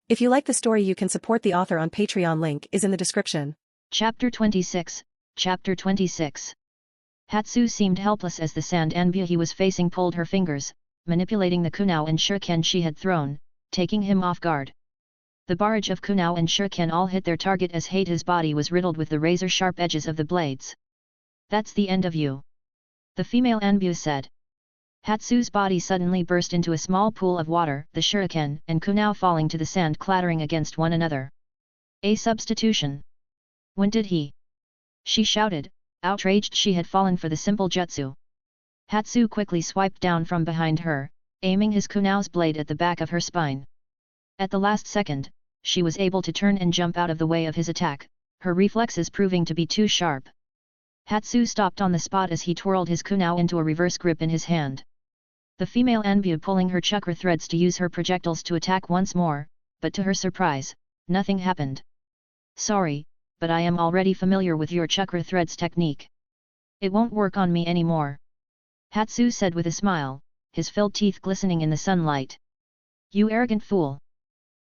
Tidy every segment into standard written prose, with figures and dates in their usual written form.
If you like the story, you can support the author on Patreon. Link is in the description. Chapter 26. Chapter 26. Hatsu seemed helpless as the sand anbu he was facing pulled her fingers, manipulating the kunao and shuriken she had thrown, taking him off guard. The barrage of kunao and shuriken all hit their target as his body was riddled with the razor-sharp edges of the blades. "That's the end of you," the female anbu said. Hatsu's body suddenly burst into a small pool of water, the shuriken and kunao falling to the sand clattering against one another. A substitution. When did he? She shouted, outraged she had fallen for the simple jutsu. Hatsu quickly swiped down from behind her, aiming his kunao's blade at the back of her spine. At the last second, she was able to turn and jump out of the way of his attack, her reflexes proving to be too sharp. Hatsu stopped on the spot as he twirled his kunao into a reverse grip in his hand. The female anbu pulling her chakra threads to use her projectiles to attack once more, but to her surprise, nothing happened. "Sorry, but I am already familiar with your chakra threads technique. It won't work on me anymore," Hatsu said with a smile, his filled teeth glistening in the sunlight. "You arrogant fool!"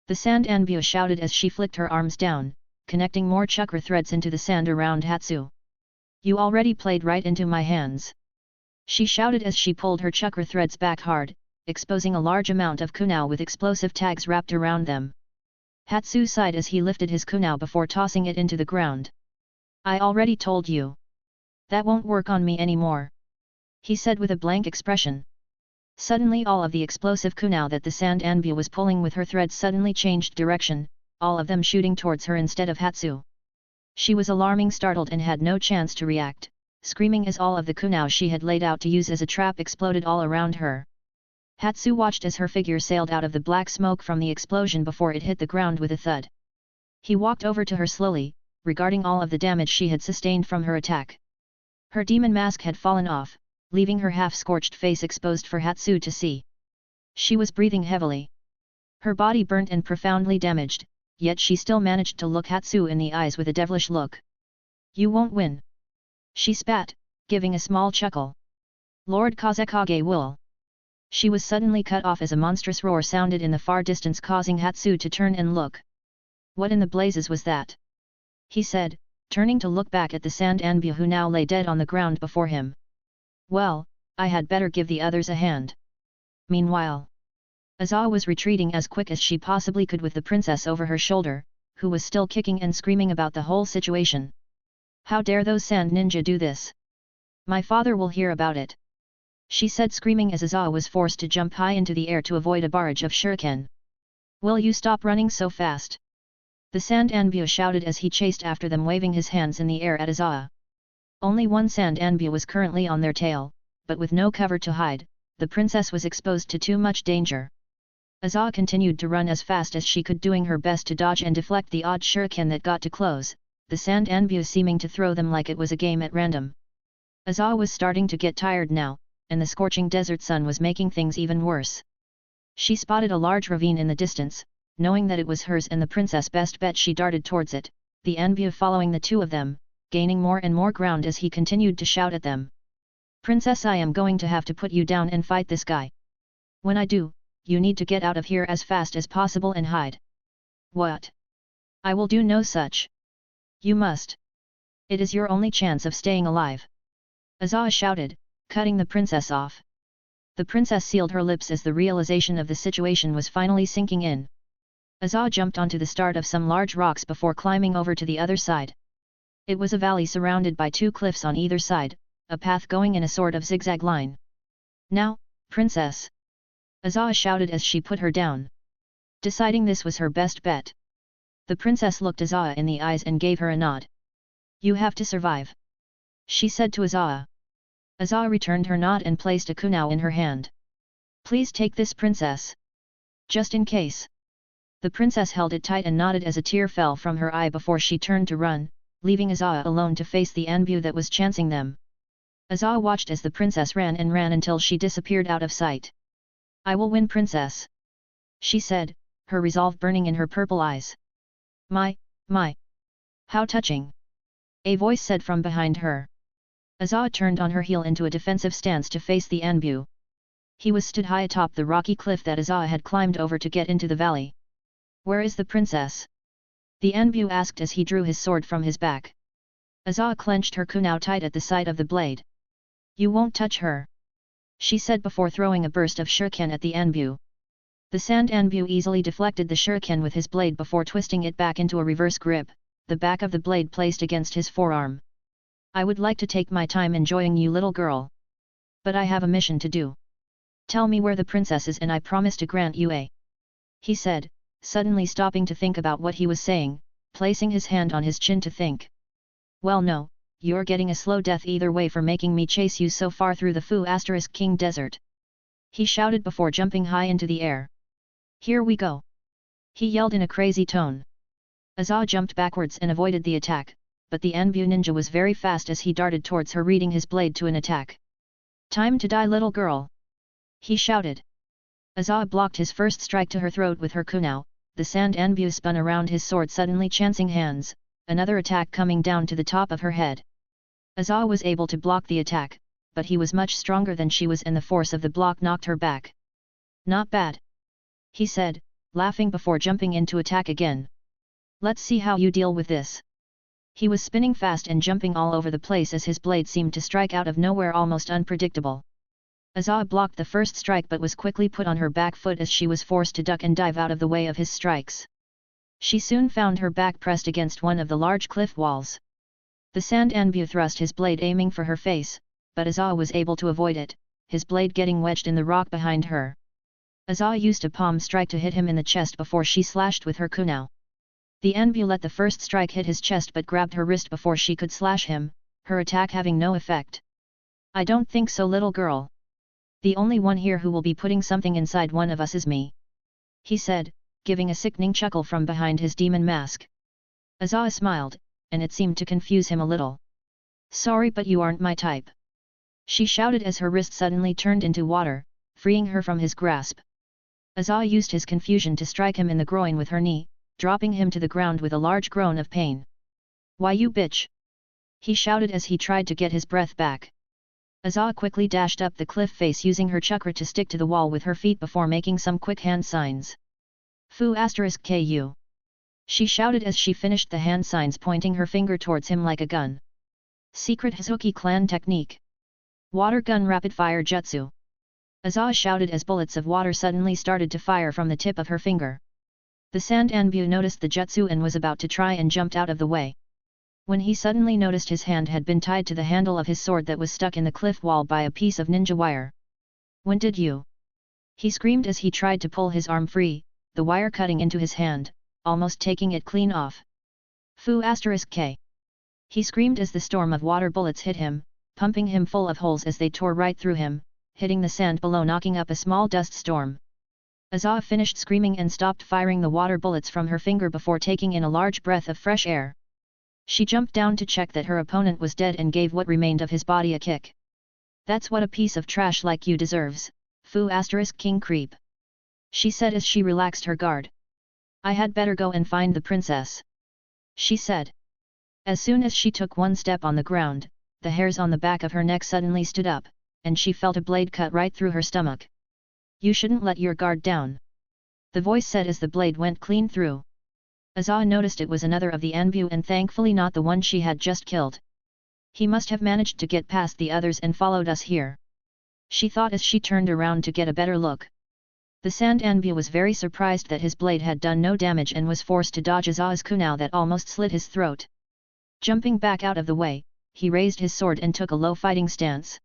The sand anbu shouted as she flicked her arms down, connecting more chakra threads into the sand around Hatsu. "You already played right into my hands," she shouted as she pulled her chakra threads back hard, exposing a large amount of kunao with explosive tags wrapped around them. Hatsu sighed as he lifted his kunao before tossing it into the ground. "I already told you. That won't work on me anymore," he said with a blank expression. Suddenly all of the explosive kunao that the sand anbu was pulling with her threads suddenly changed direction, all of them shooting towards her instead of Hatsu. She was alarming startled and had no chance to react, screaming as all of the kunao she had laid out to use as a trap exploded all around her. Hatsu watched as her figure sailed out of the black smoke from the explosion before it hit the ground with a thud. He walked over to her slowly, regarding all of the damage she had sustained from her attack. Her demon mask had fallen off, leaving her half-scorched face exposed for Hatsu to see. She was breathing heavily. Her body burnt and profoundly damaged, yet she still managed to look Hatsu in the eyes with a devilish look. "You won't win," she spat, giving a small chuckle. "Lord Kazekage will." She was suddenly cut off as a monstrous roar sounded in the far distance, causing Hatsu to turn and look. "What in the blazes was that?" he said, turning to look back at the sand anbu who now lay dead on the ground before him. "Well, I had better give the others a hand." Meanwhile, Asah was retreating as quick as she possibly could with the princess over her shoulder, who was still kicking and screaming about the whole situation. "How dare those sand ninja do this? My father will hear about it," she said, screaming as Asah was forced to jump high into the air to avoid a barrage of shuriken. "Will you stop running so fast?" the sand anbu shouted as he chased after them, waving his hands in the air at Asah. Only one sand anbu was currently on their tail, but with no cover to hide, the princess was exposed to too much danger. Asah continued to run as fast as she could, doing her best to dodge and deflect the odd shuriken that got too close, the sand anbu seeming to throw them like it was a game at random. Asah was starting to get tired now, and the scorching desert sun was making things even worse. She spotted a large ravine in the distance, knowing that it was hers and the princess' best bet. She darted towards it, the anbu following the two of them, gaining more and more ground as he continued to shout at them. "Princess, I am going to have to put you down and fight this guy. When I do, you need to get out of here as fast as possible and hide." "What? I will do no such. You must. It is your only chance of staying alive," Asah shouted, cutting the princess off. The princess sealed her lips as the realization of the situation was finally sinking in. Asah jumped onto the start of some large rocks before climbing over to the other side. It was a valley surrounded by two cliffs on either side, a path going in a sort of zigzag line. "Now, princess!" Asah shouted as she put her down. Deciding this was her best bet. The princess looked Asah in the eyes and gave her a nod. "You have to survive," she said to Asah. Asah returned her nod and placed a kunao in her hand. "Please take this, princess. Just in case." The princess held it tight and nodded as a tear fell from her eye before she turned to run, leaving Asah alone to face the anbu that was chancing them. Asah watched as the princess ran and ran until she disappeared out of sight. "I will win, princess," she said, her resolve burning in her purple eyes. My, how touching," a voice said from behind her. Asah turned on her heel into a defensive stance to face the anbu. He was stood high atop the rocky cliff that Asah had climbed over to get into the valley. "Where is the princess?" the Anbu asked as he drew his sword from his back. Asah clenched her kunao tight at the side of the blade. "You won't touch her," she said before throwing a burst of shuriken at the Anbu. The sand Anbu easily deflected the shuriken with his blade before twisting it back into a reverse grip, the back of the blade placed against his forearm. "I would like to take my time enjoying you, little girl. But I have a mission to do. Tell me where the princess is and I promise to grant you a," he said, suddenly stopping to think about what he was saying, placing his hand on his chin to think. "Well no, you're getting a slow death either way for making me chase you so far through the Fu*King desert," he shouted before jumping high into the air. "Here we go!" he yelled in a crazy tone. Asah jumped backwards and avoided the attack, but the Anbu ninja was very fast as he darted towards her, reading his blade to an attack. "Time to die, little girl!" he shouted. Asah blocked his first strike to her throat with her kunao, the sand Anbu spun around his sword suddenly chancing hands, another attack coming down to the top of her head. Asah was able to block the attack, but he was much stronger than she was and the force of the block knocked her back. "Not bad," he said, laughing before jumping into attack again. "Let's see how you deal with this." He was spinning fast and jumping all over the place as his blade seemed to strike out of nowhere, almost unpredictable. Asah blocked the first strike but was quickly put on her back foot as she was forced to duck and dive out of the way of his strikes. She soon found her back pressed against one of the large cliff walls. The sand Anbu thrust his blade aiming for her face, but Asah was able to avoid it, his blade getting wedged in the rock behind her. Asah used a palm strike to hit him in the chest before she slashed with her kunao. The Anbu let the first strike hit his chest but grabbed her wrist before she could slash him, her attack having no effect. "I don't think so, little girl. The only one here who will be putting something inside one of us is me," he said, giving a sickening chuckle from behind his demon mask. Asah smiled, and it seemed to confuse him a little. "Sorry, but you aren't my type," she shouted as her wrist suddenly turned into water, freeing her from his grasp. Asah used his confusion to strike him in the groin with her knee, dropping him to the ground with a large groan of pain. "Why, you bitch!" he shouted as he tried to get his breath back. Asah quickly dashed up the cliff face using her chakra to stick to the wall with her feet before making some quick hand signs. Fu*Ku, she shouted as she finished the hand signs, pointing her finger towards him like a gun. "Secret Hazuki clan technique. Water gun rapid fire jutsu," Asah shouted as bullets of water suddenly started to fire from the tip of her finger. The sand Anbu noticed the jutsu and was about to try and jumped out of the way, when he suddenly noticed his hand had been tied to the handle of his sword that was stuck in the cliff wall by a piece of ninja wire. "When did you?" he screamed as he tried to pull his arm free, the wire cutting into his hand, almost taking it clean off. Fu*K, he screamed as the storm of water bullets hit him, pumping him full of holes as they tore right through him, hitting the sand below, knocking up a small dust storm. Asah finished screaming and stopped firing the water bullets from her finger before taking in a large breath of fresh air. She jumped down to check that her opponent was dead and gave what remained of his body a kick. "That's what a piece of trash like you deserves, Fu*King creep," she said as she relaxed her guard. "I had better go and find the princess," she said. As soon as she took one step on the ground, the hairs on the back of her neck suddenly stood up, and she felt a blade cut right through her stomach. "You shouldn't let your guard down," the voice said as the blade went clean through. Asah noticed it was another of the Anbu and thankfully not the one she had just killed. "He must have managed to get past the others and followed us here," she thought as she turned around to get a better look. The sand Anbu was very surprised that his blade had done no damage and was forced to dodge Asah's kunao that almost slit his throat. Jumping back out of the way, he raised his sword and took a low fighting stance.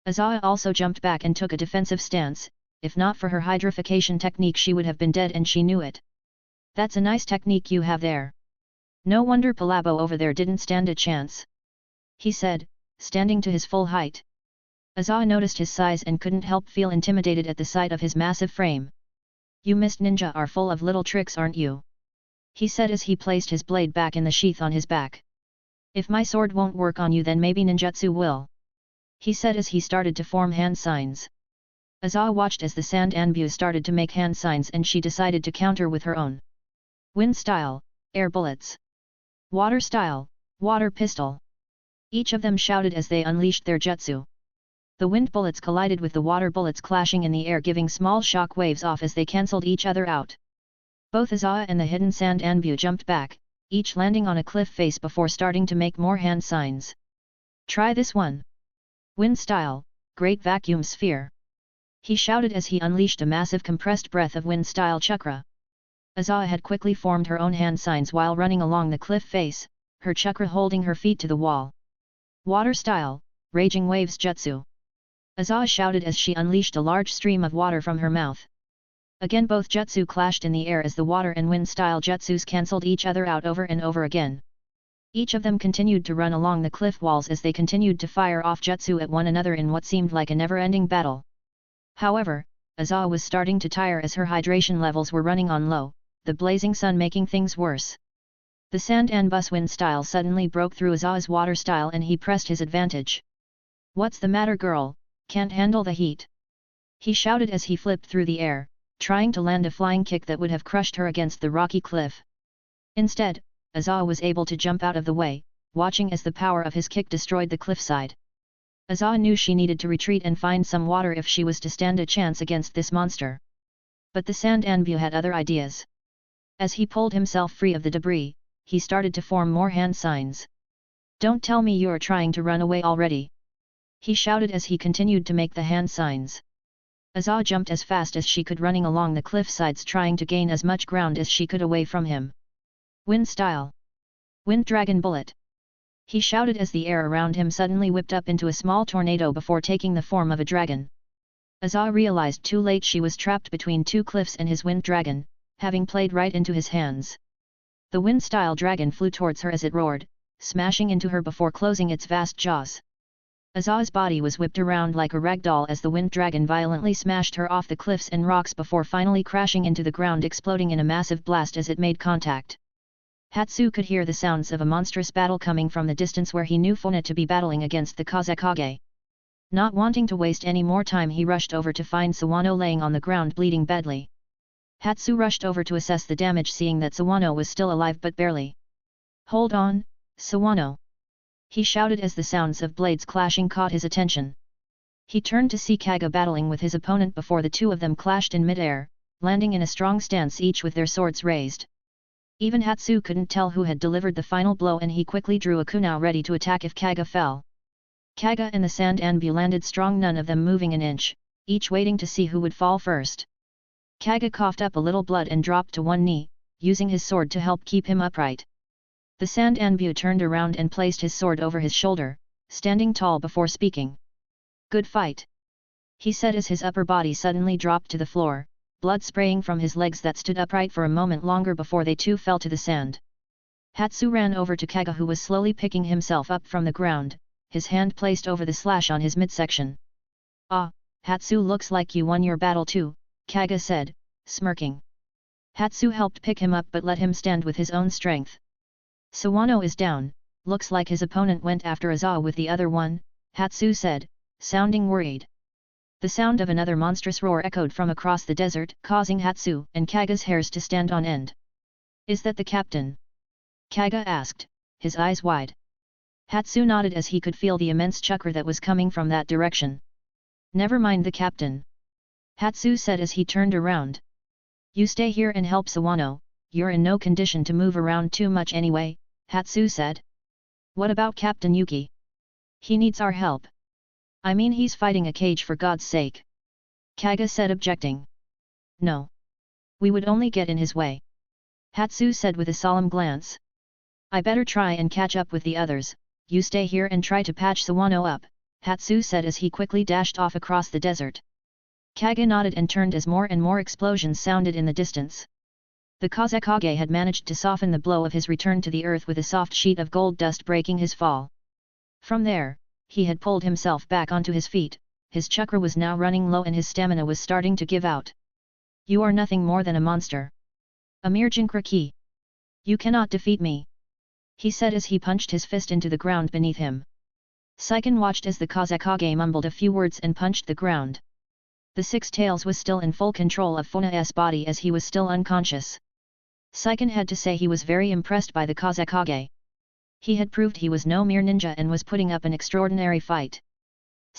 Asah also jumped back and took a defensive stance. If not for her hydrification technique she would have been dead and she knew it. "That's a nice technique you have there. No wonder Palabo over there didn't stand a chance," he said, standing to his full height. Asah noticed his size and couldn't help feel intimidated at the sight of his massive frame. "You missed ninja are full of little tricks, aren't you?" he said as he placed his blade back in the sheath on his back. "If my sword won't work on you then maybe ninjutsu will," he said as he started to form hand signs. Asah watched as the sand Anbu started to make hand signs and she decided to counter with her own. Wind style, air bullets. Water style, water pistol. Each of them shouted as they unleashed their jutsu. The wind bullets collided with the water bullets, clashing in the air, giving small shock waves off as they cancelled each other out. Both Asah and the hidden sand Anbu jumped back, each landing on a cliff face before starting to make more hand signs. Try this one. Wind style, Great Vacuum Sphere. He shouted as he unleashed a massive compressed breath of wind style chakra. Asah had quickly formed her own hand signs while running along the cliff face, her chakra holding her feet to the wall. Water style, Raging Waves Jutsu. Asah shouted as she unleashed a large stream of water from her mouth. Again both jutsu clashed in the air as the water and wind style jutsus cancelled each other out over and over again. Each of them continued to run along the cliff walls as they continued to fire off jutsu at one another in what seemed like a never-ending battle. However, Asah was starting to tire as her hydration levels were running on low, the blazing sun making things worse. The sand and bus wind style suddenly broke through Asah's water style and he pressed his advantage. "What's the matter, girl? Can't handle the heat?" he shouted as he flipped through the air, trying to land a flying kick that would have crushed her against the rocky cliff. Instead, Asah was able to jump out of the way, watching as the power of his kick destroyed the cliffside. Asah knew she needed to retreat and find some water if she was to stand a chance against this monster. But the sand Anbu had other ideas. As he pulled himself free of the debris, he started to form more hand signs. "Don't tell me you're trying to run away already," he shouted as he continued to make the hand signs. Asah jumped as fast as she could, running along the cliff sides trying to gain as much ground as she could away from him. "Wind style. Wind Dragon Bullet," he shouted as the air around him suddenly whipped up into a small tornado before taking the form of a dragon. Asah realized too late she was trapped between two cliffs and his wind dragon, having played right into his hands. The wind-style dragon flew towards her as it roared, smashing into her before closing its vast jaws. Asah's body was whipped around like a rag doll as the wind dragon violently smashed her off the cliffs and rocks before finally crashing into the ground, exploding in a massive blast as it made contact. Hatsu could hear the sounds of a monstrous battle coming from the distance where he knew Funa to be battling against the Kazekage. Not wanting to waste any more time, he rushed over to find Sawano laying on the ground bleeding badly. Hatsu rushed over to assess the damage, seeing that Sawano was still alive but barely. "Hold on, Sawano!" he shouted as the sounds of blades clashing caught his attention. He turned to see Kaga battling with his opponent before the two of them clashed in mid-air, landing in a strong stance each with their swords raised. Even Hatsu couldn't tell who had delivered the final blow, and he quickly drew a kunai ready to attack if Kaga fell. Kaga and the sand Anbu landed strong, none of them moving an inch, each waiting to see who would fall first. Kaga coughed up a little blood and dropped to one knee, using his sword to help keep him upright. The sand Anbu turned around and placed his sword over his shoulder, standing tall before speaking. "Good fight," he said as his upper body suddenly dropped to the floor, blood spraying from his legs that stood upright for a moment longer before they too fell to the sand. Hatsu ran over to Kaga, who was slowly picking himself up from the ground, his hand placed over the slash on his midsection. "Ah, Hatsu, looks like you won your battle too," Kaga said, smirking. Hatsu helped pick him up but let him stand with his own strength. "Sawano is down, looks like his opponent went after Asah with the other one," Hatsu said, sounding worried. The sound of another monstrous roar echoed from across the desert, causing Hatsu and Kaga's hairs to stand on end. "Is that the captain?" Kaga asked, his eyes wide. Hatsu nodded as he could feel the immense chakra that was coming from that direction. "Never mind the captain," Hatsu said as he turned around. "You stay here and help Sawano, you're in no condition to move around too much anyway," Hatsu said. "What about Captain Yuki? He needs our help. I mean, he's fighting a cage, for God's sake," Kaga said, objecting. "No. We would only get in his way," Hatsu said with a solemn glance. "I better try and catch up with the others, you stay here and try to patch Sawano up," Hatsu said as he quickly dashed off across the desert. Kaga nodded and turned as more and more explosions sounded in the distance. The Kazekage had managed to soften the blow of his return to the earth with a soft sheet of gold dust breaking his fall. From there, he had pulled himself back onto his feet, his chakra was now running low and his stamina was starting to give out. "You are nothing more than a monster. A mere Jinkraki. You cannot defeat me," he said as he punched his fist into the ground beneath him. Saiken watched as the Kazekage mumbled a few words and punched the ground. The Six Tails was still in full control of Funa's body as he was still unconscious. Saiken had to say he was very impressed by the Kazekage. He had proved he was no mere ninja and was putting up an extraordinary fight.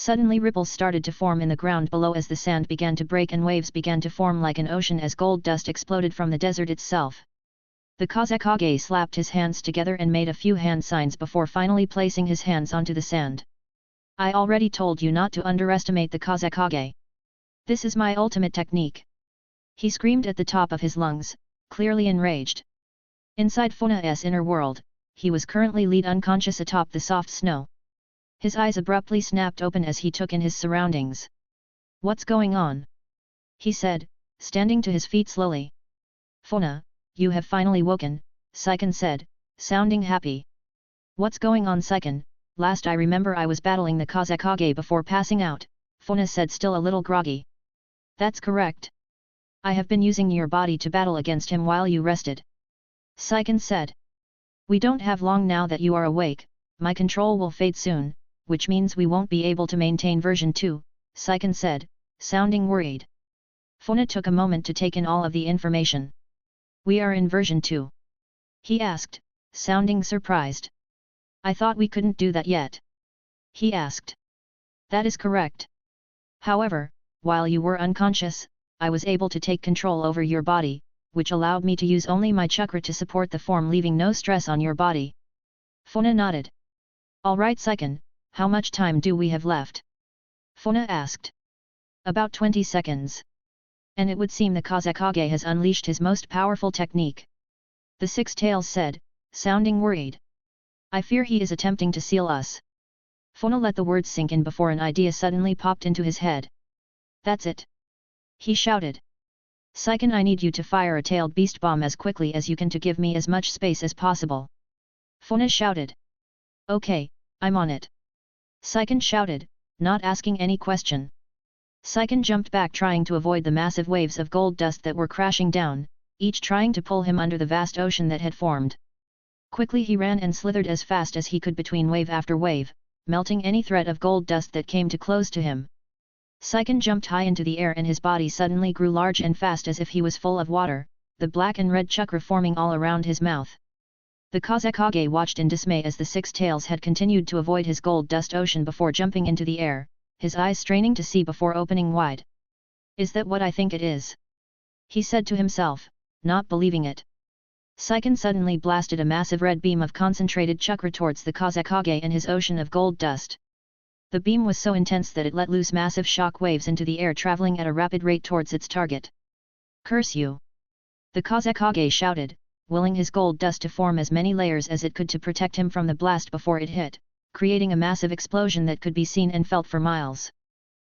Suddenly ripples started to form in the ground below as the sand began to break and waves began to form like an ocean as gold dust exploded from the desert itself. The Kazekage slapped his hands together and made a few hand signs before finally placing his hands onto the sand. I already told you not to underestimate the Kazekage. This is my ultimate technique. He screamed at the top of his lungs, clearly enraged. Inside Funa's inner world, he was currently laid unconscious atop the soft snow. His eyes abruptly snapped open as he took in his surroundings. What's going on? He said, standing to his feet slowly. Funa, you have finally woken, Saiken said, sounding happy. What's going on, Saiken? Last I remember I was battling the Kazekage before passing out, Funa said, still a little groggy. That's correct. I have been using your body to battle against him while you rested. Saiken said. We don't have long now that you are awake, my control will fade soon, which means we won't be able to maintain version 2, Saiken said, sounding worried. Funa took a moment to take in all of the information. We are in version 2. He asked, sounding surprised. I thought we couldn't do that yet. He asked. That is correct. However, while you were unconscious, I was able to take control over your body, which allowed me to use only my chakra to support the form, leaving no stress on your body. Funa nodded. Alright, Saiken, how much time do we have left? Funa asked. About 20 seconds. And it would seem the Kazekage has unleashed his most powerful technique. The Six Tails said, sounding worried. I fear he is attempting to seal us. Funa let the words sink in before an idea suddenly popped into his head. That's it! He shouted. Saiken, I need you to fire a tailed beast bomb as quickly as you can to give me as much space as possible. Funa shouted. Okay, I'm on it. Saiken shouted, not asking any question. Saiken jumped back, trying to avoid the massive waves of gold dust that were crashing down, each trying to pull him under the vast ocean that had formed. Quickly he ran and slithered as fast as he could between wave after wave, melting any threat of gold dust that came too close to him. Saiken jumped high into the air and his body suddenly grew large and fast as if he was full of water, the black and red chakra forming all around his mouth. The Kazekage watched in dismay as the Six Tails had continued to avoid his gold dust ocean before jumping into the air, his eyes straining to see before opening wide. Is that what I think it is? He said to himself, not believing it. Saiken suddenly blasted a massive red beam of concentrated chakra towards the Kazekage and his ocean of gold dust. The beam was so intense that it let loose massive shock waves into the air, traveling at a rapid rate towards its target. Curse you! The Kazekage shouted, willing his gold dust to form as many layers as it could to protect him from the blast before it hit, creating a massive explosion that could be seen and felt for miles.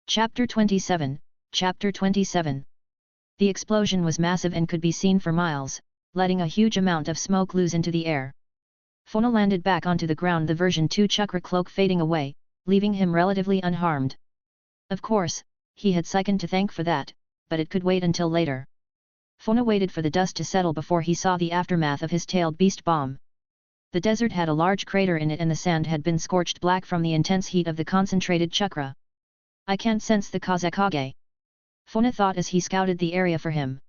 Chapter 27, Chapter 27. The explosion was massive and could be seen for miles, letting a huge amount of smoke loose into the air. Funa landed back onto the ground, the version 2 chakra cloak fading away, leaving him relatively unharmed. Of course, he had Saiken to thank for that, but it could wait until later. Funa waited for the dust to settle before he saw the aftermath of his tailed beast bomb. The desert had a large crater in it and the sand had been scorched black from the intense heat of the concentrated chakra. I can't sense the Kazekage. Funa thought as he scouted the area for him.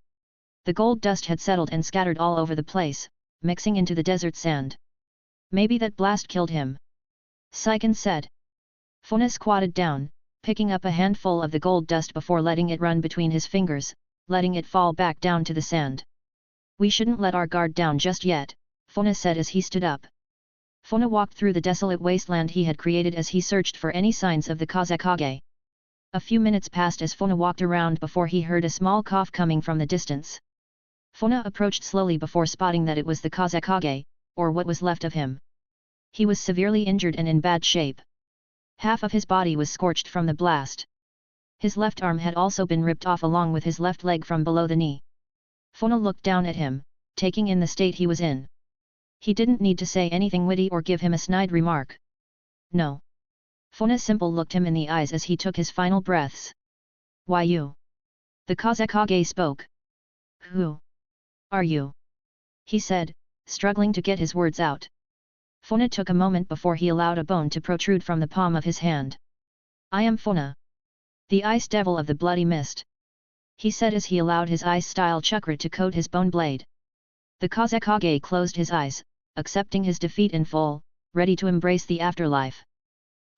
The gold dust had settled and scattered all over the place, mixing into the desert sand. Maybe that blast killed him. Saiken said. Funa squatted down, picking up a handful of the gold dust before letting it run between his fingers, letting it fall back down to the sand. We shouldn't let our guard down just yet, Funa said as he stood up. Funa walked through the desolate wasteland he had created as he searched for any signs of the Kazekage. A few minutes passed as Funa walked around before he heard a small cough coming from the distance. Funa approached slowly before spotting that it was the Kazekage, or what was left of him. He was severely injured and in bad shape. Half of his body was scorched from the blast. His left arm had also been ripped off along with his left leg from below the knee. Funa looked down at him, taking in the state he was in. He didn't need to say anything witty or give him a snide remark. No. Funa simply looked him in the eyes as he took his final breaths. Why you? The Kazekage spoke. Who are you? He said, struggling to get his words out. Funa took a moment before he allowed a bone to protrude from the palm of his hand. I am Funa, the ice devil of the bloody mist. He said as he allowed his ice-style chakra to coat his bone blade. The Kazekage closed his eyes, accepting his defeat in full, ready to embrace the afterlife.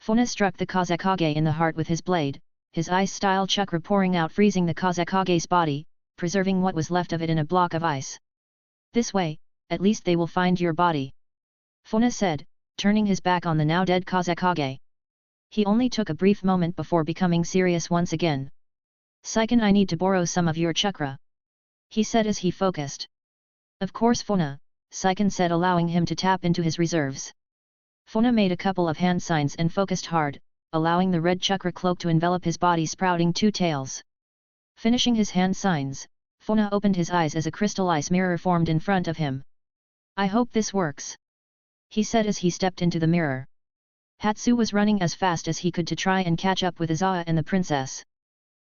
Funa struck the Kazekage in the heart with his blade, his ice-style chakra pouring out, freezing the Kazekage's body, preserving what was left of it in a block of ice. This way, at least they will find your body. Funa said, turning his back on the now dead Kazekage. He only took a brief moment before becoming serious once again. Saiken, I need to borrow some of your chakra, he said as he focused. Of course Funa, Saiken said, allowing him to tap into his reserves. Funa made a couple of hand signs and focused hard, allowing the red chakra cloak to envelop his body, sprouting two tails. Finishing his hand signs, Funa opened his eyes as a crystal ice mirror formed in front of him. I hope this works, he said as he stepped into the mirror. Hatsu was running as fast as he could to try and catch up with Asah and the princess.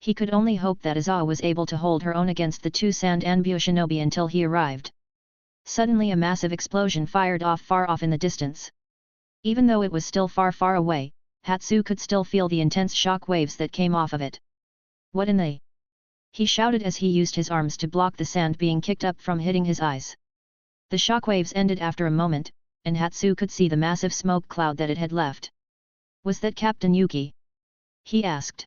He could only hope that Asah was able to hold her own against the two Sand Anbu shinobi until he arrived. Suddenly a massive explosion fired off far off in the distance. Even though it was still far away, Hatsu could still feel the intense shock waves that came off of it. What in the... he shouted as he used his arms to block the sand being kicked up from hitting his eyes. The shock waves ended after a moment, and Hatsu could see the massive smoke cloud that it had left. Was that Captain Yuki? He asked.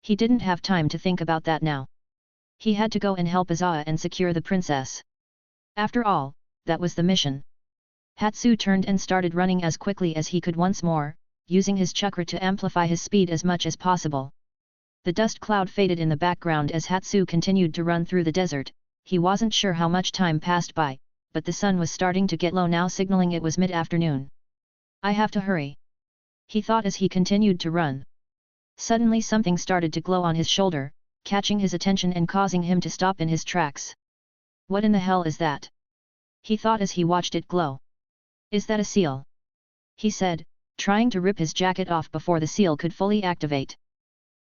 He didn't have time to think about that now. He had to go and help Asah and secure the princess. After all, that was the mission. Hatsu turned and started running as quickly as he could once more, using his chakra to amplify his speed as much as possible. The dust cloud faded in the background as Hatsu continued to run through the desert. He wasn't sure how much time passed by, but the sun was starting to get low now, signaling it was mid-afternoon. I have to hurry, he thought as he continued to run. Suddenly something started to glow on his shoulder, catching his attention and causing him to stop in his tracks. What in the hell is that? He thought as he watched it glow. Is that a seal? He said, trying to rip his jacket off before the seal could fully activate.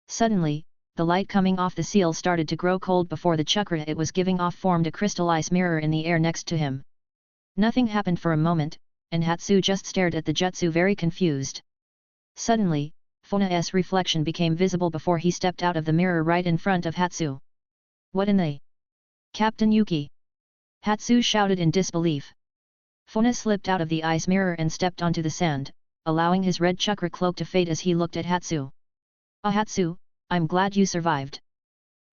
Suddenly, the light coming off the seal started to grow cold before the chakra it was giving off formed a crystal ice mirror in the air next to him. Nothing happened for a moment, and Hatsu just stared at the jutsu very confused. Suddenly, Funa's reflection became visible before he stepped out of the mirror right in front of Hatsu. What in the... Captain Yuki! Hatsu shouted in disbelief. Funa slipped out of the ice mirror and stepped onto the sand, allowing his red chakra cloak to fade as he looked at Hatsu. Ah Hatsu, I'm glad you survived.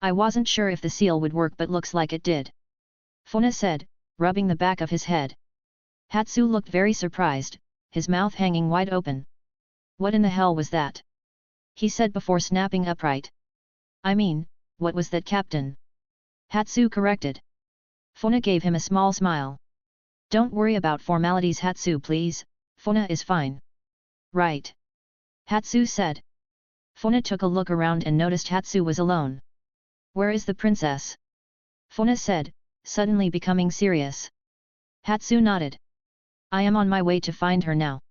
I wasn't sure if the seal would work but looks like it did, Funa said, rubbing the back of his head. Hatsu looked very surprised, his mouth hanging wide open. What in the hell was that? He said before snapping upright. I mean, what was that, Captain? Hatsu corrected. Funa gave him a small smile. Don't worry about formalities, Hatsu, please, Funa is fine. Right. Hatsu said. Funa took a look around and noticed Hatsu was alone. Where is the princess? Funa said, suddenly becoming serious. Hatsu nodded. I am on my way to find her now.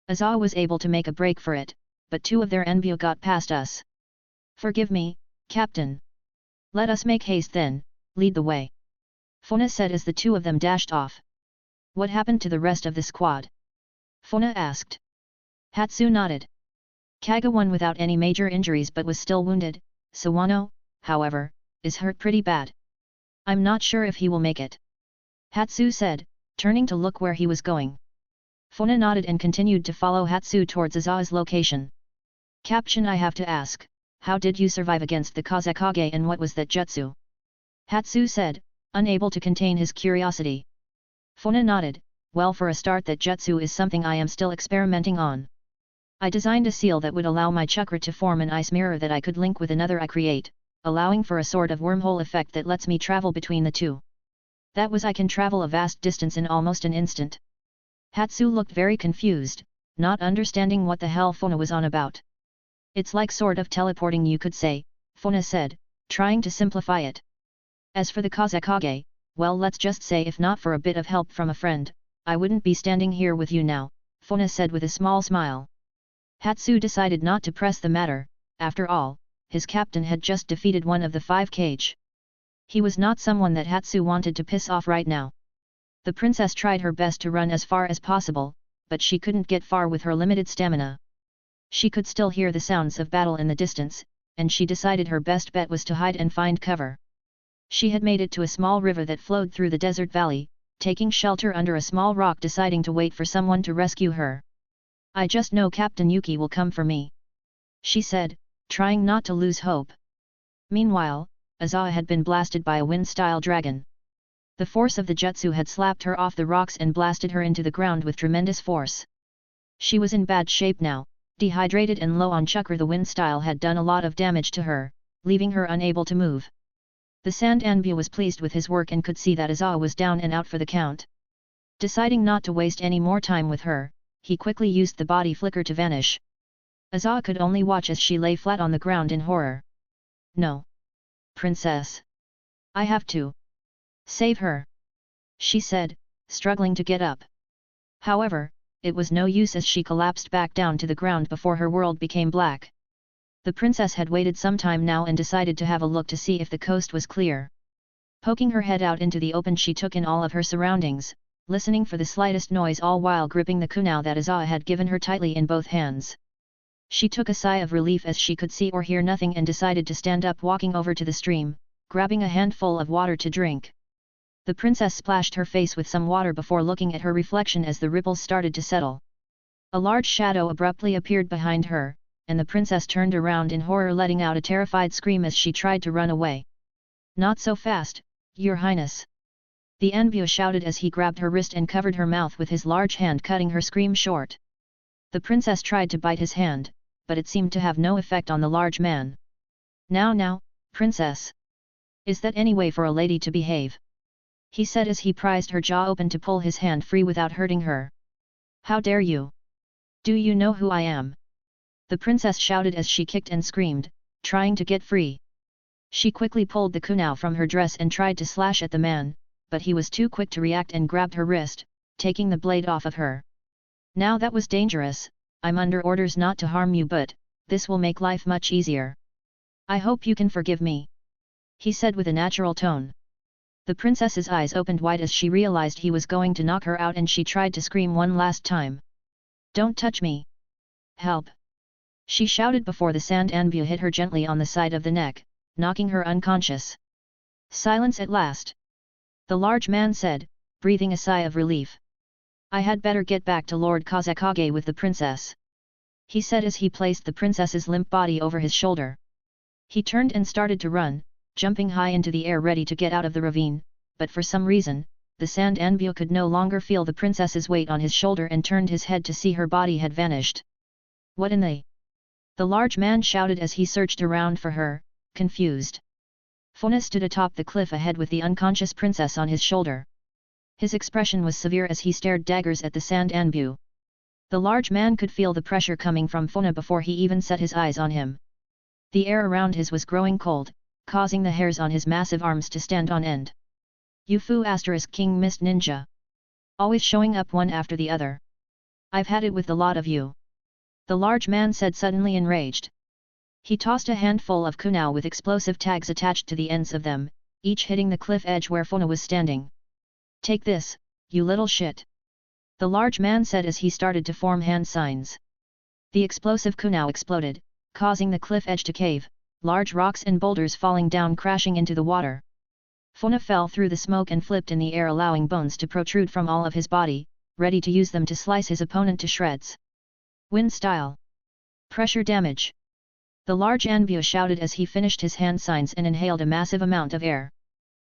Asah was able to make a break for it, but two of their enbu got past us. Forgive me, Captain. Let us make haste then, lead the way, Funa said as the two of them dashed off. What happened to the rest of the squad? Funa asked. Hatsu nodded. Kaga won without any major injuries but was still wounded. Sawano, however, is hurt pretty bad. I'm not sure if he will make it, Hatsu said, turning to look where he was going. Funa nodded and continued to follow Hatsu towards Asah's location. Caption, I have to ask, how did you survive against the Kazekage and what was that jutsu? Hatsu said, unable to contain his curiosity. Funa nodded, well, for a start, that jutsu is something I am still experimenting on. I designed a seal that would allow my chakra to form an ice mirror that I could link with another I create, allowing for a sort of wormhole effect that lets me travel between the two. That was, I can travel a vast distance in almost an instant. Hatsu looked very confused, not understanding what the hell Funa was on about. It's like sort of teleporting, you could say, Funa said, trying to simplify it. As for the Kazekage, well, let's just say if not for a bit of help from a friend, I wouldn't be standing here with you now, Funa said with a small smile. Hatsu decided not to press the matter, after all, his captain had just defeated one of the 5 Kage. He was not someone that Hatsu wanted to piss off right now. The princess tried her best to run as far as possible, but she couldn't get far with her limited stamina. She could still hear the sounds of battle in the distance, and she decided her best bet was to hide and find cover. She had made it to a small river that flowed through the desert valley, taking shelter under a small rock, deciding to wait for someone to rescue her. I just know Captain Yuki will come for me, she said, trying not to lose hope. Meanwhile, Asah had been blasted by a wind-style dragon. The force of the jutsu had slapped her off the rocks and blasted her into the ground with tremendous force. She was in bad shape now, dehydrated and low on chakra. The wind style had done a lot of damage to her, leaving her unable to move. The Sand Anbu was pleased with his work and could see that Asah was down and out for the count. Deciding not to waste any more time with her, he quickly used the body flicker to vanish. Asah could only watch as she lay flat on the ground in horror. No. Princess. I have to save her, she said, struggling to get up. However, it was no use as she collapsed back down to the ground before her world became black. The princess had waited some time now and decided to have a look to see if the coast was clear. Poking her head out into the open, she took in all of her surroundings, listening for the slightest noise, all while gripping the kunai that Asah had given her tightly in both hands. She took a sigh of relief as she could see or hear nothing and decided to stand up, walking over to the stream, grabbing a handful of water to drink. The princess splashed her face with some water before looking at her reflection as the ripples started to settle. A large shadow abruptly appeared behind her, and the princess turned around in horror, letting out a terrified scream as she tried to run away. Not so fast, Your Highness! The Anbu shouted as he grabbed her wrist and covered her mouth with his large hand, cutting her scream short. The princess tried to bite his hand, but it seemed to have no effect on the large man. Now, princess! Is that any way for a lady to behave? He said as he prized her jaw open to pull his hand free without hurting her. How dare you! Do you know who I am? The princess shouted as she kicked and screamed, trying to get free. She quickly pulled the kunai from her dress and tried to slash at the man, but he was too quick to react and grabbed her wrist, taking the blade off of her. Now that was dangerous. I'm under orders not to harm you, but this will make life much easier. I hope you can forgive me, he said with a natural tone. The princess's eyes opened wide as she realized he was going to knock her out, and she tried to scream one last time. Don't touch me! Help! She shouted before the Sand Anbu hit her gently on the side of the neck, knocking her unconscious. Silence at last! The large man said, breathing a sigh of relief. I had better get back to Lord Kazekage with the princess, he said as he placed the princess's limp body over his shoulder. He turned and started to run, jumping high into the air ready to get out of the ravine, but for some reason, the Sand Anbu could no longer feel the princess's weight on his shoulder and turned his head to see her body had vanished. What in the... The large man shouted as he searched around for her, confused. Funa stood atop the cliff ahead with the unconscious princess on his shoulder. His expression was severe as he stared daggers at the Sand Anbu. The large man could feel the pressure coming from Funa before he even set his eyes on him. The air around his was growing cold, causing the hairs on his massive arms to stand on end. Yufu * King Mist Ninja. Always showing up one after the other. I've had it with the lot of you, the large man said, suddenly enraged. He tossed a handful of kunai with explosive tags attached to the ends of them, each hitting the cliff edge where Funa was standing. Take this, you little shit! The large man said as he started to form hand signs. The explosive kunai exploded, causing the cliff edge to cave, large rocks and boulders falling down crashing into the water. Funa fell through the smoke and flipped in the air, allowing bones to protrude from all of his body, ready to use them to slice his opponent to shreds. Wind style. Pressure damage. The large Anbu shouted as he finished his hand signs and inhaled a massive amount of air.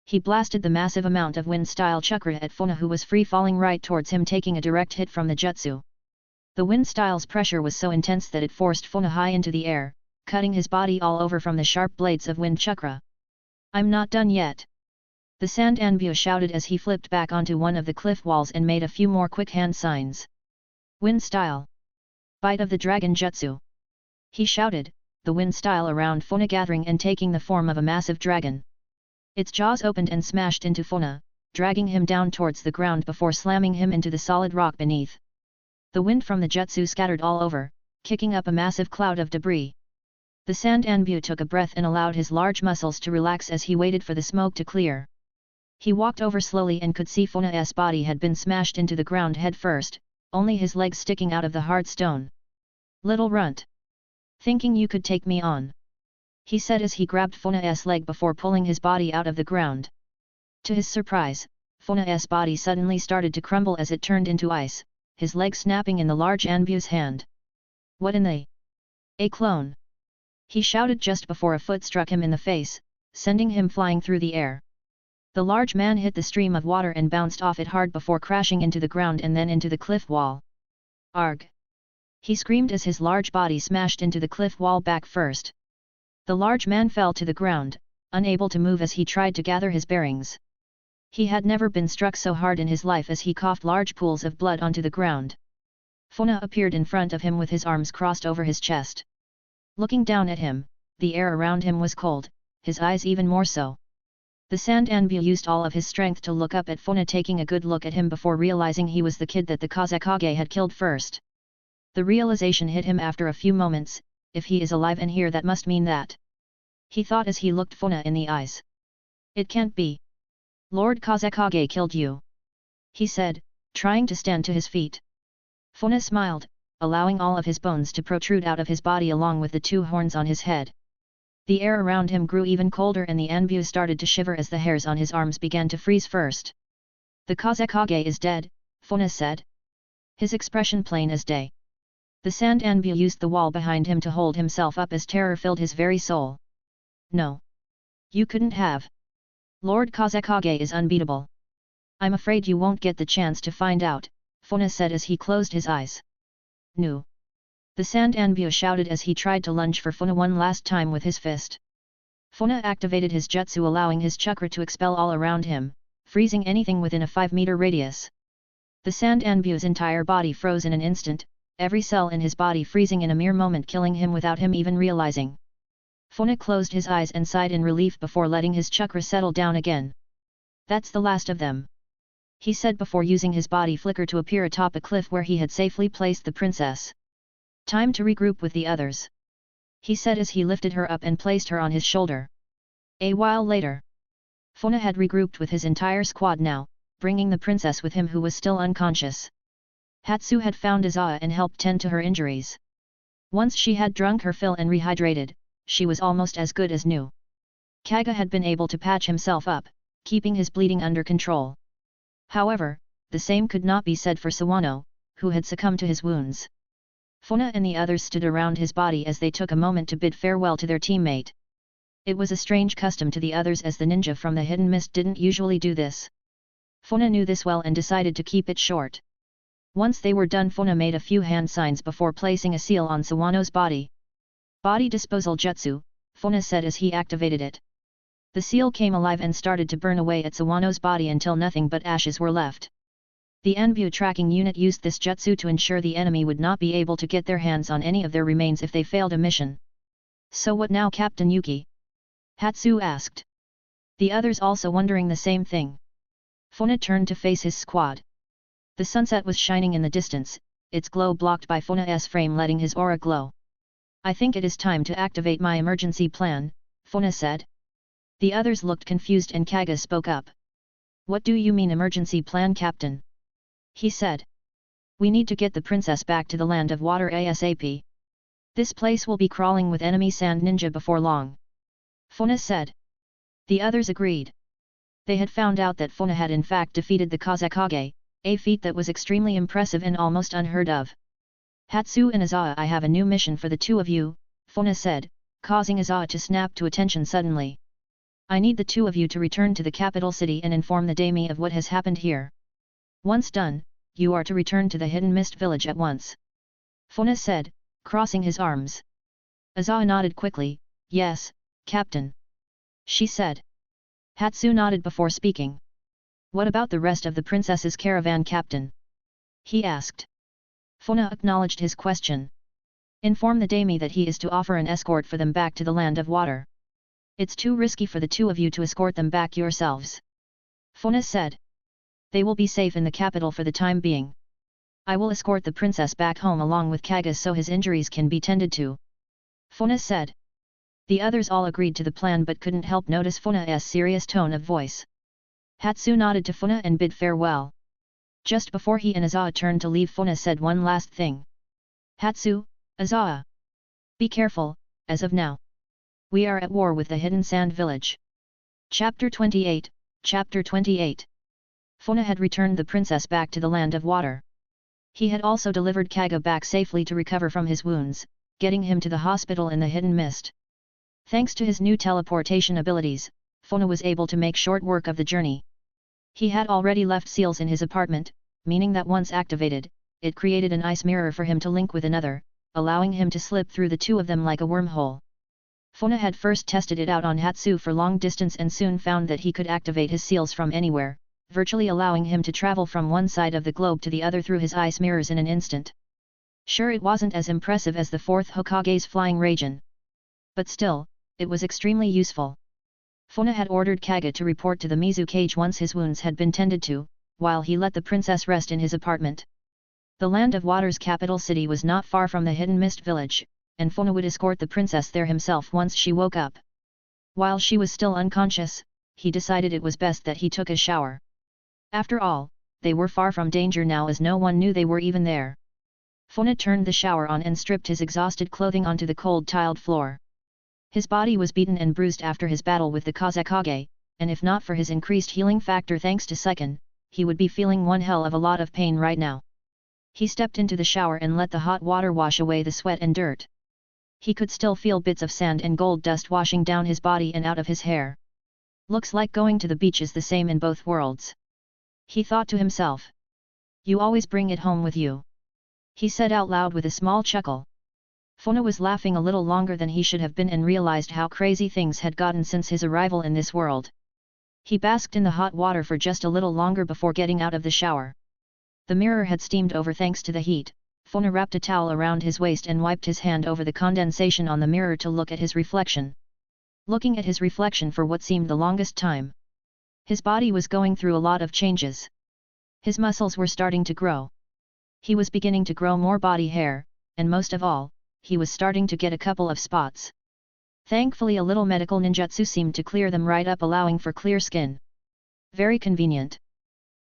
He blasted the massive amount of wind-style chakra at Funa, who was free falling right towards him, taking a direct hit from the jutsu. The wind-style's pressure was so intense that it forced Funa high into the air, cutting his body all over from the sharp blades of wind chakra. I'm not done yet! The Sand Anbu shouted as he flipped back onto one of the cliff walls and made a few more quick hand signs. Wind style. Bite of the Dragon Jutsu! He shouted, the wind style around Funa gathering and taking the form of a massive dragon. Its jaws opened and smashed into Funa, dragging him down towards the ground before slamming him into the solid rock beneath. The wind from the jutsu scattered all over, kicking up a massive cloud of debris. The Sand Anbu took a breath and allowed his large muscles to relax as he waited for the smoke to clear. He walked over slowly and could see Funa's body had been smashed into the ground head first, only his legs sticking out of the hard stone. Little runt! Thinking you could take me on? He said as he grabbed Funa's leg before pulling his body out of the ground. To his surprise, Funa's body suddenly started to crumble as it turned into ice, his leg snapping in the large Anbu's hand. What in the... A clone! He shouted just before a foot struck him in the face, sending him flying through the air. The large man hit the stream of water and bounced off it hard before crashing into the ground and then into the cliff wall. Arg! He screamed as his large body smashed into the cliff wall back first. The large man fell to the ground, unable to move as he tried to gather his bearings. He had never been struck so hard in his life as he coughed large pools of blood onto the ground. Funa appeared in front of him with his arms crossed over his chest. Looking down at him, the air around him was cold, his eyes even more so. The Sand Anbu used all of his strength to look up at Funa, taking a good look at him before realizing he was the kid that the Kazekage had killed first. The realization hit him after a few moments, if he is alive and here that must mean that. He thought as he looked Funa in the eyes. It can't be. Lord Kazekage killed you. He said, trying to stand to his feet. Funa smiled, allowing all of his bones to protrude out of his body along with the two horns on his head. The air around him grew even colder and the Anbu started to shiver as the hairs on his arms began to freeze first. The Kazekage is dead, Funa said. His expression plain as day. The Sand Anbu used the wall behind him to hold himself up as terror filled his very soul. No. You couldn't have. Lord Kazekage is unbeatable. I'm afraid you won't get the chance to find out, Funa said as he closed his eyes. No. The Sand Anbu shouted as he tried to lunge for Funa one last time with his fist. Funa activated his jutsu, allowing his chakra to expel all around him, freezing anything within a 5-meter radius. The Sand Anbu's entire body froze in an instant, every cell in his body freezing in a mere moment, killing him without him even realizing. Funa closed his eyes and sighed in relief before letting his chakra settle down again. That's the last of them, he said before using his body flicker to appear atop a cliff where he had safely placed the princess. Time to regroup with the others, he said as he lifted her up and placed her on his shoulder. A while later, Funa had regrouped with his entire squad now, bringing the princess with him who was still unconscious. Hatsu had found Asah and helped tend to her injuries. Once she had drunk her fill and rehydrated, she was almost as good as new. Kaga had been able to patch himself up, keeping his bleeding under control. However, the same could not be said for Sawano, who had succumbed to his wounds. Funa and the others stood around his body as they took a moment to bid farewell to their teammate. It was a strange custom to the others as the ninja from the hidden mist didn't usually do this. Funa knew this well and decided to keep it short. Once they were done, Funa made a few hand signs before placing a seal on Sawano's body. Body disposal jutsu, Funa said as he activated it. The seal came alive and started to burn away at Sawano's body until nothing but ashes were left. The Anbu tracking unit used this jutsu to ensure the enemy would not be able to get their hands on any of their remains if they failed a mission. So what now, Captain Yuki? Hatsu asked. The others also wondering the same thing. Funa turned to face his squad. The sunset was shining in the distance, its glow blocked by Funa's frame letting his aura glow. I think it is time to activate my emergency plan, Funa said. The others looked confused and Kaga spoke up. What do you mean emergency plan, Captain? He said. We need to get the princess back to the land of water ASAP. This place will be crawling with enemy sand ninja before long. Funa said. The others agreed. They had found out that Funa had in fact defeated the Kazekage, a feat that was extremely impressive and almost unheard of. Hatsu and Asah, I have a new mission for the two of you, Funa said, causing Asah to snap to attention suddenly. I need the two of you to return to the capital city and inform the daimyo of what has happened here. Once done, you are to return to the hidden mist village at once. Funa said, crossing his arms. Asah nodded quickly, yes, Captain. She said. Hatsu nodded before speaking. What about the rest of the princess's caravan, Captain? He asked. Funa acknowledged his question. Inform the daimyo that he is to offer an escort for them back to the land of water. It's too risky for the two of you to escort them back yourselves. Funa said. They will be safe in the capital for the time being. I will escort the princess back home along with Kaga so his injuries can be tended to. Funa said. The others all agreed to the plan but couldn't help notice Funa's serious tone of voice. Hatsu nodded to Funa and bid farewell. Just before he and Asah turned to leave, Funa said one last thing. Hatsu, Asah. Be careful, as of now. We are at war with the hidden sand village. Chapter 28, Chapter 28. Funa had returned the princess back to the land of water. He had also delivered Kage back safely to recover from his wounds, getting him to the hospital in the hidden mist. Thanks to his new teleportation abilities, Funa was able to make short work of the journey. He had already left seals in his apartment, meaning that once activated, it created an ice mirror for him to link with another, allowing him to slip through the two of them like a wormhole. Funa had first tested it out on Hatsu for long distance and soon found that he could activate his seals from anywhere, virtually allowing him to travel from one side of the globe to the other through his ice mirrors in an instant. Sure, it wasn't as impressive as the fourth Hokage's flying Raijin. But still, it was extremely useful. Funa had ordered Kage to report to the Mizukage once his wounds had been tended to, while he let the princess rest in his apartment. The Land of Water's capital city was not far from the hidden mist village, and Funa would escort the princess there himself once she woke up. While she was still unconscious, he decided it was best that he took a shower. After all, they were far from danger now as no one knew they were even there. Funa turned the shower on and stripped his exhausted clothing onto the cold tiled floor. His body was beaten and bruised after his battle with the Kazekage, and if not for his increased healing factor thanks to Seiken, he would be feeling one hell of a lot of pain right now. He stepped into the shower and let the hot water wash away the sweat and dirt. He could still feel bits of sand and gold dust washing down his body and out of his hair. Looks like going to the beach is the same in both worlds. He thought to himself. You always bring it home with you. He said out loud with a small chuckle. Funa was laughing a little longer than he should have been and realized how crazy things had gotten since his arrival in this world. He basked in the hot water for just a little longer before getting out of the shower. The mirror had steamed over thanks to the heat. Funa wrapped a towel around his waist and wiped his hand over the condensation on the mirror to look at his reflection. Looking at his reflection for what seemed the longest time. His body was going through a lot of changes. His muscles were starting to grow. He was beginning to grow more body hair, and most of all, he was starting to get a couple of spots. Thankfully a little medical ninjutsu seemed to clear them right up, allowing for clear skin. Very convenient.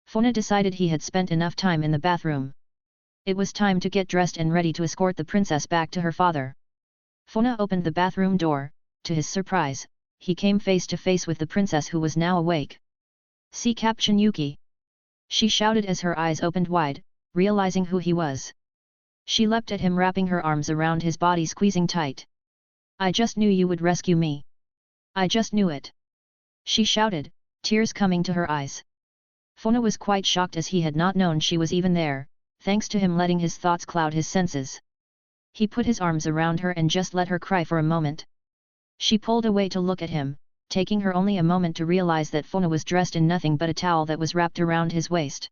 Funa decided he had spent enough time in the bathroom. It was time to get dressed and ready to escort the princess back to her father. Funa opened the bathroom door. To his surprise, he came face to face with the princess who was now awake. "See Captain Yuki!" she shouted as her eyes opened wide, realizing who he was. She leapt at him, wrapping her arms around his body, squeezing tight. "I just knew you would rescue me. I just knew it!" she shouted, tears coming to her eyes. Funa was quite shocked as he had not known she was even there, thanks to him letting his thoughts cloud his senses. He put his arms around her and just let her cry for a moment. She pulled away to look at him, taking her only a moment to realize that Funa was dressed in nothing but a towel that was wrapped around his waist.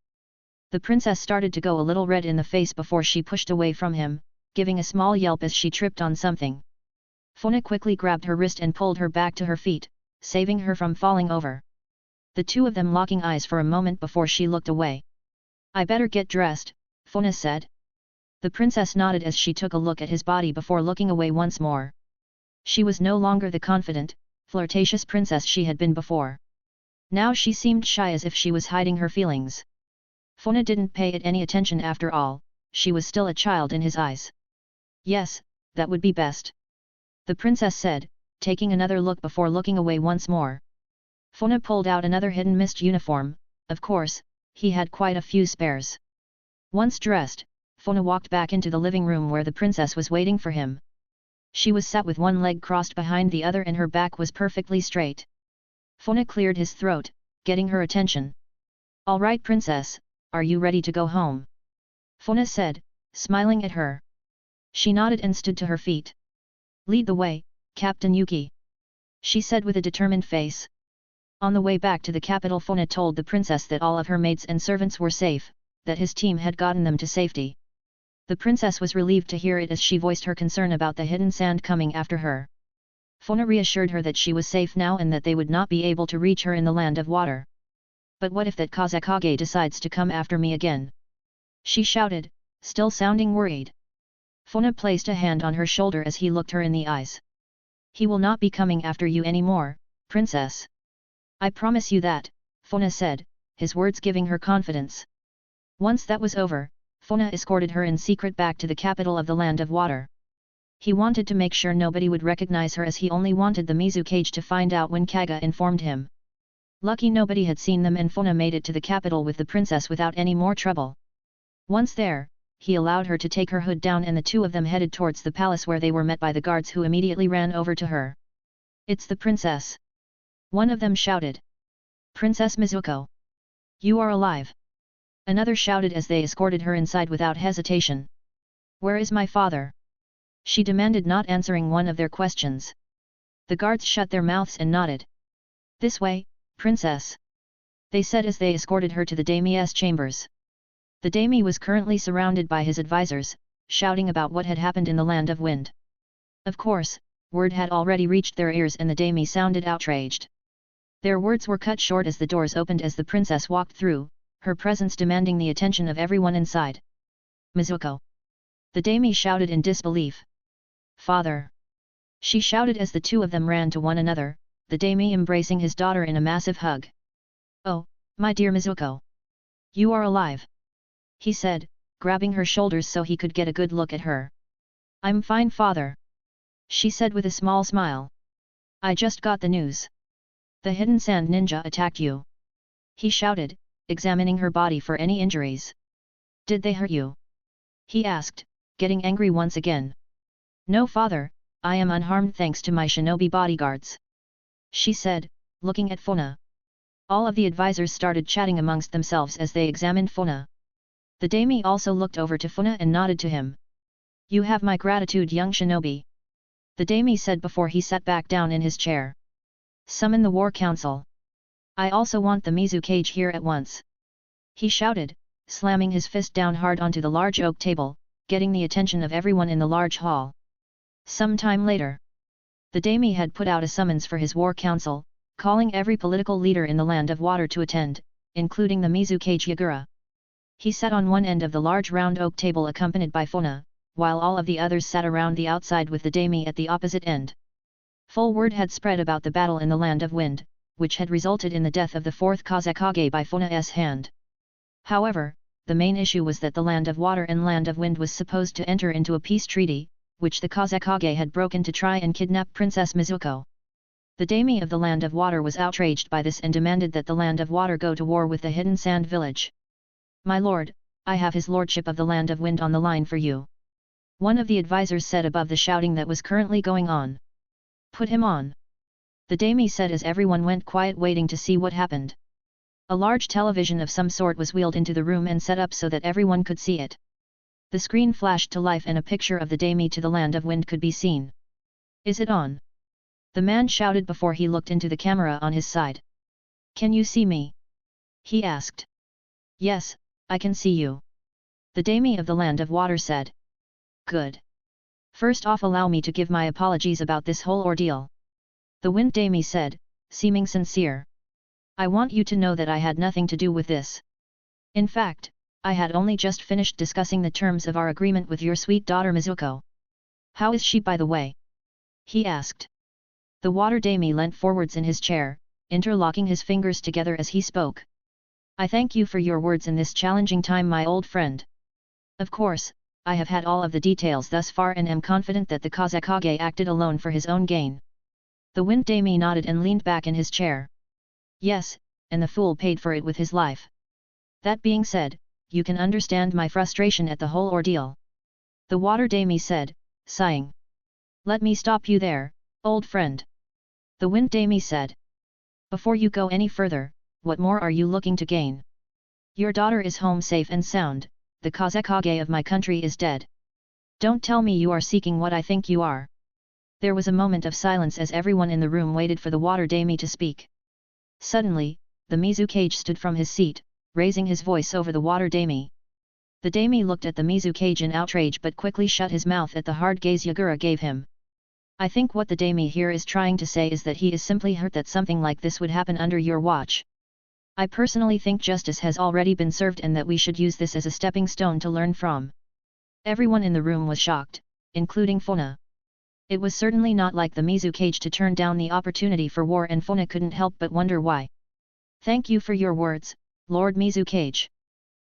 The princess started to go a little red in the face before she pushed away from him, giving a small yelp as she tripped on something. Funa quickly grabbed her wrist and pulled her back to her feet, saving her from falling over. The two of them locking eyes for a moment before she looked away. "I better get dressed," Funa said. The princess nodded as she took a look at his body before looking away once more. She was no longer the confident, flirtatious princess she had been before. Now she seemed shy, as if she was hiding her feelings. Funa didn't pay it any attention after all, she was still a child in his eyes. "Yes, that would be best," the princess said, taking another look before looking away once more. Funa pulled out another hidden mist uniform. Of course, he had quite a few spares. Once dressed, Funa walked back into the living room where the princess was waiting for him. She was sat with one leg crossed behind the other and her back was perfectly straight. Funa cleared his throat, getting her attention. "All right, princess, are you ready to go home?" Funa said, smiling at her. She nodded and stood to her feet. "Lead the way, Captain Yuki," she said with a determined face. On the way back to the capital, Funa told the princess that all of her maids and servants were safe, that his team had gotten them to safety. The princess was relieved to hear it as she voiced her concern about the hidden sand coming after her. Funa reassured her that she was safe now and that they would not be able to reach her in the Land of Water. "But what if that Kazekage decides to come after me again?" she shouted, still sounding worried. Funa placed a hand on her shoulder as he looked her in the eyes. "He will not be coming after you anymore, princess. I promise you that," Funa said, his words giving her confidence. Once that was over, Funa escorted her in secret back to the capital of the Land of Water. He wanted to make sure nobody would recognize her, as he only wanted the Mizukage to find out when Kage informed him. Lucky nobody had seen them and Funa made it to the capital with the princess without any more trouble. Once there, he allowed her to take her hood down and the two of them headed towards the palace where they were met by the guards who immediately ran over to her. "It's the princess!" one of them shouted. "Princess Mizuko! You are alive!" Another shouted as they escorted her inside without hesitation. "Where is my father?" she demanded, not answering one of their questions. The guards shut their mouths and nodded. "This way, princess," they said as they escorted her to the daimyo's chambers. The daimyo was currently surrounded by his advisors, shouting about what had happened in the Land of Wind. Of course, word had already reached their ears and the daimyo sounded outraged. Their words were cut short as the doors opened as the princess walked through, her presence demanding the attention of everyone inside. "Mizuko!" the daimyo shouted in disbelief. "Father!" she shouted as the two of them ran to one another, the daimyo embracing his daughter in a massive hug. "Oh, my dear Mizuko! You are alive!" he said, grabbing her shoulders so he could get a good look at her. "I'm fine, father," she said with a small smile. "I just got the news. The hidden sand ninja attacked you," he shouted, examining her body for any injuries. "Did they hurt you?" he asked, getting angry once again. "No, father, I am unharmed thanks to my shinobi bodyguards," she said, looking at Funa. All of the advisors started chatting amongst themselves as they examined Funa. The daimyo also looked over to Funa and nodded to him. "You have my gratitude, young shinobi," the daimyo said before he sat back down in his chair. "Summon the war council. I also want the Kazekage here at once," he shouted, slamming his fist down hard onto the large oak table, getting the attention of everyone in the large hall. Some time later, the daimyo had put out a summons for his war council, calling every political leader in the Land of Water to attend, including the Kazekage Yagura. He sat on one end of the large round oak table accompanied by Funa, while all of the others sat around the outside with the daimyo at the opposite end. Full word had spread about the battle in the Land of Wind, which had resulted in the death of the fourth Kazekage by Funa's hand. However, the main issue was that the Land of Water and Land of Wind was supposed to enter into a peace treaty, which the Kazekage had broken to try and kidnap Princess Mizuko. The daimyo of the Land of Water was outraged by this and demanded that the Land of Water go to war with the Hidden Sand Village. "My lord, I have his lordship of the Land of Wind on the line for you," one of the advisors said above the shouting that was currently going on. "Put him on," the daimyo said as everyone went quiet waiting to see what happened. A large television of some sort was wheeled into the room and set up so that everyone could see it. The screen flashed to life and a picture of the daimyo to the Land of Wind could be seen. "Is it on?" the man shouted before he looked into the camera on his side. "Can you see me?" he asked. "Yes, I can see you," the daimyo of the Land of Water said. "Good. First off, allow me to give my apologies about this whole ordeal," the Wind daimyo said, seeming sincere. "I want you to know that I had nothing to do with this. In fact, I had only just finished discussing the terms of our agreement with your sweet daughter Mizuko." "How is she, by the way?" he asked. The water daimyo leant forwards in his chair, interlocking his fingers together as he spoke. "I thank you for your words in this challenging time, my old friend. Of course, I have had all of the details thus far and am confident that the Kazekage acted alone for his own gain." The Wind daimyo nodded and leaned back in his chair. "Yes, and the fool paid for it with his life. That being said, you can understand my frustration at the whole ordeal," the water daimyo said, sighing. "Let me stop you there, old friend," the Wind daimyo said. "Before you go any further, what more are you looking to gain? Your daughter is home safe and sound, the Kazekage of my country is dead. Don't tell me you are seeking what I think you are." There was a moment of silence as everyone in the room waited for the water daimyo to speak. Suddenly, the Kazekage stood from his seat, raising his voice over the water daimyo. The daimyo looked at the Kazekage in outrage but quickly shut his mouth at the hard gaze Yagura gave him. "I think what the daimyo here is trying to say is that he is simply hurt that something like this would happen under your watch. I personally think justice has already been served and that we should use this as a stepping stone to learn from." Everyone in the room was shocked, including Funa. It was certainly not like the Kazekage to turn down the opportunity for war, and Funa couldn't help but wonder why. "Thank you for your words, Lord Kazekage,"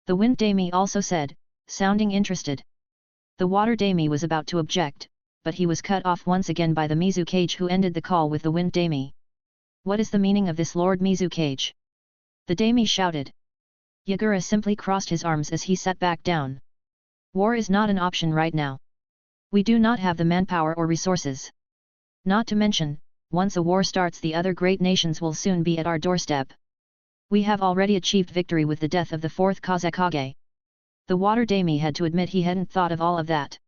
the Wind daimyo also said, sounding interested. The water daimyo was about to object, but he was cut off once again by the Kazekage, who ended the call with the Wind daimyo. "What is the meaning of this, Lord Kazekage?" the daimyo shouted. Yagura simply crossed his arms as he sat back down. War is not an option right now. We do not have the manpower or resources. Not to mention, once a war starts, the other great nations will soon be at our doorstep. We have already achieved victory with the death of the fourth Kazekage. The water daime had to admit he hadn't thought of all of that.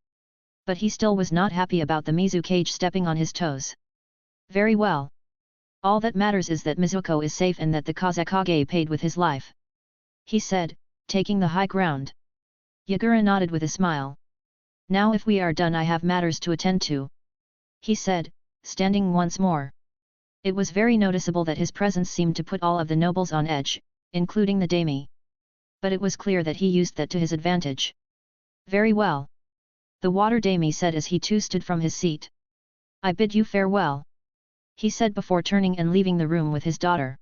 But he still was not happy about the Mizukage stepping on his toes. Very well. All that matters is that Mizuko is safe and that the Kazekage paid with his life, he said, taking the high ground. Yagura nodded with a smile. Now if we are done, I have matters to attend to, he said, standing once more. It was very noticeable that his presence seemed to put all of the nobles on edge, including the daime. But it was clear that he used that to his advantage. Very well. The water daime said as he too stood from his seat. I bid you farewell, he said before turning and leaving the room with his daughter.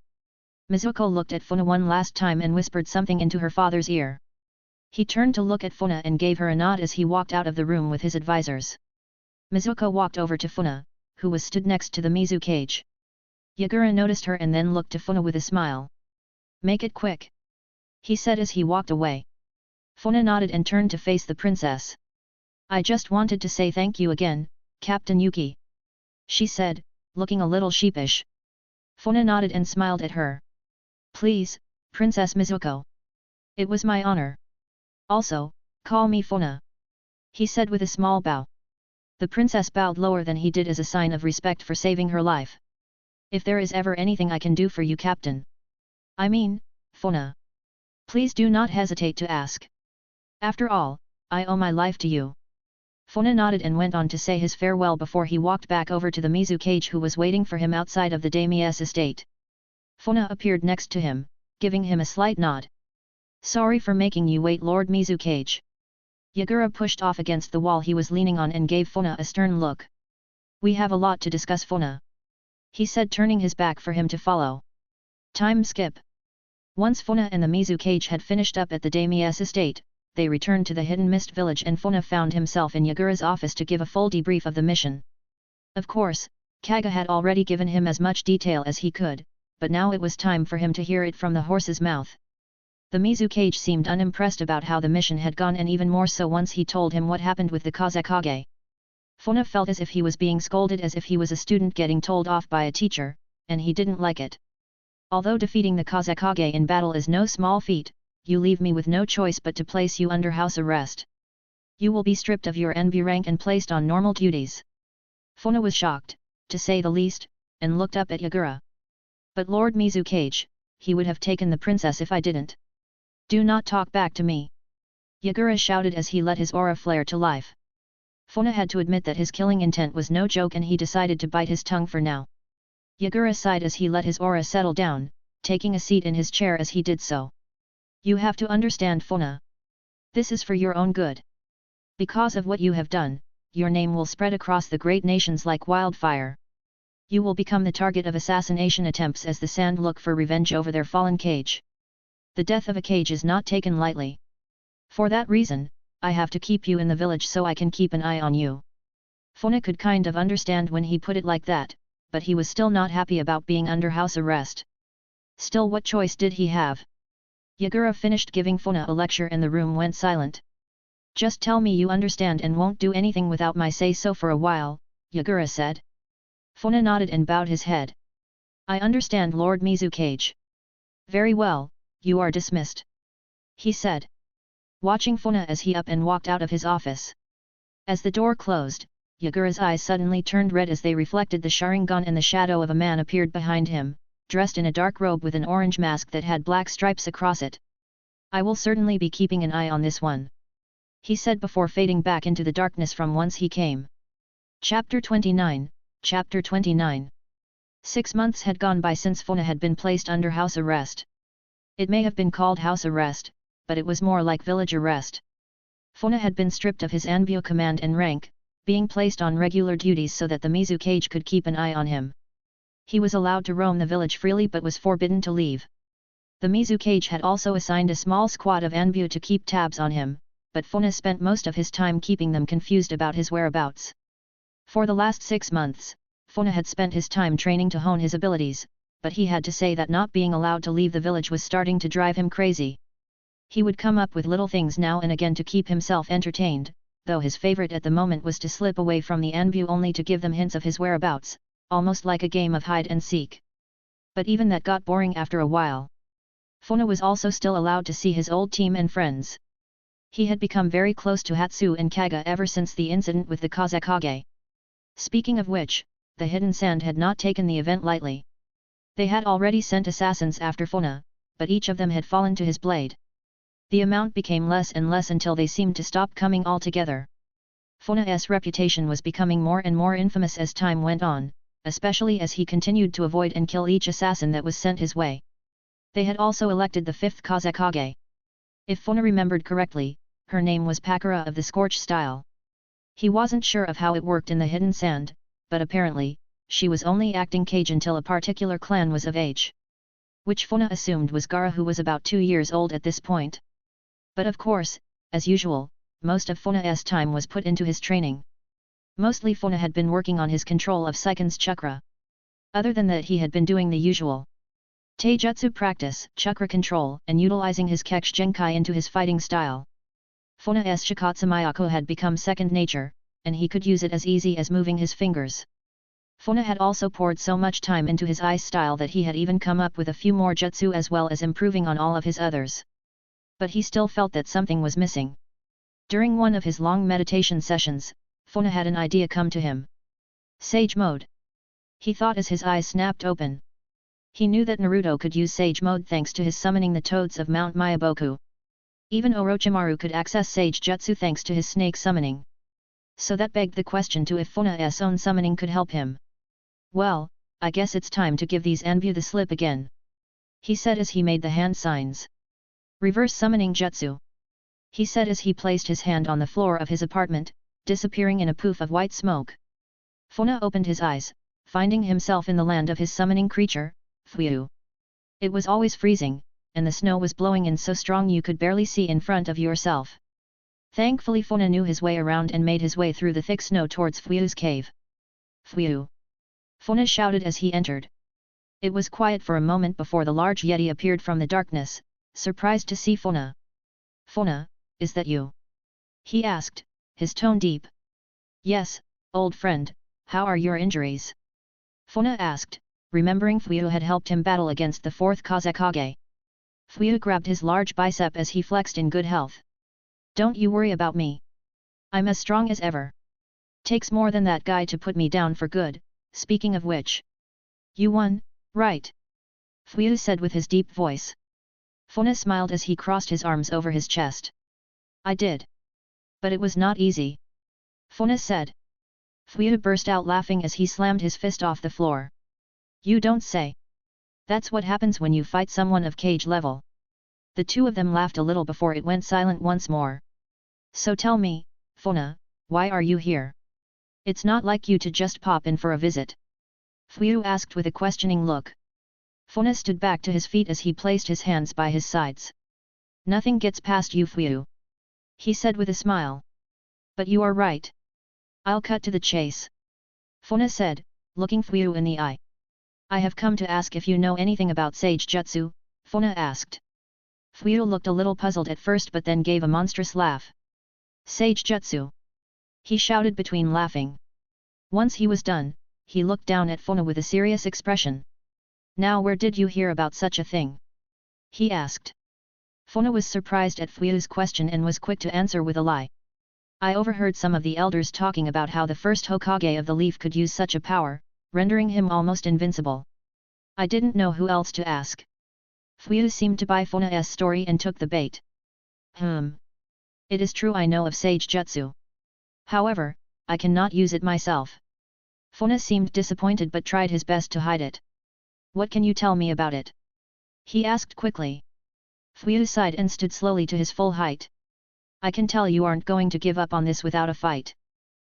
Mizuko looked at Funa one last time and whispered something into her father's ear. He turned to look at Funa and gave her a nod as he walked out of the room with his advisors. Mizuko walked over to Funa, who was stood next to the Mizukage. Yagura noticed her and then looked to Funa with a smile. Make it quick, he said as he walked away. Funa nodded and turned to face the princess. I just wanted to say thank you again, Captain Yuki, she said, looking a little sheepish. Funa nodded and smiled at her. Please, Princess Mizuko. It was my honor. Also, call me Funa, he said with a small bow. The princess bowed lower than he did as a sign of respect for saving her life. If there is ever anything I can do for you, Captain. I mean, Funa. Please do not hesitate to ask. After all, I owe my life to you. Funa nodded and went on to say his farewell before he walked back over to the Mizukage who was waiting for him outside of the daimyo's estate. Funa appeared next to him, giving him a slight nod. Sorry for making you wait, Lord Mizukage. Yagura pushed off against the wall he was leaning on and gave Funa a stern look. We have a lot to discuss, Funa, he said, turning his back for him to follow. Time skip. Once Funa and the Mizukage had finished up at the daimyo's estate, they returned to the Hidden Mist village and Funa found himself in Yagura's office to give a full debrief of the mission. Of course, Kaga had already given him as much detail as he could, but now it was time for him to hear it from the horse's mouth. The Mizukage seemed unimpressed about how the mission had gone, and even more so once he told him what happened with the Kazekage. Funa felt as if he was being scolded, as if he was a student getting told off by a teacher, and he didn't like it. Although defeating the Kazekage in battle is no small feat, you leave me with no choice but to place you under house arrest. You will be stripped of your NB rank and placed on normal duties. Funa was shocked, to say the least, and looked up at Yagura. But Lord Mizukage, he would have taken the princess if I didn't. Do not talk back to me, Yagura shouted as he let his aura flare to life. Funa had to admit that his killing intent was no joke and he decided to bite his tongue for now. Yagura sighed as he let his aura settle down, taking a seat in his chair as he did so. You have to understand, Funa. This is for your own good. Because of what you have done, your name will spread across the great nations like wildfire. You will become the target of assassination attempts as the Sand look for revenge over their fallen Kage. The death of a Kage is not taken lightly. For that reason, I have to keep you in the village so I can keep an eye on you. Funa could kind of understand when he put it like that, but he was still not happy about being under house arrest. Still, what choice did he have? Yagura finished giving Funa a lecture and the room went silent. Just tell me you understand and won't do anything without my say-so for a while, Yagura said. Funa nodded and bowed his head. I understand, Lord Mizukage. Very well, you are dismissed, he said, watching Funa as he up and walked out of his office. As the door closed, Yagura's eyes suddenly turned red as they reflected the Sharingan, and the shadow of a man appeared behind him, dressed in a dark robe with an orange mask that had black stripes across it. I will certainly be keeping an eye on this one, he said before fading back into the darkness from whence he came. Chapter 29, Chapter 29. 6 months had gone by since Funa had been placed under house arrest. It may have been called house arrest, but it was more like village arrest. Funa had been stripped of his Anbyo command and rank, being placed on regular duties so that the Mizukage could keep an eye on him. He was allowed to roam the village freely but was forbidden to leave. The Mizukage had also assigned a small squad of Anbyo to keep tabs on him, but Funa spent most of his time keeping them confused about his whereabouts. For the last 6 months, Funa had spent his time training to hone his abilities, but he had to say that not being allowed to leave the village was starting to drive him crazy. He would come up with little things now and again to keep himself entertained, though his favorite at the moment was to slip away from the Anbu only to give them hints of his whereabouts, almost like a game of hide and seek. But even that got boring after a while. Funa was also still allowed to see his old team and friends. He had become very close to Hatsu and Kaga ever since the incident with the Kazekage. Speaking of which, the Hidden Sand had not taken the event lightly. They had already sent assassins after Funa, but each of them had fallen to his blade. The amount became less and less until they seemed to stop coming altogether. Funa's reputation was becoming more and more infamous as time went on, especially as he continued to avoid and kill each assassin that was sent his way. They had also elected the 5th Kazekage. If Funa remembered correctly, her name was Pakura of the Scorch style. He wasn't sure of how it worked in the Hidden Sand, but apparently, she was only acting cage until a particular clan was of age. Which Funa assumed was Gaara, who was about 2 years old at this point. But of course, as usual, most of Funa's time was put into his training. Mostly Funa had been working on his control of Seiken's chakra. Other than that, he had been doing the usual taijutsu practice, chakra control, and utilizing his Keksh Genkai into his fighting style. Funa's Shikatsu Miyako had become second nature, and he could use it as easy as moving his fingers. Funa had also poured so much time into his ice style that he had even come up with a few more jutsu as well as improving on all of his others. But he still felt that something was missing. During one of his long meditation sessions, Funa had an idea come to him. Sage mode. He thought as his eyes snapped open. He knew that Naruto could use Sage mode thanks to his summoning the toads of Mount Miyaboku. Even Orochimaru could access Sage Jutsu thanks to his snake summoning. So that begged the question to if Funa's own summoning could help him. Well, I guess it's time to give these Anbu the slip again. He said as he made the hand signs. Reverse summoning jutsu. He said as he placed his hand on the floor of his apartment, disappearing in a poof of white smoke. Funa opened his eyes, finding himself in the land of his summoning creature, Fuyu. It was always freezing, and the snow was blowing in so strong you could barely see in front of yourself. Thankfully Funa knew his way around and made his way through the thick snow towards Fuyu's cave. Fuyu! Funa shouted as he entered. It was quiet for a moment before the large Yeti appeared from the darkness, surprised to see Funa. Funa, is that you? He asked, his tone deep. Yes, old friend, how are your injuries? Funa asked, remembering Fuyu had helped him battle against the 4th Kazekage. Fuyu grabbed his large bicep as he flexed in good health. Don't you worry about me. I'm as strong as ever. Takes more than that guy to put me down for good, speaking of which. You won, right? Fuyu said with his deep voice. Funa smiled as he crossed his arms over his chest. I did. But it was not easy. Funa said. Fuyu burst out laughing as he slammed his fist off the floor. You don't say. That's what happens when you fight someone of cage level. The two of them laughed a little before it went silent once more. So tell me, Funa, why are you here? It's not like you to just pop in for a visit. Fuyu asked with a questioning look. Funa stood back to his feet as he placed his hands by his sides. Nothing gets past you, Fuyu. He said with a smile. But you are right. I'll cut to the chase. Funa said, looking Fuyu in the eye. I have come to ask if you know anything about Sage Jutsu, Funa asked. Fuyu looked a little puzzled at first but then gave a monstrous laugh. Sage Jutsu! He shouted between laughing. Once he was done, he looked down at Funa with a serious expression. Now where did you hear about such a thing? He asked. Funa was surprised at Fuyu's question and was quick to answer with a lie. I overheard some of the elders talking about how the first Hokage of the leaf could use such a power, rendering him almost invincible. I didn't know who else to ask. Fuyu seemed to buy Funa's story and took the bait. It is true I know of Sage Jutsu. However, I cannot use it myself. Funa seemed disappointed but tried his best to hide it. What can you tell me about it? He asked quickly. Fuyu sighed and stood slowly to his full height. I can tell you aren't going to give up on this without a fight.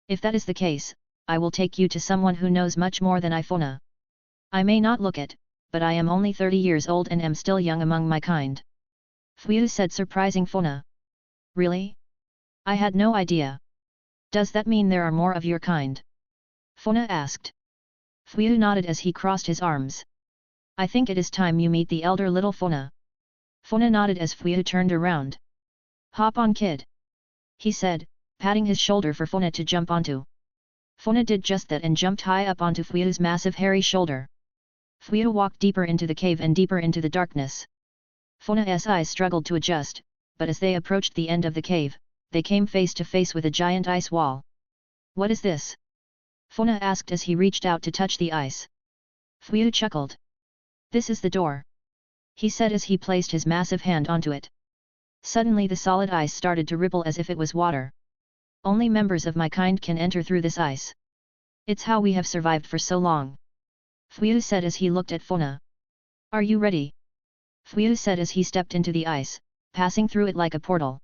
If that is the case, I will take you to someone who knows much more than I, Funa. I may not look it, but I am only 30 years old and am still young among my kind. Fuyu said, surprising Funa. Really? I had no idea. Does that mean there are more of your kind? Funa asked. Fuyu nodded as he crossed his arms. I think it is time you meet the elder little Funa. Funa nodded as Fuyona turned around. Hop on, kid, he said, patting his shoulder for Funa to jump onto. Funa did just that and jumped high up onto Fuyona's massive hairy shoulder. Fuyona walked deeper into the cave and deeper into the darkness. Funa's eyes struggled to adjust, but as they approached the end of the cave, they came face to face with a giant ice wall. What is this? Funa asked as he reached out to touch the ice. Fuyona chuckled. This is the door, he said as he placed his massive hand onto it. Suddenly the solid ice started to ripple as if it was water. Only members of my kind can enter through this ice. It's how we have survived for so long, Fuyona said as he looked at Funa. Are you ready? Fuyona said as he stepped into the ice, passing through it like a portal.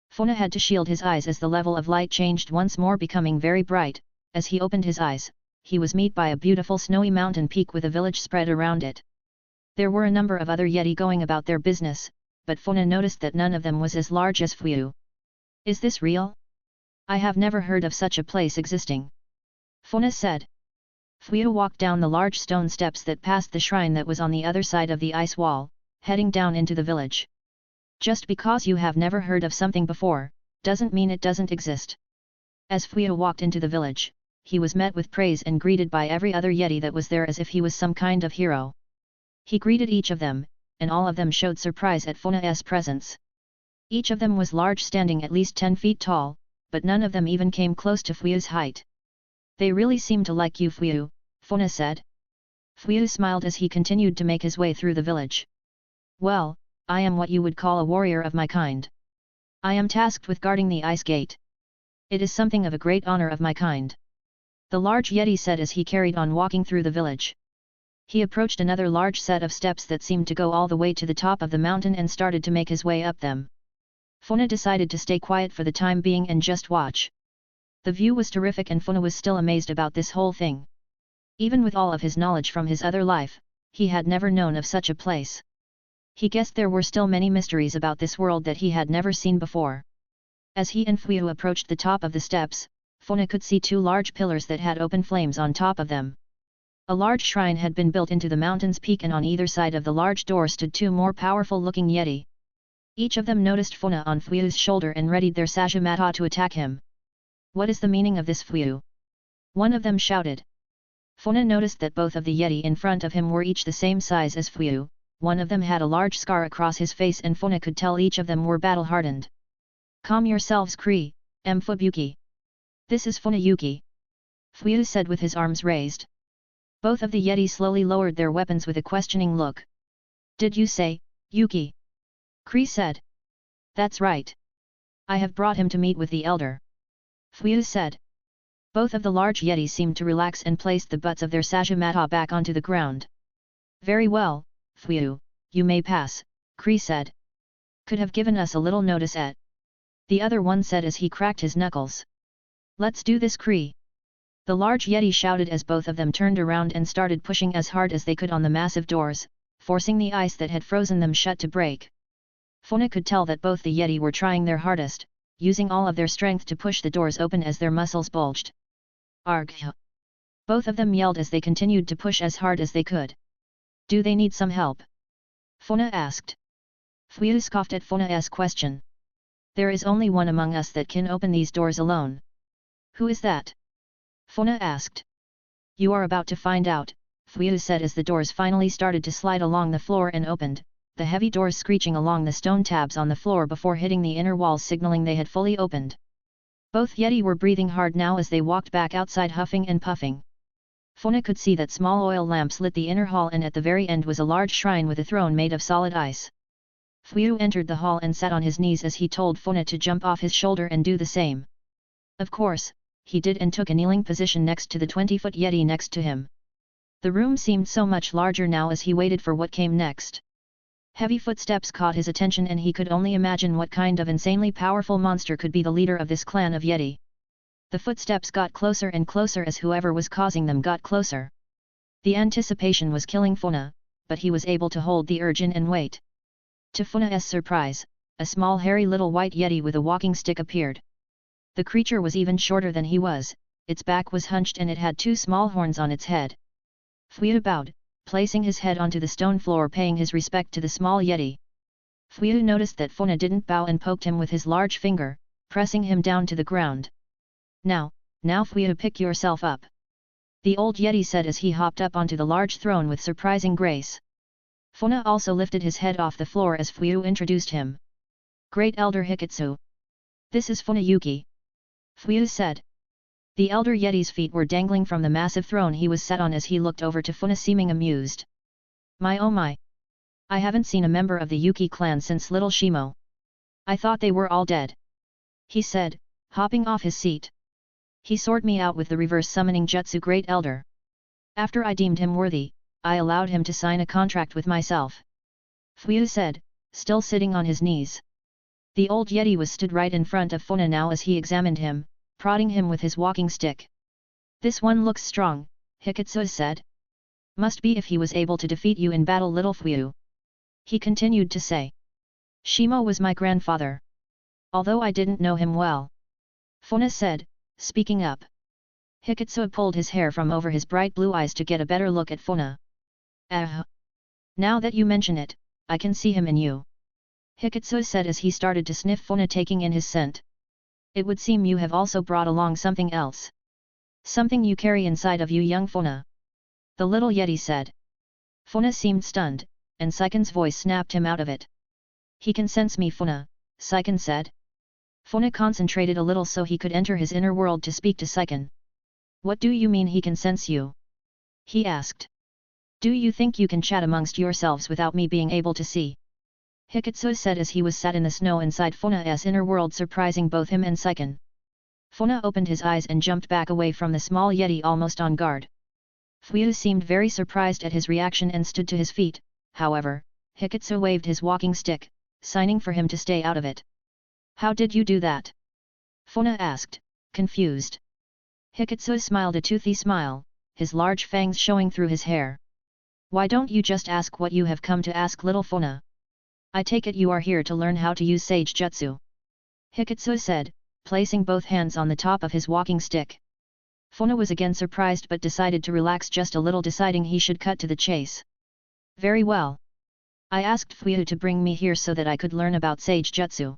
Funa had to shield his eyes as the level of light changed once more, becoming very bright. As he opened his eyes, he was met by a beautiful snowy mountain peak with a village spread around it. There were a number of other Yeti going about their business, but Funa noticed that none of them was as large as Fuyona. Is this real? I have never heard of such a place existing, Funa said. Fuyona walked down the large stone steps that passed the shrine that was on the other side of the ice wall, heading down into the village. Just because you have never heard of something before, doesn't mean it doesn't exist. As Fuyona walked into the village, he was met with praise and greeted by every other Yeti that was there as if he was some kind of hero. He greeted each of them, and all of them showed surprise at Funa's presence. Each of them was large, standing at least 10 feet tall, but none of them even came close to Fuyona's height. They really seem to like you, Fuyona, Funa said. Fuyona smiled as he continued to make his way through the village. Well, I am what you would call a warrior of my kind. I am tasked with guarding the ice gate. It is something of a great honor of my kind, the large Yeti said as he carried on walking through the village. He approached another large set of steps that seemed to go all the way to the top of the mountain and started to make his way up them. Funa decided to stay quiet for the time being and just watch. The view was terrific and Funa was still amazed about this whole thing. Even with all of his knowledge from his other life, he had never known of such a place. He guessed there were still many mysteries about this world that he had never seen before. As he and Fuyona approached the top of the steps, Funa could see 2 large pillars that had open flames on top of them. A large shrine had been built into the mountain's peak and on either side of the large door stood 2 more powerful-looking Yeti. Each of them noticed Funa on Fuyona's shoulder and readied their Sajamata to attack him. What is the meaning of this, Fuyona? One of them shouted. Funa noticed that both of the Yeti in front of him were each the same size as Fuyona. One of them had a large scar across his face and Funa could tell each of them were battle-hardened. Calm yourselves, Kree, Fubuki. This is Funa Yuki, Fuyona said with his arms raised. Both of the Yeti slowly lowered their weapons with a questioning look. Did you say, Yuki? Kree said. That's right. I have brought him to meet with the elder, Fuyona said. Both of the large Yeti seemed to relax and placed the butts of their Sajamata back onto the ground. Very well, Fuyona, you may pass, Kree said. Could have given us a little notice at. The other one said as he cracked his knuckles. Let's do this, Kree. The large Yeti shouted as both of them turned around and started pushing as hard as they could on the massive doors, forcing the ice that had frozen them shut to break. Funa could tell that both the Yeti were trying their hardest, using all of their strength to push the doors open as their muscles bulged. Argh! Both of them yelled as they continued to push as hard as they could. Do they need some help? Funa asked. Fuyona scoffed at Funa's question. There is only one among us that can open these doors alone. Who is that? Funa asked. You are about to find out, Fuyona said as the doors finally started to slide along the floor and opened, the heavy doors screeching along the stone tabs on the floor before hitting the inner walls, signaling they had fully opened. Both Yeti were breathing hard now as they walked back outside, huffing and puffing. Funa could see that small oil lamps lit the inner hall and at the very end was a large shrine with a throne made of solid ice. Fuyona entered the hall and sat on his knees as he told Funa to jump off his shoulder and do the same. Of course, he did and took a kneeling position next to the 20-foot Yeti next to him. The room seemed so much larger now as he waited for what came next. Heavy footsteps caught his attention and he could only imagine what kind of insanely powerful monster could be the leader of this clan of Yeti. The footsteps got closer and closer as whoever was causing them got closer. The anticipation was killing Funa, but he was able to hold the urge in and wait. To Funa's surprise, a small hairy little white Yeti with a walking stick appeared. The creature was even shorter than he was, its back was hunched and it had 2 small horns on its head. Fuyona bowed, placing his head onto the stone floor, paying his respect to the small Yeti. Fuyona noticed that Funa didn't bow and poked him with his large finger, pressing him down to the ground. Now Fuyona, pick yourself up. The old Yeti said as he hopped up onto the large throne with surprising grace. Funa also lifted his head off the floor as Fuyona introduced him. Great Elder Hikitsu. This is Funa Yuki. Fuyona said. The Elder Yeti's feet were dangling from the massive throne he was set on as he looked over to Funa, seeming amused. My oh my! I haven't seen a member of the Yuki clan since little Shimo. I thought they were all dead. He said, hopping off his seat. He sorted me out with the reverse summoning jutsu, Great Elder. After I deemed him worthy, I allowed him to sign a contract with myself. Fuyona said, still sitting on his knees. The old Yeti was stood right in front of Funa now as he examined him, prodding him with his walking stick. This one looks strong, Hikitsu said. Must be if he was able to defeat you in battle, little Fuyona. He continued to say. Shimo was my grandfather. Although I didn't know him well. Funa said, speaking up. Hikitsu pulled his hair from over his bright blue eyes to get a better look at Funa. Now that you mention it, I can see him in you. Hikitsu said as he started to sniff Funa, taking in his scent. It would seem you have also brought along something else. Something you carry inside of you, young Funa. The little Yeti said. Funa seemed stunned, and Saiken's voice snapped him out of it. He can sense me, Funa, Saiken said. Funa concentrated a little so he could enter his inner world to speak to Saiken. What do you mean he can sense you? He asked. Do you think you can chat amongst yourselves without me being able to see? Hikitsu said as he was sat in the snow inside Funa's inner world, surprising both him and Saiken. Funa opened his eyes and jumped back away from the small Yeti, almost on guard. Fuyona seemed very surprised at his reaction and stood to his feet. However, Hikitsu waved his walking stick, signing for him to stay out of it. How did you do that? Funa asked, confused. Hikitsu smiled a toothy smile, his large fangs showing through his hair. Why don't you just ask what you have come to ask, little Funa? I take it you are here to learn how to use Sage Jutsu. Hikitsu said, placing both hands on the top of his walking stick. Funa was again surprised but decided to relax just a little, deciding he should cut to the chase. Very well. I asked Fuyona to bring me here so that I could learn about Sage Jutsu.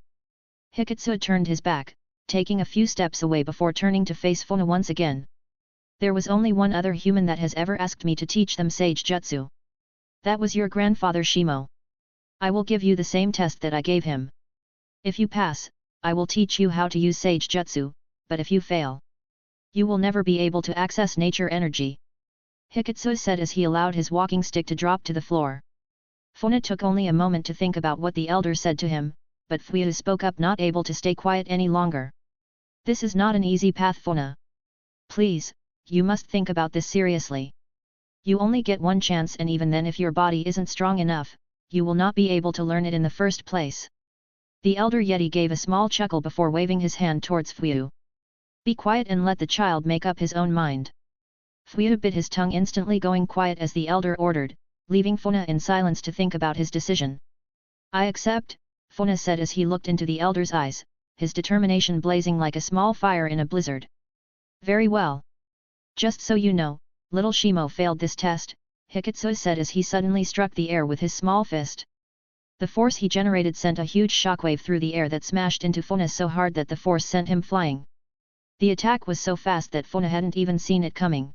Hikitsu turned his back, taking a few steps away before turning to face Funa once again. There was only one other human that has ever asked me to teach them Sage Jutsu. That was your grandfather Shimo. I will give you the same test that I gave him. If you pass, I will teach you how to use Sage Jutsu, but if you fail, you will never be able to access nature energy. Hikitsu said as he allowed his walking stick to drop to the floor. Funa took only a moment to think about what the elder said to him, but Fuyona spoke up, not able to stay quiet any longer. This is not an easy path, Funa. Please, you must think about this seriously. You only get one chance, and even then if your body isn't strong enough, you will not be able to learn it in the first place. The elder Yeti gave a small chuckle before waving his hand towards Fuyona. Be quiet and let the child make up his own mind. Fuyona bit his tongue, instantly going quiet as the elder ordered, leaving Funa in silence to think about his decision. I accept, Funa said as he looked into the elder's eyes, his determination blazing like a small fire in a blizzard. Very well. Just so you know, little Shimo failed this test, Hikitsu said as he suddenly struck the air with his small fist. The force he generated sent a huge shockwave through the air that smashed into Funa so hard that the force sent him flying. The attack was so fast that Funa hadn't even seen it coming.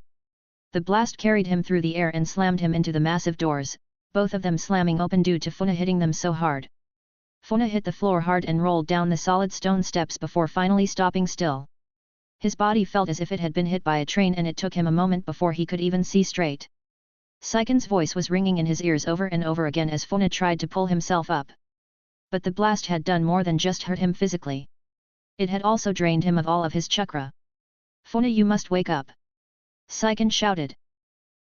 The blast carried him through the air and slammed him into the massive doors, both of them slamming open due to Funa hitting them so hard. Funa hit the floor hard and rolled down the solid stone steps before finally stopping still. His body felt as if it had been hit by a train, and it took him a moment before he could even see straight. Saiken's voice was ringing in his ears over and over again as Funa tried to pull himself up. But the blast had done more than just hurt him physically. It had also drained him of all of his chakra. Funa, you must wake up! Saiken shouted.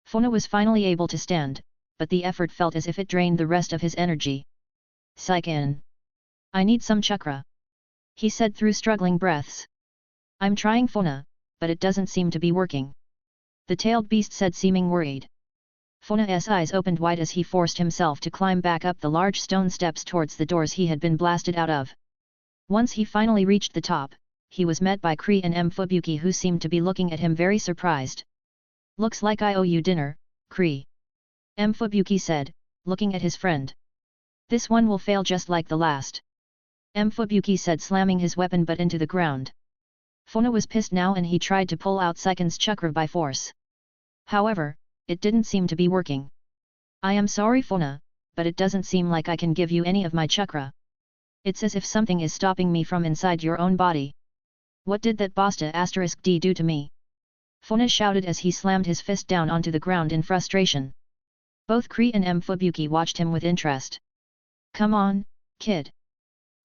Funa was finally able to stand, but the effort felt as if it drained the rest of his energy. Saiken! I need some chakra! He said through struggling breaths. I'm trying, Funa, but it doesn't seem to be working. The tailed beast said, seeming worried. Funa's eyes opened wide as he forced himself to climb back up the large stone steps towards the doors he had been blasted out of. Once he finally reached the top, he was met by Kree and Fubuki, who seemed to be looking at him very surprised. Looks like I owe you dinner, Kree. Fubuki said, looking at his friend. This one will fail just like the last. Fubuki said, slamming his weapon butt into the ground. Funa was pissed now and he tried to pull out Seiken's chakra by force. However, it didn't seem to be working. I am sorry Funa, but it doesn't seem like I can give you any of my chakra. It's as if something is stopping me from inside your own body. What did that Basta *D do to me? Funa shouted as he slammed his fist down onto the ground in frustration. Both Kree and Fubuki watched him with interest. Come on, kid.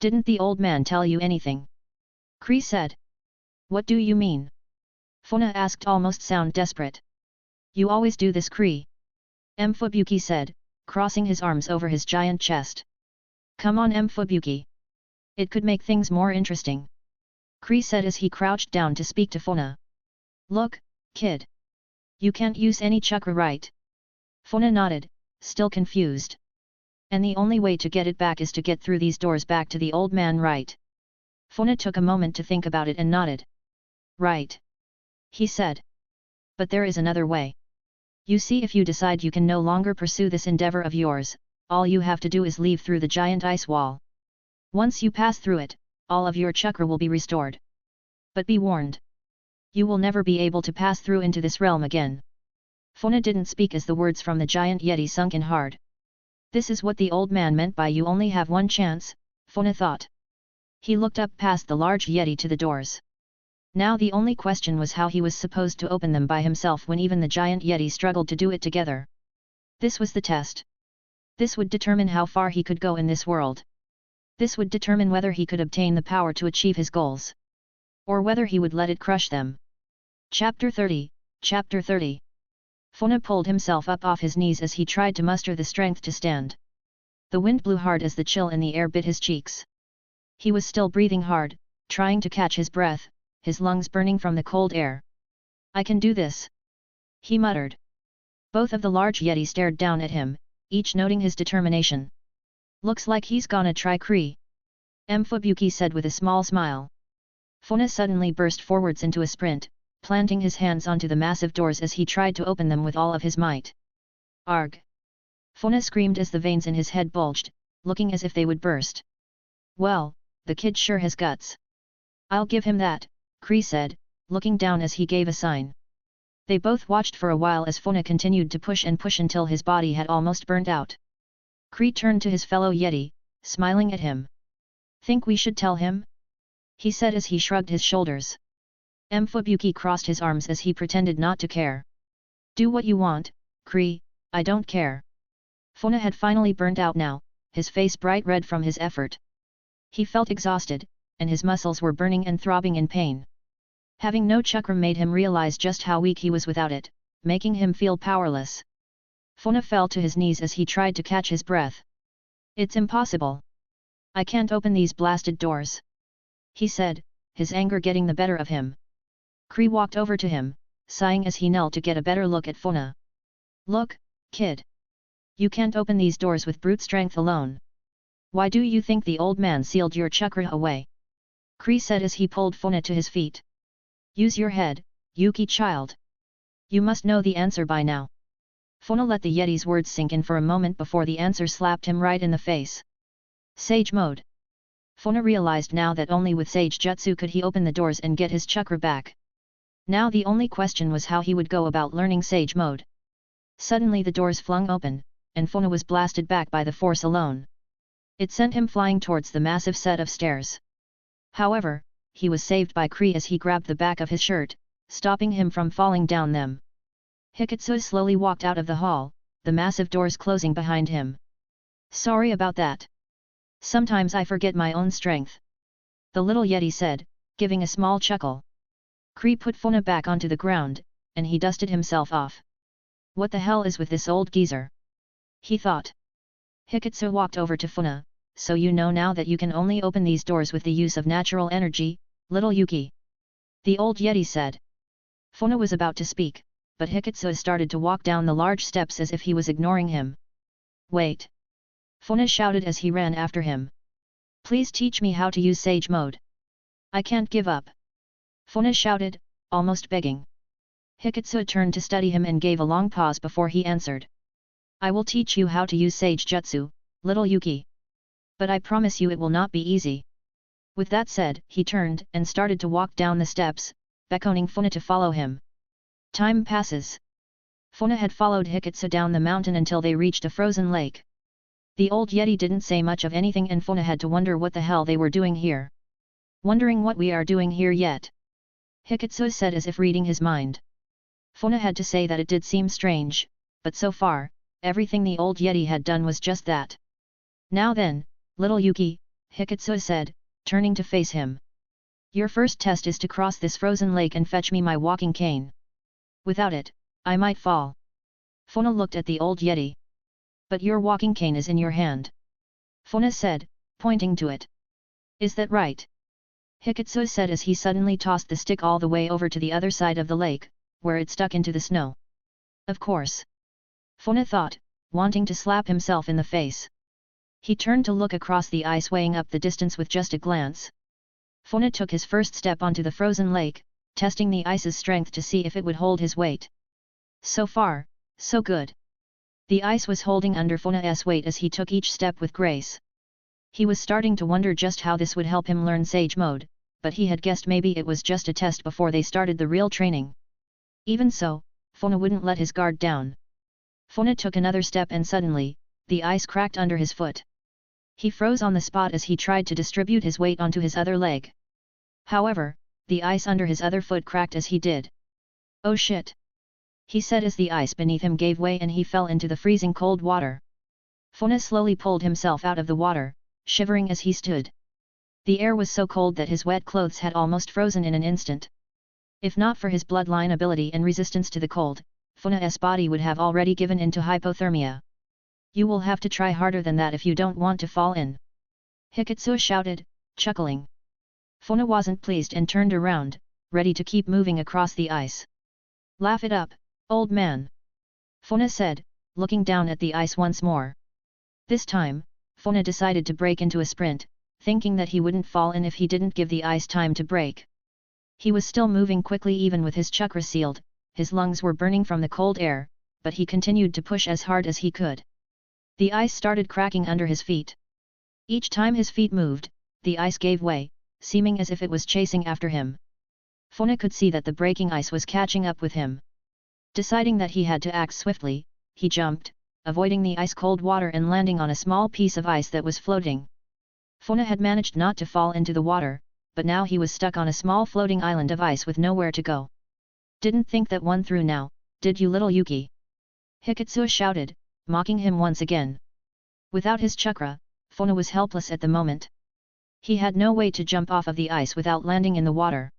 Didn't the old man tell you anything? Kree said. What do you mean? Funa asked, almost sound desperate. You always do this, Kree. Fubuki said, crossing his arms over his giant chest. Come on Fubuki. It could make things more interesting. Kree said as he crouched down to speak to Funa. Look, kid. You can't use any chakra, right? Funa nodded, still confused. And the only way to get it back is to get through these doors back to the old man, right? Funa took a moment to think about it and nodded. Right. He said. But there is another way. You see, if you decide you can no longer pursue this endeavor of yours, all you have to do is leave through the giant ice wall. Once you pass through it, all of your chakra will be restored. But be warned. You will never be able to pass through into this realm again. Funa didn't speak as the words from the giant Yeti sunk in hard. This is what the old man meant by you only have one chance, Funa thought. He looked up past the large Yeti to the doors. Now the only question was how he was supposed to open them by himself when even the giant Yeti struggled to do it together. This was the test. This would determine how far he could go in this world. This would determine whether he could obtain the power to achieve his goals. Or whether he would let it crush them. Chapter 30, Chapter 30. Funa pulled himself up off his knees as he tried to muster the strength to stand. The wind blew hard as the chill in the air bit his cheeks. He was still breathing hard, trying to catch his breath, his lungs burning from the cold air. I can do this. He muttered. Both of the large Yeti stared down at him, each noting his determination. Looks like he's gonna try, Kree. Fubuki said with a small smile. Funa suddenly burst forwards into a sprint, planting his hands onto the massive doors as he tried to open them with all of his might. Arg! Funa screamed as the veins in his head bulged, looking as if they would burst. Well, the kid sure has guts. I'll give him that, Kree said, looking down as he gave a sign. They both watched for a while as Funa continued to push and push until his body had almost burnt out. Kree turned to his fellow Yeti, smiling at him. Think we should tell him? He said as he shrugged his shoulders. Fubuki crossed his arms as he pretended not to care. Do what you want, Kree, I don't care. Funa had finally burnt out now, his face bright red from his effort. He felt exhausted, and his muscles were burning and throbbing in pain. Having no chakra made him realize just how weak he was without it, making him feel powerless. Funa fell to his knees as he tried to catch his breath. It's impossible. I can't open these blasted doors. He said, his anger getting the better of him. Kree walked over to him, sighing as he knelt to get a better look at Funa. Look, kid. You can't open these doors with brute strength alone. Why do you think the old man sealed your chakra away? Kree said as he pulled Funa to his feet. Use your head, Yuki child. You must know the answer by now. Funa let the Yeti's words sink in for a moment before the answer slapped him right in the face. Sage mode. Funa realized now that only with Sage Jutsu could he open the doors and get his chakra back. Now the only question was how he would go about learning Sage mode. Suddenly the doors flung open, and Funa was blasted back by the force alone. It sent him flying towards the massive set of stairs. However, he was saved by Kree as he grabbed the back of his shirt, stopping him from falling down them. Hikitsu slowly walked out of the hall, the massive doors closing behind him. Sorry about that. Sometimes I forget my own strength. The little Yeti said, giving a small chuckle. Kree put Funa back onto the ground, and he dusted himself off. What the hell is with this old geezer? He thought. Hikitsu walked over to Funa, so you know now that you can only open these doors with the use of natural energy, little Yuki. The old Yeti said. Funa was about to speak, but Hikitsu started to walk down the large steps as if he was ignoring him. Wait! Funa shouted as he ran after him. Please teach me how to use Sage mode. I can't give up. Funa shouted, almost begging. Hikitsu turned to study him and gave a long pause before he answered. I will teach you how to use Sage Jutsu, little Yuki. But I promise you it will not be easy. With that said, he turned and started to walk down the steps, beckoning Funa to follow him. Time passes. Funa had followed Hikitsu down the mountain until they reached a frozen lake. The old Yeti didn't say much of anything and Funa had to wonder what the hell they were doing here. Wondering what we are doing here yet? Hikitsu said as if reading his mind. Funa had to say that it did seem strange, but so far, everything the old Yeti had done was just that. Now then, little Yuki, Hikitsu said, turning to face him. Your first test is to cross this frozen lake and fetch me my walking cane. Without it, I might fall. Funa looked at the old Yeti. But your walking cane is in your hand. Funa said, pointing to it. Is that right? Hikitsu said as he suddenly tossed the stick all the way over to the other side of the lake, where it stuck into the snow. Of course. Funa thought, wanting to slap himself in the face. He turned to look across the ice weighing up the distance with just a glance. Funa took his first step onto the frozen lake, testing the ice's strength to see if it would hold his weight. So far, so good. The ice was holding under Funa's weight as he took each step with grace. He was starting to wonder just how this would help him learn Sage Mode, but he had guessed maybe it was just a test before they started the real training. Even so, Funa wouldn't let his guard down. Funa took another step and suddenly, the ice cracked under his foot. He froze on the spot as he tried to distribute his weight onto his other leg. However, the ice under his other foot cracked as he did. Oh shit! He said as the ice beneath him gave way and he fell into the freezing cold water. Funa slowly pulled himself out of the water, shivering as he stood. The air was so cold that his wet clothes had almost frozen in an instant. If not for his bloodline ability and resistance to the cold, Funa's body would have already given in to hypothermia. You will have to try harder than that if you don't want to fall in. Hikitsu shouted, chuckling. Funa wasn't pleased and turned around, ready to keep moving across the ice. Laugh it up, old man. Funa said, looking down at the ice once more. This time, Funa decided to break into a sprint, thinking that he wouldn't fall in if he didn't give the ice time to break. He was still moving quickly even with his chakra sealed, his lungs were burning from the cold air, but he continued to push as hard as he could. The ice started cracking under his feet. Each time his feet moved, the ice gave way, seeming as if it was chasing after him. Funa could see that the breaking ice was catching up with him. Deciding that he had to act swiftly, he jumped, avoiding the ice-cold water and landing on a small piece of ice that was floating. Funa had managed not to fall into the water, but now he was stuck on a small floating island of ice with nowhere to go. Didn't think that one through now, did you little Yuki? Hikitsu shouted, mocking him once again. Without his chakra, Funa was helpless at the moment. He had no way to jump off of the ice without landing in the water.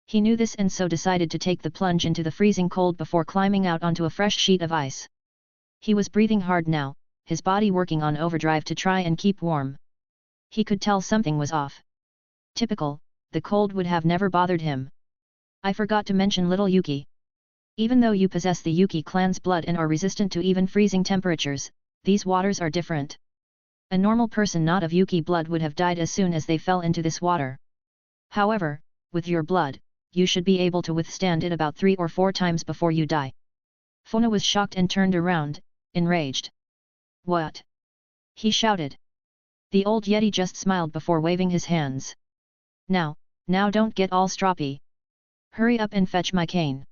He knew this and so decided to take the plunge into the freezing cold before climbing out onto a fresh sheet of ice. He was breathing hard now, his body working on overdrive to try and keep warm. He could tell something was off. Typical, the cold would have never bothered him. I forgot to mention little Yuki. Even though you possess the Yuki clan's blood and are resistant to even freezing temperatures, these waters are different. A normal person not of Yuki blood would have died as soon as they fell into this water. However, with your blood, you should be able to withstand it about 3 or 4 times before you die. Funa was shocked and turned around, enraged. What? He shouted. The old Yeti just smiled before waving his hands. Now don't get all stroppy. Hurry up and fetch my cane.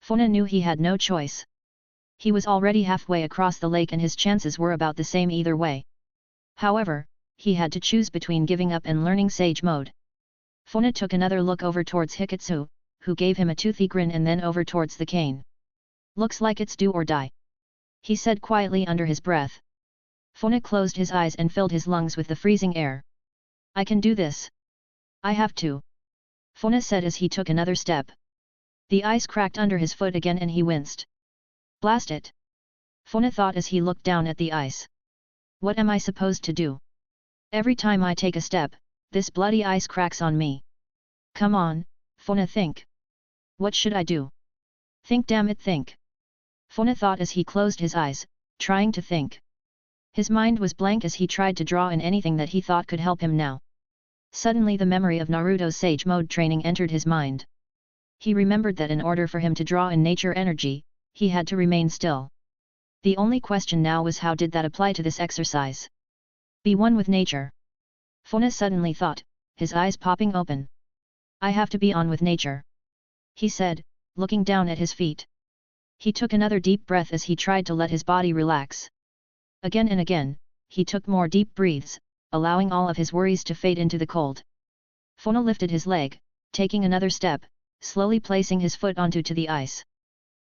Funa knew he had no choice. He was already halfway across the lake and his chances were about the same either way. However, he had to choose between giving up and learning Sage Mode. Funa took another look over towards Hikitsu, who gave him a toothy grin and then over towards the cane. Looks like it's do or die. He said quietly under his breath. Funa closed his eyes and filled his lungs with the freezing air. I can do this. I have to. Funa said as he took another step. The ice cracked under his foot again and he winced. Blast it! Funa thought as he looked down at the ice. What am I supposed to do? Every time I take a step, this bloody ice cracks on me. Come on, Funa, think. What should I do? Think, damn it, think. Funa thought as he closed his eyes, trying to think. His mind was blank as he tried to draw in anything that he thought could help him now. Suddenly the memory of Naruto's Sage Mode training entered his mind. He remembered that in order for him to draw in nature energy, he had to remain still. The only question now was how did that apply to this exercise? Be one with nature. Funa suddenly thought, his eyes popping open. I have to be on with nature, he said, looking down at his feet. He took another deep breath as he tried to let his body relax. Again and again, he took more deep breaths, allowing all of his worries to fade into the cold. Funa lifted his leg, taking another step, slowly placing his foot onto the ice.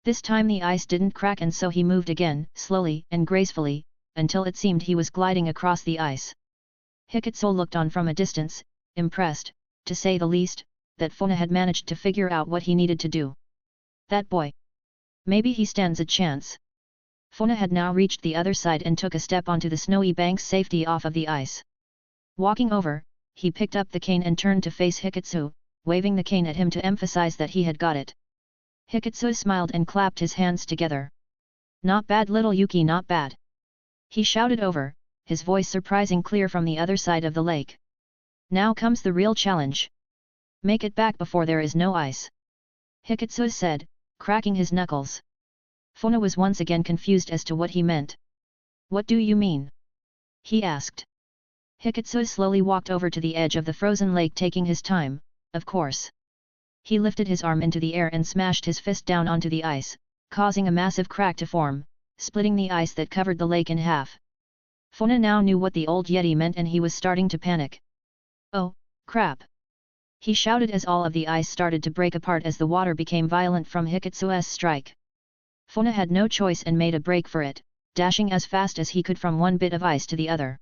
This time the ice didn't crack, and so he moved again, slowly and gracefully, until it seemed he was gliding across the ice. Hikutsu looked on from a distance, impressed, to say the least, that Funa had managed to figure out what he needed to do. That boy. Maybe he stands a chance. Funa had now reached the other side and took a step onto the snowy bank's safety off of the ice. Walking over, he picked up the cane and turned to face Hikutsu, waving the cane at him to emphasize that he had got it. Hikutsu smiled and clapped his hands together. Not bad, little Yuki, not bad. He shouted over, his voice surprising clear from the other side of the lake. Now comes the real challenge. Make it back before there is no ice. Hikutsu said, cracking his knuckles. Funa was once again confused as to what he meant. What do you mean? He asked. Hikutsu slowly walked over to the edge of the frozen lake, taking his time, of course. He lifted his arm into the air and smashed his fist down onto the ice, causing a massive crack to form, splitting the ice that covered the lake in half. Funa now knew what the old Yeti meant, and he was starting to panic. Oh, crap! He shouted as all of the ice started to break apart as the water became violent from Hikutsu's strike. Funa had no choice and made a break for it, dashing as fast as he could from one bit of ice to the other.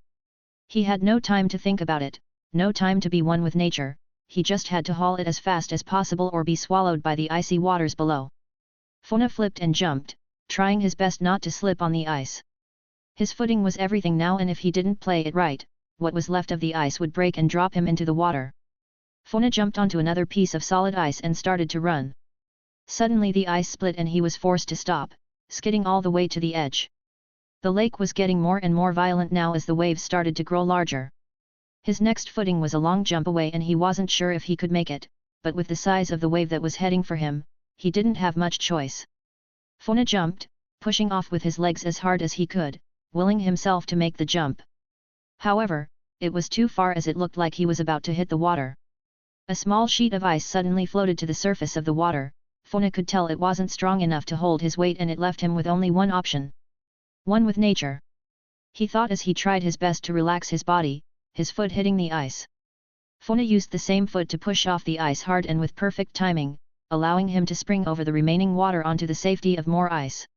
He had no time to think about it, no time to be one with nature, he just had to haul it as fast as possible or be swallowed by the icy waters below. Funa flipped and jumped, trying his best not to slip on the ice. His footing was everything now, and if he didn't play it right, what was left of the ice would break and drop him into the water. Funa jumped onto another piece of solid ice and started to run. Suddenly the ice split and he was forced to stop, skidding all the way to the edge. The lake was getting more and more violent now as the waves started to grow larger. His next footing was a long jump away and he wasn't sure if he could make it, but with the size of the wave that was heading for him, he didn't have much choice. Funa jumped, pushing off with his legs as hard as he could, willing himself to make the jump. However, it was too far as it looked like he was about to hit the water. A small sheet of ice suddenly floated to the surface of the water. Funa could tell it wasn't strong enough to hold his weight and it left him with only one option. One with nature. He thought as he tried his best to relax his body, his foot hitting the ice. Funa used the same foot to push off the ice hard and with perfect timing, allowing him to spring over the remaining water onto the safety of more ice.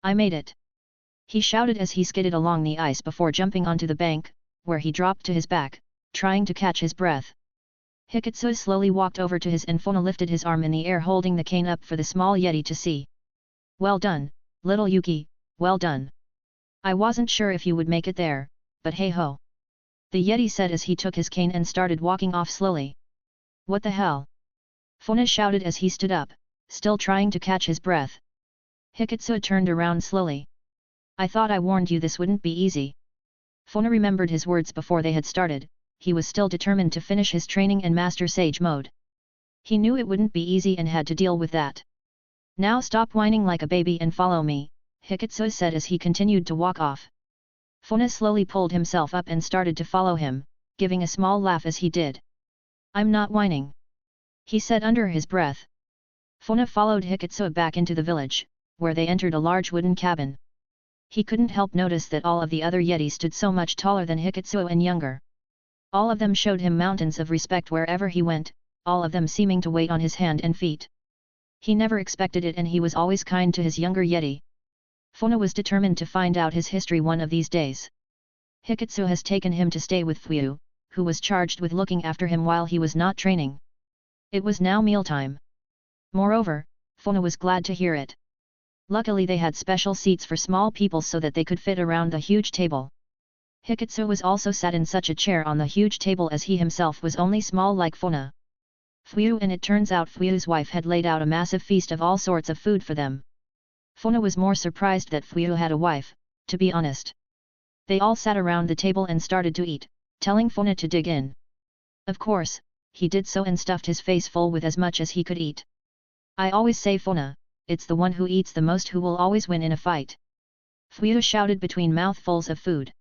I made it! He shouted as he skidded along the ice before jumping onto the bank, where he dropped to his back, trying to catch his breath. Hikutsu slowly walked over to his and Funa lifted his arm in the air holding the cane up for the small Yeti to see. Well done, little Yuki, well done. I wasn't sure if you would make it there, but hey ho. The Yeti said as he took his cane and started walking off slowly. What the hell? Funa shouted as he stood up, still trying to catch his breath. Hikutsu turned around slowly. I thought I warned you this wouldn't be easy. Funa remembered his words before they had started. He was still determined to finish his training and master Sage mode. He knew it wouldn't be easy and had to deal with that. Now stop whining like a baby and follow me, Hikutsu said as he continued to walk off. Funa slowly pulled himself up and started to follow him, giving a small laugh as he did. I'm not whining, he said under his breath. Funa followed Hikutsu back into the village, where they entered a large wooden cabin. He couldn't help notice that all of the other Yetis stood so much taller than Hikutsu and younger. All of them showed him mountains of respect wherever he went, all of them seeming to wait on his hand and feet. He never expected it and he was always kind to his younger Yeti. Funa was determined to find out his history one of these days. Hikutsu has taken him to stay with Fuyu, who was charged with looking after him while he was not training. It was now mealtime. Moreover, Funa was glad to hear it. Luckily they had special seats for small people so that they could fit around the huge table. Hikutsu was also sat in such a chair on the huge table as he himself was only small like Funa. Fuyu, and it turns out Fuyu's wife had laid out a massive feast of all sorts of food for them. Funa was more surprised that Fuyu had a wife, to be honest. They all sat around the table and started to eat, telling Funa to dig in. Of course, he did so and stuffed his face full with as much as he could eat. I always say Funa, it's the one who eats the most who will always win in a fight. Fuyu shouted between mouthfuls of food.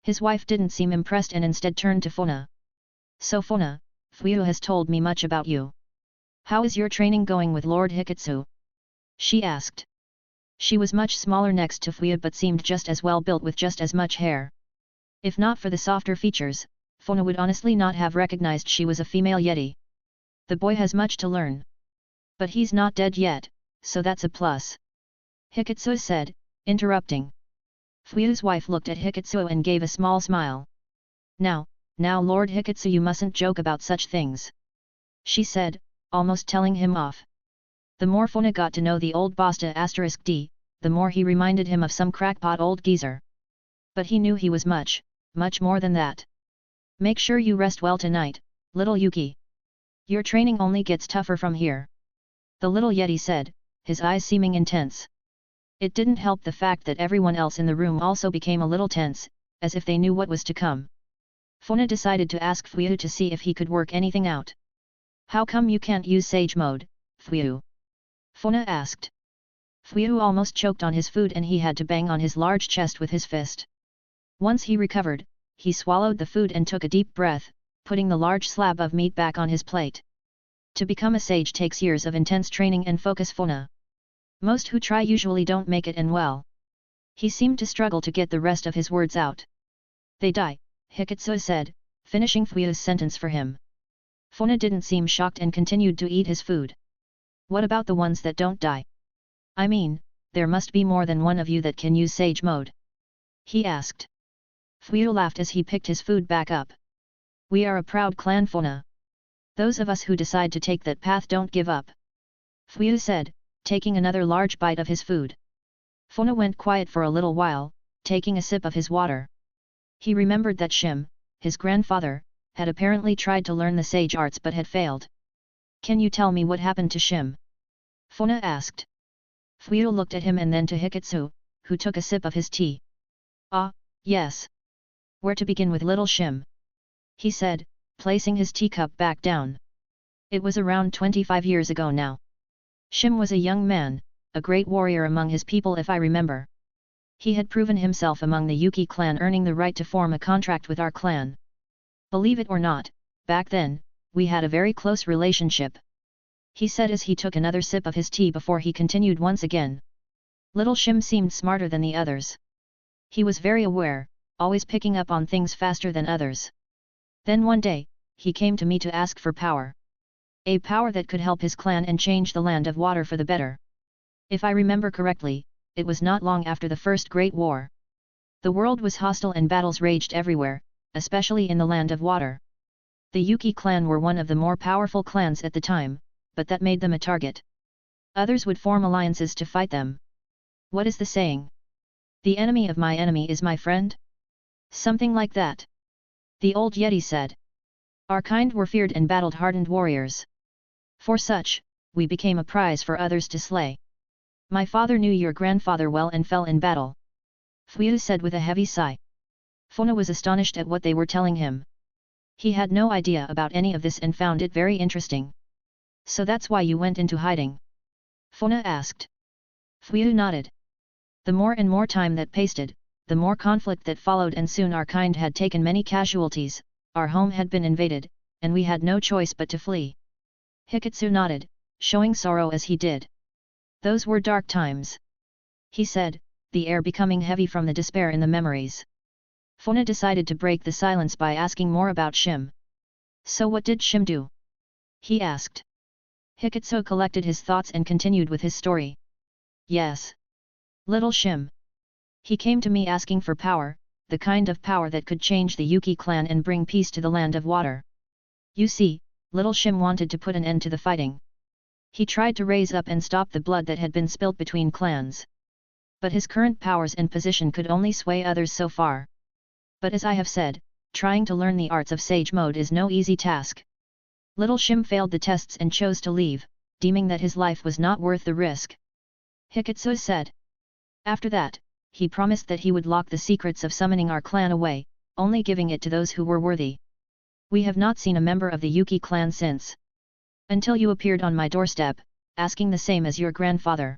His wife didn't seem impressed and instead turned to Funa. So Funa, Fuyu has told me much about you. How is your training going with Lord Hiketsu? She asked. She was much smaller next to Fuyu but seemed just as well built with just as much hair. If not for the softer features, Funa would honestly not have recognized she was a female Yeti. The boy has much to learn. But he's not dead yet, so that's a plus. Hiketsu said, interrupting. Fuyu's wife looked at Hiketsu and gave a small smile. Now Lord Hiketsu, you mustn't joke about such things. She said, almost telling him off. The more Funa got to know the old Basta *D, the more he reminded him of some crackpot old geezer. But he knew he was much more than that. Make sure you rest well tonight, little Yuki. Your training only gets tougher from here. The little Yeti said, his eyes seeming intense. It didn't help the fact that everyone else in the room also became a little tense, as if they knew what was to come. Funa decided to ask Fuyu to see if he could work anything out. How come you can't use Sage Mode, Fuyu? Funa asked. Fuyu almost choked on his food and he had to bang on his large chest with his fist. Once he recovered, he swallowed the food and took a deep breath, putting the large slab of meat back on his plate. To become a sage takes years of intense training and focus, Funa. Most who try usually don't make it, and well. He seemed to struggle to get the rest of his words out. They die, Hiketsu said, finishing Fuyu's sentence for him. Funa didn't seem shocked and continued to eat his food. What about the ones that don't die? I mean, there must be more than one of you that can use Sage Mode. He asked. Fuyu laughed as he picked his food back up. We are a proud clan, Funa. Those of us who decide to take that path don't give up. Fuyu said, taking another large bite of his food. Funa went quiet for a little while, taking a sip of his water. He remembered that Shim, his grandfather, had apparently tried to learn the sage arts but had failed. Can you tell me what happened to Shim? Funa asked. Fuyu looked at him and then to Hiketsu, who took a sip of his tea. Ah, yes. Where to begin with little Shim? He said, placing his teacup back down. It was around 25 years ago now. Shim was a young man, a great warrior among his people if I remember. He had proven himself among the Yuki clan, earning the right to form a contract with our clan. Believe it or not, back then, we had a very close relationship. He said as he took another sip of his tea before he continued once again. Little Shim seemed smarter than the others. He was very aware, always picking up on things faster than others. Then one day, he came to me to ask for power. A power that could help his clan and change the land of water for the better. If I remember correctly, it was not long after the First Great War. The world was hostile and battles raged everywhere, especially in the land of water. The Yuki clan were one of the more powerful clans at the time, but that made them a target. Others would form alliances to fight them. What is the saying? The enemy of my enemy is my friend? Something like that. The old Yeti said. Our kind were feared and battle-hardened warriors. For such, we became a prize for others to slay. My father knew your grandfather well and fell in battle. Fuyu said with a heavy sigh. Funa was astonished at what they were telling him. He had no idea about any of this and found it very interesting. So that's why you went into hiding? Funa asked. Fuyu nodded. The more and more time that pasted, the more conflict that followed, and soon our kind had taken many casualties, our home had been invaded, and we had no choice but to flee. Hiketsu nodded, showing sorrow as he did. Those were dark times. He said, the air becoming heavy from the despair in the memories. Funa decided to break the silence by asking more about Shim. So what did Shim do? He asked. Hiketsu collected his thoughts and continued with his story. Yes. Little Shim. He came to me asking for power, the kind of power that could change the Yuki clan and bring peace to the land of water. You see, little Shim wanted to put an end to the fighting. He tried to raise up and stop the blood that had been spilt between clans. But his current powers and position could only sway others so far. But as I have said, trying to learn the arts of Sage Mode is no easy task. Little Shim failed the tests and chose to leave, deeming that his life was not worth the risk. Hiketsu said. After that, he promised that he would lock the secrets of summoning our clan away, only giving it to those who were worthy. We have not seen a member of the Yuki clan since. Until you appeared on my doorstep, asking the same as your grandfather.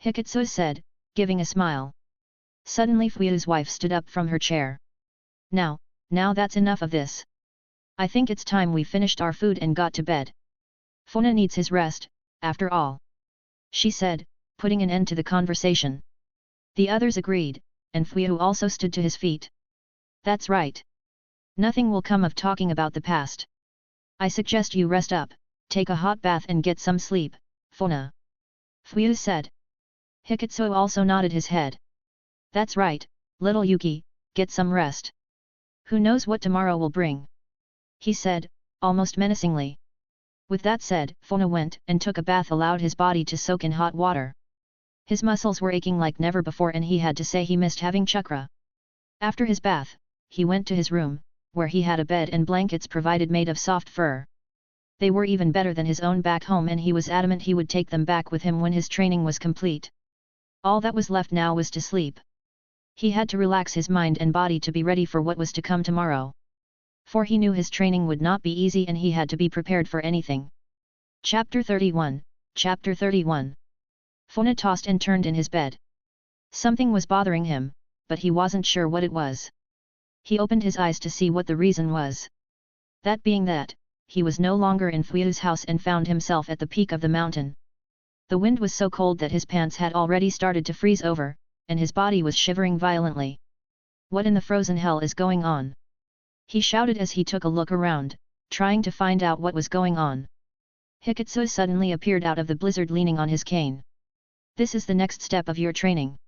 Hiketsu said, giving a smile. Suddenly Fuyu's wife stood up from her chair. Now that's enough of this. I think it's time we finished our food and got to bed. Funa needs his rest, after all. She said, putting an end to the conversation. The others agreed, and Fuyu also stood to his feet. That's right. Nothing will come of talking about the past. I suggest you rest up, take a hot bath and get some sleep, Funa. Fuyu said. Hikitsu also nodded his head. That's right, little Yuki, get some rest. Who knows what tomorrow will bring? He said, almost menacingly. With that said, Funa went and took a bath, allowed his body to soak in hot water. His muscles were aching like never before and he had to say he missed having chakra. After his bath, he went to his room, where he had a bed and blankets provided made of soft fur. They were even better than his own back home and he was adamant he would take them back with him when his training was complete. All that was left now was to sleep. He had to relax his mind and body to be ready for what was to come tomorrow. For he knew his training would not be easy and he had to be prepared for anything. Chapter 31. Chapter 31. Funa tossed and turned in his bed. Something was bothering him, but he wasn't sure what it was. He opened his eyes to see what the reason was. That being that, he was no longer in Fuyu's house and found himself at the peak of the mountain. The wind was so cold that his pants had already started to freeze over, and his body was shivering violently. What in the frozen hell is going on? He shouted as he took a look around, trying to find out what was going on. Hikitsu suddenly appeared out of the blizzard leaning on his cane. This is the next step of your training.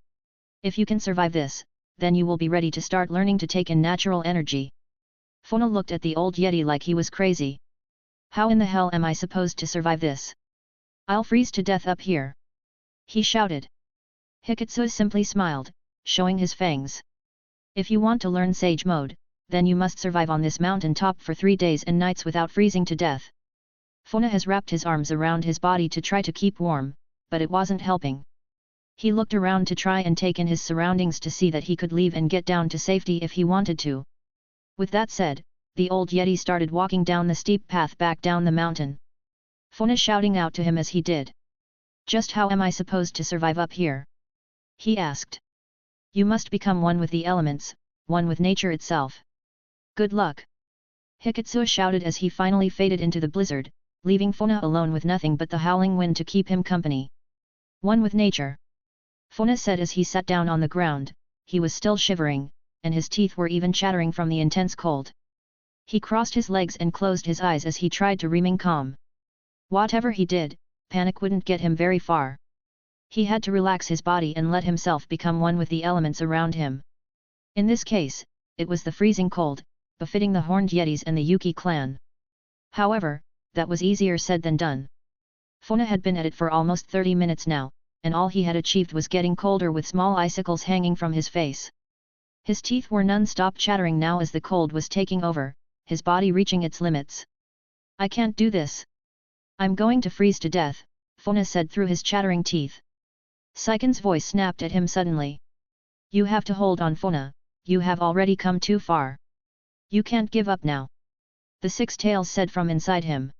If you can survive this, then you will be ready to start learning to take in natural energy. Funa looked at the old Yeti like he was crazy. How in the hell am I supposed to survive this? I'll freeze to death up here. He shouted. Hikitsu simply smiled, showing his fangs. If you want to learn Sage Mode, then you must survive on this mountain top for 3 days and nights without freezing to death. Funa has wrapped his arms around his body to try to keep warm, but it wasn't helping. He looked around to try and take in his surroundings to see that he could leave and get down to safety if he wanted to. With that said, the old Yeti started walking down the steep path back down the mountain. Funa shouting out to him as he did. Just how am I supposed to survive up here? He asked. You must become one with the elements, one with nature itself. Good luck. Hikitsu shouted as he finally faded into the blizzard, leaving Funa alone with nothing but the howling wind to keep him company. One with nature. Funa said as he sat down on the ground. He was still shivering, and his teeth were even chattering from the intense cold. He crossed his legs and closed his eyes as he tried to remain calm. Whatever he did, panic wouldn't get him very far. He had to relax his body and let himself become one with the elements around him. In this case, it was the freezing cold, befitting the horned Yetis and the Yuki clan. However, that was easier said than done. Funa had been at it for almost 30 minutes now, and all he had achieved was getting colder with small icicles hanging from his face. His teeth were non-stop chattering now as the cold was taking over, his body reaching its limits. I can't do this. I'm going to freeze to death, Funa said through his chattering teeth. Saiken's voice snapped at him suddenly. You have to hold on, Funa, you have already come too far. You can't give up now. The Six Tails said from inside him.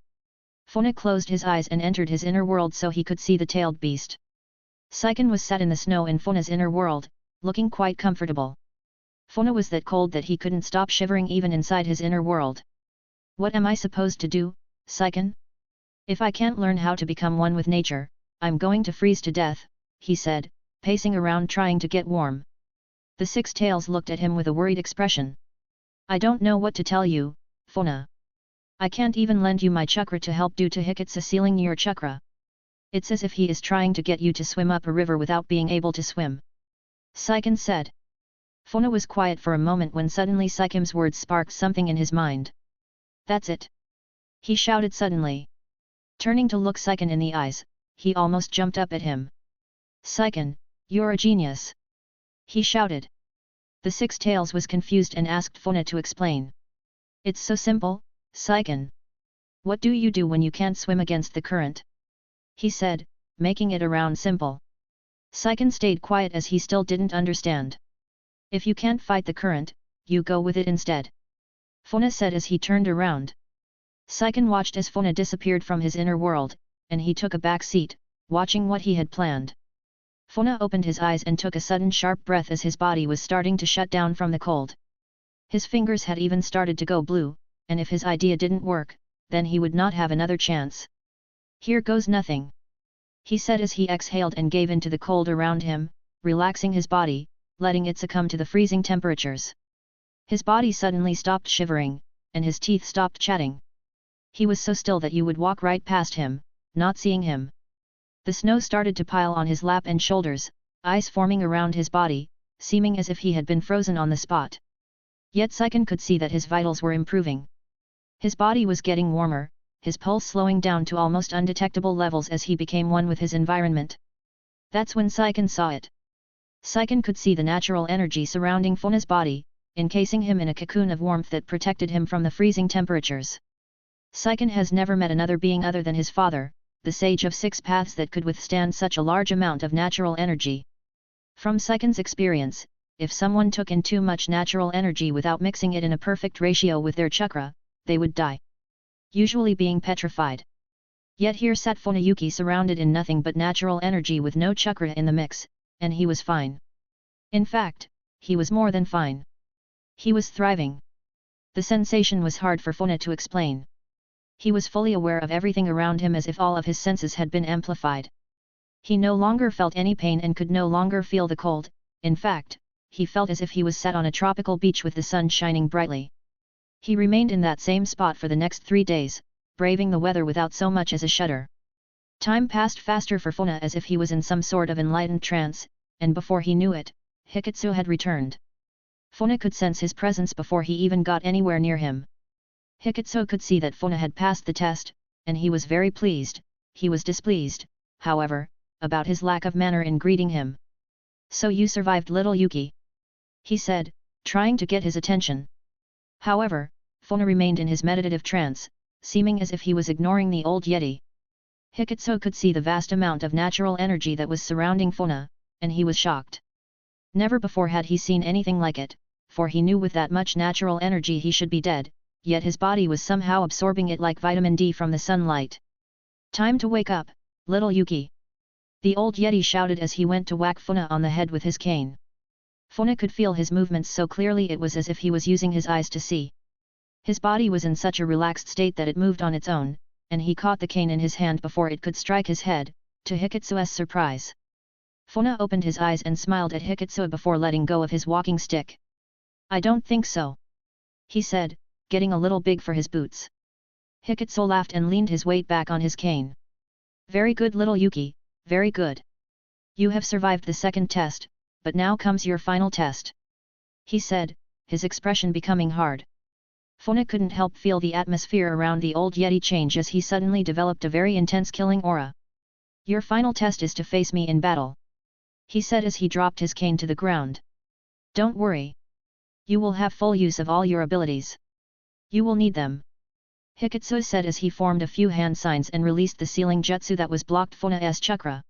Funa closed his eyes and entered his inner world so he could see the tailed beast. Saiken was sat in the snow in Funa's inner world, looking quite comfortable. Funa was that cold that he couldn't stop shivering even inside his inner world. What am I supposed to do, Saiken? If I can't learn how to become one with nature, I'm going to freeze to death, he said, pacing around trying to get warm. The Six Tails looked at him with a worried expression. I don't know what to tell you, Funa. I can't even lend you my chakra to help due to Hikitsu sealing your chakra. It's as if he is trying to get you to swim up a river without being able to swim. Saiken said. Funa was quiet for a moment when suddenly Saiken's words sparked something in his mind. That's it! He shouted suddenly. Turning to look Saiken in the eyes, he almost jumped up at him. Saiken, you're a genius! He shouted. The Six Tails was confused and asked Funa to explain. It's so simple, Saiken. What do you do when you can't swim against the current? He said, making it around simple. Saiken stayed quiet as he still didn't understand. If you can't fight the current, you go with it instead. Funa said as he turned around. Saiken watched as Funa disappeared from his inner world, and he took a back seat, watching what he had planned. Funa opened his eyes and took a sudden sharp breath as his body was starting to shut down from the cold. His fingers had even started to go blue, and if his idea didn't work, then he would not have another chance. Here goes nothing, he said as he exhaled and gave in to the cold around him, relaxing his body, letting it succumb to the freezing temperatures. His body suddenly stopped shivering, and his teeth stopped chatting. He was so still that you would walk right past him, not seeing him. The snow started to pile on his lap and shoulders, ice forming around his body, seeming as if he had been frozen on the spot. Yet Seiken could see that his vitals were improving. His body was getting warmer, his pulse slowing down to almost undetectable levels as he became one with his environment. That's when Seiken saw it. Seiken could see the natural energy surrounding Funa's body, encasing him in a cocoon of warmth that protected him from the freezing temperatures. Seiken has never met another being other than his father, the sage of 6 paths that could withstand such a large amount of natural energy. From Seiken's experience, if someone took in too much natural energy without mixing it in a perfect ratio with their chakra, they would die, usually being petrified. Yet here sat Fuyona Yuki surrounded in nothing but natural energy with no chakra in the mix, and he was fine. In fact, he was more than fine. He was thriving. The sensation was hard for Fuyona to explain. He was fully aware of everything around him as if all of his senses had been amplified. He no longer felt any pain and could no longer feel the cold, in fact, he felt as if he was sat on a tropical beach with the sun shining brightly. He remained in that same spot for the next 3 days, braving the weather without so much as a shudder. Time passed faster for Fuyona as if he was in some sort of enlightened trance, and before he knew it, Hikitsu had returned. Fuyona could sense his presence before he even got anywhere near him. Hikitsu could see that Fuyona had passed the test, and he was very pleased. He was displeased, however, about his lack of manner in greeting him. "So you survived, little Yuki," he said, trying to get his attention. However, Fuyona remained in his meditative trance, seeming as if he was ignoring the old Yeti. Hikitsu could see the vast amount of natural energy that was surrounding Fuyona, and he was shocked. Never before had he seen anything like it, for he knew with that much natural energy he should be dead, yet his body was somehow absorbing it like vitamin D from the sunlight. "Time to wake up, little Yuki," the old Yeti shouted as he went to whack Fuyona on the head with his cane. Fuyona could feel his movements so clearly it was as if he was using his eyes to see. His body was in such a relaxed state that it moved on its own, and he caught the cane in his hand before it could strike his head, to Hikitsu's surprise. Fuyona opened his eyes and smiled at Hikitsu before letting go of his walking stick. "I don't think so," he said, getting a little big for his boots. Hikitsu laughed and leaned his weight back on his cane. "Very good, little Yuki, very good. You have survived the second test, but now comes your final test," he said, his expression becoming hard. Fuyona couldn't help feel the atmosphere around the old Yeti change as he suddenly developed a very intense killing aura. "Your final test is to face me in battle," he said as he dropped his cane to the ground. "Don't worry. You will have full use of all your abilities. You will need them," Hikitsu said as he formed a few hand signs and released the sealing jutsu that was blocked Funa's chakra.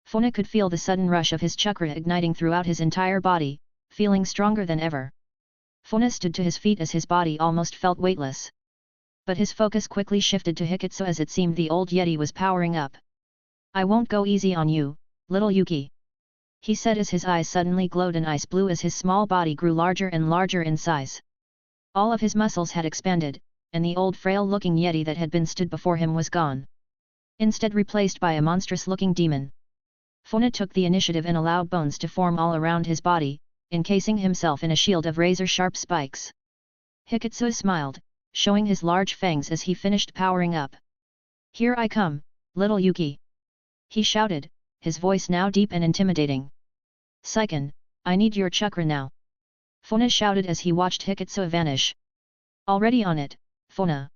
Fuyona could feel the sudden rush of his chakra igniting throughout his entire body, feeling stronger than ever. Fuyona stood to his feet as his body almost felt weightless. But his focus quickly shifted to Hikitsu as it seemed the old Yeti was powering up. "I won't go easy on you, little Yuki," he said as his eyes suddenly glowed an ice blue as his small body grew larger and larger in size. All of his muscles had expanded, and the old frail-looking Yeti that had been stood before him was gone. Instead replaced by a monstrous-looking demon. Fuyona took the initiative and allowed bones to form all around his body, encasing himself in a shield of razor-sharp spikes. Hikitsu smiled, showing his large fangs as he finished powering up. "Here I come, little Yuki," he shouted, his voice now deep and intimidating. "Seiken, I need your chakra now," Fuyona shouted as he watched Hikitsu vanish. "Already on it, Fuyona,"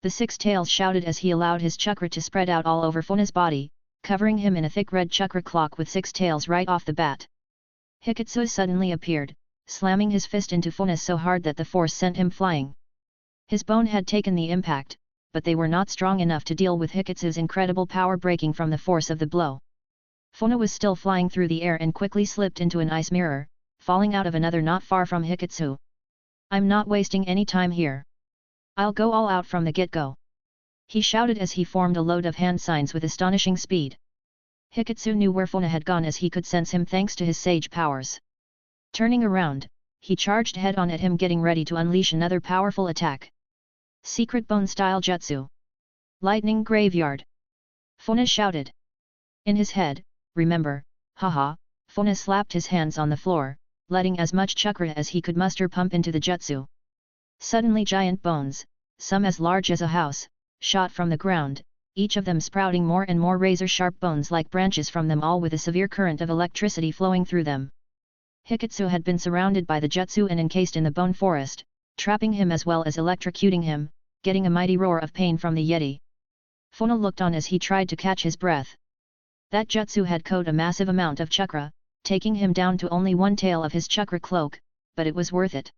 the Six Tails shouted as he allowed his chakra to spread out all over Funa's body, covering him in a thick red chakra cloak with 6 tails right off the bat. Hikitsu suddenly appeared, slamming his fist into Funa so hard that the force sent him flying. His bone had taken the impact, but they were not strong enough to deal with Hikitsu's incredible power breaking from the force of the blow. Funa was still flying through the air and quickly slipped into an ice mirror, falling out of another not far from Hikitsu. "I'm not wasting any time here. I'll go all out from the get-go," he shouted as he formed a load of hand signs with astonishing speed. Hikitsu knew where Funa had gone as he could sense him thanks to his sage powers. Turning around, he charged head-on at him, getting ready to unleash another powerful attack. Secret Bone-style Jutsu. Lightning Graveyard. Funa shouted. In his head, remember, haha, Funa slapped his hands on the floor, letting as much chakra as he could muster pump into the jutsu. Suddenly giant bones, some as large as a house, shot from the ground, each of them sprouting more and more razor-sharp bones like branches from them, all with a severe current of electricity flowing through them. Hikitsu had been surrounded by the jutsu and encased in the bone forest, trapping him as well as electrocuting him, getting a mighty roar of pain from the Yeti. Funa looked on as he tried to catch his breath. That jutsu had coated a massive amount of chakra, taking him down to only one tail of his chakra cloak, but it was worth it.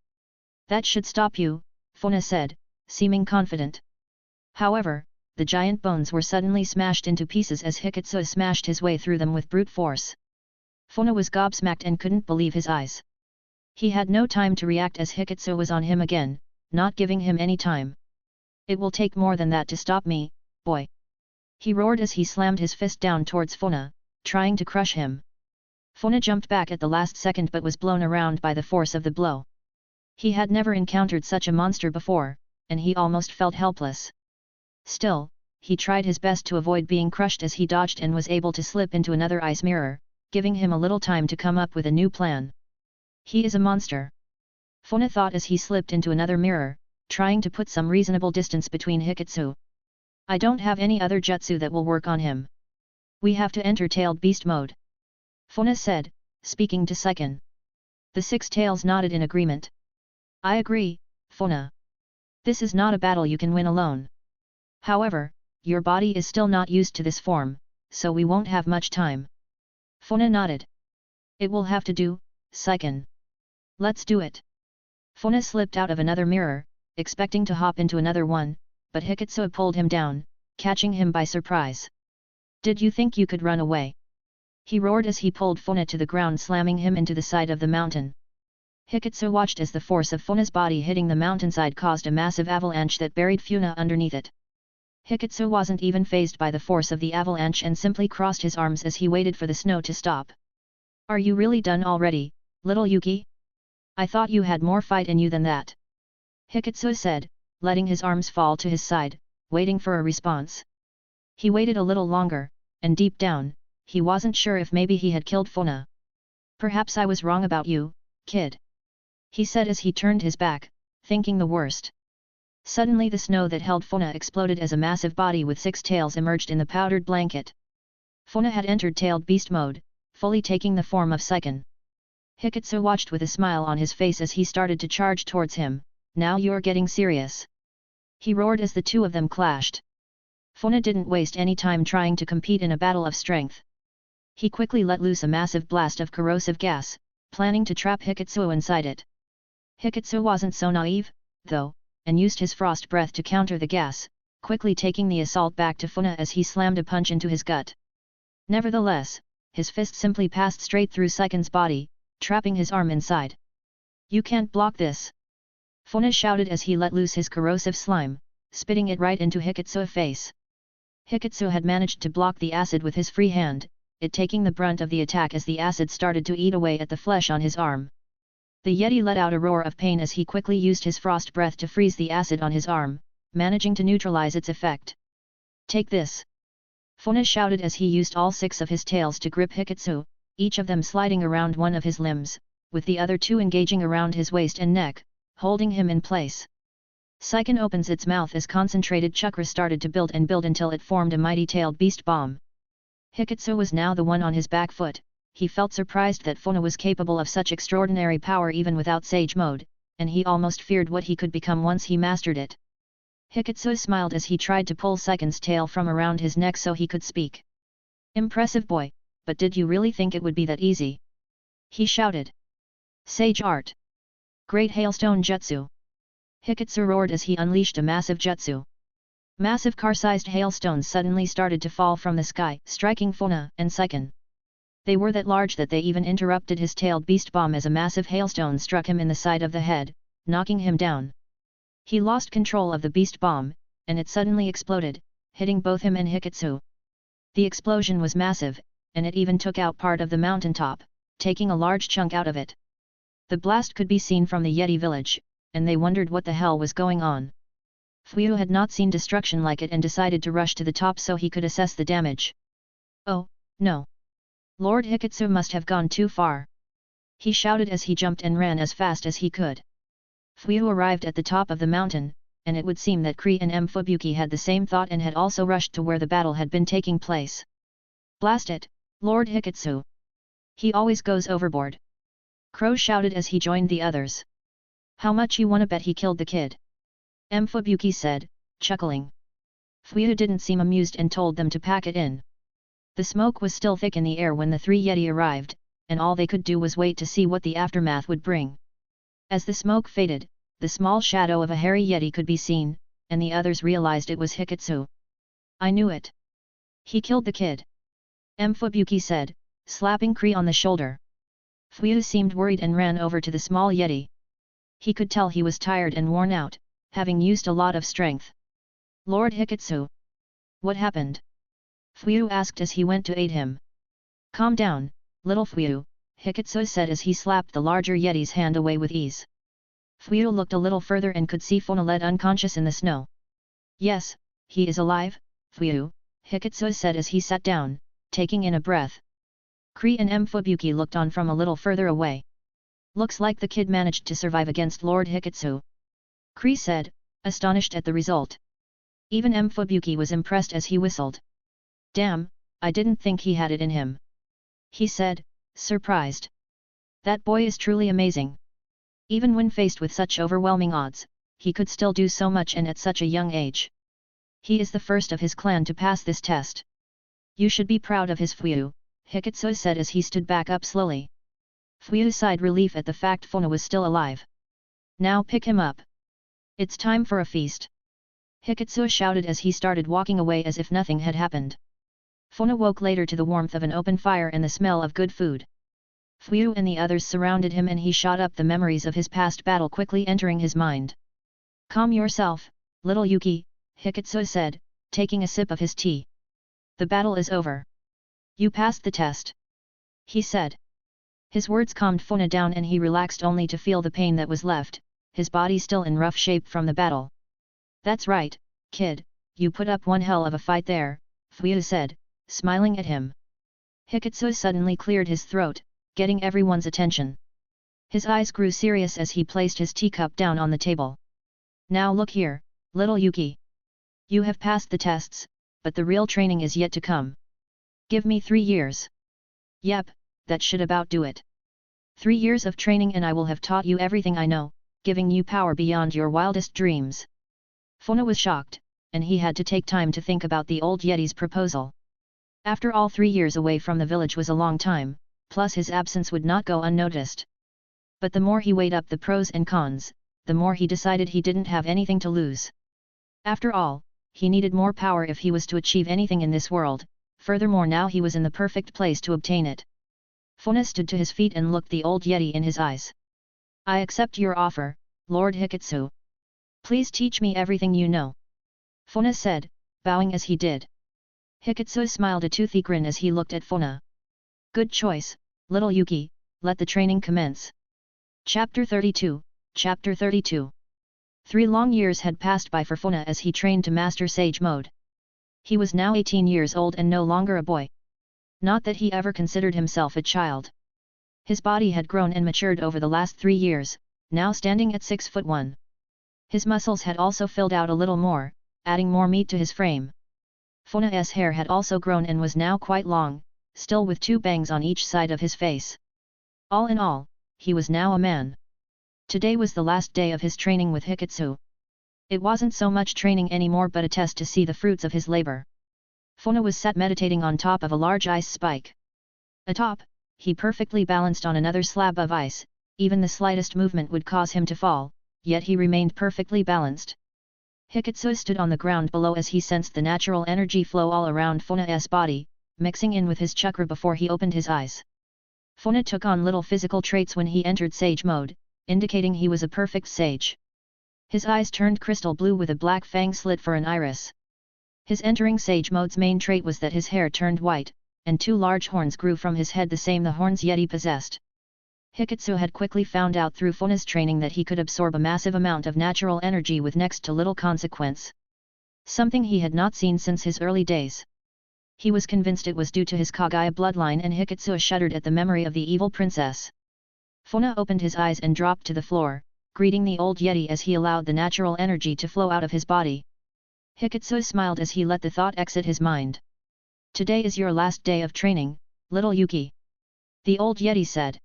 That should stop you, Funa said, seeming confident. However, the giant bones were suddenly smashed into pieces as Hikitsu smashed his way through them with brute force. Funa was gobsmacked and couldn't believe his eyes. He had no time to react as Hikitsu was on him again, not giving him any time. It will take more than that to stop me, boy. He roared as he slammed his fist down towards Funa, trying to crush him. Funa jumped back at the last second but was blown around by the force of the blow. He had never encountered such a monster before, and he almost felt helpless. Still, he tried his best to avoid being crushed as he dodged and was able to slip into another ice mirror, giving him a little time to come up with a new plan. He is a monster. Funa thought as he slipped into another mirror, trying to put some reasonable distance between Hikitsu. I don't have any other jutsu that will work on him. We have to enter tailed beast mode. Funa said, speaking to Seiken. The six tails nodded in agreement. I agree, Funa. This is not a battle you can win alone. However, your body is still not used to this form, so we won't have much time. Funa nodded. It will have to do, Seiken. Let's do it. Funa slipped out of another mirror, expecting to hop into another one, but Hikitsu pulled him down, catching him by surprise. Did you think you could run away? He roared as he pulled Funa to the ground, slamming him into the side of the mountain. Hikitsu watched as the force of Funa's body hitting the mountainside caused a massive avalanche that buried Funa underneath it. Hikitsu wasn't even fazed by the force of the avalanche and simply crossed his arms as he waited for the snow to stop. Are you really done already, little Yuki? I thought you had more fight in you than that. Hikitsu said, letting his arms fall to his side, waiting for a response. He waited a little longer, and deep down, he wasn't sure if maybe he had killed Funa. Perhaps I was wrong about you, kid. He said as he turned his back, thinking the worst. Suddenly the snow that held Funa exploded as a massive body with six tails emerged in the powdered blanket. Funa had entered tailed beast mode, fully taking the form of Seiken. Hikitsu watched with a smile on his face as he started to charge towards him. Now you're getting serious. He roared as the two of them clashed. Funa didn't waste any time trying to compete in a battle of strength. He quickly let loose a massive blast of corrosive gas, planning to trap Hikitsu inside it. Hikitsu wasn't so naive, though, and used his frost breath to counter the gas, quickly taking the assault back to Funa as he slammed a punch into his gut. Nevertheless, his fist simply passed straight through Seiken's body, trapping his arm inside. You can't block this! Funa shouted as he let loose his corrosive slime, spitting it right into Hikitsu's face. Hikitsu had managed to block the acid with his free hand, it taking the brunt of the attack as the acid started to eat away at the flesh on his arm. The Yeti let out a roar of pain as he quickly used his frost breath to freeze the acid on his arm, managing to neutralize its effect. Take this! Funa shouted as he used all six of his tails to grip Hikitsu, each of them sliding around one of his limbs, with the other two engaging around his waist and neck, holding him in place. Seiken opens its mouth as concentrated chakra started to build and build until it formed a mighty tailed beast bomb. Hikitsu was now the one on his back foot. He felt surprised that Funa was capable of such extraordinary power even without Sage Mode, and he almost feared what he could become once he mastered it. Hikitsu smiled as he tried to pull Seiken's tail from around his neck so he could speak. Impressive boy, but did you really think it would be that easy? He shouted. Sage Art! Great Hailstone Jutsu! Hikitsu roared as he unleashed a massive jutsu. Massive car-sized hailstones suddenly started to fall from the sky, striking Funa and Seiken. They were that large that they even interrupted his tailed beast bomb as a massive hailstone struck him in the side of the head, knocking him down. He lost control of the beast bomb, and it suddenly exploded, hitting both him and Hikitsu. The explosion was massive, and it even took out part of the mountaintop, taking a large chunk out of it. The blast could be seen from the Yeti village, and they wondered what the hell was going on. Fuyu had not seen destruction like it and decided to rush to the top so he could assess the damage. Oh, no. Lord Hikitsu must have gone too far. He shouted as he jumped and ran as fast as he could. Fuyu arrived at the top of the mountain, and it would seem that Kree and Fubuki had the same thought and had also rushed to where the battle had been taking place. Blast it, Lord Hikitsu! He always goes overboard. Crow shouted as he joined the others. How much you wanna bet he killed the kid? Fubuki said, chuckling. Fuyu didn't seem amused and told them to pack it in. The smoke was still thick in the air when the three Yeti arrived, and all they could do was wait to see what the aftermath would bring. As the smoke faded, the small shadow of a hairy Yeti could be seen, and the others realized it was Hikitsu. I knew it. He killed the kid. Fubuki said, slapping Kree on the shoulder. Fuyu seemed worried and ran over to the small Yeti. He could tell he was tired and worn out, having used a lot of strength. Lord Hikitsu. What happened? Fuyu asked as he went to aid him. Calm down, little Fuyu, Hikitsu said as he slapped the larger Yeti's hand away with ease. Fuyu looked a little further and could see Funa led unconscious in the snow. Yes, he is alive, Fuyu, Hikitsu said as he sat down, taking in a breath. Kree and Fubuki looked on from a little further away. Looks like the kid managed to survive against Lord Hikitsu. Kree said, astonished at the result. Even Fubuki was impressed as he whistled. Damn, I didn't think he had it in him. He said, surprised. That boy is truly amazing. Even when faced with such overwhelming odds, he could still do so much and at such a young age. He is the first of his clan to pass this test. You should be proud of his Fuyu, Hikitsu said as he stood back up slowly. Fuyu sighed relief at the fact Funa was still alive. Now pick him up. It's time for a feast. Hikitsu shouted as he started walking away as if nothing had happened. Funa woke later to the warmth of an open fire and the smell of good food. Fuyu and the others surrounded him and he shot up the memories of his past battle quickly entering his mind. Calm yourself, little Yuki, Hikitsu said, taking a sip of his tea. The battle is over. You passed the test. He said. His words calmed Funa down and he relaxed only to feel the pain that was left, his body still in rough shape from the battle. That's right, kid, you put up one hell of a fight there, Fuyu said, smiling at him. Hikitsu suddenly cleared his throat, getting everyone's attention. His eyes grew serious as he placed his teacup down on the table. Now look here, little Yuki. You have passed the tests, but the real training is yet to come. Give me 3 years. Yep, that should about do it. 3 years of training and I will have taught you everything I know, giving you power beyond your wildest dreams. Funa was shocked, and he had to take time to think about the old Yeti's proposal. After all, 3 years away from the village was a long time, plus his absence would not go unnoticed. But the more he weighed up the pros and cons, the more he decided he didn't have anything to lose. After all, he needed more power if he was to achieve anything in this world, furthermore now he was in the perfect place to obtain it. Funa stood to his feet and looked the old Yeti in his eyes. I accept your offer, Lord Hikitsu. Please teach me everything you know. Funa said, bowing as he did. Hikitsu smiled a toothy grin as he looked at Funa. Good choice, little Yuki, let the training commence. Chapter 32, Chapter 32. 3 long years had passed by for Funa as he trained to master Sage Mode. He was now 18 years old and no longer a boy. Not that he ever considered himself a child. His body had grown and matured over the last 3 years, now standing at 6'1". His muscles had also filled out a little more, adding more meat to his frame. Funa's hair had also grown and was now quite long, still with 2 bangs on each side of his face. All in all, he was now a man. Today was the last day of his training with Hikitsu. It wasn't so much training anymore but a test to see the fruits of his labor. Funa was sat meditating on top of a large ice spike. Atop, he perfectly balanced on another slab of ice, even the slightest movement would cause him to fall, yet he remained perfectly balanced. Hikitsu stood on the ground below as he sensed the natural energy flow all around Funa's body, mixing in with his chakra before he opened his eyes. Funa took on little physical traits when he entered Sage Mode, indicating he was a perfect sage. His eyes turned crystal blue with a black fang slit for an iris. His entering Sage Mode's main trait was that his hair turned white, and 2 large horns grew from his head, the same the horns Yeti possessed. Hikitsu had quickly found out through Funa's training that he could absorb a massive amount of natural energy with next to little consequence. Something he had not seen since his early days. He was convinced it was due to his Kaguya bloodline, and Hikitsu shuddered at the memory of the evil princess. Funa opened his eyes and dropped to the floor, greeting the old Yeti as he allowed the natural energy to flow out of his body. Hikitsu smiled as he let the thought exit his mind. "Today is your last day of training, little Yuki," the old Yeti said.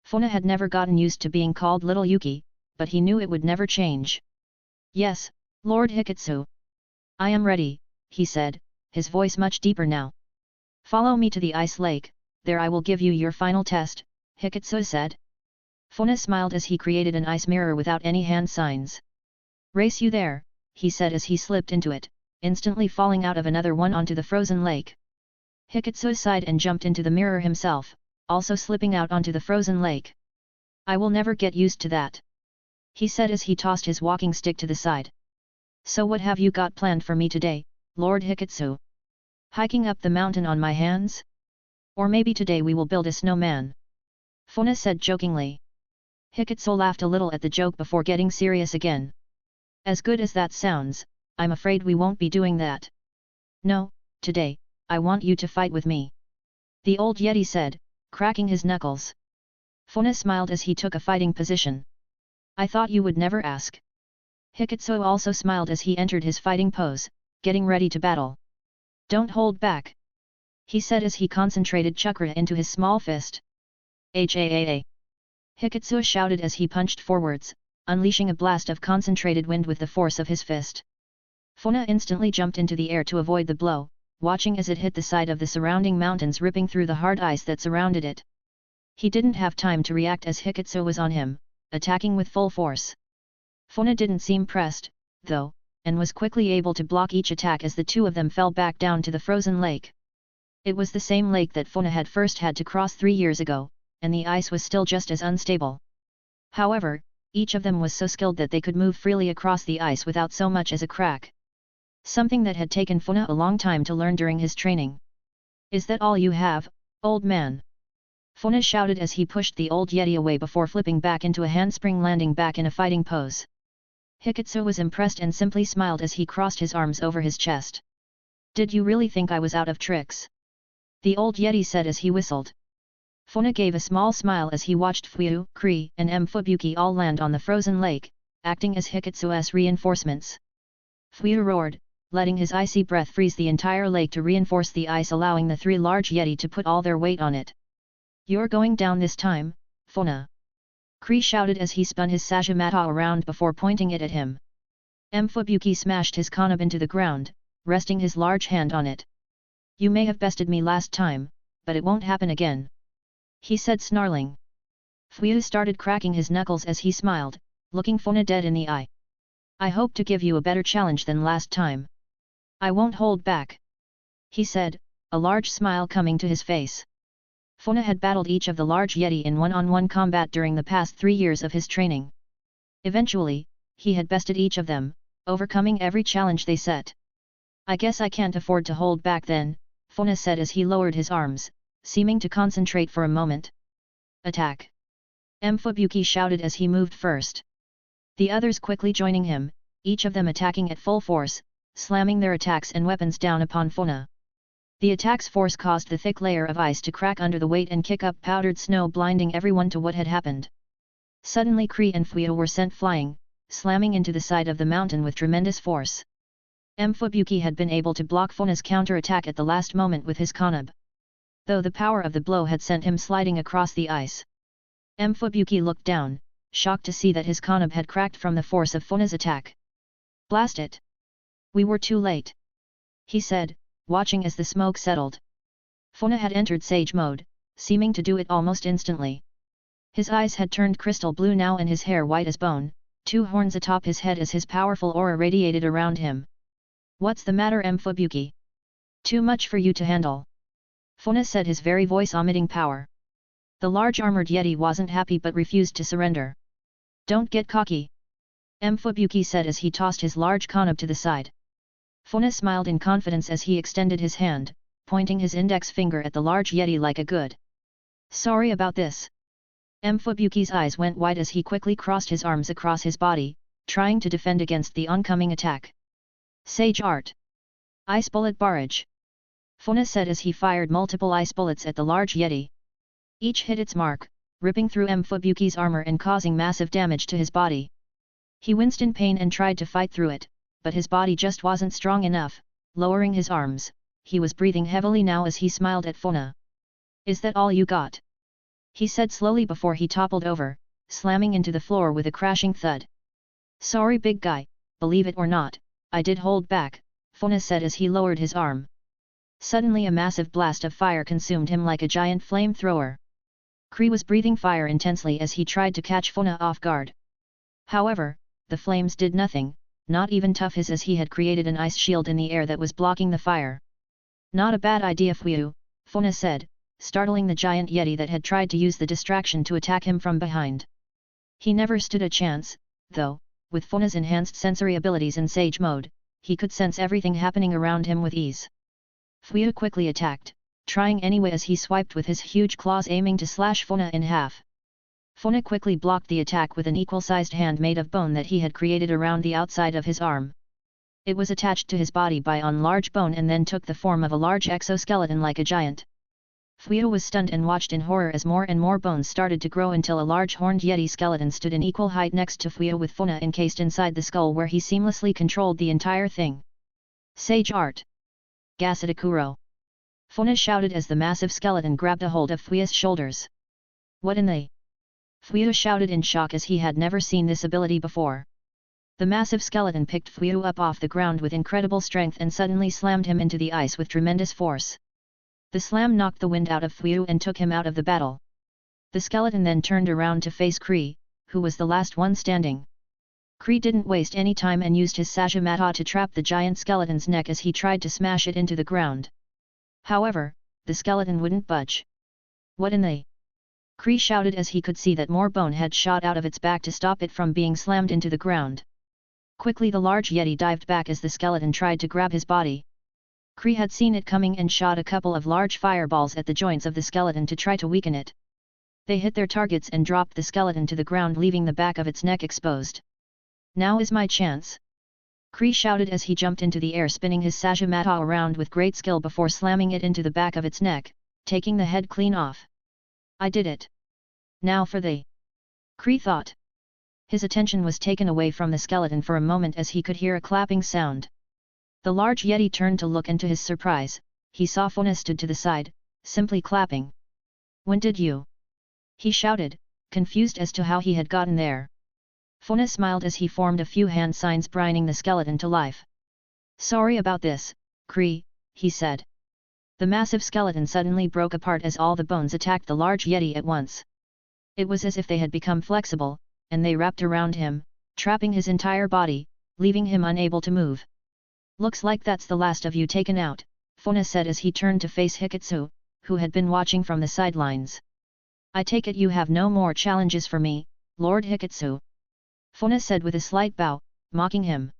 Funa had never gotten used to being called little Yuki, but he knew it would never change. "Yes, Lord Hikitsu. I am ready," he said, his voice much deeper now. "Follow me to the ice lake, there I will give you your final test," Hikitsu said. Funa smiled as he created an ice mirror without any hand signs. "Race you there," he said as he slipped into it, instantly falling out of another one onto the frozen lake. Hikitsu sighed and jumped into the mirror himself, also slipping out onto the frozen lake. "I will never get used to that," he said as he tossed his walking stick to the side. "So what have you got planned for me today, Lord Hikitsu? Hiking up the mountain on my hands? Or maybe today we will build a snowman?" Funa said jokingly. Hikitsu laughed a little at the joke before getting serious again. "As good as that sounds, I'm afraid we won't be doing that. No, today, I want you to fight with me," the old Yeti said, cracking his knuckles. Funa smiled as he took a fighting position. "I thought you would never ask." Hikitsu also smiled as he entered his fighting pose, getting ready to battle. "Don't hold back," he said as he concentrated chakra into his small fist. "Haa!" Hikitsu shouted as he punched forwards, unleashing a blast of concentrated wind with the force of his fist. Funa instantly jumped into the air to avoid the blow, watching as it hit the side of the surrounding mountains, ripping through the hard ice that surrounded it. He didn't have time to react as Hikitsu was on him, attacking with full force. Funa didn't seem pressed, though, and was quickly able to block each attack as the two of them fell back down to the frozen lake. It was the same lake that Funa had first had to cross 3 years ago, and the ice was still just as unstable. However, each of them was so skilled that they could move freely across the ice without so much as a crack. Something that had taken Funa a long time to learn during his training. "Is that all you have, old man?" Funa shouted as he pushed the old Yeti away before flipping back into a handspring, landing back in a fighting pose. Hikitsu was impressed and simply smiled as he crossed his arms over his chest. "Did you really think I was out of tricks?" the old Yeti said as he whistled. Funa gave a small smile as he watched Fuyu, Kree and Fubuki all land on the frozen lake, acting as Hikitsu's reinforcements. Fuyu roared, letting his icy breath freeze the entire lake to reinforce the ice, allowing the 3 large Yeti to put all their weight on it. "You're going down this time, Funa!" Kree shouted as he spun his Sashimata around before pointing it at him. Fubuki smashed his kanab into the ground, resting his large hand on it. "You may have bested me last time, but it won't happen again," he said, snarling. Fuyu started cracking his knuckles as he smiled, looking Funa dead in the eye. "I hope to give you a better challenge than last time. I won't hold back," he said, a large smile coming to his face. Funa had battled each of the large Yeti in one-on-one combat during the past 3 years of his training. Eventually, he had bested each of them, overcoming every challenge they set. "I guess I can't afford to hold back then," Funa said as he lowered his arms, seeming to concentrate for a moment. "Attack!" Fubuki shouted as he moved first. The others quickly joining him, each of them attacking at full force, slamming their attacks and weapons down upon Funa. The attack's force caused the thick layer of ice to crack under the weight and kick up powdered snow, blinding everyone to what had happened. Suddenly Kree and Fuyu were sent flying, slamming into the side of the mountain with tremendous force. Fubuki had been able to block Funa's counter-attack at the last moment with his kanab. Though the power of the blow had sent him sliding across the ice. Fubuki looked down, shocked to see that his kanab had cracked from the force of Funa's attack. "Blast it! We were too late," he said, watching as the smoke settled. Funa had entered Sage mode, seeming to do it almost instantly. His eyes had turned crystal blue now and his hair white as bone, 2 horns atop his head as his powerful aura radiated around him. "What's the matter, Fubuki? Too much for you to handle?" Funa said, his very voice omitting power. The large armored Yeti wasn't happy but refused to surrender. "Don't get cocky," Fubuki said as he tossed his large kanab to the side. Funa smiled in confidence as he extended his hand, pointing his index finger at the large Yeti like a good. "Sorry about this." Fubuki's eyes went wide as he quickly crossed his arms across his body, trying to defend against the oncoming attack. Sage Art. Ice Bullet Barrage. Funa said as he fired multiple ice bullets at the large Yeti. Each hit its mark, ripping through Fubuki's armor and causing massive damage to his body. He winced in pain and tried to fight through it, but his body just wasn't strong enough. Lowering his arms, he was breathing heavily now as he smiled at Funa. Is that all you got? He said slowly before he toppled over, slamming into the floor with a crashing thud. Sorry big guy, believe it or not, I did hold back, Funa said as he lowered his arm. Suddenly a massive blast of fire consumed him like a giant flamethrower. Kree was breathing fire intensely as he tried to catch Funa off guard. However, the flames did nothing, not even tough his as he had created an ice shield in the air that was blocking the fire. Not a bad idea Fuyu, Funa said, startling the giant Yeti that had tried to use the distraction to attack him from behind. He never stood a chance, though, with Funa's enhanced sensory abilities in Sage mode, he could sense everything happening around him with ease. Fuyu quickly attacked, trying anyway as he swiped with his huge claws aiming to slash Funa in half. Funa quickly blocked the attack with an equal-sized hand made of bone that he had created around the outside of his arm. It was attached to his body by a large bone and then took the form of a large exoskeleton like a giant. Fuyu was stunned and watched in horror as more and more bones started to grow until a large horned Yeti skeleton stood in equal height next to Fuyu with Funa encased inside the skull where he seamlessly controlled the entire thing. Sage Art. Gasadakuro. Funa shouted as the massive skeleton grabbed a hold of Fuyu's shoulders. What in the... Fuyu shouted in shock as he had never seen this ability before. The massive skeleton picked Fuyu up off the ground with incredible strength and suddenly slammed him into the ice with tremendous force. The slam knocked the wind out of Fuyu and took him out of the battle. The skeleton then turned around to face Kree, who was the last one standing. Kree didn't waste any time and used his Sajamata to trap the giant skeleton's neck as he tried to smash it into the ground. However, the skeleton wouldn't budge. What in the... Kree shouted as he could see that more bone had shot out of its back to stop it from being slammed into the ground. Quickly the large Yeti dived back as the skeleton tried to grab his body. Kree had seen it coming and shot a couple of large fireballs at the joints of the skeleton to try to weaken it. They hit their targets and dropped the skeleton to the ground leaving the back of its neck exposed. Now is my chance. Kree shouted as he jumped into the air spinning his Sajamata around with great skill before slamming it into the back of its neck, taking the head clean off. I did it. Now for the... Kree thought. His attention was taken away from the skeleton for a moment as he could hear a clapping sound. The large Yeti turned to look and to his surprise, he saw Funa stood to the side, simply clapping. When did you? He shouted, confused as to how he had gotten there. Funa smiled as he formed a few hand signs bringing the skeleton to life. Sorry about this, Kree, he said. The massive skeleton suddenly broke apart as all the bones attacked the large Yeti at once. It was as if they had become flexible, and they wrapped around him, trapping his entire body, leaving him unable to move. Looks like that's the last of you taken out, Funa said as he turned to face Hikitsu, who had been watching from the sidelines. I take it you have no more challenges for me, Lord Hikitsu. Funa said with a slight bow, mocking him.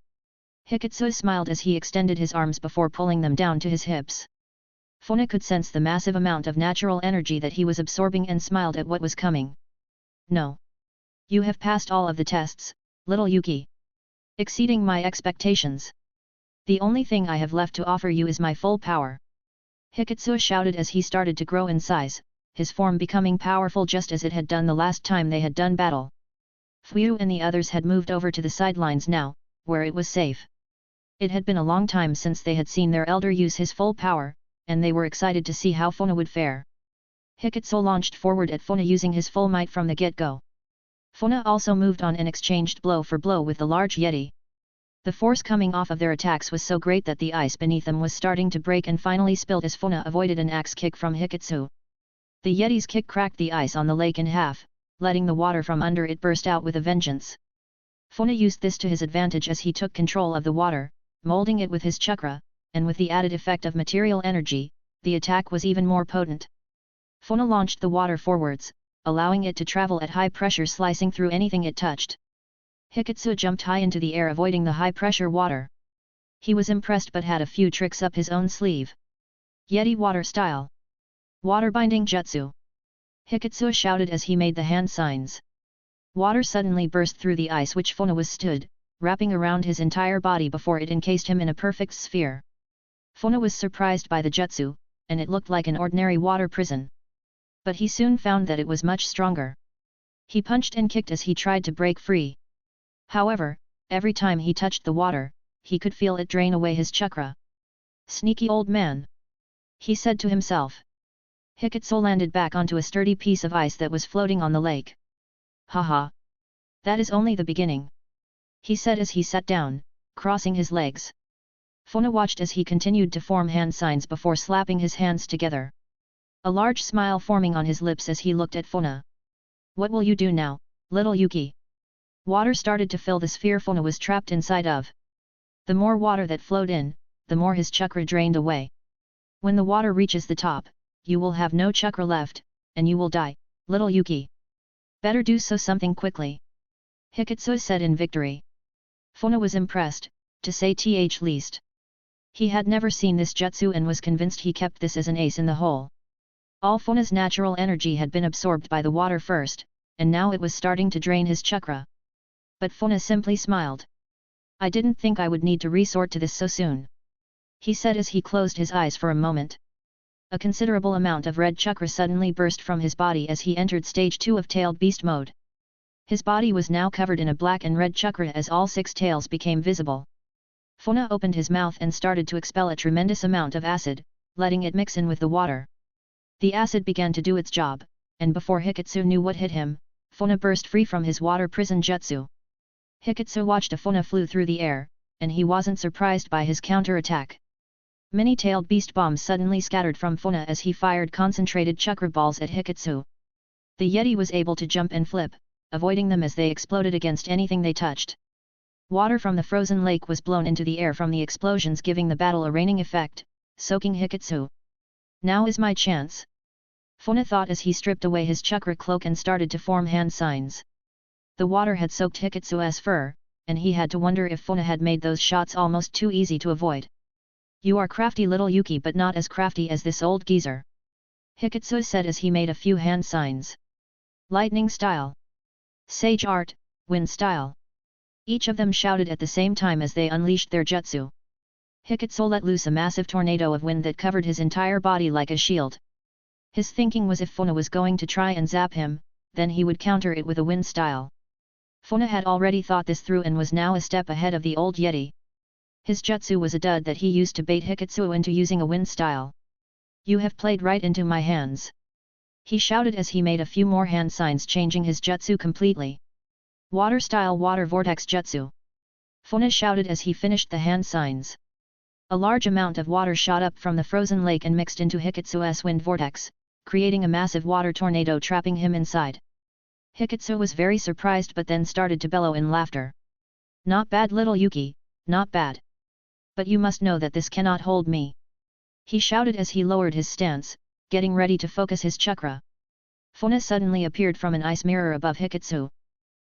Hikitsu smiled as he extended his arms before pulling them down to his hips. Funa could sense the massive amount of natural energy that he was absorbing and smiled at what was coming. No. You have passed all of the tests, little Yuki. Exceeding my expectations. The only thing I have left to offer you is my full power. Hikitsu shouted as he started to grow in size, his form becoming powerful just as it had done the last time they had done battle. Fuyu and the others had moved over to the sidelines now, where it was safe. It had been a long time since they had seen their elder use his full power, and they were excited to see how Funa would fare. Hikitsu launched forward at Funa using his full might from the get-go. Funa also moved on and exchanged blow for blow with the large Yeti. The force coming off of their attacks was so great that the ice beneath them was starting to break and finally spilled as Funa avoided an axe kick from Hikitsu. The Yeti's kick cracked the ice on the lake in half, letting the water from under it burst out with a vengeance. Funa used this to his advantage as he took control of the water, molding it with his chakra, and with the added effect of material energy, the attack was even more potent. Funa launched the water forwards, allowing it to travel at high pressure slicing through anything it touched. Hikitsu jumped high into the air avoiding the high-pressure water. He was impressed but had a few tricks up his own sleeve. Yeti Water Style. Water Binding Jutsu. Hikitsu shouted as he made the hand signs. Water suddenly burst through the ice which Funa was stood, wrapping around his entire body before it encased him in a perfect sphere. Funa was surprised by the jutsu, and it looked like an ordinary water prison. But he soon found that it was much stronger. He punched and kicked as he tried to break free. However, every time he touched the water, he could feel it drain away his chakra. Sneaky old man! He said to himself. Hikitsu landed back onto a sturdy piece of ice that was floating on the lake. Haha! That is only the beginning, he said as he sat down, crossing his legs. Funa watched as he continued to form hand signs before slapping his hands together. A large smile forming on his lips as he looked at Funa. What will you do now, little Yuki? Water started to fill the sphere Funa was trapped inside of. The more water that flowed in, the more his chakra drained away. When the water reaches the top, you will have no chakra left, and you will die, little Yuki. Better do something quickly, Hikitsu said in victory. Funa was impressed, to say the least. He had never seen this jutsu and was convinced he kept this as an ace in the hole. All Funa's natural energy had been absorbed by the water first, and now it was starting to drain his chakra. But Funa simply smiled. I didn't think I would need to resort to this so soon, he said as he closed his eyes for a moment. A considerable amount of red chakra suddenly burst from his body as he entered stage 2 of tailed beast mode. His body was now covered in a black and red chakra as all 6 tails became visible. Funa opened his mouth and started to expel a tremendous amount of acid, letting it mix in with the water. The acid began to do its job, and before Hikitsu knew what hit him, Funa burst free from his water prison jutsu. Hikitsu watched a Funa flew through the air, and he wasn't surprised by his counter-attack. Many tailed beast bombs suddenly scattered from Funa as he fired concentrated chakra balls at Hikitsu. The Yeti was able to jump and flip, avoiding them as they exploded against anything they touched. Water from the frozen lake was blown into the air from the explosions, giving the battle a raining effect, soaking Hikitsu. Now is my chance, Funa thought as he stripped away his chakra cloak and started to form hand signs. The water had soaked Hikitsu's fur, and he had to wonder if Funa had made those shots almost too easy to avoid. You are crafty little Yuki, but not as crafty as this old geezer, Hikitsu said as he made a few hand signs. Lightning style, Sage art, wind style. Each of them shouted at the same time as they unleashed their jutsu. Hikitsu let loose a massive tornado of wind that covered his entire body like a shield. His thinking was if Funa was going to try and zap him, then he would counter it with a wind style. Funa had already thought this through and was now a step ahead of the old Yeti. His jutsu was a dud that he used to bait Hikitsu into using a wind style. You have played right into my hands, he shouted as he made a few more hand signs, changing his jutsu completely. Water style water vortex jutsu, Funa shouted as he finished the hand signs. A large amount of water shot up from the frozen lake and mixed into Hikitsu's wind vortex, creating a massive water tornado trapping him inside. Hikitsu was very surprised but then started to bellow in laughter. Not bad little Yuki, not bad. But you must know that this cannot hold me, he shouted as he lowered his stance, getting ready to focus his chakra. Funa suddenly appeared from an ice mirror above Hikitsu.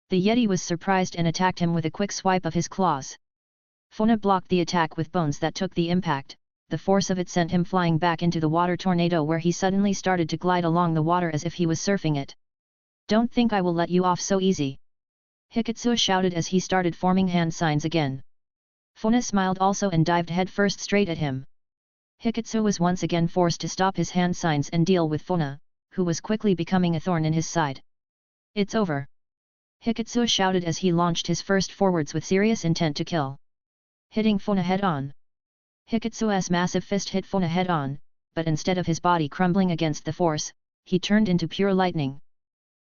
The Yeti was surprised and attacked him with a quick swipe of his claws. Funa blocked the attack with bones that took the impact. The force of it sent him flying back into the water tornado, where he suddenly started to glide along the water as if he was surfing it. Don't think I will let you off so easy, Hikitsu shouted as he started forming hand signs again. Funa smiled also and dived headfirst straight at him. Hikitsu was once again forced to stop his hand signs and deal with Funa, who was quickly becoming a thorn in his side. It's over, Hikitsu shouted as he launched his first forwards with serious intent to kill. Hitting Funa head-on. Hikitsu's massive fist hit Funa head-on, but instead of his body crumbling against the force, he turned into pure lightning.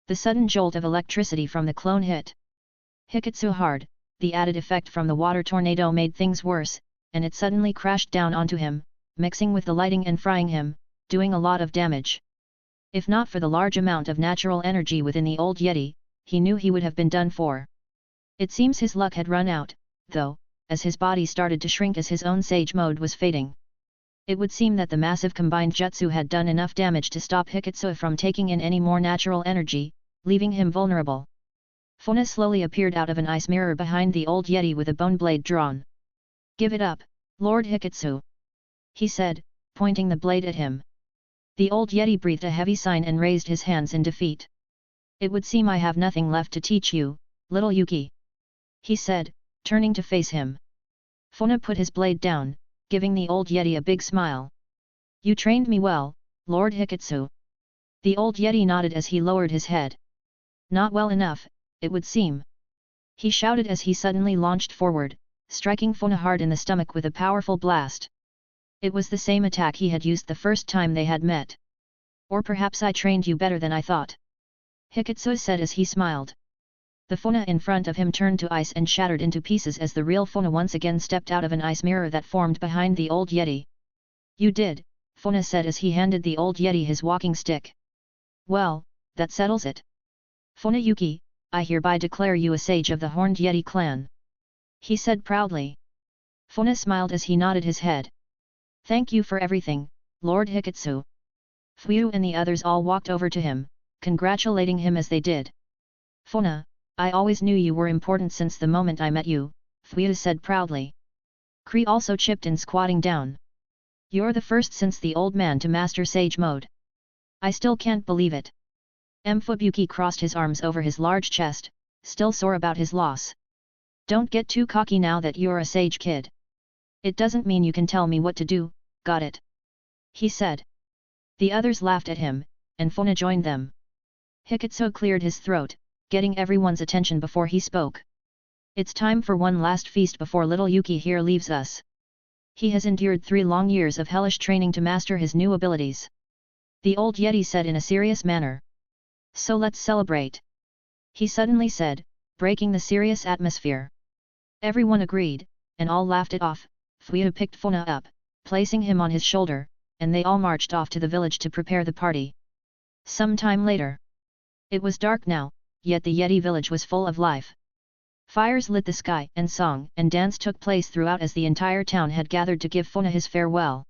The sudden jolt of electricity from the clone hit Hikitsu hard. The added effect from the water tornado made things worse, and it suddenly crashed down onto him, mixing with the lighting and frying him, doing a lot of damage. If not for the large amount of natural energy within the old Yeti, he knew he would have been done for. It seems his luck had run out, though, as his body started to shrink as his own sage mode was fading. It would seem that the massive combined jutsu had done enough damage to stop Hikitsu from taking in any more natural energy, leaving him vulnerable. Funa slowly appeared out of an ice mirror behind the old Yeti with a bone blade drawn. Give it up, Lord Hikitsu, he said, pointing the blade at him. The old Yeti breathed a heavy sigh and raised his hands in defeat. It would seem I have nothing left to teach you, little Yuki. He said, turning to face him. Funa put his blade down, giving the old Yeti a big smile. You trained me well, Lord Hiketsu. The old Yeti nodded as he lowered his head. Not well enough, it would seem. He shouted as he suddenly launched forward, striking Funa hard in the stomach with a powerful blast. It was the same attack he had used the first time they had met. Or perhaps I trained you better than I thought. Hiketsu said as he smiled. The Funa in front of him turned to ice and shattered into pieces as the real Funa once again stepped out of an ice mirror that formed behind the old Yeti. You did, Funa said as he handed the old Yeti his walking stick. Well, that settles it. Funa Yuki, I hereby declare you a sage of the Horned Yeti clan. He said proudly. Funa smiled as he nodded his head. Thank you for everything, Lord Hiketsu. Fuyu and the others all walked over to him, congratulating him as they did. Funa, I always knew you were important since the moment I met you, Fuyu said proudly. Kree also chipped in, squatting down. You're the first since the old man to master Sage mode. I still can't believe it. Fubuki crossed his arms over his large chest, still sore about his loss. Don't get too cocky now that you're a Sage kid. It doesn't mean you can tell me what to do, got it? He said. The others laughed at him, and Funa joined them. Hiketsu cleared his throat, getting everyone's attention before he spoke. It's time for one last feast before little Yuki here leaves us. He has endured 3 long years of hellish training to master his new abilities. The old Yeti said in a serious manner. So let's celebrate. He suddenly said, breaking the serious atmosphere. Everyone agreed, and all laughed it off. Fuyu picked Funa up, placing him on his shoulder, and they all marched off to the village to prepare the party. Some time later. It was dark now, yet the Yeti village was full of life. Fires lit the sky, and song and dance took place throughout as the entire town had gathered to give Funa his farewell.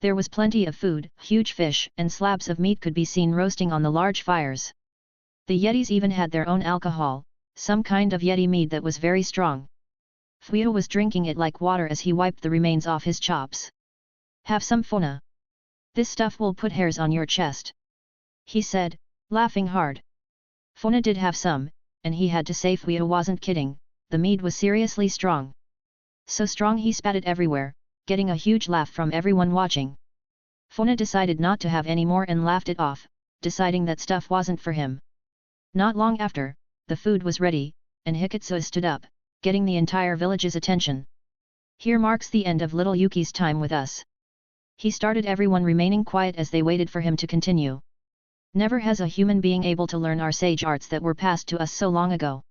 There was plenty of food, huge fish and slabs of meat could be seen roasting on the large fires. The Yetis even had their own alcohol, some kind of Yeti mead that was very strong. Fuyu was drinking it like water as he wiped the remains off his chops. Have some, Funa. This stuff will put hairs on your chest. He said, laughing hard. Funa did have some, and he had to say Fuyu wasn't kidding, the mead was seriously strong. So strong he spat it everywhere, getting a huge laugh from everyone watching. Funa decided not to have any more and laughed it off, deciding that stuff wasn't for him. Not long after, the food was ready, and Hiketsu stood up, getting the entire village's attention. Here marks the end of little Yuki's time with us. He started, everyone remaining quiet as they waited for him to continue. Never has a human being able to learn our sage arts that were passed to us so long ago.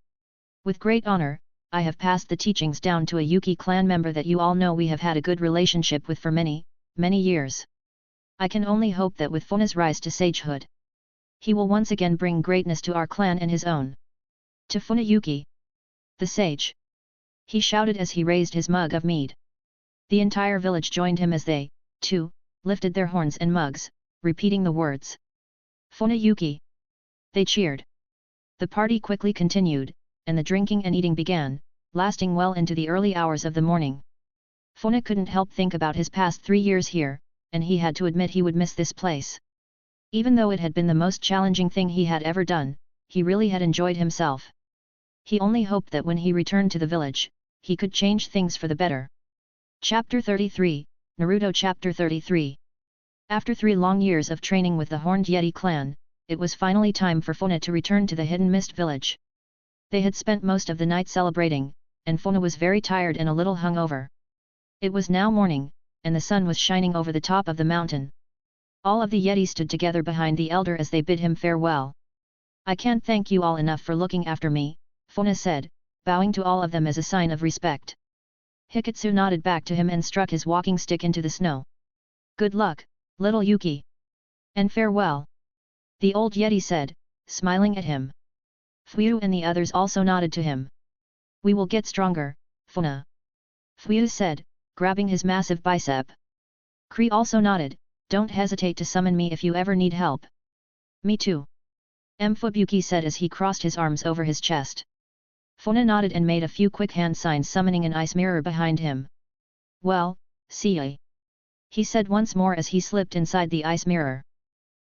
With great honor, I have passed the teachings down to a Yuki clan member that you all know we have had a good relationship with for many, many years. I can only hope that with Funa's rise to sagehood, he will once again bring greatness to our clan and his own. To Funa Yuki, the sage, he shouted as he raised his mug of mead. The entire village joined him as they, too, lifted their horns and mugs, repeating the words. Funa Yuki. They cheered. The party quickly continued, and the drinking and eating began, lasting well into the early hours of the morning. Funa couldn't help think about his past 3 years here, and he had to admit he would miss this place. Even though it had been the most challenging thing he had ever done, he really had enjoyed himself. He only hoped that when he returned to the village, he could change things for the better. Chapter 33, Naruto Chapter 33. After 3 long years of training with the Horned Yeti clan, it was finally time for Funa to return to the Hidden Mist village. They had spent most of the night celebrating, and Funa was very tired and a little hungover. It was now morning, and the sun was shining over the top of the mountain. All of the Yetis stood together behind the elder as they bid him farewell. I can't thank you all enough for looking after me, Funa said, bowing to all of them as a sign of respect. Hiketsu nodded back to him and struck his walking stick into the snow. Good luck, little Yuki. And farewell. The old Yeti said, smiling at him. Fuyu and the others also nodded to him. We will get stronger, Funa. Fuyu said, grabbing his massive bicep. Kree also nodded, don't hesitate to summon me if you ever need help. Me too. Fubuki said as he crossed his arms over his chest. Funa nodded and made a few quick hand signs summoning an ice mirror behind him. Well, see ya. He said once more as he slipped inside the ice mirror.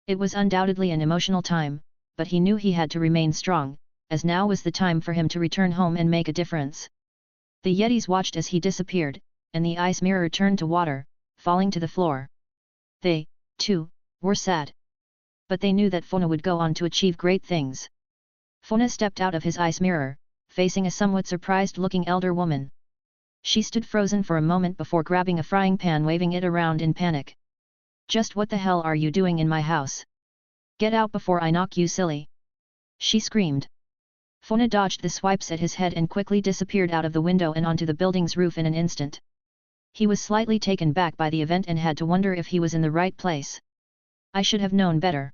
It was undoubtedly an emotional time, but he knew he had to remain strong, as now was the time for him to return home and make a difference. The Yetis watched as he disappeared, and the ice mirror turned to water, falling to the floor. They, too, were sad. But they knew that Funa would go on to achieve great things. Funa stepped out of his ice mirror, facing a somewhat surprised-looking elder woman. She stood frozen for a moment before grabbing a frying pan, waving it around in panic. "Just what the hell are you doing in my house? Get out before I knock you silly!" she screamed. Funa dodged the swipes at his head and quickly disappeared out of the window and onto the building's roof in an instant. He was slightly taken back by the event and had to wonder if he was in the right place. "I should have known better.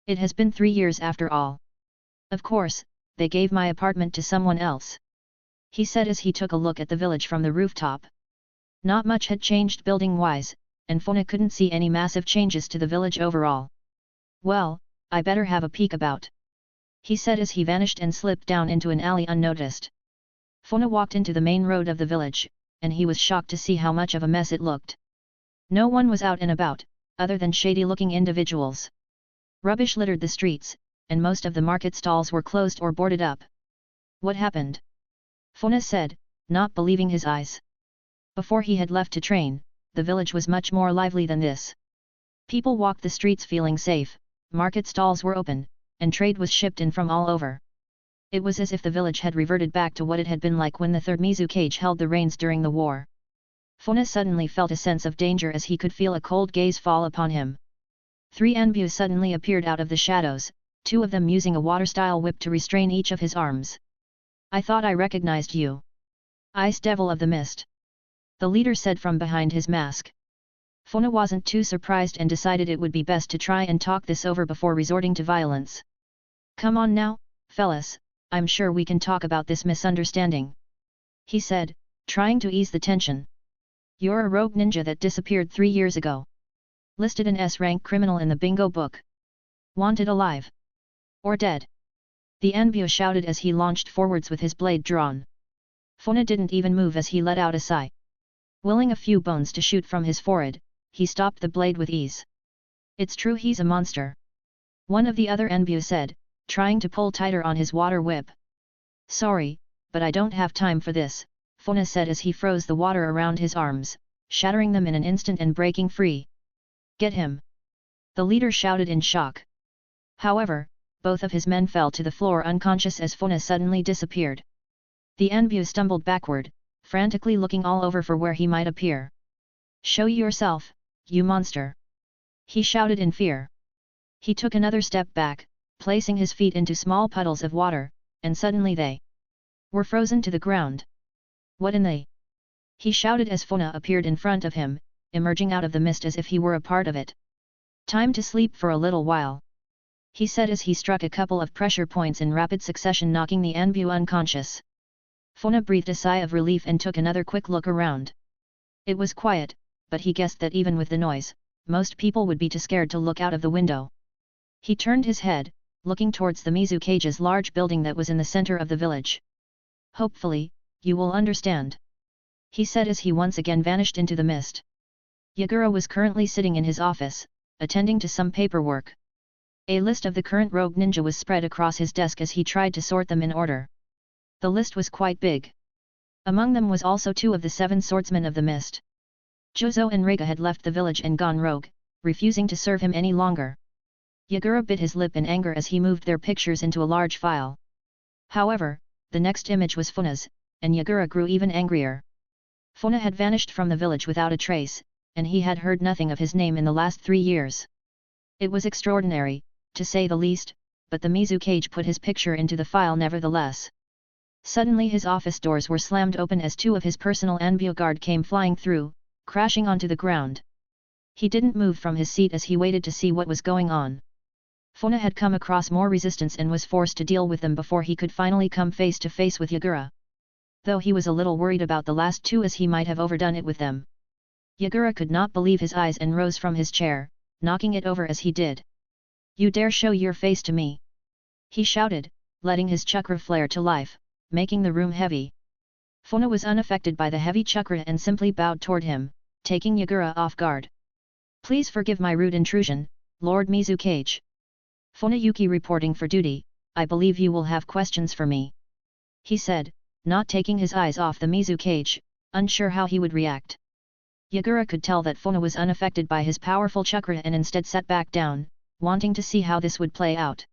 It has been 3 years after all. Of course, they gave my apartment to someone else," he said as he took a look at the village from the rooftop. Not much had changed building-wise, and Funa couldn't see any massive changes to the village overall. "Well, I better have a peek about," he said as he vanished and slipped down into an alley unnoticed. Funa walked into the main road of the village, and he was shocked to see how much of a mess it looked. No one was out and about, other than shady-looking individuals. Rubbish littered the streets, and most of the market stalls were closed or boarded up. "What happened?" Funa said, not believing his eyes. Before he had left to train, the village was much more lively than this. People walked the streets feeling safe, market stalls were open, and trade was shipped in from all over. It was as if the village had reverted back to what it had been like when the third Kazekage held the reins during the war. Funa suddenly felt a sense of danger as he could feel a cold gaze fall upon him. 3 Anbus suddenly appeared out of the shadows, 2 of them using a water-style whip to restrain each of his arms. "I thought I recognized you. Ice Devil of the Mist," the leader said from behind his mask. Funa wasn't too surprised and decided it would be best to try and talk this over before resorting to violence. "Come on now, fellas, I'm sure we can talk about this misunderstanding," he said, trying to ease the tension. "You're a rogue ninja that disappeared 3 years ago. Listed an S-rank criminal in the bingo book. Wanted alive. Or dead." The Anbu shouted as he launched forwards with his blade drawn. Funa didn't even move as he let out a sigh. Willing a few bones to shoot from his forehead, he stopped the blade with ease. "It's true he's a monster," one of the other Anbu said, trying to pull tighter on his water whip. "Sorry, but I don't have time for this," Funa said as he froze the water around his arms, shattering them in an instant and breaking free. "Get him!" the leader shouted in shock. However, both of his men fell to the floor unconscious as Funa suddenly disappeared. The Anbu stumbled backward, frantically looking all over for where he might appear. "Show yourself, you monster!" he shouted in fear. He took another step back, placing his feet into small puddles of water, and suddenly they were frozen to the ground. "What in the?" he shouted as Funa appeared in front of him, emerging out of the mist as if he were a part of it. "Time to sleep for a little while," he said as he struck a couple of pressure points in rapid succession, knocking the Anbu unconscious. Funa breathed a sigh of relief and took another quick look around. It was quiet, but he guessed that even with the noise, most people would be too scared to look out of the window. He turned his head, looking towards the Kazekage's large building that was in the center of the village. "Hopefully, you will understand," he said as he once again vanished into the mist. Yagura was currently sitting in his office, attending to some paperwork. A list of the current rogue ninja was spread across his desk as he tried to sort them in order. The list was quite big. Among them was also 2 of the 7 swordsmen of the mist. Jozo and Rega had left the village and gone rogue, refusing to serve him any longer. Yagura bit his lip in anger as he moved their pictures into a large file. However, the next image was Funa's, and Yagura grew even angrier. Funa had vanished from the village without a trace, and he had heard nothing of his name in the last 3 years. It was extraordinary, to say the least, but the Kazekage put his picture into the file nevertheless. Suddenly his office doors were slammed open as 2 of his personal Anbu guard came flying through, crashing onto the ground. He didn't move from his seat as he waited to see what was going on. Funa had come across more resistance and was forced to deal with them before he could finally come face to face with Yagura. Though he was a little worried about the last 2 as he might have overdone it with them. Yagura could not believe his eyes and rose from his chair, knocking it over as he did. "You dare show your face to me?" he shouted, letting his chakra flare to life, making the room heavy. Funa was unaffected by the heavy chakra and simply bowed toward him, taking Yagura off guard. "Please forgive my rude intrusion, Lord Kazekage. Fuyona Yuki reporting for duty, I believe you will have questions for me. He said, not taking his eyes off the Kazekage, unsure how he would react. Yagura could tell that Funa was unaffected by his powerful chakra and instead sat back down, wanting to see how this would play out.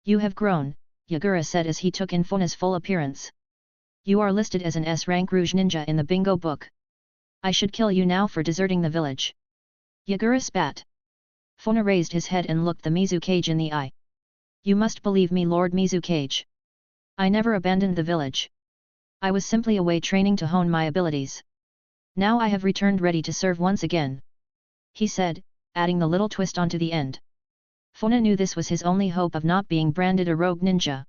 You have grown, Yagura said as he took in Funa's full appearance. You are listed as an S-rank Rouge ninja in the bingo book. I should kill you now for deserting the village. Yagura spat. Funa raised his head and looked the Kazekage in the eye. You must believe me, Lord Kazekage. I never abandoned the village. I was simply away training to hone my abilities. Now I have returned ready to serve once again. He said, adding the little twist onto the end. Funa knew this was his only hope of not being branded a rogue ninja.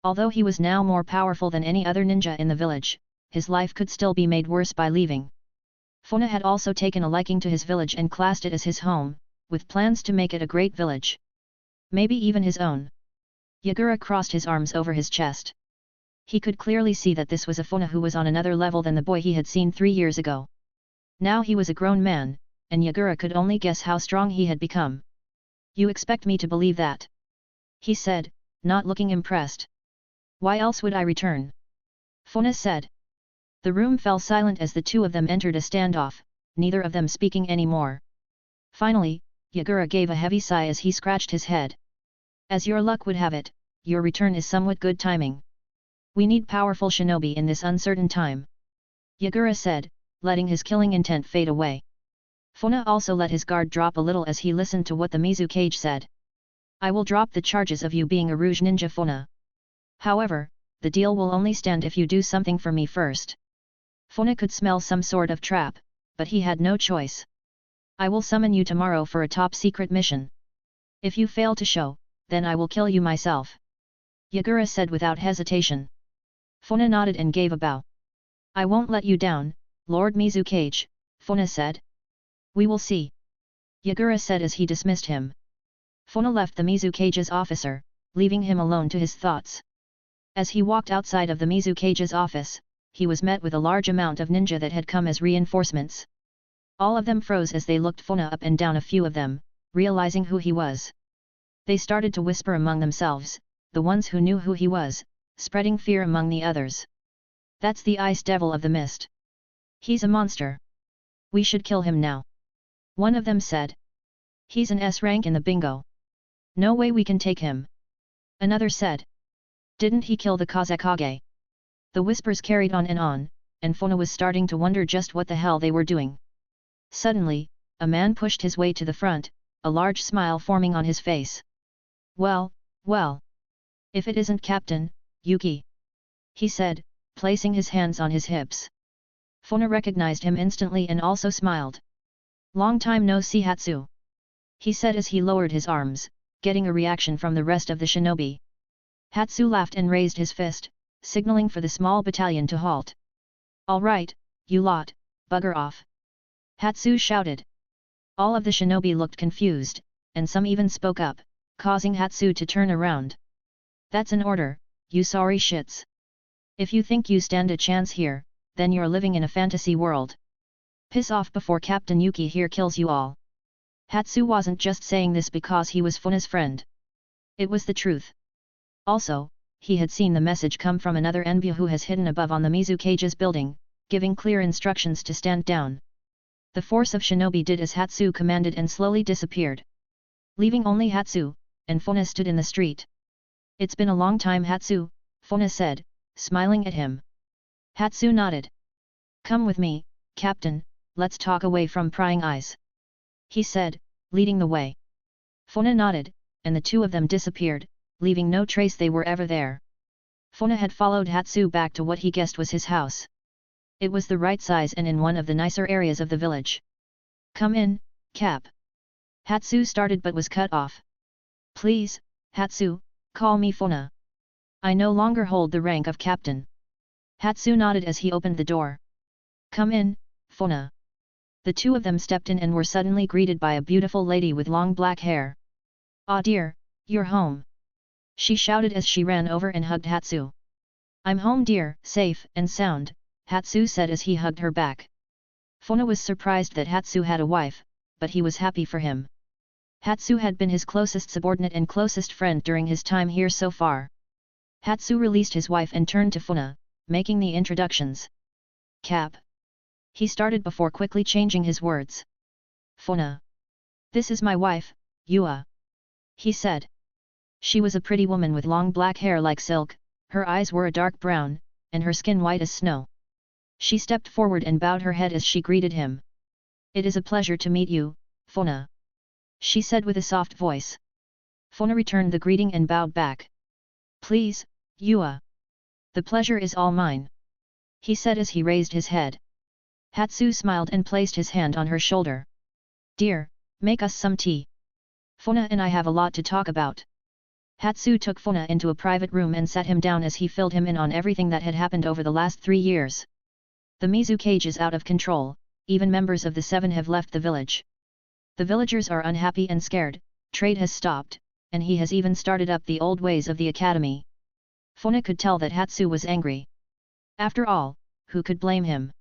Although he was now more powerful than any other ninja in the village, his life could still be made worse by leaving. Funa had also taken a liking to his village and classed it as his home, with plans to make it a great village. Maybe even his own. Yagura crossed his arms over his chest. He could clearly see that this was a Funa who was on another level than the boy he had seen 3 years ago. Now he was a grown man, and Yagura could only guess how strong he had become. You expect me to believe that? He said, not looking impressed. Why else would I return? Funa said. The room fell silent as the two of them entered a standoff, neither of them speaking any more. Finally, Yagura gave a heavy sigh as he scratched his head. As your luck would have it, your return is somewhat good timing. We need powerful shinobi in this uncertain time. Yagura said, letting his killing intent fade away. Funa also let his guard drop a little as he listened to what the Kazekage said. I will drop the charges of you being a Rouge ninja, Funa. However, the deal will only stand if you do something for me first. Funa could smell some sort of trap, but he had no choice. I will summon you tomorrow for a top-secret mission. If you fail to show, then I will kill you myself. Yagura said without hesitation. Funa nodded and gave a bow. I won't let you down, Lord Kazekage, Funa said. We will see. Yagura said as he dismissed him. Funa left the Kazekage's officer, leaving him alone to his thoughts. As he walked outside of the Kazekage's office, he was met with a large amount of ninja that had come as reinforcements. All of them froze as they looked Funa up and down, a few of them, realizing who he was. They started to whisper among themselves, the ones who knew who he was, spreading fear among the others. That's the ice devil of the mist. He's a monster. We should kill him now. One of them said. He's an S rank in the bingo. No way we can take him. Another said. Didn't he kill the Kazekage? The whispers carried on, and Funa was starting to wonder just what the hell they were doing. Suddenly, a man pushed his way to the front, a large smile forming on his face. Well, well. If it isn't Captain Yuki, he said, placing his hands on his hips. Funa recognized him instantly and also smiled. Long time no see, Hatsu, he said as he lowered his arms, getting a reaction from the rest of the shinobi. Hatsu laughed and raised his fist, signaling for the small battalion to halt. All right, you lot, bugger off. Hatsu shouted. All of the shinobi looked confused, and some even spoke up, causing Hatsu to turn around. That's an order, you sorry shits. If you think you stand a chance here, then you're living in a fantasy world. Piss off before Captain Yuki here kills you all. Hatsu wasn't just saying this because he was Funa's friend. It was the truth. Also, he had seen the message come from another envoy who has hidden above on the Kazekage's building, giving clear instructions to stand down. The force of shinobi did as Hatsu commanded and slowly disappeared. Leaving only Hatsu, and Funa stood in the street. It's been a long time, Hatsu, Funa said, smiling at him. Hatsu nodded. Come with me, Captain, let's talk away from prying eyes. He said, leading the way. Funa nodded, and the two of them disappeared, leaving no trace they were ever there. Funa had followed Hatsu back to what he guessed was his house. It was the right size and in one of the nicer areas of the village. Come in, Cap. Hatsu started but was cut off. Please, Hatsu, call me Funa. I no longer hold the rank of captain. Hatsu nodded as he opened the door. Come in, Funa. The two of them stepped in and were suddenly greeted by a beautiful lady with long black hair. Ah dear, you're home. She shouted as she ran over and hugged Hatsu. I'm home dear, safe and sound, Hatsu said as he hugged her back. Funa was surprised that Hatsu had a wife, but he was happy for him. Hatsu had been his closest subordinate and closest friend during his time here so far. Hatsu released his wife and turned to Funa, making the introductions. Cap. He started before quickly changing his words. Funa. This is my wife, Yua. He said. She was a pretty woman with long black hair like silk, her eyes were a dark brown, and her skin white as snow. She stepped forward and bowed her head as she greeted him. It is a pleasure to meet you, Funa. She said with a soft voice. Funa returned the greeting and bowed back. Please, Yua. The pleasure is all mine. He said as he raised his head. Hatsu smiled and placed his hand on her shoulder. Dear, make us some tea. Funa and I have a lot to talk about. Hatsu took Funa into a private room and sat him down as he filled him in on everything that had happened over the last 3 years. The Mizukage is out of control, even members of the 7 have left the village. The villagers are unhappy and scared, trade has stopped, and he has even started up the old ways of the academy. Funa could tell that Hatsu was angry. After all, who could blame him?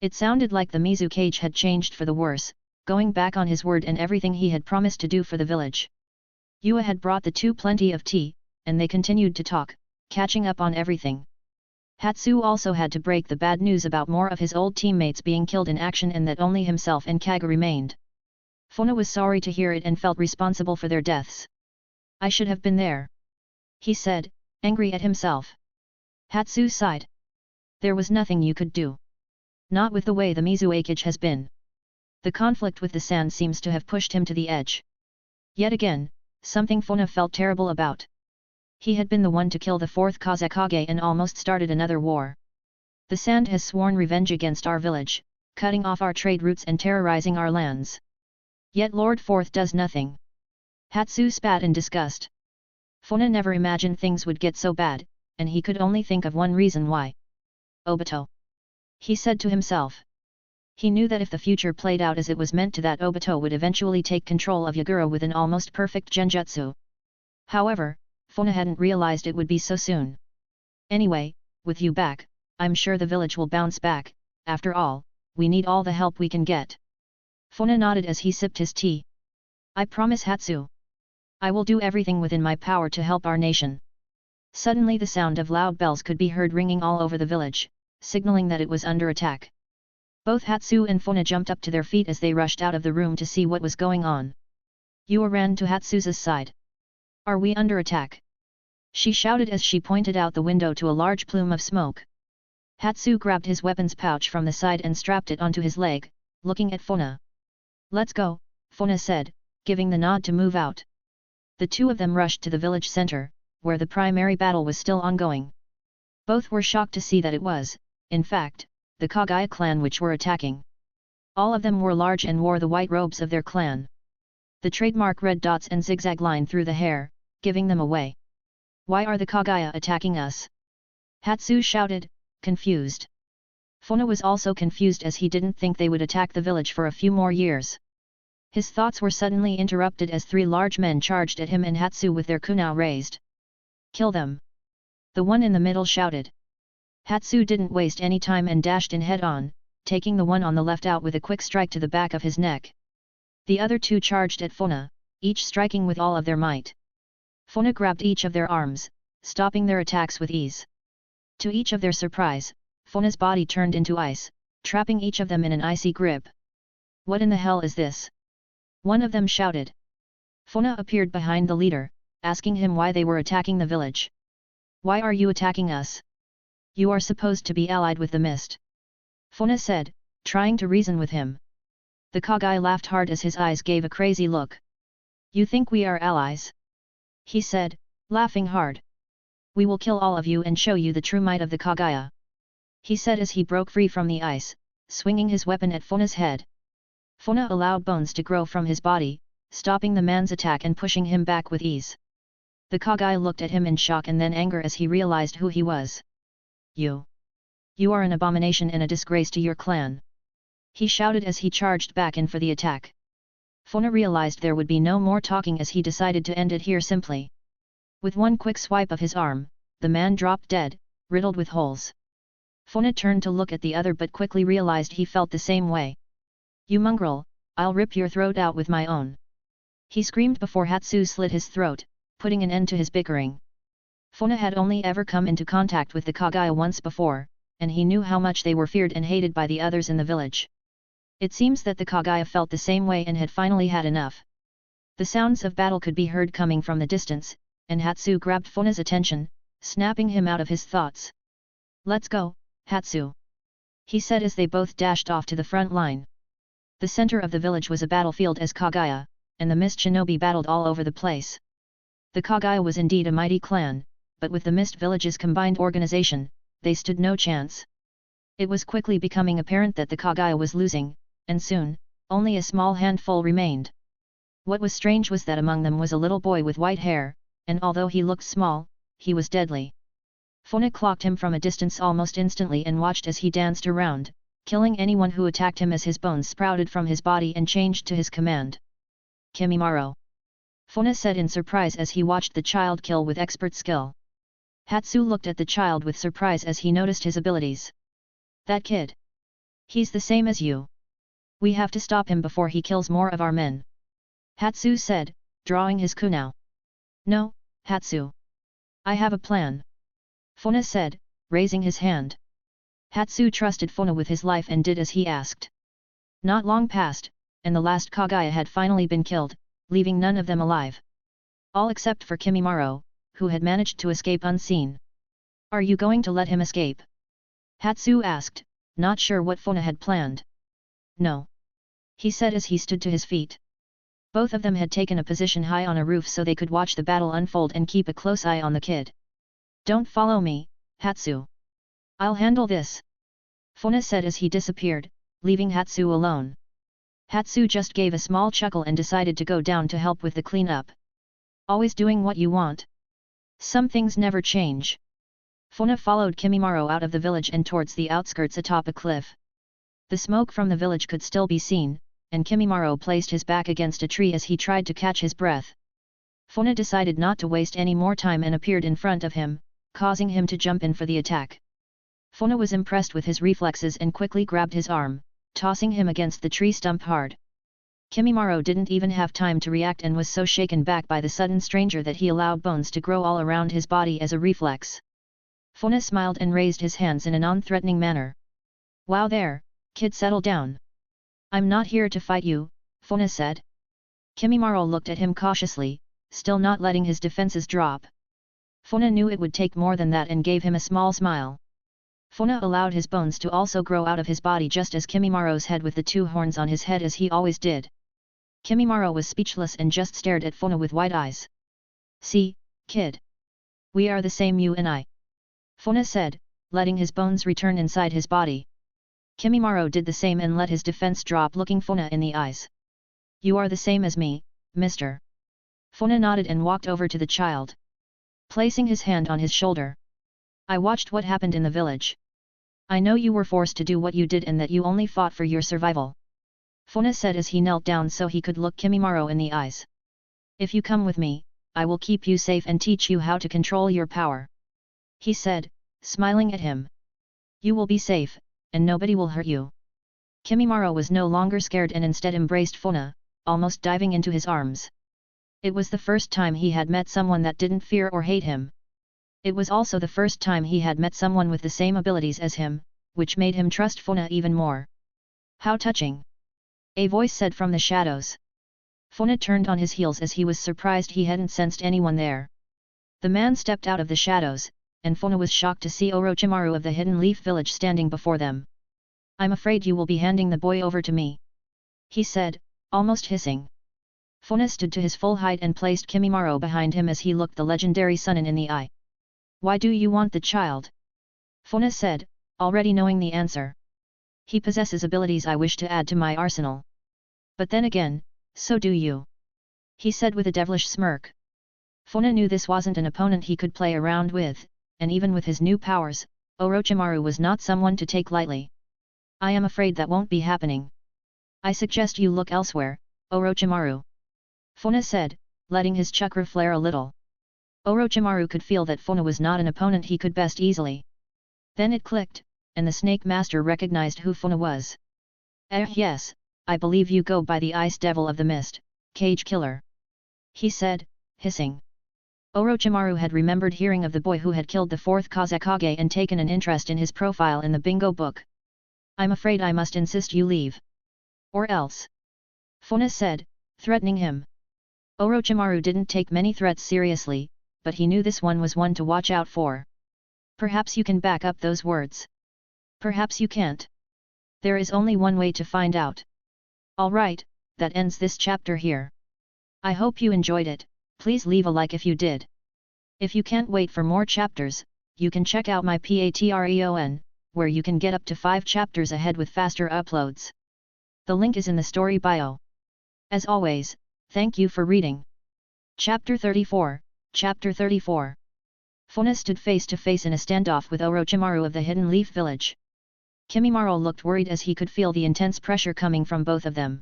It sounded like the Mizukage had changed for the worse, going back on his word and everything he had promised to do for the village. Yua had brought the 2 plenty of tea, and they continued to talk, catching up on everything. Hatsu also had to break the bad news about more of his old teammates being killed in action and that only himself and Kage remained. Funa was sorry to hear it and felt responsible for their deaths. I should have been there. He said, angry at himself. Hatsu sighed. There was nothing you could do. Not with the way the Mizukage has been. The conflict with the sand seems to have pushed him to the edge. Yet again, something Funa felt terrible about. He had been the one to kill the 4th Kazekage and almost started another war. The sand has sworn revenge against our village, cutting off our trade routes and terrorizing our lands. Yet Lord 4th does nothing. Hatsu spat in disgust. Funa never imagined things would get so bad, and he could only think of one reason why. Obito. He said to himself. He knew that if the future played out as it was meant to, that Obito would eventually take control of Yagura with an almost perfect genjutsu. However, Funa hadn't realized it would be so soon. Anyway, with you back, I'm sure the village will bounce back. After all, we need all the help we can get. Funa nodded as he sipped his tea. I promise, Hatsu. I will do everything within my power to help our nation. Suddenly the sound of loud bells could be heard ringing all over the village, signaling that it was under attack. Both Hatsu and Funa jumped up to their feet as they rushed out of the room to see what was going on. Yua ran to Hatsu's side. Are we under attack? She shouted as she pointed out the window to a large plume of smoke. Hatsu grabbed his weapons pouch from the side and strapped it onto his leg, looking at Funa. Let's go, Funa said, giving the nod to move out. The 2 of them rushed to the village center, where the primary battle was still ongoing. Both were shocked to see that it was, in fact, the Kagaya clan which were attacking. All of them were large and wore the white robes of their clan. The trademark red dots and zigzag line through the hair, giving them away. Why are the Kagaya attacking us? Hatsu shouted, confused. Funa was also confused as he didn't think they would attack the village for a few more years. His thoughts were suddenly interrupted as 3 large men charged at him and Hatsu with their kunai raised. Kill them! The one in the middle shouted. Hatsu didn't waste any time and dashed in head-on, taking the one on the left out with a quick strike to the back of his neck. The other 2 charged at Funa, each striking with all of their might. Funa grabbed each of their arms, stopping their attacks with ease. To each of their surprise, Funa's body turned into ice, trapping each of them in an icy grip. What in the hell is this? One of them shouted. Funa appeared behind the leader, asking him why they were attacking the village. Why are you attacking us? You are supposed to be allied with the mist. Funa said, trying to reason with him. The Kagaya laughed hard as his eyes gave a crazy look. You think we are allies? He said, laughing hard. We will kill all of you and show you the true might of the Kagaya. He said as he broke free from the ice, swinging his weapon at Funa's head. Funa allowed bones to grow from his body, stopping the man's attack and pushing him back with ease. The Kagaya looked at him in shock and then anger as he realized who he was. You are an abomination and a disgrace to your clan. He shouted as he charged back in for the attack. Funa realized there would be no more talking as he decided to end it here simply. With one quick swipe of his arm, the man dropped dead, riddled with holes. Funa turned to look at the other but quickly realized he felt the same way. You mongrel, I'll rip your throat out with my own. He screamed before Hatsu slit his throat, putting an end to his bickering. Funa had only ever come into contact with the Kaguya once before, and he knew how much they were feared and hated by the others in the village. It seems that the Kaguya felt the same way and had finally had enough. The sounds of battle could be heard coming from the distance, and Hatsu grabbed Funa's attention, snapping him out of his thoughts. "Let's go, Hatsu," he said as they both dashed off to the front line. The center of the village was a battlefield as Kaguya, and the mist shinobi battled all over the place. The Kaguya was indeed a mighty clan, but with the mist village's combined organization, they stood no chance. It was quickly becoming apparent that the Kaguya was losing, and soon, only a small handful remained. What was strange was that among them was a little boy with white hair, and although he looked small, he was deadly. Funa clocked him from a distance almost instantly and watched as he danced around, killing anyone who attacked him as his bones sprouted from his body and changed to his command. "Kimimaro," Funa said in surprise as he watched the child kill with expert skill. Hatsu looked at the child with surprise as he noticed his abilities. "That kid. He's the same as you. We have to stop him before he kills more of our men," Hatsu said, drawing his kunai. "No, Hatsu. I have a plan," Funa said, raising his hand. Hatsu trusted Funa with his life and did as he asked. Not long passed, and the last Kaguya had finally been killed, leaving none of them alive. All except for Kimimaro, who had managed to escape unseen. "Are you going to let him escape?" Hatsu asked, not sure what Funa had planned. "No," he said as he stood to his feet. Both of them had taken a position high on a roof so they could watch the battle unfold and keep a close eye on the kid. "Don't follow me, Hatsu. I'll handle this," Funa said as he disappeared, leaving Hatsu alone. Hatsu just gave a small chuckle and decided to go down to help with the cleanup. "Always doing what you want. Some things never change." Funa followed Kimimaro out of the village and towards the outskirts atop a cliff. The smoke from the village could still be seen, and Kimimaro placed his back against a tree as he tried to catch his breath. Funa decided not to waste any more time and appeared in front of him, causing him to jump in for the attack. Funa was impressed with his reflexes and quickly grabbed his arm, tossing him against the tree stump hard. Kimimaro didn't even have time to react and was so shaken back by the sudden stranger that he allowed bones to grow all around his body as a reflex. Funa smiled and raised his hands in a non-threatening manner. "Wow there, kid, settle down. I'm not here to fight you," Funa said. Kimimaro looked at him cautiously, still not letting his defenses drop. Funa knew it would take more than that and gave him a small smile. Funa allowed his bones to also grow out of his body just as Kimimaro's head with the two horns on his head as he always did. Kimimaro was speechless and just stared at Funa with wide eyes. "See, kid. We are the same, you and I," Funa said, letting his bones return inside his body. Kimimaro did the same and let his defense drop, looking Funa in the eyes. "You are the same as me, mister." Funa nodded and walked over to the child, placing his hand on his shoulder. "I watched what happened in the village. I know you were forced to do what you did and that you only fought for your survival," Funa said as he knelt down so he could look Kimimaro in the eyes. "If you come with me, I will keep you safe and teach you how to control your power," he said, smiling at him. "You will be safe, and nobody will hurt you." Kimimaro was no longer scared and instead embraced Funa, almost diving into his arms. It was the first time he had met someone that didn't fear or hate him. It was also the first time he had met someone with the same abilities as him, which made him trust Funa even more. "How touching," a voice said from the shadows. Funa turned on his heels as he was surprised he hadn't sensed anyone there. The man stepped out of the shadows, and Funa was shocked to see Orochimaru of the Hidden Leaf Village standing before them. "I'm afraid you will be handing the boy over to me," he said, almost hissing. Funa stood to his full height and placed Kimimaro behind him as he looked the legendary Sunin in the eye. "Why do you want the child?" Funa said, already knowing the answer. "He possesses abilities I wish to add to my arsenal. But then again, so do you," he said with a devilish smirk. Funa knew this wasn't an opponent he could play around with, and even with his new powers, Orochimaru was not someone to take lightly. "I am afraid that won't be happening. I suggest you look elsewhere, Orochimaru," Funa said, letting his chakra flare a little. Orochimaru could feel that Funa was not an opponent he could best easily. Then it clicked, and the Snake Master recognized who Funa was. Yes, I believe you go by the Ice Devil of the Mist, Cage Killer," he said, hissing. Orochimaru had remembered hearing of the boy who had killed the fourth Kazekage and taken an interest in his profile in the bingo book. I'm afraid I must insist you leave. Or else. Funa said, threatening him. Orochimaru didn't take many threats seriously, but he knew this one was one to watch out for. Perhaps you can back up those words. Perhaps you can't. There is only one way to find out. Alright, that ends this chapter here. I hope you enjoyed it, please leave a like if you did. If you can't wait for more chapters, you can check out my Patreon, where you can get up to 5 chapters ahead with faster uploads. The link is in the story bio. As always, thank you for reading. Chapter 34, Chapter 34. Funa stood face to face in a standoff with Orochimaru of the Hidden Leaf Village. Kimimaro looked worried as he could feel the intense pressure coming from both of them.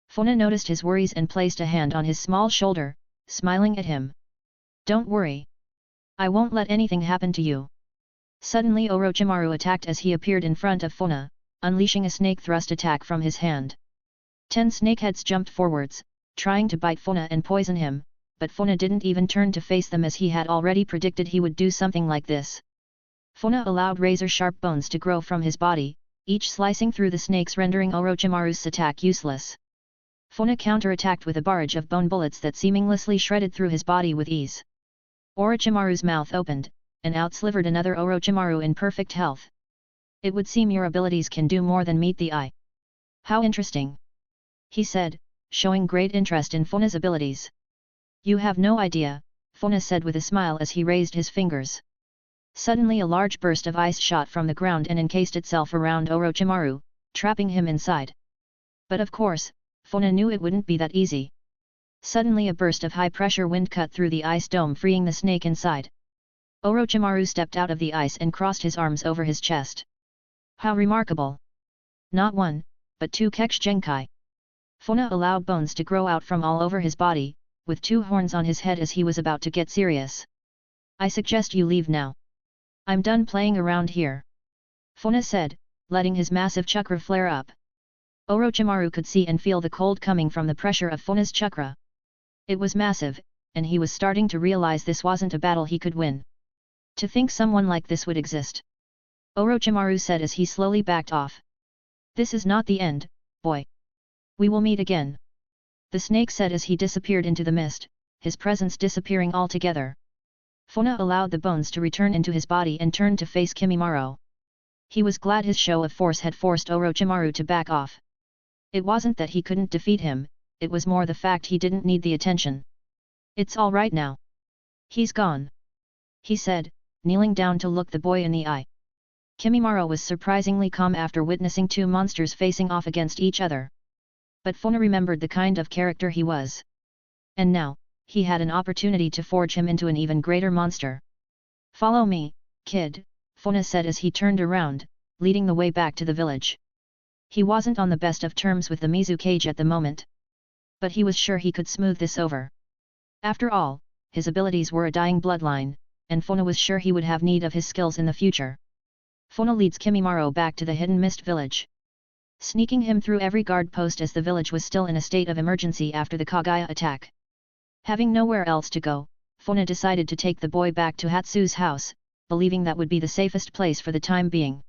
Funa noticed his worries and placed a hand on his small shoulder, smiling at him. Don't worry. I won't let anything happen to you. Suddenly Orochimaru attacked as he appeared in front of Funa, unleashing a snake thrust attack from his hand. 10 snakeheads jumped forwards, trying to bite Funa and poison him, but Funa didn't even turn to face them as he had already predicted he would do something like this. Funa allowed razor-sharp bones to grow from his body, each slicing through the snakes rendering Orochimaru's attack useless. Funa counter-attacked with a barrage of bone bullets that seamlessly shredded through his body with ease. Orochimaru's mouth opened, and out slivered another Orochimaru in perfect health. It would seem your abilities can do more than meet the eye. How interesting! He said, showing great interest in Funa's abilities. You have no idea, Funa said with a smile as he raised his fingers. Suddenly a large burst of ice shot from the ground and encased itself around Orochimaru, trapping him inside. But of course, Funa knew it wouldn't be that easy. Suddenly a burst of high-pressure wind cut through the ice dome freeing the snake inside. Orochimaru stepped out of the ice and crossed his arms over his chest. How remarkable! Not one, but 2 Keksh Genkai. Funa allowed bones to grow out from all over his body, with 2 horns on his head as he was about to get serious. I suggest you leave now. I'm done playing around here. Funa said, letting his massive chakra flare up. Orochimaru could see and feel the cold coming from the pressure of Funa's chakra. It was massive, and he was starting to realize this wasn't a battle he could win. To think someone like this would exist. Orochimaru said as he slowly backed off. This is not the end, boy. We will meet again. The snake said as he disappeared into the mist, his presence disappearing altogether. Funa allowed the bones to return into his body and turned to face Kimimaro. He was glad his show of force had forced Orochimaru to back off. It wasn't that he couldn't defeat him, it was more the fact he didn't need the attention. It's all right now. He's gone. He said, kneeling down to look the boy in the eye. Kimimaro was surprisingly calm after witnessing 2 monsters facing off against each other. But Funa remembered the kind of character he was. And now, he had an opportunity to forge him into an even greater monster. Follow me, kid, Funa said as he turned around, leading the way back to the village. He wasn't on the best of terms with the Mizukage at the moment. But he was sure he could smooth this over. After all, his abilities were a dying bloodline, and Funa was sure he would have need of his skills in the future. Funa leads Kimimaro back to the Hidden Mist village. Sneaking him through every guard post as the village was still in a state of emergency after the Kaguya attack. Having nowhere else to go, Funa decided to take the boy back to Hatsu's house, believing that would be the safest place for the time being.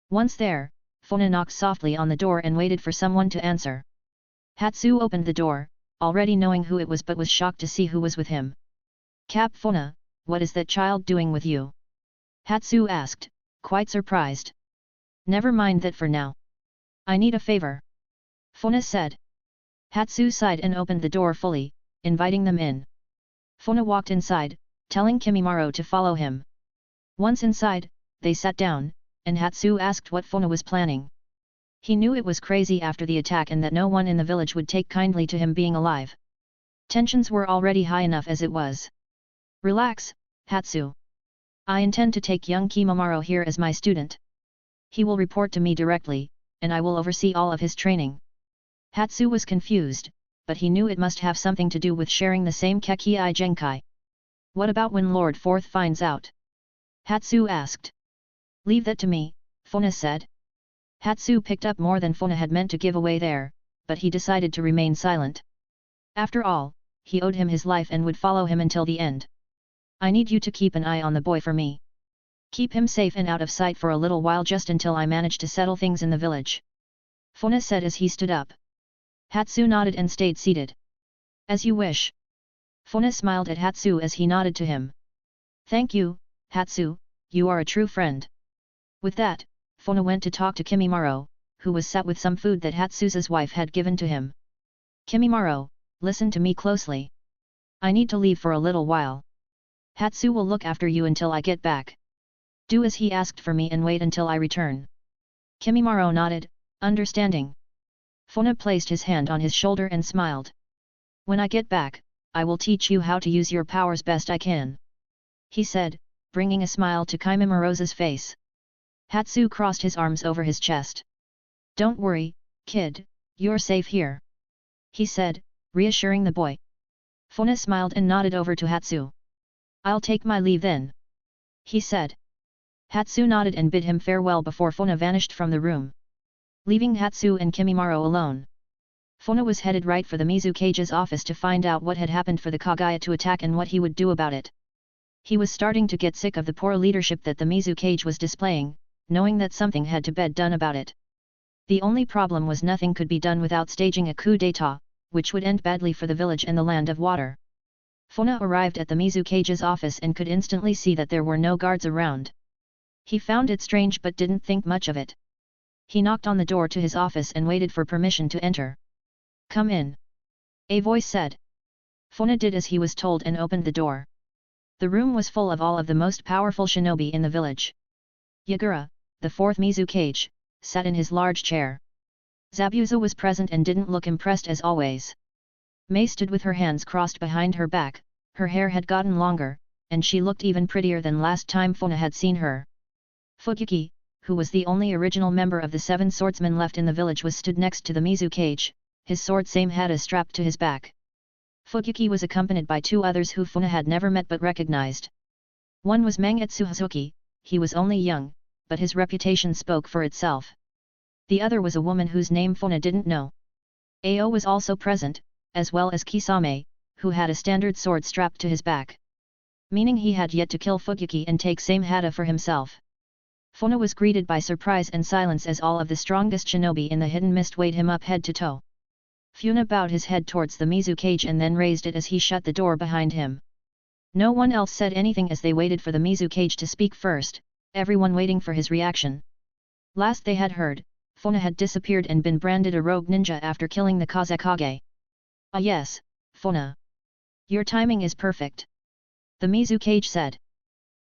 Once there, Funa knocked softly on the door and waited for someone to answer. Hatsu opened the door, already knowing who it was but was shocked to see who was with him. Cap Funa, what is that child doing with you? Hatsu asked, quite surprised. Never mind that for now. I need a favor. Funa said. Hatsu sighed and opened the door fully, inviting them in. Funa walked inside, telling Kimimaro to follow him. Once inside, they sat down, and Hatsu asked what Funa was planning. He knew it was crazy after the attack and that no one in the village would take kindly to him being alive. Tensions were already high enough as it was. Relax, Hatsu. I intend to take young Kimimaro here as my student. He will report to me directly, and I will oversee all of his training. Hatsu was confused, but he knew it must have something to do with sharing the same Kekii Genkai. What about when Lord Fourth finds out? Hatsu asked. Leave that to me, Funa said. Hatsu picked up more than Funa had meant to give away there, but he decided to remain silent. After all, he owed him his life and would follow him until the end. I need you to keep an eye on the boy for me. Keep him safe and out of sight for a little while just until I manage to settle things in the village. Funa said as he stood up. Hatsu nodded and stayed seated. As you wish. Funa smiled at Hatsu as he nodded to him. Thank you, Hatsu, you are a true friend. With that, Funa went to talk to Kimimaro, who was sat with some food that Hatsu's wife had given to him. Kimimaro, listen to me closely. I need to leave for a little while. Hatsu will look after you until I get back. Do as he asked for me and wait until I return. Kimimaro nodded, understanding. Funa placed his hand on his shoulder and smiled. When I get back, I will teach you how to use your powers best I can. He said, bringing a smile to Kimimaro's face. Hatsu crossed his arms over his chest. Don't worry, kid, you're safe here. He said, reassuring the boy. Funa smiled and nodded over to Hatsu. I'll take my leave then. He said. Hatsu nodded and bid him farewell before Funa vanished from the room. Leaving Hatsu and Kimimaro alone. Funa was headed right for the Mizukage's office to find out what had happened for the Kagaya to attack and what he would do about it. He was starting to get sick of the poor leadership that the Mizukage was displaying, knowing that something had to be done about it. The only problem was nothing could be done without staging a coup d'état, which would end badly for the village and the land of water. Funa arrived at the Mizukage's office and could instantly see that there were no guards around. He found it strange but didn't think much of it. He knocked on the door to his office and waited for permission to enter. Come in. A voice said. Funa did as he was told and opened the door. The room was full of all of the most powerful shinobi in the village. Yagura, the fourth Mizukage, sat in his large chair. Zabuza was present and didn't look impressed as always. Mei stood with her hands crossed behind her back, her hair had gotten longer, and she looked even prettier than last time Funa had seen her. Fuyuki, who was the only original member of the 7 swordsmen left in the village, was stood next to the Mizukage, his sword same had strapped to his back. Fuyuki was accompanied by 2 others who Funa had never met but recognized. One was Mangetsu Hazuki, he was only young, but his reputation spoke for itself. The other was a woman whose name Funa didn't know. Ao was also present, as well as Kisame, who had a standard sword strapped to his back. Meaning he had yet to kill Fuyuki and take same hata for himself. Funa was greeted by surprise and silence as all of the strongest shinobi in the hidden mist weighed him up head to toe. Funa bowed his head towards the Mizukage and then raised it as he shut the door behind him. No one else said anything as they waited for the Mizukage to speak first, everyone waiting for his reaction. Last they had heard, Funa had disappeared and been branded a rogue ninja after killing the Kazekage. Ah yes, Funa. Your timing is perfect. The Mizukage said.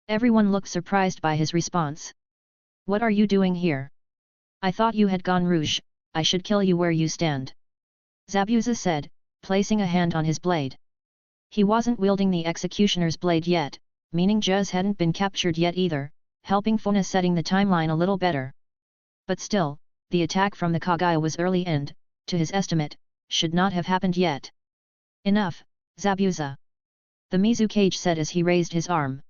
Everyone looked surprised by his response. What are you doing here? I thought you had gone rouge, I should kill you where you stand. Zabuza said, placing a hand on his blade. He wasn't wielding the executioner's blade yet, meaning Juz hadn't been captured yet either, helping Funa setting the timeline a little better. But still, the attack from the Kagaya was early and, to his estimate, should not have happened yet. Enough, Zabuza. The Mizukage said as he raised his arm.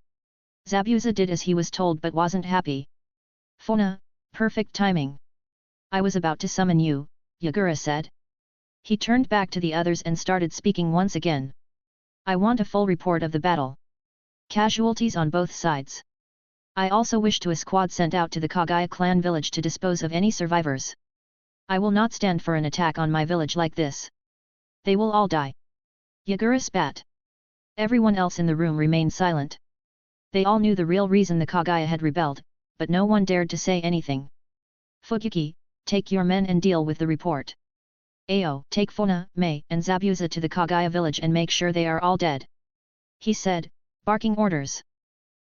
Zabuza did as he was told but wasn't happy. Funa, perfect timing. I was about to summon you, Yagura said. He turned back to the others and started speaking once again. I want a full report of the battle. Casualties on both sides. I also wish to a squad sent out to the Kagaya clan village to dispose of any survivors. I will not stand for an attack on my village like this. They will all die. Yagura spat. Everyone else in the room remained silent. They all knew the real reason the Kagaya had rebelled, but no one dared to say anything. Fuyuki, take your men and deal with the report. Ao, take Funa, Mei, and Zabuza to the Kagaya village and make sure they are all dead. He said, barking orders.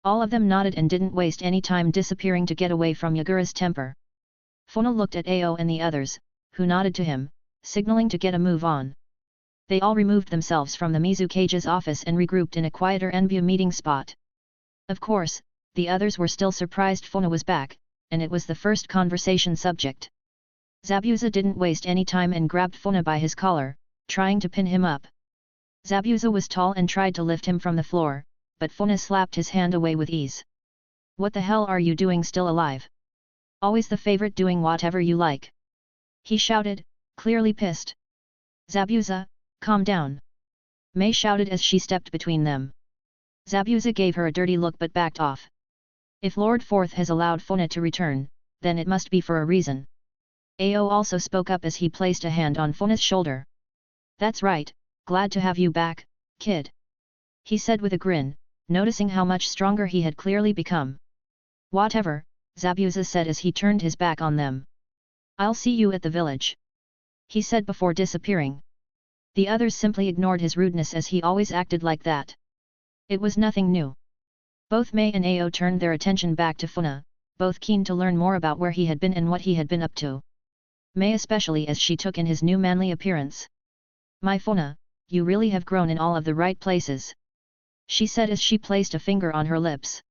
All of them nodded and didn't waste any time disappearing to get away from Yagura's temper. Funa looked at Ao and the others, who nodded to him, signaling to get a move on. They all removed themselves from the Mizukage's office and regrouped in a quieter Enbu meeting spot. Of course, the others were still surprised Funa was back, and it was the first conversation subject. Zabuza didn't waste any time and grabbed Funa by his collar, trying to pin him up. Zabuza was tall and tried to lift him from the floor, but Funa slapped his hand away with ease. What the hell are you doing still alive? Always the favorite doing whatever you like. He shouted, clearly pissed. Zabuza, calm down. Mei shouted as she stepped between them. Zabuza gave her a dirty look but backed off. If Lord Fourth has allowed Funa to return, then it must be for a reason. Ao also spoke up as he placed a hand on Funa's shoulder. That's right, glad to have you back, kid. He said with a grin, noticing how much stronger he had clearly become. Whatever, Zabuza said as he turned his back on them. I'll see you at the village. He said before disappearing. The others simply ignored his rudeness as he always acted like that. It was nothing new. Both Mei and Ao turned their attention back to Funa, both keen to learn more about where he had been and what he had been up to. Mei especially as she took in his new manly appearance. My Funa, you really have grown in all of the right places. She said as she placed a finger on her lips.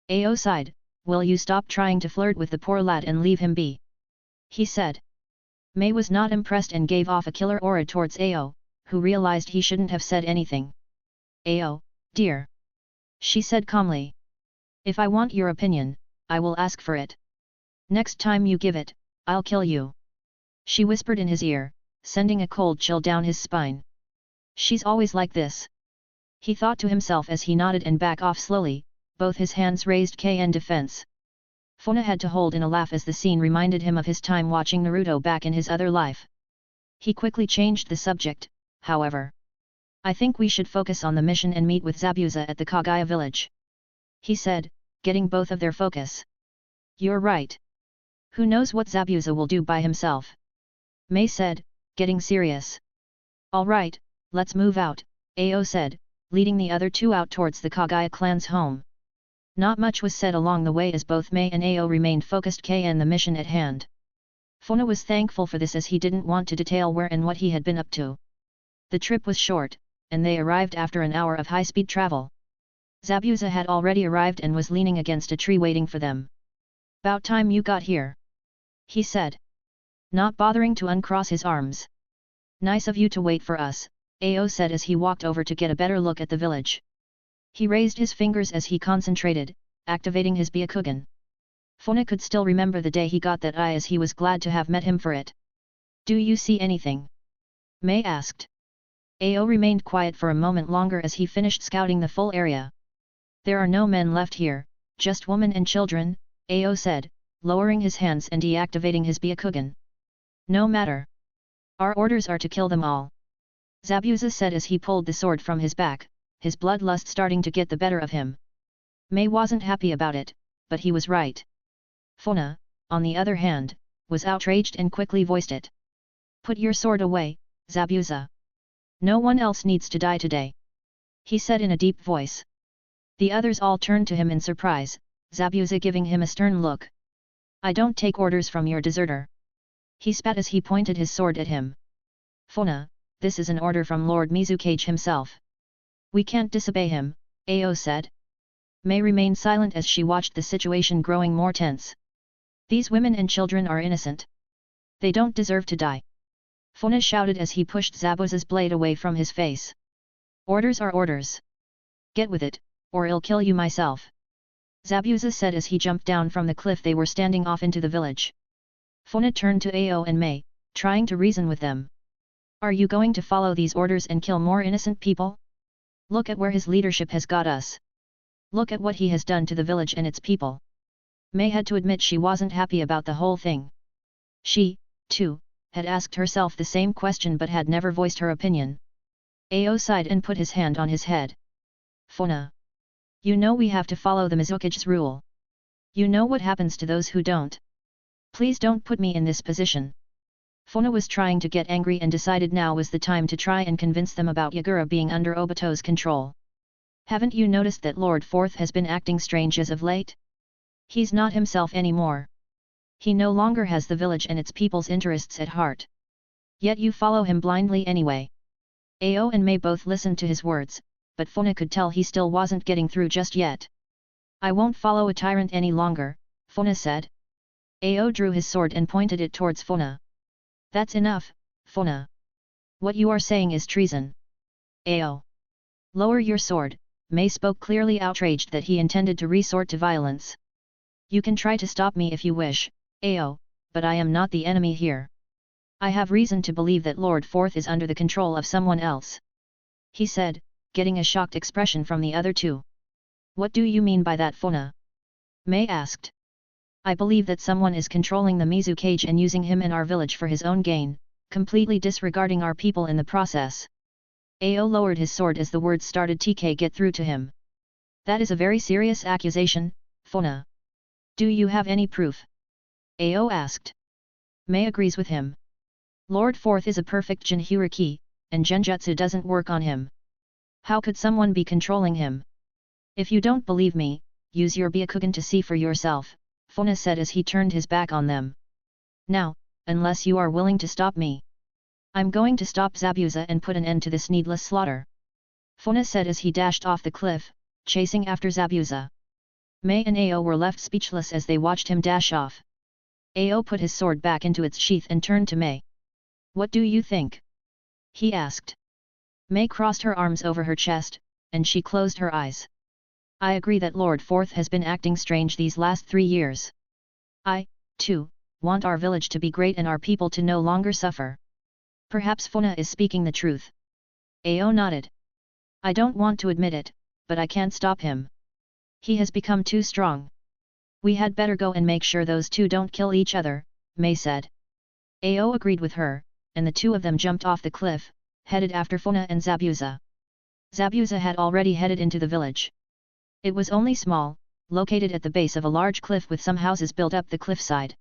Ao sighed, will you stop trying to flirt with the poor lad and leave him be? He said. Mei was not impressed and gave off a killer aura towards Ao, who realized he shouldn't have said anything. Ao, dear. She said calmly. If I want your opinion, I will ask for it. Next time you give it, I'll kill you. She whispered in his ear, sending a cold chill down his spine. She's always like this. He thought to himself as he nodded and backed off slowly, both his hands raised in defense. Funa had to hold in a laugh as the scene reminded him of his time watching Naruto back in his other life. He quickly changed the subject, however. I think we should focus on the mission and meet with Zabuza at the Kaguya village. He said, getting both of their focus. You're right. Who knows what Zabuza will do by himself? Mei said, getting serious. All right, let's move out, Ao said, leading the other two out towards the Kaguya clan's home. Not much was said along the way as both Mei and Ao remained focused on the mission at hand. Funa was thankful for this as he didn't want to detail where and what he had been up to. The trip was short, and they arrived after an hour of high-speed travel. Zabuza had already arrived and was leaning against a tree waiting for them. About time you got here. He said. Not bothering to uncross his arms. Nice of you to wait for us, Ao said as he walked over to get a better look at the village. He raised his fingers as he concentrated, activating his Byakugan. Funa could still remember the day he got that eye as he was glad to have met him for it. Do you see anything? Mei asked. Ao remained quiet for a moment longer as he finished scouting the full area. There are no men left here, just women and children, Ao said, lowering his hands and deactivating his Byakugan. No matter. Our orders are to kill them all. Zabuza said as he pulled the sword from his back, his bloodlust starting to get the better of him. Mei wasn't happy about it, but he was right. Funa, on the other hand, was outraged and quickly voiced it. Put your sword away, Zabuza. No one else needs to die today. He said in a deep voice. The others all turned to him in surprise, Zabuza giving him a stern look. I don't take orders from your deserter. He spat as he pointed his sword at him. Funa, this is an order from Lord Kazekage himself. We can't disobey him, Ao said. Mei remained silent as she watched the situation growing more tense. These women and children are innocent. They don't deserve to die. Funa shouted as he pushed Zabuza's blade away from his face. Orders are orders. Get with it, or I'll kill you myself. Zabuza said as he jumped down from the cliff they were standing off into the village. Funa turned to Ao and Mei, trying to reason with them. Are you going to follow these orders and kill more innocent people? Look at where his leadership has got us. Look at what he has done to the village and its people. Mei had to admit she wasn't happy about the whole thing. She, too, had asked herself the same question but had never voiced her opinion. Ao sighed and put his hand on his head. Funa. You know we have to follow the Mizukage's rule. You know what happens to those who don't. Please don't put me in this position. Funa was trying to get angry and decided now was the time to try and convince them about Yagura being under Obito's control. Haven't you noticed that Lord Fourth has been acting strange as of late? He's not himself anymore. He no longer has the village and its people's interests at heart. Yet you follow him blindly anyway. Ao and Mei both listened to his words, but Funa could tell he still wasn't getting through just yet. I won't follow a tyrant any longer, Funa said. Ao drew his sword and pointed it towards Funa. That's enough, Funa. What you are saying is treason. Ao. Lower your sword, Mei spoke clearly outraged that he intended to resort to violence. You can try to stop me if you wish, Ao, but I am not the enemy here. I have reason to believe that Lord Fourth is under the control of someone else. he said, getting a shocked expression from the other two. What do you mean by that, Funa? Mei asked. I believe that someone is controlling the Kazekage and using him in our village for his own gain, completely disregarding our people in the process. Ao lowered his sword as the words started to get through to him. That is a very serious accusation, Funa. Do you have any proof? Ao asked. Mei agrees with him. Lord Fourth is a perfect genjutsu, and genjutsu doesn't work on him. How could someone be controlling him? If you don't believe me, use your Byakugan to see for yourself, Funa said as he turned his back on them. Now, unless you are willing to stop me, I'm going to stop Zabuza and put an end to this needless slaughter. Funa said as he dashed off the cliff, chasing after Zabuza. Mei and Ao were left speechless as they watched him dash off. Ao put his sword back into its sheath and turned to Mei. What do you think? He asked. Mei crossed her arms over her chest, and she closed her eyes. I agree that Lord Fourth has been acting strange these last 3 years. I, too, want our village to be great and our people to no longer suffer. Perhaps Funa is speaking the truth. Ao nodded. I don't want to admit it, but I can't stop him. He has become too strong. We had better go and make sure those two don't kill each other, Mei said. Ao agreed with her, and the two of them jumped off the cliff, headed after Funa and Zabuza. Zabuza had already headed into the village. It was only small, located at the base of a large cliff with some houses built up the cliffside.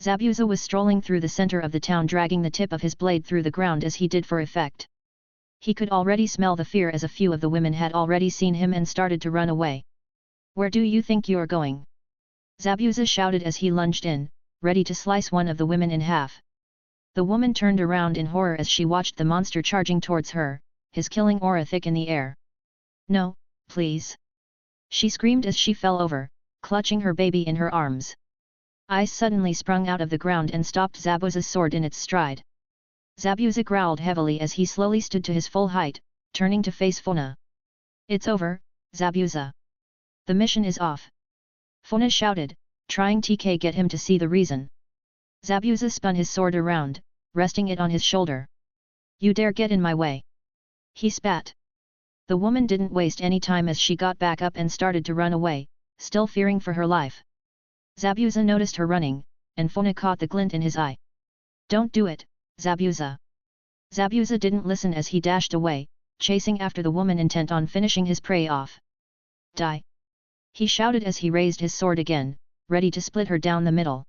Zabuza was strolling through the center of the town dragging the tip of his blade through the ground as he did for effect. He could already smell the fear as a few of the women had already seen him and started to run away. Where do you think you're going? Zabuza shouted as he lunged in, ready to slice one of the women in half. The woman turned around in horror as she watched the monster charging towards her, his killing aura thick in the air. No, please! She screamed as she fell over, clutching her baby in her arms. Ice suddenly sprung out of the ground and stopped Zabuza's sword in its stride. Zabuza growled heavily as he slowly stood to his full height, turning to face Funa. It's over, Zabuza. The mission is off. Funa shouted, trying to get him to see the reason. Zabuza spun his sword around, resting it on his shoulder. You dare get in my way! He spat. The woman didn't waste any time as she got back up and started to run away, still fearing for her life. Zabuza noticed her running, and Funa caught the glint in his eye. Don't do it, Zabuza. Zabuza didn't listen as he dashed away, chasing after the woman intent on finishing his prey off. Die! He shouted as he raised his sword again, ready to split her down the middle.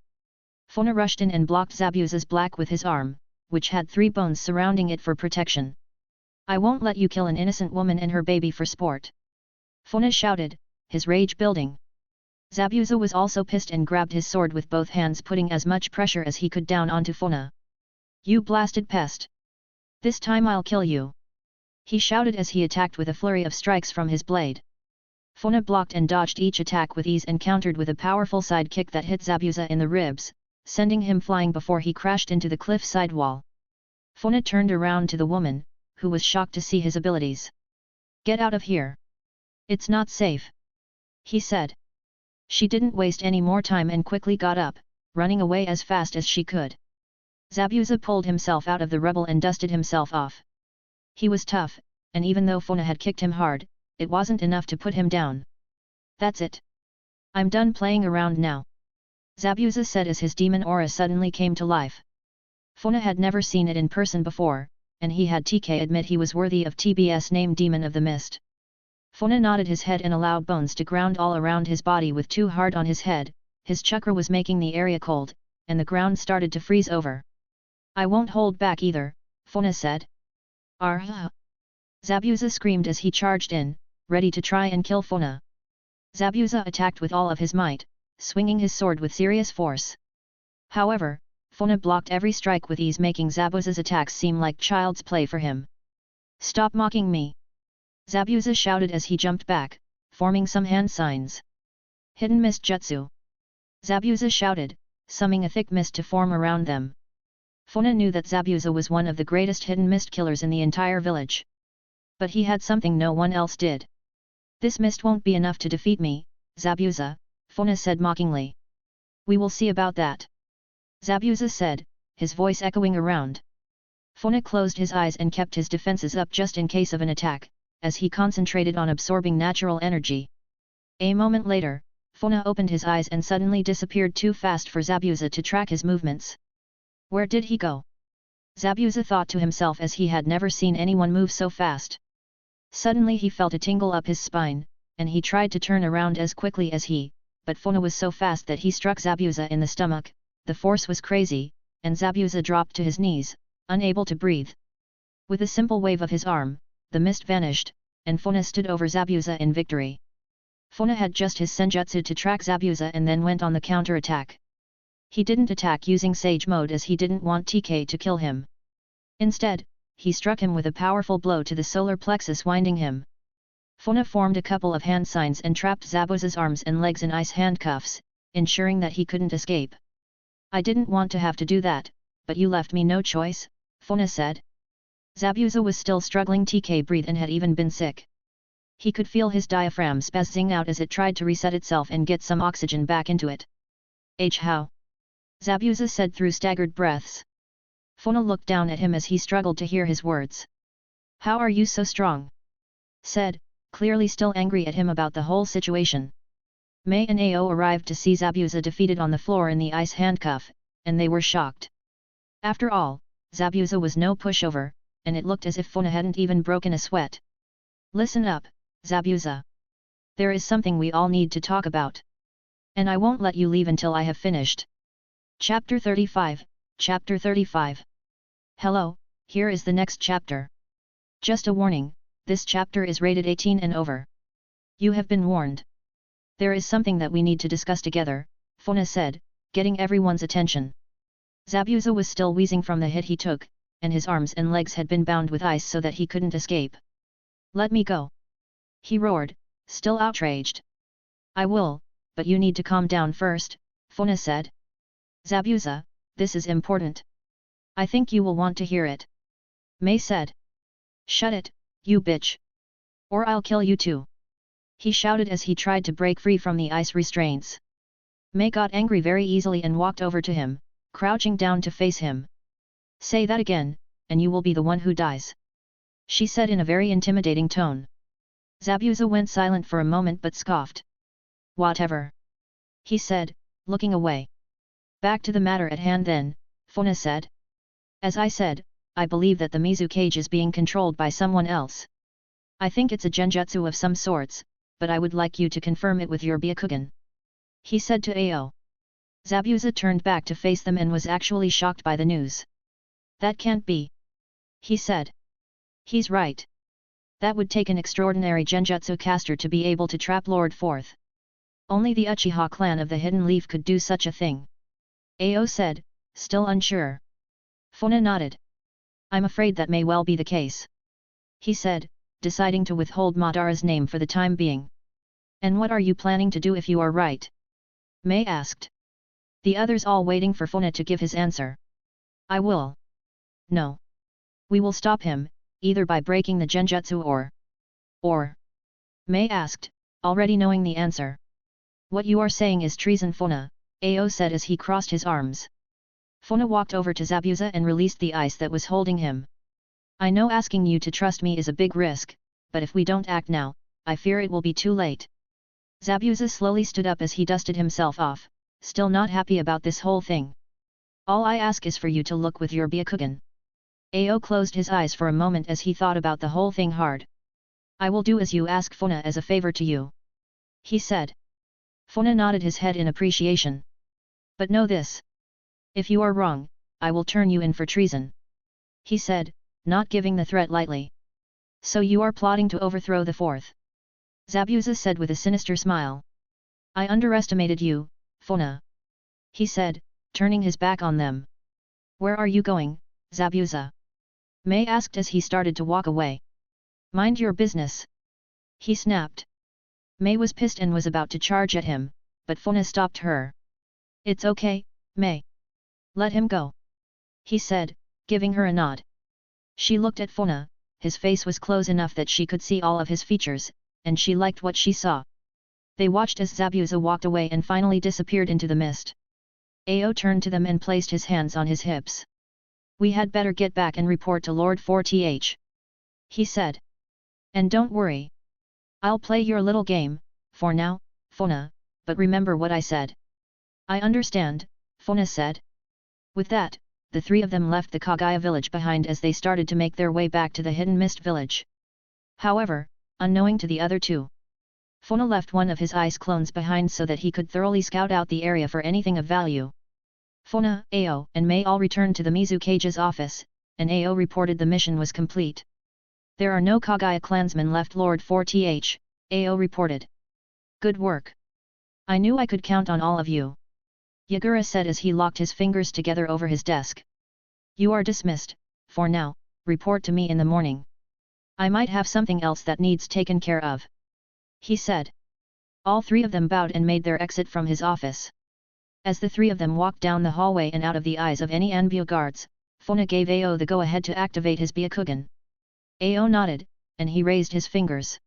Funa rushed in and blocked Zabuza's black with his arm, which had 3 bones surrounding it for protection. I won't let you kill an innocent woman and her baby for sport. Funa shouted, his rage building. Zabuza was also pissed and grabbed his sword with both hands, putting as much pressure as he could down onto Funa. You blasted pest! This time I'll kill you! He shouted as he attacked with a flurry of strikes from his blade. Funa blocked and dodged each attack with ease and countered with a powerful side kick that hit Zabuza in the ribs, sending him flying before he crashed into the cliff side wall. Funa turned around to the woman, who was shocked to see his abilities. Get out of here! It's not safe! He said. She didn't waste any more time and quickly got up, running away as fast as she could. Zabuza pulled himself out of the rubble and dusted himself off. He was tough, and even though Funa had kicked him hard, it wasn't enough to put him down. That's it. I'm done playing around now. Zabuza said as his demon aura suddenly came to life. Funa had never seen it in person before, and he had to admit he was worthy of TBS name Demon of the Mist. Funa nodded his head and allowed bones to ground all around his body with too hard on his head. His chakra was making the area cold, and the ground started to freeze over. I won't hold back either, Funa said. Arrgh! Zabuza screamed as he charged in, ready to try and kill Funa. Zabuza attacked with all of his might, swinging his sword with serious force. However, Funa blocked every strike with ease, making Zabuza's attacks seem like child's play for him. Stop mocking me! Zabuza shouted as he jumped back, forming some hand signs. Hidden Mist Jutsu! Zabuza shouted, summoning a thick mist to form around them. Funa knew that Zabuza was one of the greatest hidden mist killers in the entire village. But he had something no one else did. This mist won't be enough to defeat me, Zabuza, Funa said mockingly. We will see about that. Zabuza said, his voice echoing around. Funa closed his eyes and kept his defenses up just in case of an attack, as he concentrated on absorbing natural energy. A moment later, Funa opened his eyes and suddenly disappeared too fast for Zabuza to track his movements. Where did he go? Zabuza thought to himself as he had never seen anyone move so fast. Suddenly he felt a tingle up his spine, and he tried to turn around as quickly as but Funa was so fast that he struck Zabuza in the stomach. The force was crazy, and Zabuza dropped to his knees, unable to breathe. With a simple wave of his arm, the mist vanished, and Funa stood over Zabuza in victory. Funa had just his senjutsu to track Zabuza and then went on the counter-attack. He didn't attack using Sage Mode as he didn't want TK to kill him. Instead, he struck him with a powerful blow to the solar plexus, winding him. Funa formed a couple of hand signs and trapped Zabuza's arms and legs in ice handcuffs, ensuring that he couldn't escape. I didn't want to have to do that, but you left me no choice, Funa said. Zabuza was still struggling to breathe and had even been sick. He could feel his diaphragm spazzing out as it tried to reset itself and get some oxygen back into it. How? Zabuza said through staggered breaths. Funa looked down at him as he struggled to hear his words. How are you so strong? Said, clearly still angry at him about the whole situation. Mei and Ao arrived to see Zabuza defeated on the floor in the ice handcuff, and they were shocked. After all, Zabuza was no pushover, and it looked as if Funa hadn't even broken a sweat. Listen up, Zabuza. There is something we all need to talk about. And I won't let you leave until I have finished. Chapter 35, Chapter 35. Hello, here is the next chapter. Just a warning, this chapter is rated 18 and over. You have been warned. There is something that we need to discuss together, Funa said, getting everyone's attention. Zabuza was still wheezing from the hit he took, and his arms and legs had been bound with ice so that he couldn't escape. Let me go. He roared, still outraged. I will, but you need to calm down first, Funa said. Zabuza, this is important. I think you will want to hear it. Mei said. Shut it, you bitch. Or I'll kill you too. He shouted as he tried to break free from the ice restraints. Mei got angry very easily and walked over to him, crouching down to face him. Say that again, and you will be the one who dies. She said in a very intimidating tone. Zabuza went silent for a moment but scoffed. Whatever. He said, looking away. Back to the matter at hand then, Funa said. As I said, I believe that the Mizukage is being controlled by someone else. I think it's a genjutsu of some sorts, but I would like you to confirm it with your Byakugan. He said to Ao. Zabuza turned back to face them and was actually shocked by the news. That can't be. He said. He's right. That would take an extraordinary genjutsu caster to be able to trap Lord Fourth. Only the Uchiha clan of the Hidden Leaf could do such a thing. Ao said, still unsure. Funa nodded. I'm afraid that may well be the case. He said, deciding to withhold Madara's name for the time being. And what are you planning to do if you are right? Mei asked. The others all waiting for Funa to give his answer. I will. No. We will stop him, either by breaking the genjutsu or. Mei asked, already knowing the answer. What you are saying is treason, Funa, Ao said as he crossed his arms. Funa walked over to Zabuza and released the ice that was holding him. I know asking you to trust me is a big risk, but if we don't act now, I fear it will be too late. Zabuza slowly stood up as he dusted himself off, still not happy about this whole thing. All I ask is for you to look with your Byakugan. Ao closed his eyes for a moment as he thought about the whole thing hard. I will do as you ask, Funa, as a favor to you. He said. Funa nodded his head in appreciation. But know this. If you are wrong, I will turn you in for treason. He said, not giving the threat lightly. So you are plotting to overthrow the Fourth? Zabuza said with a sinister smile. I underestimated you, Funa. He said, turning his back on them. Where are you going, Zabuza? Mei asked as he started to walk away. Mind your business. He snapped. Mei was pissed and was about to charge at him, but Funa stopped her. It's okay, Mei. Let him go. He said, giving her a nod. She looked at Funa, his face was close enough that she could see all of his features, and she liked what she saw. They watched as Zabuza walked away and finally disappeared into the mist. Ao turned to them and placed his hands on his hips. We had better get back and report to Lord 4th. He said. And don't worry. I'll play your little game, for now, Funa, but remember what I said. I understand, Funa said. With that, the three of them left the Kaguya village behind as they started to make their way back to the Hidden Mist village. However, unknowing to the other two, Funa left one of his ice clones behind so that he could thoroughly scout out the area for anything of value. Funa, Ao, and Mei all returned to the Mizukage's office, and Ao reported the mission was complete. There are no Kaguya clansmen left, Lord 4th, Ao reported. Good work. I knew I could count on all of you. Yagura said as he locked his fingers together over his desk. You are dismissed, for now, report to me in the morning. I might have something else that needs taken care of. He said. All three of them bowed and made their exit from his office. As the three of them walked down the hallway and out of the eyes of any Anbu guards, Funa gave Ao the go-ahead to activate his Byakugan. Ao nodded, and he raised his fingers.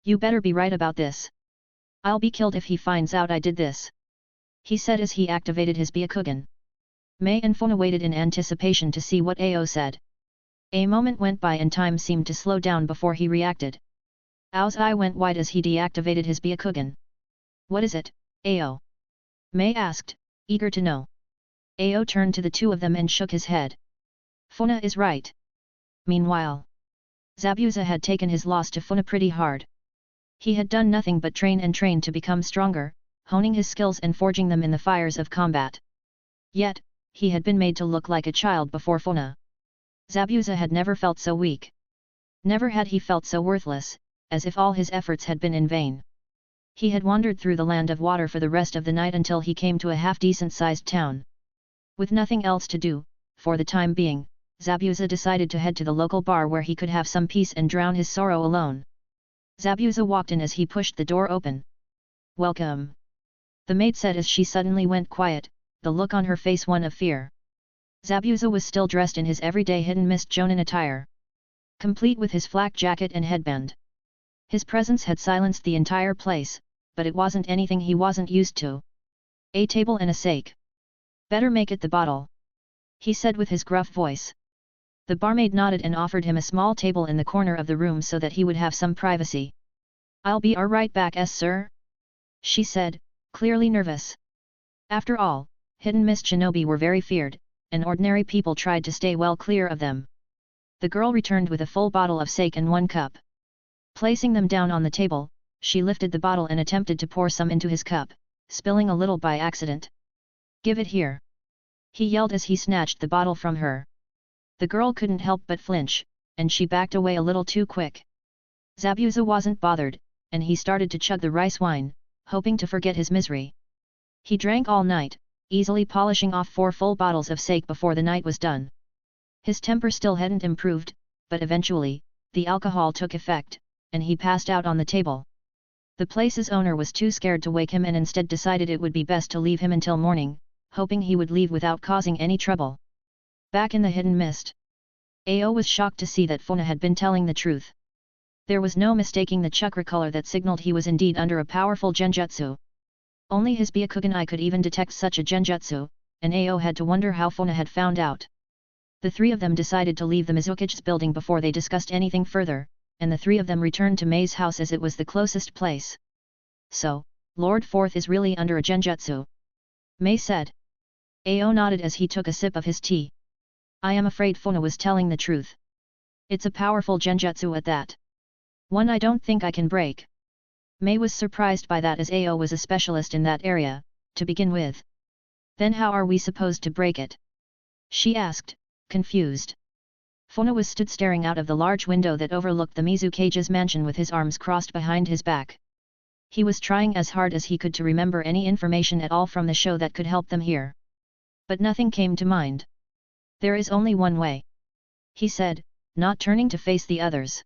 You better be right about this. I'll be killed if he finds out I did this. He said as he activated his Byakugan. Mei and Funa waited in anticipation to see what Ao said. A moment went by and time seemed to slow down before he reacted. Ao's eye went wide as he deactivated his Byakugan. What is it, Ao? Mei asked, eager to know. Ao turned to the two of them and shook his head. Funa is right. Meanwhile, Zabuza had taken his loss to Funa pretty hard. He had done nothing but train and train to become stronger, honing his skills and forging them in the fires of combat. Yet, he had been made to look like a child before Funa. Zabuza had never felt so weak. Never had he felt so worthless, as if all his efforts had been in vain. He had wandered through the land of water for the rest of the night until he came to a half-decent-sized town. With nothing else to do, for the time being, Zabuza decided to head to the local bar where he could have some peace and drown his sorrow alone. Zabuza walked in as he pushed the door open. Welcome. The maid said as she suddenly went quiet, the look on her face one of fear. Zabuza was still dressed in his everyday Hidden Mist Jonin attire, complete with his flak jacket and headband. His presence had silenced the entire place, but it wasn't anything he wasn't used to. A table and a sake. Better make it the bottle. He said with his gruff voice. The barmaid nodded and offered him a small table in the corner of the room so that he would have some privacy. I'll be right back, sir. She said, clearly nervous. After all, Hidden Mist shinobi were very feared, and ordinary people tried to stay well clear of them. The girl returned with a full bottle of sake and 1 cup. Placing them down on the table, she lifted the bottle and attempted to pour some into his cup, spilling a little by accident. Give it here. He yelled as he snatched the bottle from her. The girl couldn't help but flinch, and she backed away a little too quick. Zabuza wasn't bothered, and he started to chug the rice wine, hoping to forget his misery. He drank all night, easily polishing off 4 full bottles of sake before the night was done. His temper still hadn't improved, but eventually, the alcohol took effect, and he passed out on the table. The place's owner was too scared to wake him and instead decided it would be best to leave him until morning, hoping he would leave without causing any trouble. Back in the Hidden Mist, Ao was shocked to see that Funa had been telling the truth. There was no mistaking the chakra color that signaled he was indeed under a powerful genjutsu. Only his Byakugan eye could even detect such a genjutsu, and Ao had to wonder how Funa had found out. The three of them decided to leave the Mizukage's building before they discussed anything further, and the three of them returned to Mei's house as it was the closest place. So, Lord 4th is really under a genjutsu? Mei said. Ao nodded as he took a sip of his tea. I am afraid Funa was telling the truth. It's a powerful genjutsu at that. One I don't think I can break. Mei was surprised by that as Ao was a specialist in that area, to begin with. Then how are we supposed to break it? She asked, confused. Funa stood staring out of the large window that overlooked the Mizukage's mansion with his arms crossed behind his back. He was trying as hard as he could to remember any information at all from the show that could help them here. But nothing came to mind. There is only one way, he said, not turning to face the others.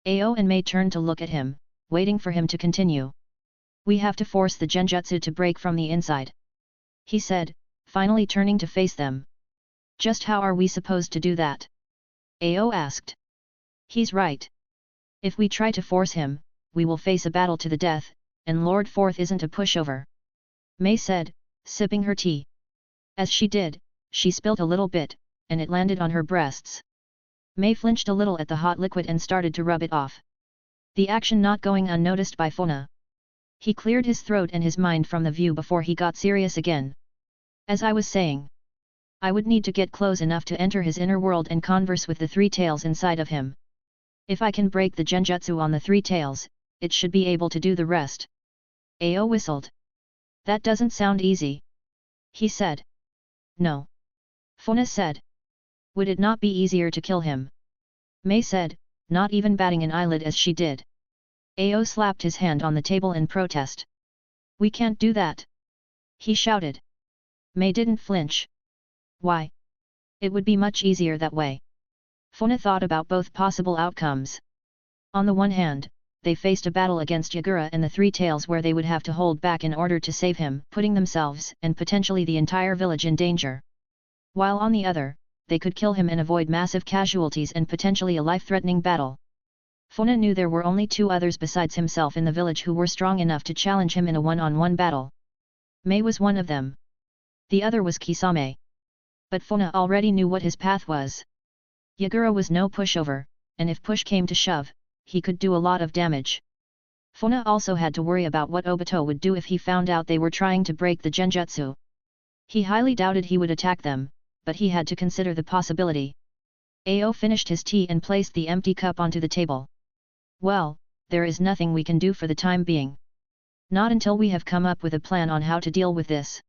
Ao and Mei turned to look at him, waiting for him to continue. We have to force the genjutsu to break from the inside, he said, finally turning to face them. Just how are we supposed to do that? Ao asked. He's right. If we try to force him, we will face a battle to the death, and Lord 4th isn't a pushover, Mei said, sipping her tea. As she did, she spilled a little bit, and it landed on her breasts. Mei flinched a little at the hot liquid and started to rub it off. The action not going unnoticed by Funa. He cleared his throat and his mind from the view before he got serious again. As I was saying, I would need to get close enough to enter his inner world and converse with the three tails inside of him. If I can break the genjutsu on the three tails, it should be able to do the rest. Ao whistled. That doesn't sound easy. He said. No. Funa said. Would it not be easier to kill him? Mei said, not even batting an eyelid as she did. Ao slapped his hand on the table in protest. We can't do that. He shouted. Mei didn't flinch. Why? It would be much easier that way. Funa thought about both possible outcomes. On the one hand, they faced a battle against Yagura and the Three Tails where they would have to hold back in order to save him, putting themselves and potentially the entire village in danger. While on the other, they could kill him and avoid massive casualties and potentially a life-threatening battle. Funa knew there were only two others besides himself in the village who were strong enough to challenge him in a one-on-one battle. Mei was one of them. The other was Kisame. But Funa already knew what his path was. Yagura was no pushover, and if push came to shove, he could do a lot of damage. Funa also had to worry about what Obito would do if he found out they were trying to break the genjutsu. He highly doubted he would attack them, but he had to consider the possibility. Ao finished his tea and placed the empty cup onto the table. Well, there is nothing we can do for the time being. Not until we have come up with a plan on how to deal with this.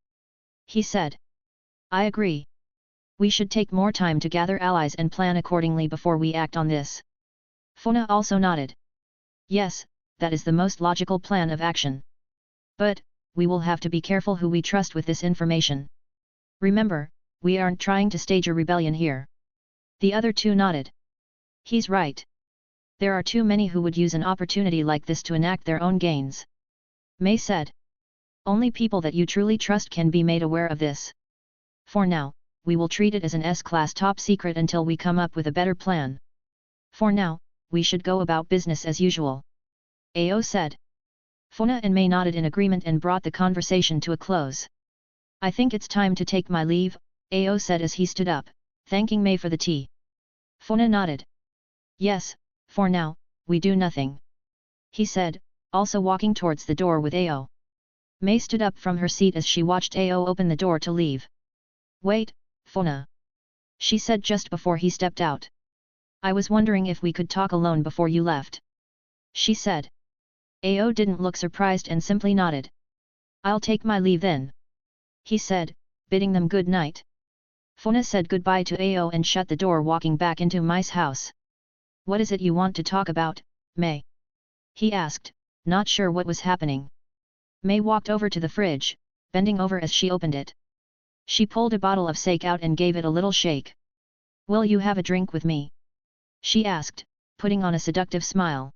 He said. I agree. We should take more time to gather allies and plan accordingly before we act on this. Funa also nodded. Yes, that is the most logical plan of action. But, we will have to be careful who we trust with this information. Remember, we aren't trying to stage a rebellion here. The other two nodded. He's right. There are too many who would use an opportunity like this to enact their own gains. Mei said. Only people that you truly trust can be made aware of this. For now, we will treat it as an S-class top secret until we come up with a better plan. For now, we should go about business as usual. Ao said. Funa and Mei nodded in agreement and brought the conversation to a close. I think it's time to take my leave, Ao said as he stood up, thanking Mei for the tea. Funa nodded. Yes, for now, we do nothing. He said, also walking towards the door with Ao. Mei stood up from her seat as she watched Ao open the door to leave. Wait, Funa. She said just before he stepped out. I was wondering if we could talk alone before you left. She said. Ao didn't look surprised and simply nodded. I'll take my leave then. He said, bidding them good night. Funa said goodbye to Ao and shut the door, walking back into Mei's house. What is it you want to talk about, Mei? He asked, not sure what was happening. Mei walked over to the fridge, bending over as she opened it. She pulled a bottle of sake out and gave it a little shake. Will you have a drink with me? She asked, putting on a seductive smile.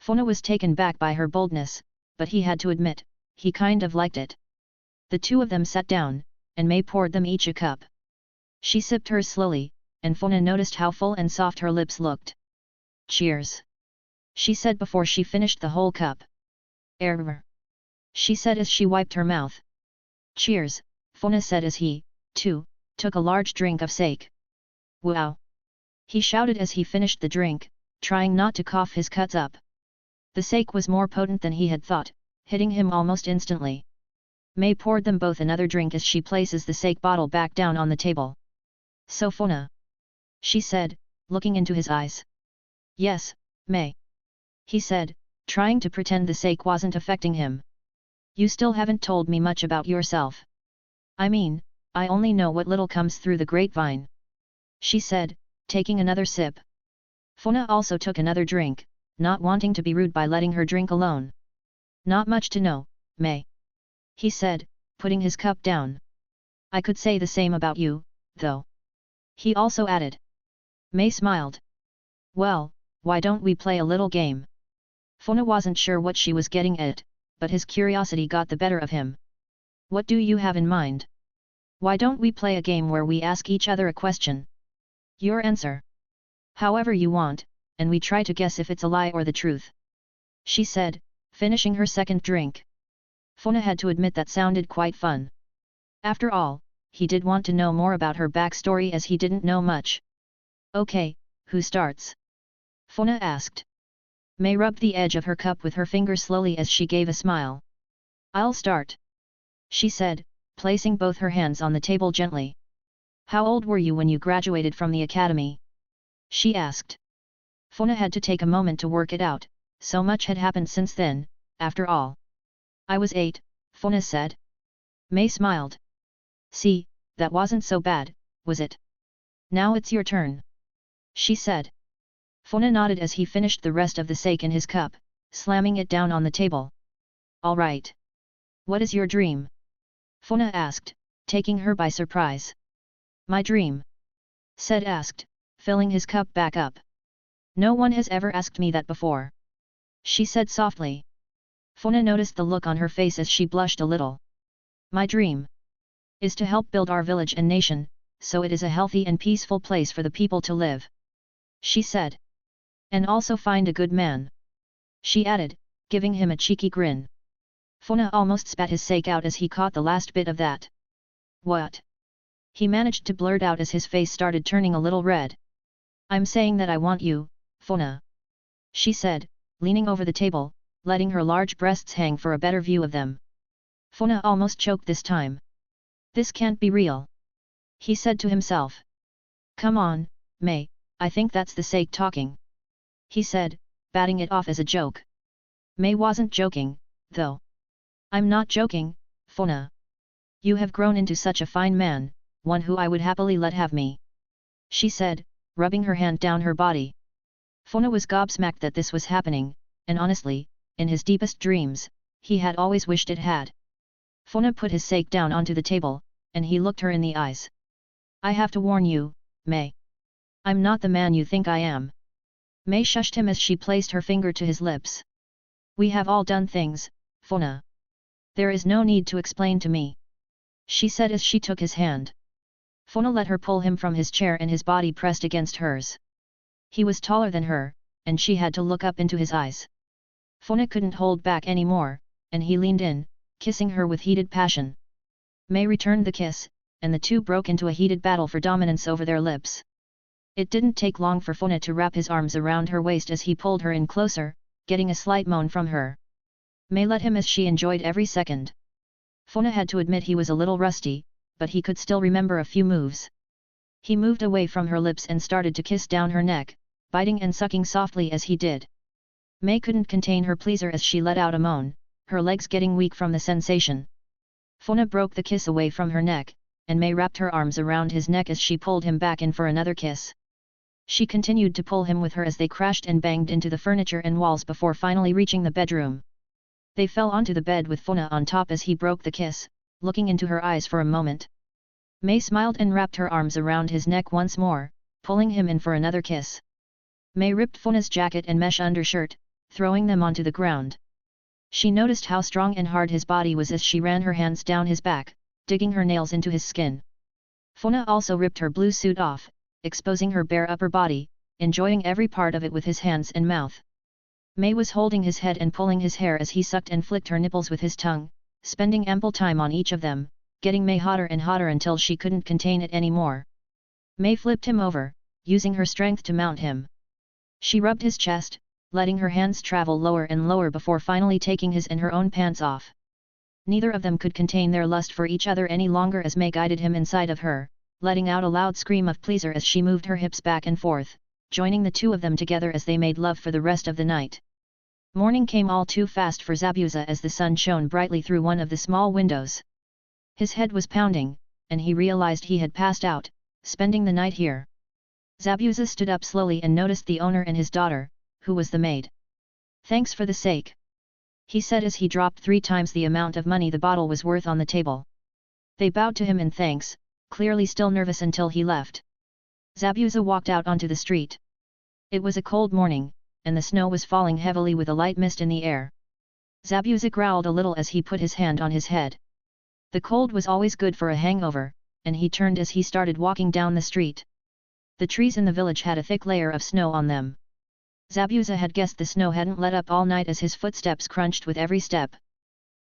Funa was taken back by her boldness, but he had to admit, he kind of liked it. The two of them sat down, and Mei poured them each a cup. She sipped hers slowly, and Funa noticed how full and soft her lips looked. Cheers! She said before she finished the whole cup. Err! She said as she wiped her mouth. Cheers! Funa said as he, too, took a large drink of sake. Wow! He shouted as he finished the drink, trying not to cough his cuts up. The sake was more potent than he had thought, hitting him almost instantly. Mei poured them both another drink as she places the sake bottle back down on the table. So Funa? She said, looking into his eyes. Yes, Mei. He said, trying to pretend the sake wasn't affecting him. You still haven't told me much about yourself. I mean, I only know what little comes through the grapevine. She said, taking another sip. Funa also took another drink, not wanting to be rude by letting her drink alone. Not much to know, Mei. He said, putting his cup down. I could say the same about you, though. He also added. Mei smiled. Well, why don't we play a little game? Funa wasn't sure what she was getting at, but his curiosity got the better of him. What do you have in mind? Why don't we play a game where we ask each other a question? Your answer. However you want, and we try to guess if it's a lie or the truth. She said, finishing her second drink. Funa had to admit that sounded quite fun. After all, he did want to know more about her backstory as he didn't know much. Okay, who starts? Funa asked. Mei rubbed the edge of her cup with her finger slowly as she gave a smile. I'll start, she said, placing both her hands on the table gently. How old were you when you graduated from the academy? She asked. Funa had to take a moment to work it out, so much had happened since then, after all. I was 8, Funa said. Mei smiled. See, that wasn't so bad, was it? Now it's your turn, she said. Funa nodded as he finished the rest of the sake in his cup, slamming it down on the table. All right. What is your dream? Funa asked, taking her by surprise. My dream? Said asked, filling his cup back up. No one has ever asked me that before, she said softly. Funa noticed the look on her face as she blushed a little. My dream is to help build our village and nation, so it is a healthy and peaceful place for the people to live, she said. And also find a good man, she added, giving him a cheeky grin. Funa almost spat his sake out as he caught the last bit of that. What? He managed to blurt out as his face started turning a little red. I'm saying that I want you, Funa, she said, leaning over the table, letting her large breasts hang for a better view of them. Funa almost choked this time. This can't be real, he said to himself. Come on, Mei, I think that's the sake talking, he said, batting it off as a joke. Mei wasn't joking, though. I'm not joking, Funa. You have grown into such a fine man, one who I would happily let have me, she said, rubbing her hand down her body. Funa was gobsmacked that this was happening, and honestly, in his deepest dreams, he had always wished it had. Funa put his sake down onto the table, and he looked her in the eyes. I have to warn you, Mei. I'm not the man you think I am. Mei shushed him as she placed her finger to his lips. We have all done things, Funa. There is no need to explain to me, she said as she took his hand. Funa let her pull him from his chair and his body pressed against hers. He was taller than her, and she had to look up into his eyes. Funa couldn't hold back anymore, and he leaned in, kissing her with heated passion. Mei returned the kiss, and the two broke into a heated battle for dominance over their lips. It didn't take long for Funa to wrap his arms around her waist as he pulled her in closer, getting a slight moan from her. Mei let him as she enjoyed every second. Funa had to admit he was a little rusty, but he could still remember a few moves. He moved away from her lips and started to kiss down her neck, biting and sucking softly as he did. Mei couldn't contain her pleasure as she let out a moan, her legs getting weak from the sensation. Funa broke the kiss away from her neck, and Mei wrapped her arms around his neck as she pulled him back in for another kiss. She continued to pull him with her as they crashed and banged into the furniture and walls before finally reaching the bedroom. They fell onto the bed with Funa on top as he broke the kiss, looking into her eyes for a moment. Mei smiled and wrapped her arms around his neck once more, pulling him in for another kiss. Mei ripped Funa's jacket and mesh undershirt, throwing them onto the ground. She noticed how strong and hard his body was as she ran her hands down his back, digging her nails into his skin. Funa also ripped her blue suit off, exposing her bare upper body, enjoying every part of it with his hands and mouth. Mei was holding his head and pulling his hair as he sucked and flicked her nipples with his tongue, spending ample time on each of them, getting Mei hotter and hotter until she couldn't contain it anymore. Mei flipped him over, using her strength to mount him. She rubbed his chest, letting her hands travel lower and lower before finally taking his and her own pants off. Neither of them could contain their lust for each other any longer as Mei guided him inside of her, letting out a loud scream of pleasure as she moved her hips back and forth, joining the two of them together as they made love for the rest of the night. Morning came all too fast for Zabuza as the sun shone brightly through one of the small windows. His head was pounding, and he realized he had passed out, spending the night here. Zabuza stood up slowly and noticed the owner and his daughter, who was the maid. Thanks for the sake, he said as he dropped 3 times the amount of money the bottle was worth on the table. They bowed to him in thanks, clearly still nervous until he left. Zabuza walked out onto the street. It was a cold morning, and the snow was falling heavily with a light mist in the air. Zabuza growled a little as he put his hand on his head. The cold was always good for a hangover, and he turned as he started walking down the street. The trees in the village had a thick layer of snow on them. Zabuza had guessed the snow hadn't let up all night as his footsteps crunched with every step.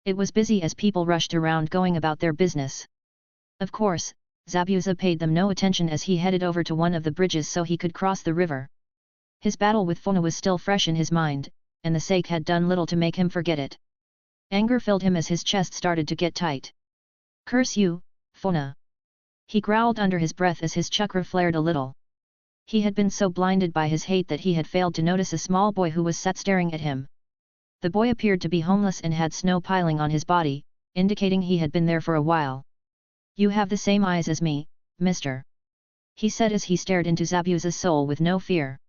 It was busy as people rushed around going about their business. Of course, Zabuza paid them no attention as he headed over to one of the bridges so he could cross the river. His battle with Funa was still fresh in his mind, and the sake had done little to make him forget it. Anger filled him as his chest started to get tight. "Curse you, Funa!" he growled under his breath as his chakra flared a little. He had been so blinded by his hate that he had failed to notice a small boy who was sat staring at him. The boy appeared to be homeless and had snow piling on his body, indicating he had been there for a while. "You have the same eyes as me, mister," he said as he stared into Zabuza's soul with no fear.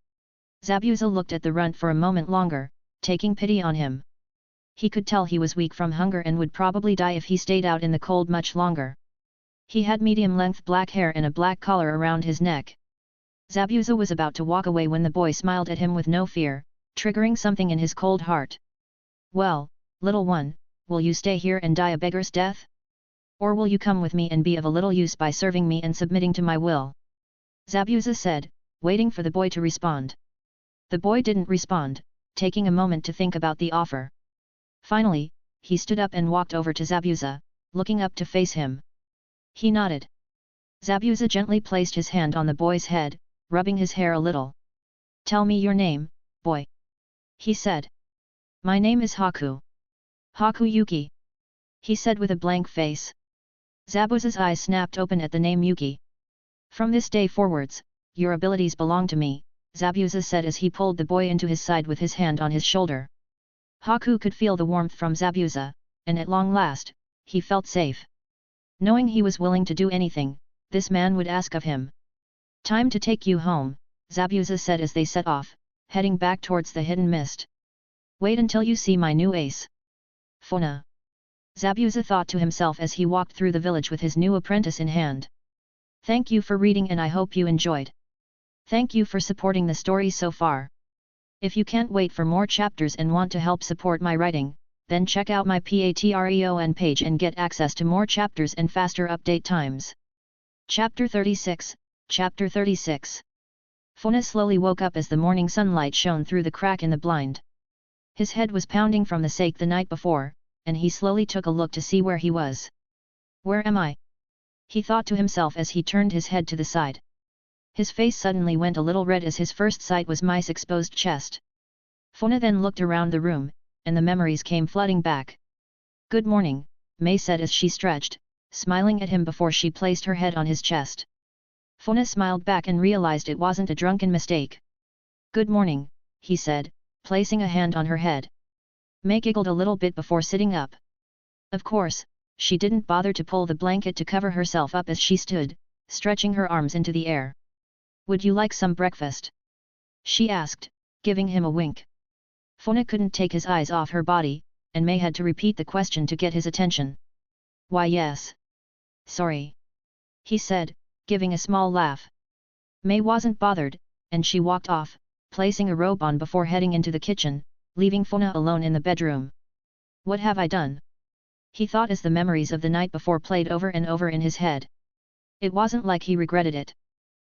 Zabuza looked at the runt for a moment longer, taking pity on him. He could tell he was weak from hunger and would probably die if he stayed out in the cold much longer. He had medium-length black hair and a black collar around his neck. Zabuza was about to walk away when the boy smiled at him with no fear, triggering something in his cold heart. "Well, little one, will you stay here and die a beggar's death? Or will you come with me and be of a little use by serving me and submitting to my will?" Zabuza said, waiting for the boy to respond. The boy didn't respond, taking a moment to think about the offer. Finally, he stood up and walked over to Zabuza, looking up to face him. He nodded. Zabuza gently placed his hand on the boy's head, rubbing his hair a little. "Tell me your name, boy," he said. "My name is Hiku." "Hiku Yuki," he said with a blank face. Zabuza's eyes snapped open at the name Yuki. "From this day forwards, your abilities belong to me," Zabuza said as he pulled the boy into his side with his hand on his shoulder. Hiku could feel the warmth from Zabuza, and at long last, he felt safe. Knowing he was willing to do anything, this man would ask of him. "Time to take you home," Zabuza said as they set off, heading back towards the hidden mist. "Wait until you see my new ace. Funa," Zabuza thought to himself as he walked through the village with his new apprentice in hand. Thank you for reading and I hope you enjoyed. Thank you for supporting the story so far. If you can't wait for more chapters and want to help support my writing, then check out my Patreon page and get access to more chapters and faster update times. Chapter 36, Chapter 36. Funa slowly woke up as the morning sunlight shone through the crack in the blind. His head was pounding from the sake the night before, and he slowly took a look to see where he was. "Where am I?" he thought to himself as he turned his head to the side. His face suddenly went a little red as his first sight was Mai's exposed chest. Funa then looked around the room, and the memories came flooding back. "Good morning," Mai said as she stretched, smiling at him before she placed her head on his chest. Funa smiled back and realized it wasn't a drunken mistake. "Good morning," he said, placing a hand on her head. Mai giggled a little bit before sitting up. Of course, she didn't bother to pull the blanket to cover herself up as she stood, stretching her arms into the air. "Would you like some breakfast?" she asked, giving him a wink. Funa couldn't take his eyes off her body, and Mai had to repeat the question to get his attention. "Why yes. Sorry," he said, giving a small laugh. Mai wasn't bothered, and she walked off, placing a robe on before heading into the kitchen, leaving Funa alone in the bedroom. What have I done? He thought as the memories of the night before played over and over in his head. It wasn't like he regretted it.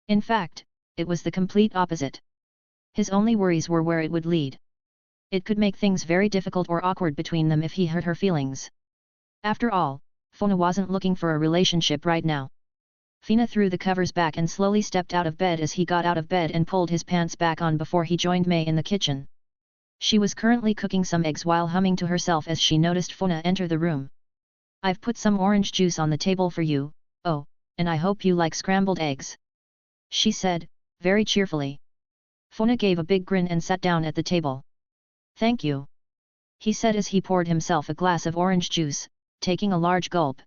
In fact, it was the complete opposite. His only worries were where it would lead. It could make things very difficult or awkward between them if he hurt her feelings. After all, Funa wasn't looking for a relationship right now. Funa threw the covers back and slowly stepped out of bed as he got out of bed and pulled his pants back on before he joined Mai in the kitchen. She was currently cooking some eggs while humming to herself as she noticed Funa enter the room. "I've put some orange juice on the table for you, oh, and I hope you like scrambled eggs," she said, very cheerfully. Funa gave a big grin and sat down at the table. "Thank you," he said as he poured himself a glass of orange juice, taking a large gulp.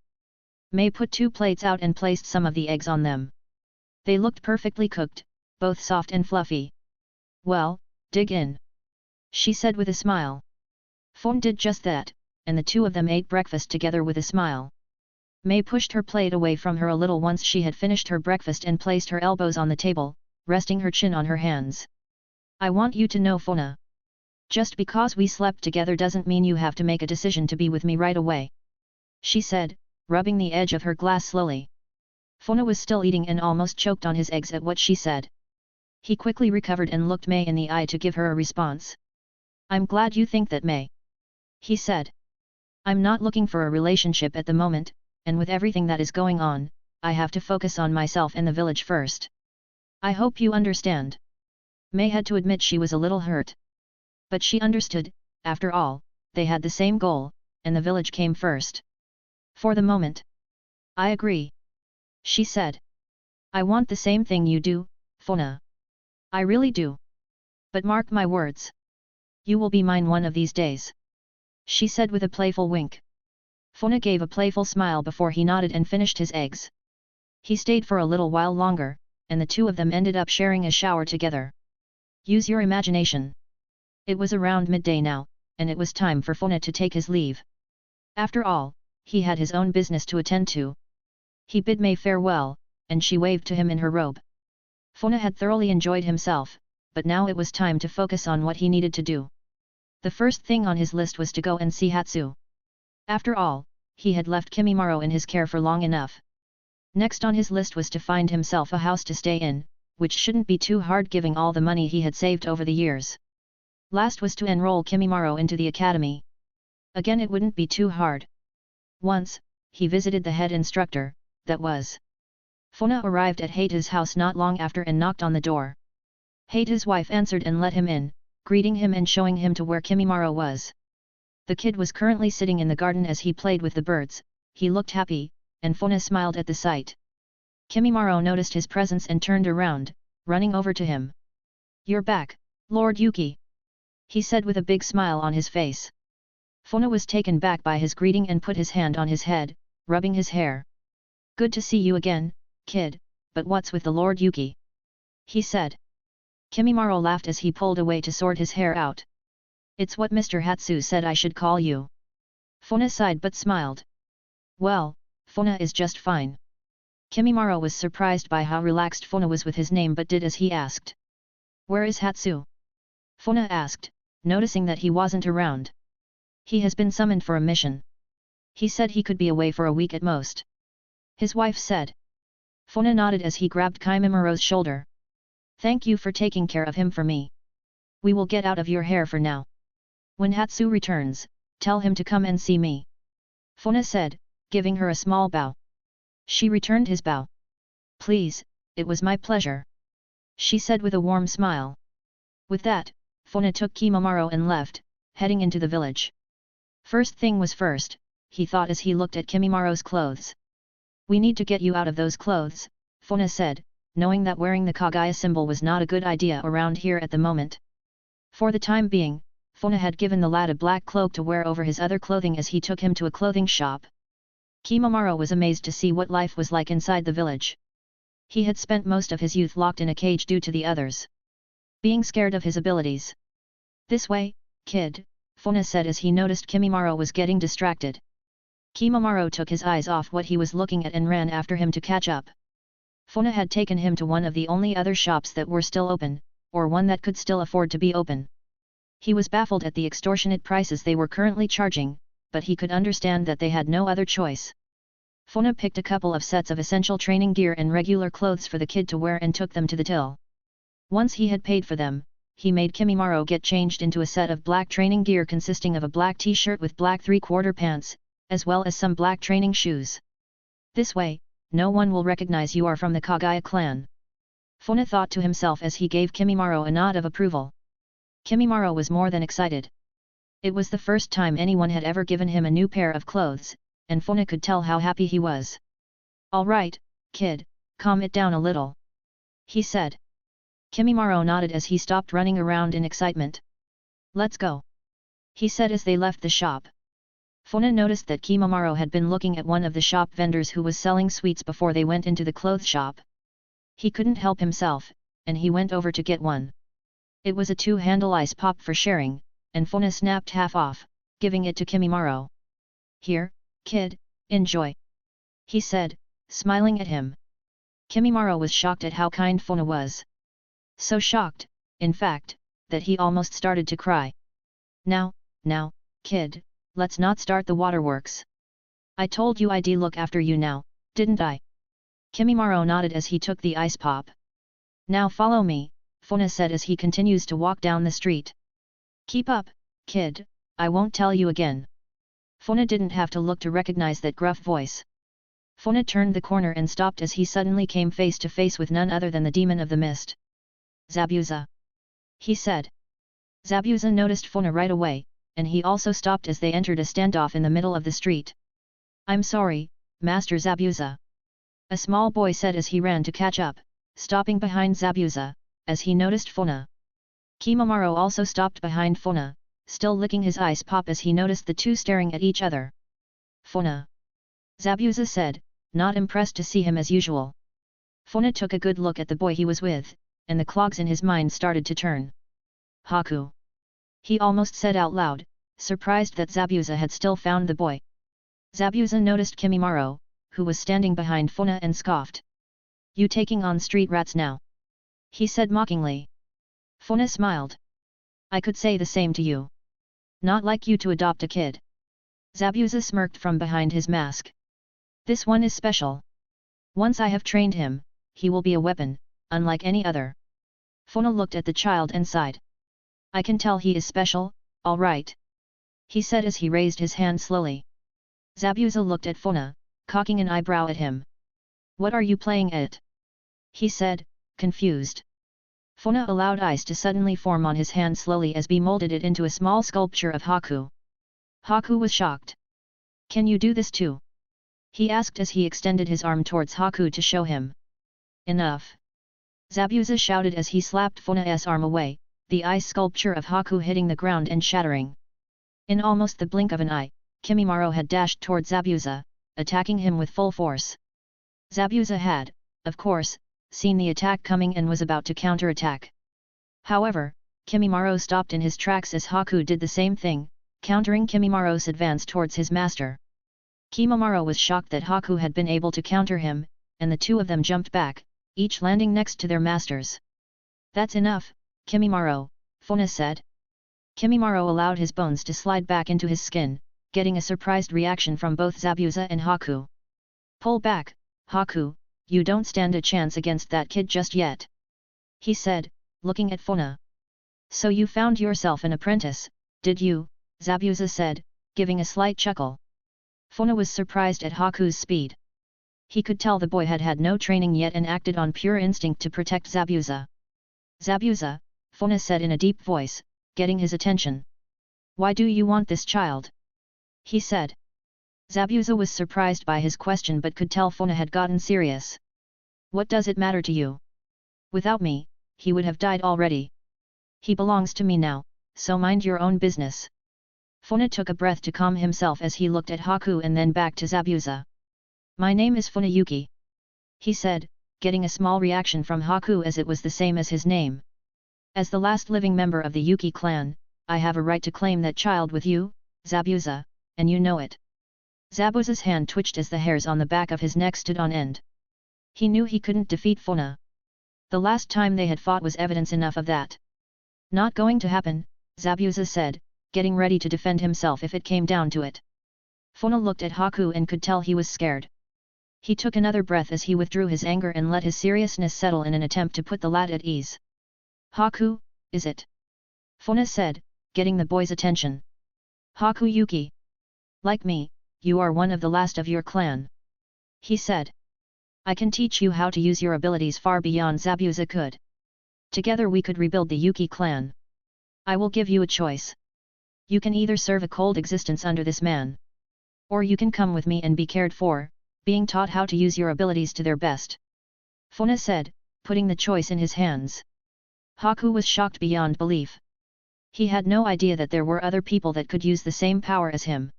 Mai put 2 plates out and placed some of the eggs on them. They looked perfectly cooked, both soft and fluffy. "Well, dig in," she said with a smile. Funa did just that, and the two of them ate breakfast together with a smile. Mai pushed her plate away from her a little once she had finished her breakfast and placed her elbows on the table, resting her chin on her hands. "I want you to know, Funa. Just because we slept together doesn't mean you have to make a decision to be with me right away," she said, rubbing the edge of her glass slowly. Funa was still eating and almost choked on his eggs at what she said. He quickly recovered and looked Mai in the eye to give her a response. "I'm glad you think that, Mai," he said. "I'm not looking for a relationship at the moment, and with everything that is going on, I have to focus on myself and the village first. I hope you understand. Mei had to admit she was a little hurt. But she understood, after all, they had the same goal, and the village came first. For the moment. I agree. She said. I want the same thing you do, Funa. I really do. But mark my words. You will be mine one of these days. She said with a playful wink. Funa gave a playful smile before he nodded and finished his eggs. He stayed for a little while longer, and the two of them ended up sharing a shower together. Use your imagination. It was around midday now, and it was time for Funa to take his leave. After all, he had his own business to attend to. He bid Mei farewell, and she waved to him in her robe. Funa had thoroughly enjoyed himself, but now it was time to focus on what he needed to do. The first thing on his list was to go and see Hatsu. After all, he had left Kimimaro in his care for long enough. Next on his list was to find himself a house to stay in, which shouldn't be too hard given all the money he had saved over the years. Last was to enroll Kimimaro into the academy. Again it wouldn't be too hard. Once, he visited the head instructor, that was. Funa arrived at Heita's house not long after and knocked on the door. Heita's wife answered and let him in, greeting him and showing him to where Kimimaro was. The kid was currently sitting in the garden as he played with the birds. He looked happy, and Funa smiled at the sight. Kimimaro noticed his presence and turned around, running over to him. You're back, Lord Yuki, he said with a big smile on his face. Funa was taken back by his greeting and put his hand on his head, rubbing his hair. Good to see you again, kid, but what's with the Lord Yuki? He said. Kimimaro laughed as he pulled away to sort his hair out. It's what Mr. Hatsu said I should call you. Funa sighed but smiled. Well, Funa is just fine. Kimimaro was surprised by how relaxed Funa was with his name but did as he asked. Where is Hatsu? Funa asked, noticing that he wasn't around. He has been summoned for a mission. He said he could be away for a week at most. His wife said. Funa nodded as he grabbed Kimimoro's shoulder. Thank you for taking care of him for me. We will get out of your hair for now. When Hatsu returns, tell him to come and see me. Funa said, giving her a small bow. She returned his bow. Please, it was my pleasure. She said with a warm smile. With that, Funa took Kimimaro and left, heading into the village. First thing was first, he thought as he looked at Kimimaro's clothes. We need to get you out of those clothes, Funa said, knowing that wearing the Kaguya symbol was not a good idea around here at the moment. For the time being, Funa had given the lad a black cloak to wear over his other clothing as he took him to a clothing shop. Kimimaro was amazed to see what life was like inside the village. He had spent most of his youth locked in a cage due to the others. Being scared of his abilities. This way, kid, Funa said as he noticed Kimimaro was getting distracted. Kimimaro took his eyes off what he was looking at and ran after him to catch up. Funa had taken him to one of the only other shops that were still open, or one that could still afford to be open. He was baffled at the extortionate prices they were currently charging, but he could understand that they had no other choice. Funa picked a couple of sets of essential training gear and regular clothes for the kid to wear and took them to the till. Once he had paid for them, he made Kimimaro get changed into a set of black training gear consisting of a black t-shirt with black 3/4 pants, as well as some black training shoes. This way, no one will recognize you are from the Kaguya clan. Funa thought to himself as he gave Kimimaro a nod of approval. Kimimaro was more than excited. It was the first time anyone had ever given him a new pair of clothes, and Funa could tell how happy he was. All right, kid, calm it down a little, he said. Kimimaro nodded as he stopped running around in excitement. Let's go, he said as they left the shop. Funa noticed that Kimimaro had been looking at one of the shop vendors who was selling sweets before they went into the clothes shop. He couldn't help himself, and he went over to get one. It was a 2-handle ice pop for sharing, and Funa snapped half off, giving it to Kimimaro. Here, kid, enjoy, he said, smiling at him. Kimimaro was shocked at how kind Funa was. So shocked, in fact, that he almost started to cry. Now, kid, let's not start the waterworks. I told you I'd look after you now, didn't I? Kimimaro nodded as he took the ice pop. Now follow me, Funa said as he continues to walk down the street. Keep up, kid, I won't tell you again. Funa didn't have to look to recognize that gruff voice. Funa turned the corner and stopped as he suddenly came face to face with none other than the demon of the mist. Zabuza! He said. Zabuza noticed Funa right away, and he also stopped as they entered a standoff in the middle of the street. I'm sorry, Master Zabuza. A small boy said as he ran to catch up, stopping behind Zabuza, as he noticed Funa. Kimimaro also stopped behind Funa, still licking his ice pop as he noticed the two staring at each other. Funa! Zabuza said, not impressed to see him as usual. Funa took a good look at the boy he was with, and the clogs in his mind started to turn. Haku! He almost said out loud, surprised that Zabuza had still found the boy. Zabuza noticed Kimimaro, who was standing behind Funa, and scoffed. You taking on street rats now? He said mockingly. Funa smiled. I could say the same to you. Not like you to adopt a kid. Zabuza smirked from behind his mask. This one is special. Once I have trained him, he will be a weapon, unlike any other. Funa looked at the child and sighed. I can tell he is special, all right. He said as he raised his hand slowly. Zabuza looked at Funa, cocking an eyebrow at him. What are you playing at? He said, confused. Funa allowed ice to suddenly form on his hand slowly as molded it into a small sculpture of Haku. Haku was shocked. Can you do this too? He asked as he extended his arm towards Haku to show him. Enough! Zabuza shouted as he slapped Funa's arm away, the ice sculpture of Haku hitting the ground and shattering. In almost the blink of an eye, Kimimaro had dashed towards Zabuza, attacking him with full force. Zabuza had, of course, seen the attack coming and was about to counterattack. However, Kimimaro stopped in his tracks as Haku did the same thing, countering Kimimaro's advance towards his master. Kimimaro was shocked that Haku had been able to counter him, and the two of them jumped back, each landing next to their masters. That's enough, Kimimaro, Funa said. Kimimaro allowed his bones to slide back into his skin, getting a surprised reaction from both Zabuza and Haku. Pull back, Haku, you don't stand a chance against that kid just yet. He said, looking at Funa. So you found yourself an apprentice, did you? Zabuza said, giving a slight chuckle. Funa was surprised at Haku's speed. He could tell the boy had had no training yet and acted on pure instinct to protect Zabuza. Zabuza, Funa said in a deep voice, getting his attention. Why do you want this child? He said. Zabuza was surprised by his question but could tell Funa had gotten serious. What does it matter to you? Without me, he would have died already. He belongs to me now, so mind your own business. Funa took a breath to calm himself as he looked at Haku and then back to Zabuza. My name is Fuyona Yuki. He said, getting a small reaction from Haku as it was the same as his name. As the last living member of the Yuki clan, I have a right to claim that child with you, Zabuza, and you know it. Zabuza's hand twitched as the hairs on the back of his neck stood on end. He knew he couldn't defeat Funa. The last time they had fought was evidence enough of that. Not going to happen, Zabuza said, getting ready to defend himself if it came down to it. Funa looked at Haku and could tell he was scared. He took another breath as he withdrew his anger and let his seriousness settle in an attempt to put the lad at ease. Haku, is it? Funa said, getting the boy's attention. Haku Yuki. Like me, you are one of the last of your clan. He said. I can teach you how to use your abilities far beyond Zabuza could. Together we could rebuild the Yuki clan. I will give you a choice. You can either serve a cold existence under this man. Or you can come with me and be cared for, being taught how to use your abilities to their best. Funa said, putting the choice in his hands. Haku was shocked beyond belief. He had no idea that there were other people that could use the same power as him.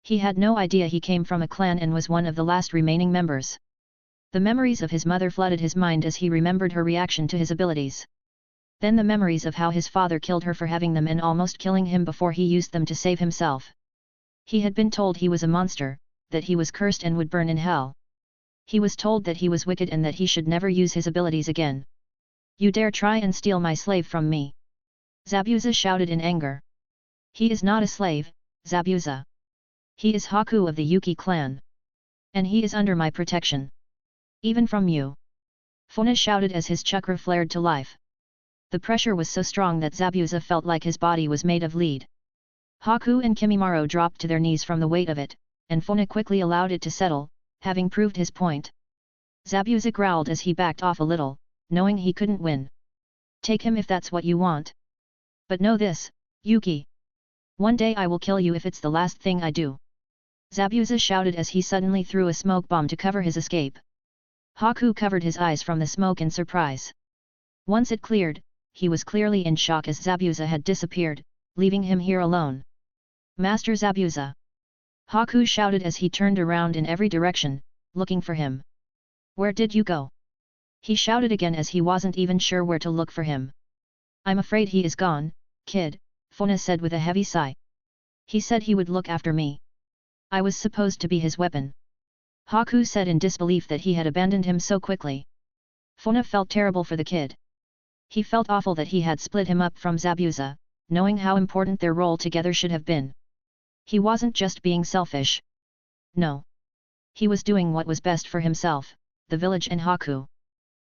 He had no idea he came from a clan and was one of the last remaining members. The memories of his mother flooded his mind as he remembered her reaction to his abilities. Then the memories of how his father killed her for having them and almost killing him before he used them to save himself. He had been told he was a monster, that he was cursed and would burn in hell. He was told that he was wicked and that he should never use his abilities again. You dare try and steal my slave from me! Zabuza shouted in anger. He is not a slave, Zabuza. He is Haku of the Yuki clan. And he is under my protection. Even from you. Funa shouted as his chakra flared to life. The pressure was so strong that Zabuza felt like his body was made of lead. Haku and Kimimaro dropped to their knees from the weight of it, and Funa quickly allowed it to settle, having proved his point. Zabuza growled as he backed off a little, knowing he couldn't win. Take him if that's what you want. But know this, Yuki. One day I will kill you if it's the last thing I do. Zabuza shouted as he suddenly threw a smoke bomb to cover his escape. Haku covered his eyes from the smoke in surprise. Once it cleared, he was clearly in shock as Zabuza had disappeared, leaving him here alone. Master Zabuza! Haku shouted as he turned around in every direction, looking for him. Where did you go? He shouted again as he wasn't even sure where to look for him. I'm afraid he is gone, kid, Funa said with a heavy sigh. He said he would look after me. I was supposed to be his weapon. Haku said in disbelief that he had abandoned him so quickly. Funa felt terrible for the kid. He felt awful that he had split him up from Zabuza, knowing how important their role together should have been. He wasn't just being selfish. No. He was doing what was best for himself, the village and Haku.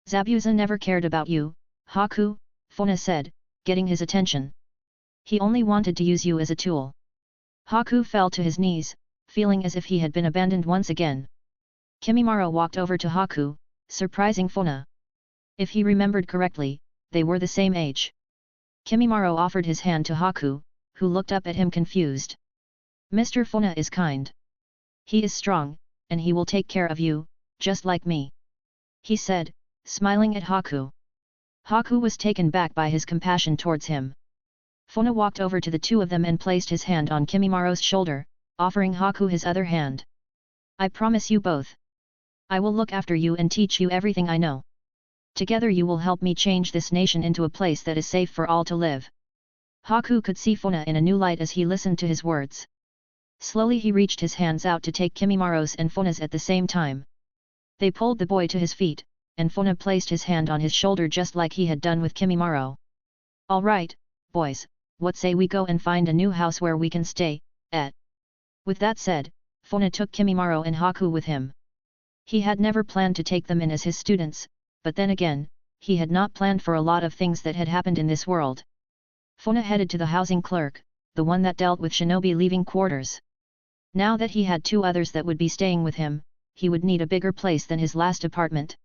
Zabuza never cared about you, Haku, Funa said, getting his attention. He only wanted to use you as a tool. Haku fell to his knees, feeling as if he had been abandoned once again. Kimimaro walked over to Haku, surprising Funa. If he remembered correctly, they were the same age. Kimimaro offered his hand to Haku, who looked up at him confused. Mr. Funa is kind. He is strong, and he will take care of you, just like me. He said, smiling at Haku. Haku was taken back by his compassion towards him. Funa walked over to the two of them and placed his hand on Kimimaro's shoulder, offering Haku his other hand. I promise you both. I will look after you and teach you everything I know. Together you will help me change this nation into a place that is safe for all to live. Haku could see Funa in a new light as he listened to his words. Slowly he reached his hands out to take Kimimaro's and Funa's at the same time. They pulled the boy to his feet, and Funa placed his hand on his shoulder just like he had done with Kimimaro. All right, boys, what say we go and find a new house where we can stay, at? With that said, Funa took Kimimaro and Haku with him. He had never planned to take them in as his students, but then again, he had not planned for a lot of things that had happened in this world. Funa headed to the housing clerk, the one that dealt with shinobi leaving quarters. Now that he had two others that would be staying with him, he would need a bigger place than his last apartment.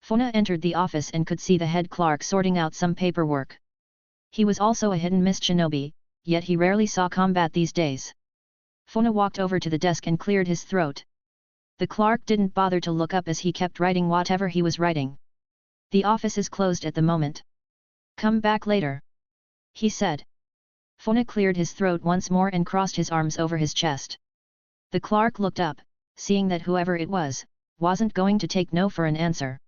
Funa entered the office and could see the head clerk sorting out some paperwork. He was also a hidden mist shinobi, yet he rarely saw combat these days. Funa walked over to the desk and cleared his throat. The clerk didn't bother to look up as he kept writing whatever he was writing. The office is closed at the moment. Come back later. He said. Funa cleared his throat once more and crossed his arms over his chest. The clerk looked up, seeing that whoever it was, wasn't going to take no for an answer.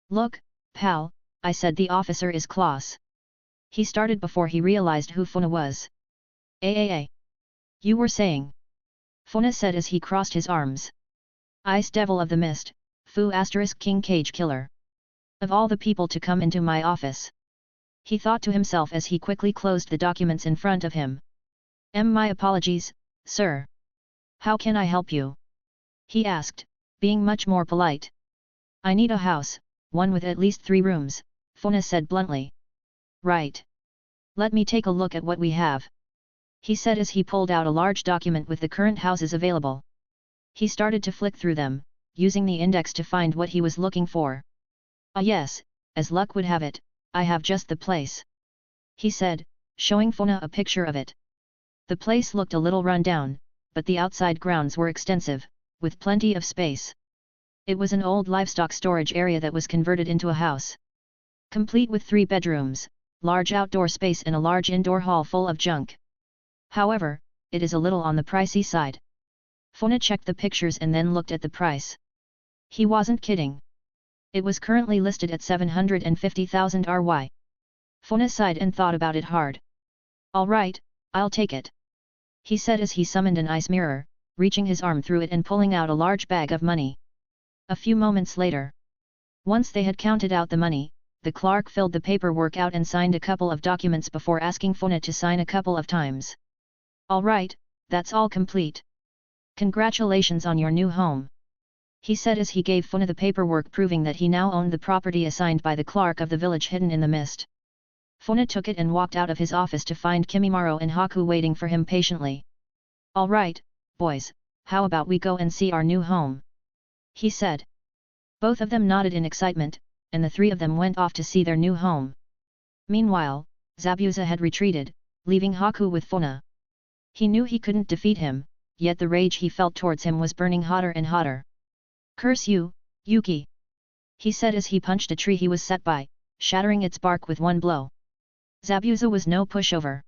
Look, pal, I said the officer is Klaus. He started before he realized who Funa was. You were saying? Funa said as he crossed his arms. Ice Devil of the Mist, Fu * King Cage Killer. Of all the people to come into my office. He thought to himself as he quickly closed the documents in front of him. My apologies, sir. How can I help you? He asked, being much more polite. I need a house, one with at least 3 rooms, Funa said bluntly. Right. Let me take a look at what we have. He said as he pulled out a large document with the current houses available. He started to flick through them, using the index to find what he was looking for. Ah yes, as luck would have it, I have just the place. He said, showing Funa a picture of it. The place looked a little run down, but the outside grounds were extensive, with plenty of space. It was an old livestock storage area that was converted into a house. Complete with 3 bedrooms, large outdoor space and a large indoor hall full of junk. However, it is a little on the pricey side. Funa checked the pictures and then looked at the price. He wasn't kidding. It was currently listed at 750,000 RY. Funa sighed and thought about it hard. All right, I'll take it. He said as he summoned an ice mirror, reaching his arm through it and pulling out a large bag of money. A few moments later. Once they had counted out the money, the clerk filled the paperwork out and signed a couple of documents before asking Funa to sign a couple of times. All right, that's all complete. Congratulations on your new home. He said as he gave Funa the paperwork proving that he now owned the property assigned by the clerk of the village hidden in the mist. Funa took it and walked out of his office to find Kimimaro and Haku waiting for him patiently. All right, boys, how about we go and see our new home? he said. Both of them nodded in excitement, and the three of them went off to see their new home. Meanwhile, Zabuza had retreated, leaving Haku with Funa. He knew he couldn't defeat him, yet the rage he felt towards him was burning hotter and hotter. "Curse you, Yuki!" he said as he punched a tree he was set by, shattering its bark with one blow. Zabuza was no pushover.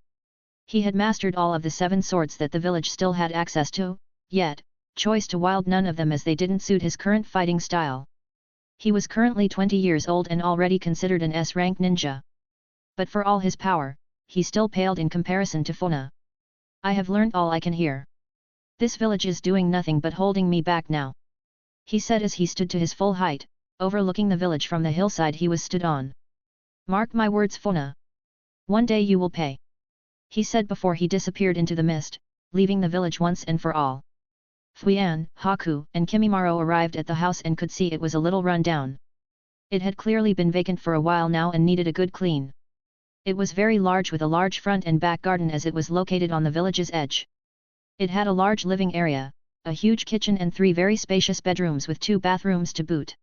He had mastered all of the 7 swords that the village still had access to, yet, choice to wield none of them as they didn't suit his current fighting style. He was currently 20 years old and already considered an S-rank ninja. But for all his power, he still paled in comparison to Funa. "I have learned all I can here. This village is doing nothing but holding me back now," he said as he stood to his full height, overlooking the village from the hillside he was stood on. "Mark my words, Funa. One day you will pay," he said before he disappeared into the mist, leaving the village once and for all. Fuyana, Haku, and Kimimaro arrived at the house and could see it was a little run down. It had clearly been vacant for a while now and needed a good clean. It was very large with a large front and back garden as it was located on the village's edge. It had a large living area, a huge kitchen and 3 very spacious bedrooms with 2 bathrooms to boot.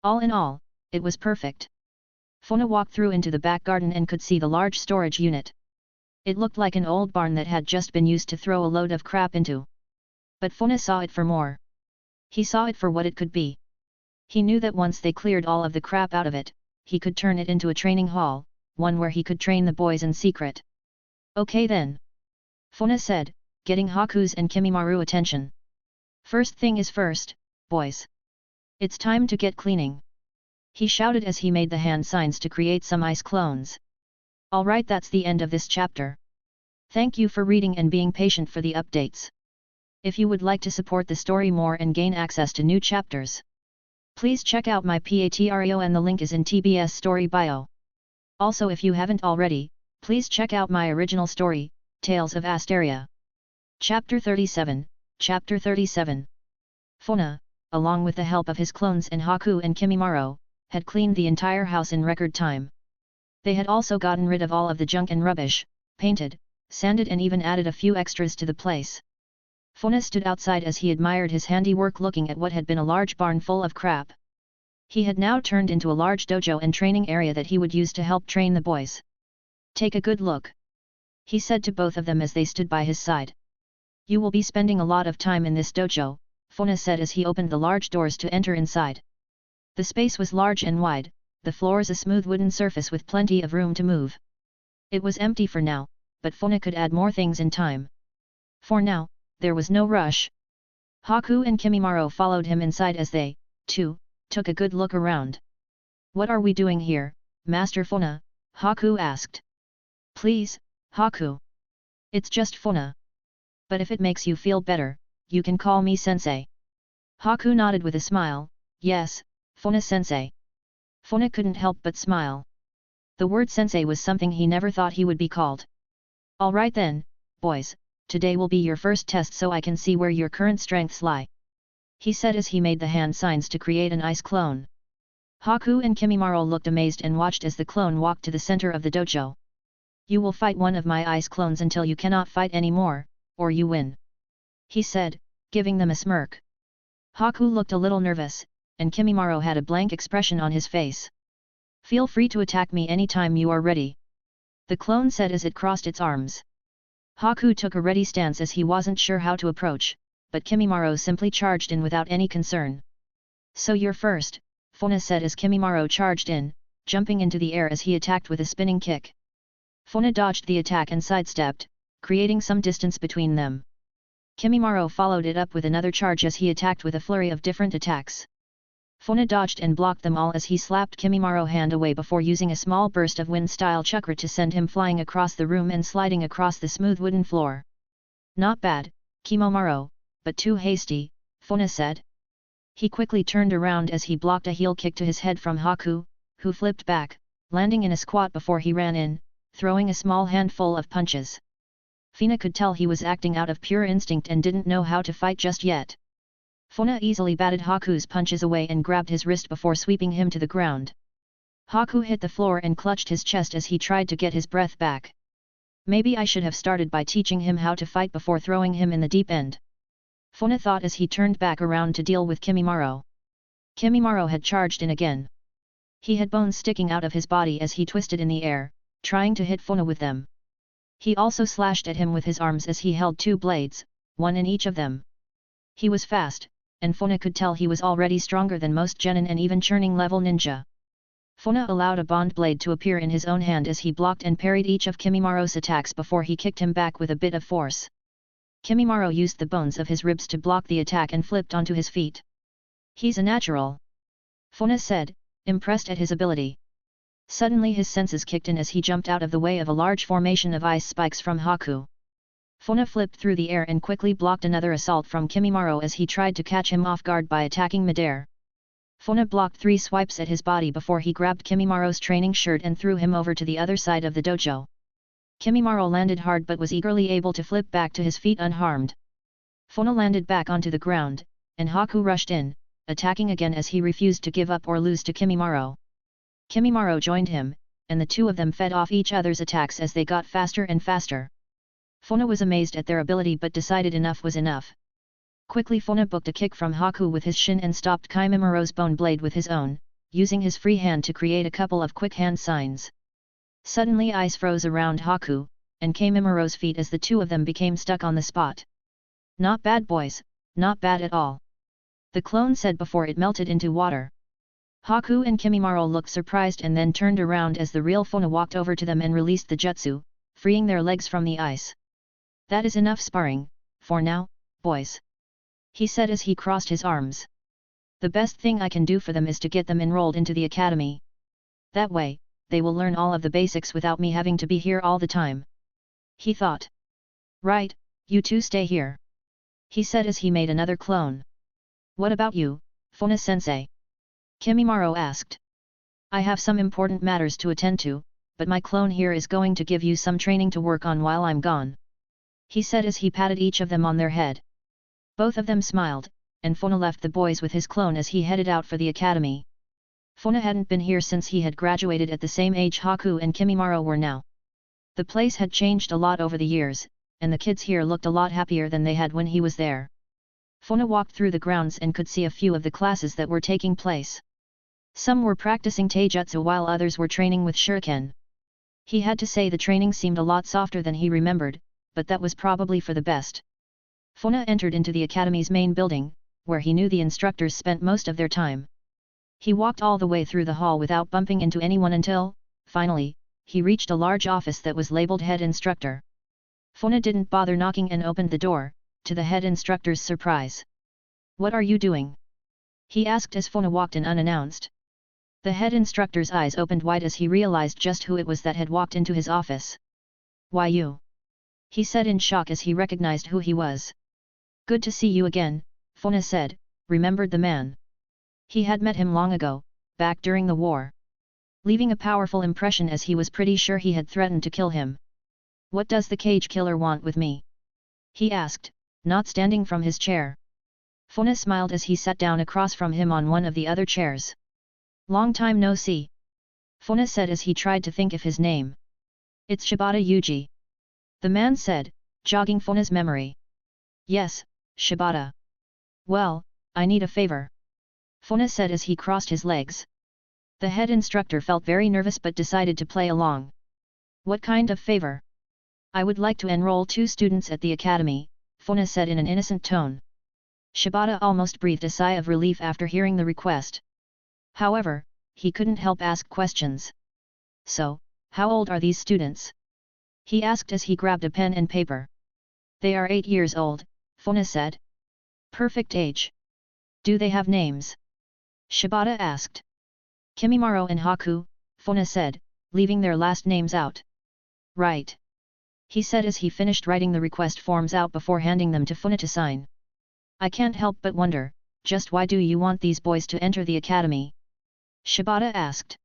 All in all, it was perfect. Funa walked through into the back garden and could see the large storage unit. It looked like an old barn that had just been used to throw a load of crap into. But Funa saw it for more. He saw it for what it could be. He knew that once they cleared all of the crap out of it, he could turn it into a training hall, one where he could train the boys in secret. "Okay then," Funa said, getting Haku's and Kimimaro attention. "First thing is first, boys. It's time to get cleaning," he shouted as he made the hand signs to create some ice clones. Alright, that's the end of this chapter. Thank you for reading and being patient for the updates. If you would like to support the story more and gain access to new chapters, please check out my Patreon and the link is in TBS story bio. Also, if you haven't already, please check out my original story, Tales of Asteria. Chapter 37, Chapter 37. Funa, along with the help of his clones and Haku and Kimimaro, had cleaned the entire house in record time. They had also gotten rid of all of the junk and rubbish, painted, sanded and even added a few extras to the place. Funa stood outside as he admired his handiwork, looking at what had been a large barn full of crap. He had now turned into a large dojo and training area that he would use to help train the boys. "Take a good look," he said to both of them as they stood by his side. "You will be spending a lot of time in this dojo," Funa said as he opened the large doors to enter inside. The space was large and wide, the floors a smooth wooden surface with plenty of room to move. It was empty for now, but Funa could add more things in time. For now, there was no rush. Haku and Kimimaro followed him inside as they, too, took a good look around. "What are we doing here, Master Funa?" Haku asked. "Please, Haku. It's just Funa. But if it makes you feel better, you can call me Sensei." Haku nodded with a smile. "Yes, Funa Sensei." Funa couldn't help but smile. The word Sensei was something he never thought he would be called. "Alright then, boys. Today will be your first test so I can see where your current strengths lie," he said as he made the hand signs to create an ice clone. Haku and Kimimaro looked amazed and watched as the clone walked to the center of the dojo. "You will fight one of my ice clones until you cannot fight anymore, or you win," he said, giving them a smirk. Haku looked a little nervous, and Kimimaro had a blank expression on his face. "Feel free to attack me anytime you are ready," the clone said as it crossed its arms. Haku took a ready stance as he wasn't sure how to approach, but Kimimaro simply charged in without any concern. "So you're first," Funa said as Kimimaro charged in, jumping into the air as he attacked with a spinning kick. Funa dodged the attack and sidestepped, creating some distance between them. Kimimaro followed it up with another charge as he attacked with a flurry of different attacks. Funa dodged and blocked them all as he slapped Kimimaro hand away before using a small burst of wind-style chakra to send him flying across the room and sliding across the smooth wooden floor. "Not bad, Kimimaro, but too hasty," Funa said. He quickly turned around as he blocked a heel kick to his head from Haku, who flipped back, landing in a squat before he ran in, throwing a small handful of punches. Funa could tell he was acting out of pure instinct and didn't know how to fight just yet. Funa easily batted Haku's punches away and grabbed his wrist before sweeping him to the ground. Haku hit the floor and clutched his chest as he tried to get his breath back. Maybe I should have started by teaching him how to fight before throwing him in the deep end, Funa thought as he turned back around to deal with Kimimaro. Kimimaro had charged in again. He had bones sticking out of his body as he twisted in the air, trying to hit Funa with them. He also slashed at him with his arms as he held 2 blades, one in each of them. He was fast, and Funa could tell he was already stronger than most genin and even churning level ninja. Funa allowed a bond blade to appear in his own hand as he blocked and parried each of Kimimaro's attacks before he kicked him back with a bit of force. Kimimaro used the bones of his ribs to block the attack and flipped onto his feet. "He's a natural," Funa said, impressed at his ability. Suddenly his senses kicked in as he jumped out of the way of a large formation of ice spikes from Hiku. Funa flipped through the air and quickly blocked another assault from Kimimaro as he tried to catch him off guard by attacking midair. Funa blocked 3 swipes at his body before he grabbed Kimimaro's training shirt and threw him over to the other side of the dojo. Kimimaro landed hard but was eagerly able to flip back to his feet unharmed. Funa landed back onto the ground, and Hiku rushed in, attacking again as he refused to give up or lose to Kimimaro. Kimimaro joined him, and the 2 of them fed off each other's attacks as they got faster and faster. Funa was amazed at their ability but decided enough was enough. Quickly Funa booked a kick from Hiku with his shin and stopped Kimimaro's bone blade with his own, using his free hand to create a couple of quick hand signs. Suddenly ice froze around Hiku, and Kimimaro's feet as the 2 of them became stuck on the spot. "Not bad boys, not bad at all," the clone said before it melted into water. Hiku and Kimimaro looked surprised and then turned around as the real Funa walked over to them and released the jutsu, freeing their legs from the ice. "That is enough sparring, for now, boys," he said as he crossed his arms. "The best thing I can do for them is to get them enrolled into the academy. That way, they will learn all of the basics without me having to be here all the time," he thought. "Right, you 2 stay here," he said as he made another clone. "What about you, Funa-sensei?" Kimimaro asked. "I have some important matters to attend to, but my clone here is going to give you some training to work on while I'm gone," he said as he patted each of them on their head. Both of them smiled, and Funa left the boys with his clone as he headed out for the academy. Funa hadn't been here since he had graduated at the same age Hiku and Kimimaro were now. The place had changed a lot over the years, and the kids here looked a lot happier than they had when he was there. Funa walked through the grounds and could see a few of the classes that were taking place. Some were practicing taijutsu while others were training with shuriken. He had to say the training seemed a lot softer than he remembered, but that was probably for the best. Funa entered into the academy's main building, where he knew the instructors spent most of their time. He walked all the way through the hall without bumping into anyone until, finally, he reached a large office that was labeled Head Instructor. Funa didn't bother knocking and opened the door, to the head instructor's surprise. "What are you doing?" he asked as Funa walked in unannounced. The head instructor's eyes opened wide as he realized just who it was that had walked into his office. "Why you?" he said in shock as he recognized who he was. "Good to see you again," Funa said, remembered the man. He had met him long ago, back during the war. Leaving a powerful impression as he was pretty sure he had threatened to kill him. "What does the cage killer want with me?" he asked, not standing from his chair. Funa smiled as he sat down across from him on one of the other chairs. "Long time no see," Funa said as he tried to think of his name. "It's Shibata Yuji," the man said, jogging Funa's memory. "Yes, Shibata. Well, I need a favor," Funa said as he crossed his legs. The head instructor felt very nervous but decided to play along. "What kind of favor?" "I would like to enroll 2 students at the academy," Funa said in an innocent tone. Shibata almost breathed a sigh of relief after hearing the request. However, he couldn't help ask questions. "So, how old are these students?" he asked as he grabbed a pen and paper. "They are 8 years old," Funa said. "Perfect age. Do they have names?" Shibata asked. "Kimimaro and Hiku," Funa said, leaving their last names out. "Right," he said as he finished writing the request forms out before handing them to Funa to sign. "I can't help but wonder, just why do you want these boys to enter the academy?" Shibata asked.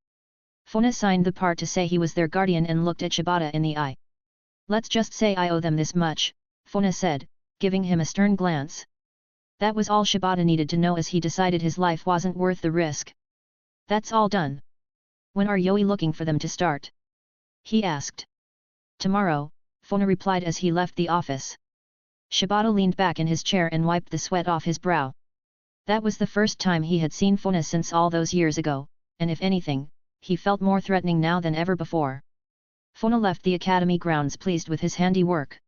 Funa signed the part to say he was their guardian and looked at Shibata in the eye. "Let's just say I owe them this much," Funa said, giving him a stern glance. That was all Shibata needed to know as he decided his life wasn't worth the risk. "That's all done. When are Yoi looking for them to start?" he asked. "Tomorrow," Funa replied as he left the office. Shibata leaned back in his chair and wiped the sweat off his brow. That was the first time he had seen Funa since all those years ago, and if anything, he felt more threatening now than ever before. Funa left the academy grounds pleased with his handiwork.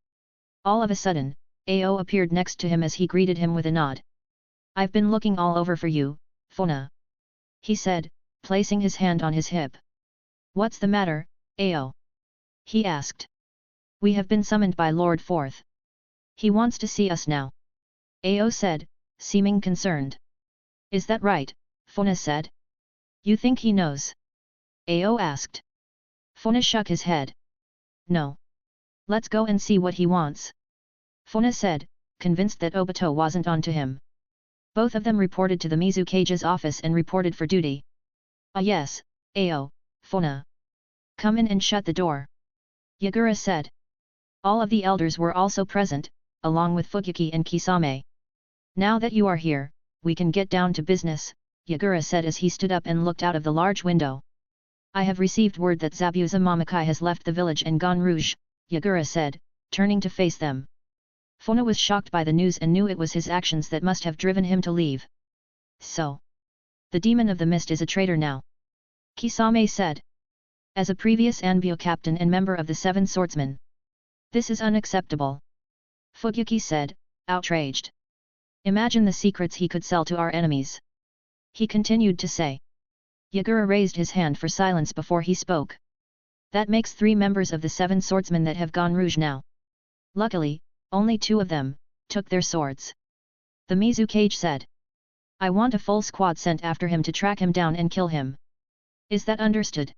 All of a sudden, Ao appeared next to him as he greeted him with a nod. "I've been looking all over for you, Funa," he said, placing his hand on his hip. "What's the matter, Ao?" he asked. "We have been summoned by Lord Fourth. He wants to see us now," Ao said, seeming concerned. "Is that right?" Funa said. "You think he knows?" Ao asked. Funa shook his head. "No. Let's go and see what he wants," Funa said, convinced that Obito wasn't on to him. Both of them reported to the Mizukage's office and reported for duty. "Ah yes, Ao, Funa. Come in and shut the door," Yagura said. All of the elders were also present, along with Fuyuki and Kisame. "Now that you are here, we can get down to business," Yagura said as he stood up and looked out of the large window. "I have received word that Zabuza Momokai has left the village and gone rouge," Yagura said, turning to face them. Funa was shocked by the news and knew it was his actions that must have driven him to leave. "So, the Demon of the Mist is a traitor now," Kisame said. "As a previous Anbyo captain and member of the Seven Swordsmen. This is unacceptable," Fuyuki said, outraged. "Imagine the secrets he could sell to our enemies," he continued to say. Yagura raised his hand for silence before he spoke. "That makes 3 members of the 7 swordsmen that have gone rouge now. Luckily, only 2 of them took their swords," the Mizukage said. "I want a full squad sent after him to track him down and kill him. Is that understood?"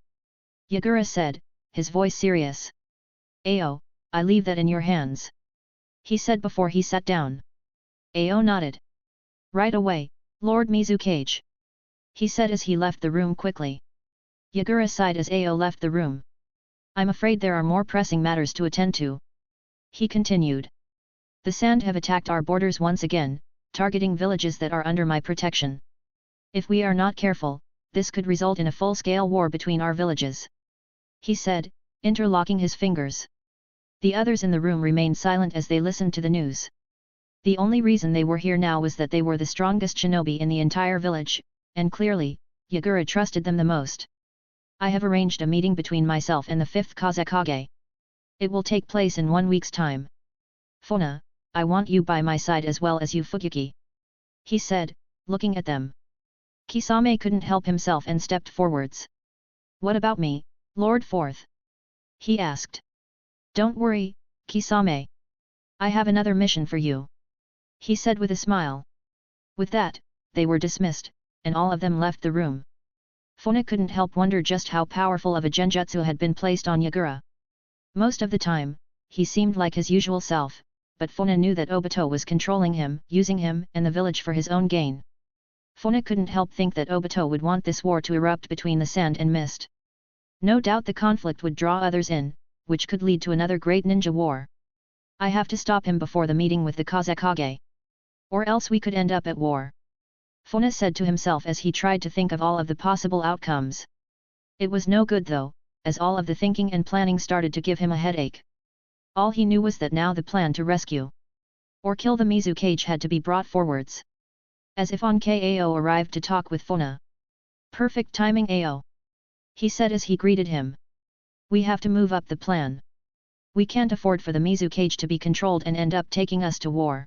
Yagura said, his voice serious. "Ao, I leave that in your hands," he said before he sat down. Ao nodded. "Right away, Lord Mizukage," he said as he left the room quickly. Yagura sighed as Ao left the room. "I'm afraid there are more pressing matters to attend to," he continued. "The Sand have attacked our borders once again, targeting villages that are under my protection. If we are not careful, this could result in a full-scale war between our villages," he said, interlocking his fingers. The others in the room remained silent as they listened to the news. The only reason they were here now was that they were the strongest shinobi in the entire village, and clearly, Yagura trusted them the most. "I have arranged a meeting between myself and the 5th Kazekage. It will take place in 1 week's time. Funa, I want you by my side as well as you Fuyuki," he said, looking at them. Kisame couldn't help himself and stepped forwards. "What about me, Lord Fourth?" he asked. "Don't worry, Kisame. I have another mission for you," he said with a smile. With that, they were dismissed, and all of them left the room. Funa couldn't help wonder just how powerful of a genjutsu had been placed on Yagura. Most of the time, he seemed like his usual self, but Funa knew that Obito was controlling him, using him and the village for his own gain. Funa couldn't help think that Obito would want this war to erupt between the Sand and Mist. No doubt the conflict would draw others in, which could lead to another great ninja war. "I have to stop him before the meeting with the Kazekage. Or else we could end up at war," Funa said to himself as he tried to think of all of the possible outcomes. It was no good though, as all of the thinking and planning started to give him a headache. All he knew was that now the plan to rescue or kill the Mizukage had to be brought forwards. As if on Kao arrived to talk with Funa. "Perfect timing Ao," he said as he greeted him. "We have to move up the plan. We can't afford for the Mizukage to be controlled and end up taking us to war,"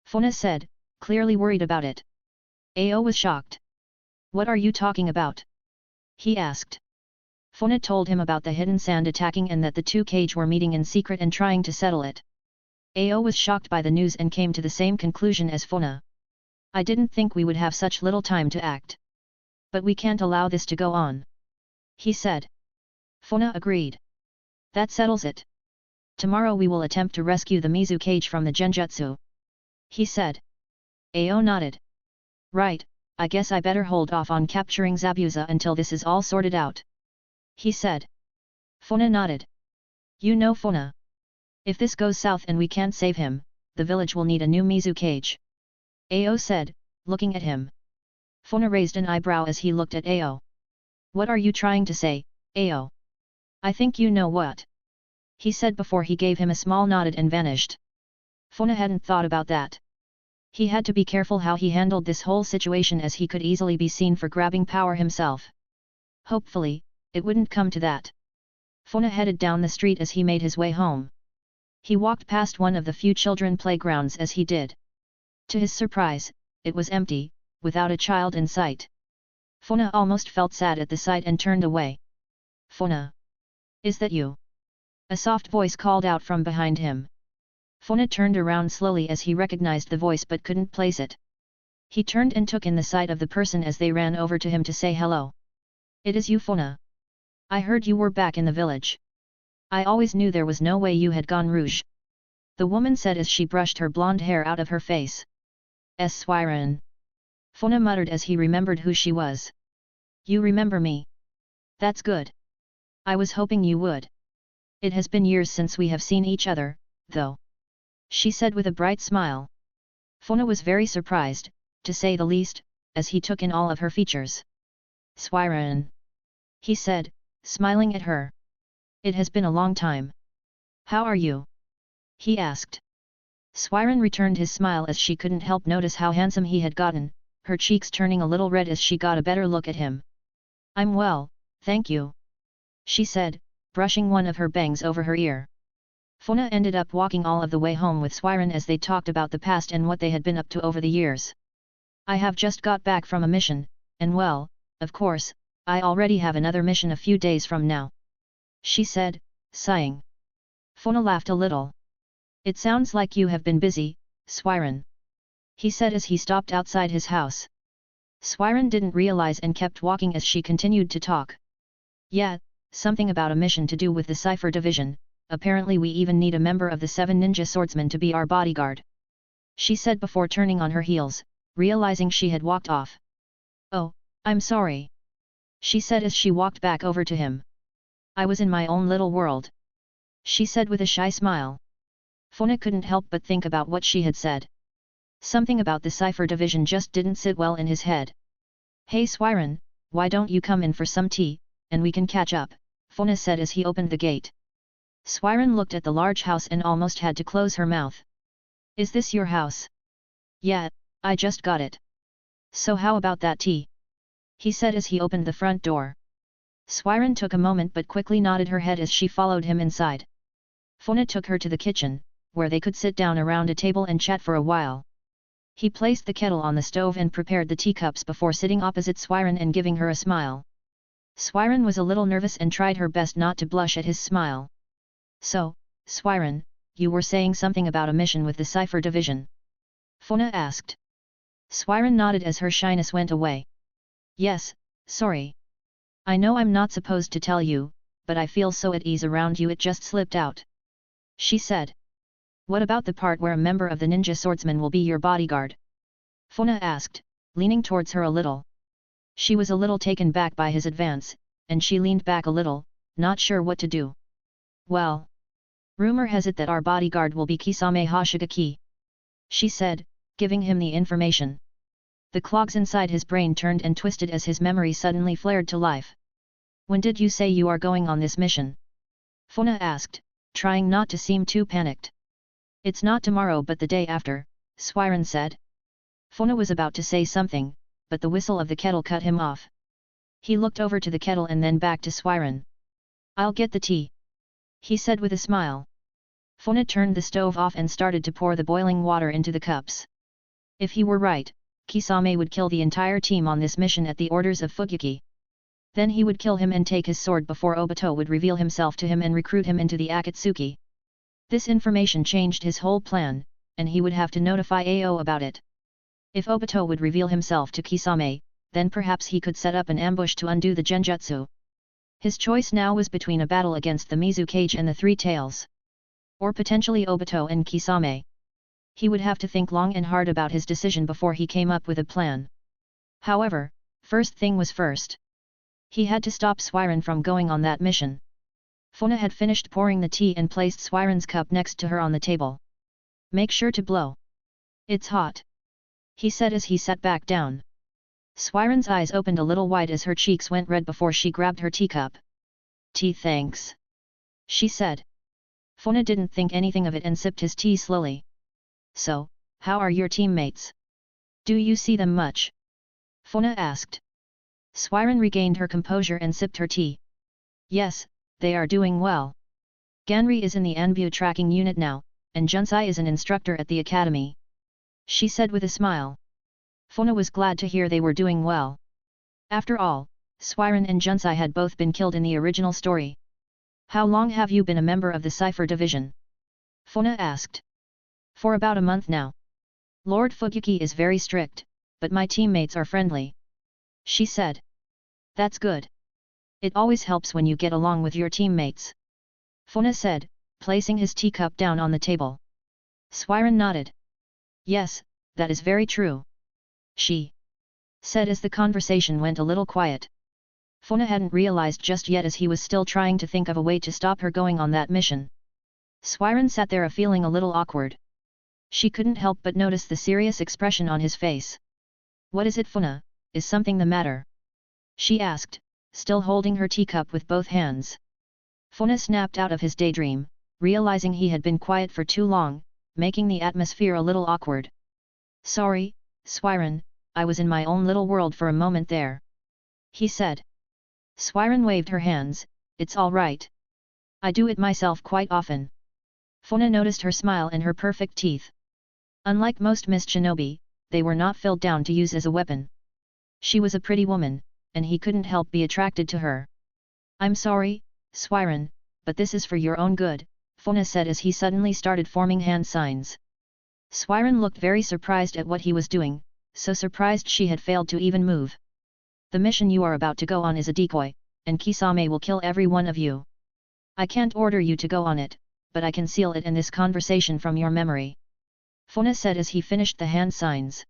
Funa said, clearly worried about it. Ao was shocked. "What are you talking about?" he asked. Funa told him about the hidden Sand attacking and that the 2 Kage were meeting in secret and trying to settle it. Ao was shocked by the news and came to the same conclusion as Funa. "I didn't think we would have such little time to act. But we can't allow this to go on," he said. Funa agreed. "That settles it. Tomorrow we will attempt to rescue the Mizukage from the genjutsu," he said. Ao nodded. "Right, I guess I better hold off on capturing Zabuza until this is all sorted out," he said. Funa nodded. "You know Funa. If this goes south and we can't save him, the village will need a new Mizukage," Ao said, looking at him. Funa raised an eyebrow as he looked at Ao. "What are you trying to say, Ao?" "I think you know what," he said before he gave him a small nod and vanished. Funa hadn't thought about that. He had to be careful how he handled this whole situation as he could easily be seen for grabbing power himself. Hopefully, it wouldn't come to that. Funa headed down the street as he made his way home. He walked past one of the few children playgrounds as he did. To his surprise, it was empty, without a child in sight. Funa almost felt sad at the sight and turned away. Funa! Is that you? A soft voice called out from behind him. Funa turned around slowly as he recognized the voice but couldn't place it. He turned and took in the sight of the person as they ran over to him to say hello. It is you, Funa. I heard you were back in the village. I always knew there was no way you had gone rouge. The woman said as she brushed her blonde hair out of her face. Swiren. Funa muttered as he remembered who she was. You remember me? That's good. I was hoping you would. It has been years since we have seen each other, though. She said with a bright smile. Funa was very surprised, to say the least, as he took in all of her features. Swiren. He said, smiling at her. It has been a long time. How are you? He asked. Swiren returned his smile as she couldn't help notice how handsome he had gotten, her cheeks turning a little red as she got a better look at him. I'm well, thank you. She said, brushing one of her bangs over her ear. Funa ended up walking all of the way home with Swiren as they talked about the past and what they had been up to over the years. I have just got back from a mission, and well, of course, I already have another mission a few days from now. She said, sighing. Funa laughed a little. It sounds like you have been busy, Swiren. He said as he stopped outside his house. Swiren didn't realize and kept walking as she continued to talk. Yeah, something about a mission to do with the Cipher Division, apparently we even need a member of the 7 ninja swordsmen to be our bodyguard. She said before turning on her heels, realizing she had walked off. Oh, I'm sorry. She said as she walked back over to him. I was in my own little world. She said with a shy smile. Funa couldn't help but think about what she had said. Something about the Cipher Division just didn't sit well in his head. Hey Swiren, why don't you come in for some tea, and we can catch up, Funa said as he opened the gate. Swiren looked at the large house and almost had to close her mouth. Is this your house? Yeah, I just got it. So how about that tea? He said as he opened the front door. Swiren took a moment but quickly nodded her head as she followed him inside. Funa took her to the kitchen, where they could sit down around a table and chat for a while. He placed the kettle on the stove and prepared the teacups before sitting opposite Swiren and giving her a smile. Swiren was a little nervous and tried her best not to blush at his smile. So, Swiren, you were saying something about a mission with the Cipher Division? Funa asked. Swiren nodded as her shyness went away. Yes, sorry. I know I'm not supposed to tell you, but I feel so at ease around you it just slipped out. She said. What about the part where a member of the ninja swordsman will be your bodyguard? Funa asked, leaning towards her a little. She was a little taken back by his advance, and she leaned back a little, not sure what to do. Well, rumor has it that our bodyguard will be Kisame Hoshigaki. She said, giving him the information. The clogs inside his brain turned and twisted as his memory suddenly flared to life. When did you say you are going on this mission? Funa asked, trying not to seem too panicked. It's not tomorrow but the day after, Swiren said. Funa was about to say something, but the whistle of the kettle cut him off. He looked over to the kettle and then back to Swiren. I'll get the tea. He said with a smile. Funa turned the stove off and started to pour the boiling water into the cups. If he were right, Kisame would kill the entire team on this mission at the orders of Fuyuki. Then he would kill him and take his sword before Obito would reveal himself to him and recruit him into the Akatsuki. This information changed his whole plan, and he would have to notify Ao about it. If Obito would reveal himself to Kisame, then perhaps he could set up an ambush to undo the genjutsu. His choice now was between a battle against the Mizukage and the Three Tails. Or potentially Obito and Kisame. He would have to think long and hard about his decision before he came up with a plan. However, first thing was first. He had to stop Swiren from going on that mission. Funa had finished pouring the tea and placed Swiren's cup next to her on the table. Make sure to blow. It's hot. He said as he sat back down. Swiren's eyes opened a little wide as her cheeks went red before she grabbed her teacup. Tea thanks. She said. Funa didn't think anything of it and sipped his tea slowly. So, How are your teammates? Do you see them much? Funa asked. Swiren regained her composure and sipped her tea. Yes, they are doing well. Ganri is in the Anbu tracking unit now, and Junsai is an instructor at the academy. She said with a smile. Funa was glad to hear they were doing well. After all, Swiren and Junsai had both been killed in the original story. How long have you been a member of the Cipher Division? Funa asked. For about a month now. Lord Fugyuki is very strict, but my teammates are friendly. She said. That's good. It always helps when you get along with your teammates. Funa said, placing his teacup down on the table. Swiren nodded. Yes, that is very true. She said as the conversation went a little quiet. Funa hadn't realized just yet as he was still trying to think of a way to stop her going on that mission. Swiren sat there feeling a little awkward. She couldn't help but notice the serious expression on his face. What is it, Funa? Is something the matter? She asked, still holding her teacup with both hands. Funa snapped out of his daydream, realizing he had been quiet for too long, making the atmosphere a little awkward. Sorry, Swiren, I was in my own little world for a moment there. He said. Swiren waved her hands, it's all right. I do it myself quite often. Funa noticed her smile and her perfect teeth. Unlike most Miss Shinobi, they were not filled down to use as a weapon. She was a pretty woman, and he couldn't help be attracted to her. I'm sorry, Swiren, but this is for your own good, Funa said as he suddenly started forming hand signs. Swiren looked very surprised at what he was doing, so surprised she had failed to even move. The mission you are about to go on is a decoy, and Kisame will kill every one of you. I can't order you to go on it, but I can seal it in this conversation from your memory. Funa said as he finished the hand signs.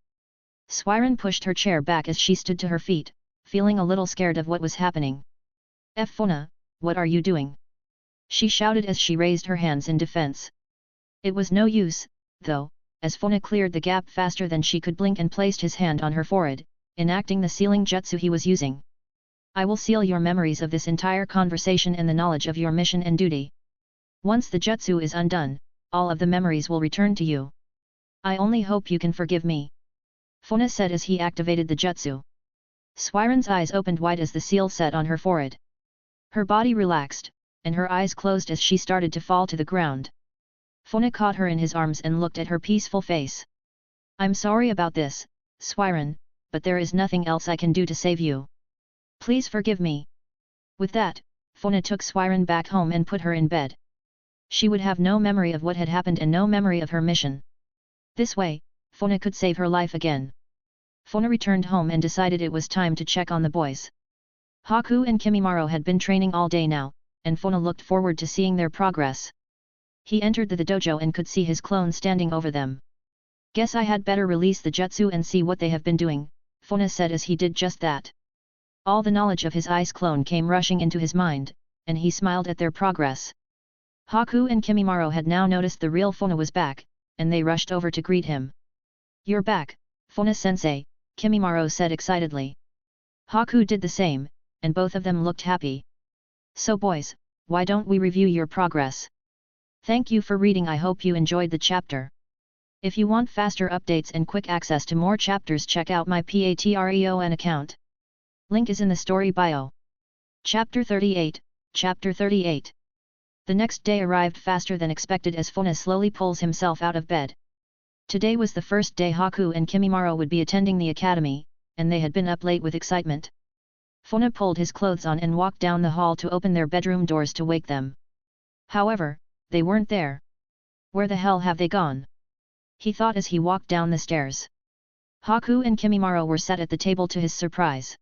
Swiren pushed her chair back as she stood to her feet, feeling a little scared of what was happening. Funa, what are you doing? She shouted as she raised her hands in defense. It was no use, though, as Funa cleared the gap faster than she could blink and placed his hand on her forehead, enacting the sealing jutsu he was using. I will seal your memories of this entire conversation and the knowledge of your mission and duty. Once the jutsu is undone, all of the memories will return to you. I only hope you can forgive me. Funa said as he activated the jutsu. Swiren's eyes opened wide as the seal set on her forehead. Her body relaxed, and her eyes closed as she started to fall to the ground. Funa caught her in his arms and looked at her peaceful face. I'm sorry about this, Swiren, but there is nothing else I can do to save you. Please forgive me. With that, Funa took Swiren back home and put her in bed. She would have no memory of what had happened and no memory of her mission. This way, Funa could save her life again. Funa returned home and decided it was time to check on the boys. Haku and Kimimaro had been training all day now, and Funa looked forward to seeing their progress. He entered the dojo and could see his clone standing over them. Guess I had better release the jutsu and see what they have been doing, Funa said as he did just that. All the knowledge of his ice clone came rushing into his mind, and he smiled at their progress. Haku and Kimimaro had now noticed the real Funa was back, and they rushed over to greet him. You're back, Funa-sensei, Kimimaro said excitedly. Haku did the same, and both of them looked happy. So boys, why don't we review your progress? Thank you for reading. I hope you enjoyed the chapter. If you want faster updates and quick access to more chapters, check out my Patreon account. Link is in the story bio. Chapter 38, Chapter 38. The next day arrived faster than expected as Funa slowly pulls himself out of bed. Today was the first day Haku and Kimimaro would be attending the academy, and they had been up late with excitement. Funa pulled his clothes on and walked down the hall to open their bedroom doors to wake them. However, they weren't there. Where the hell have they gone? He thought as he walked down the stairs. Haku and Kimimaro were sat at the table to his surprise.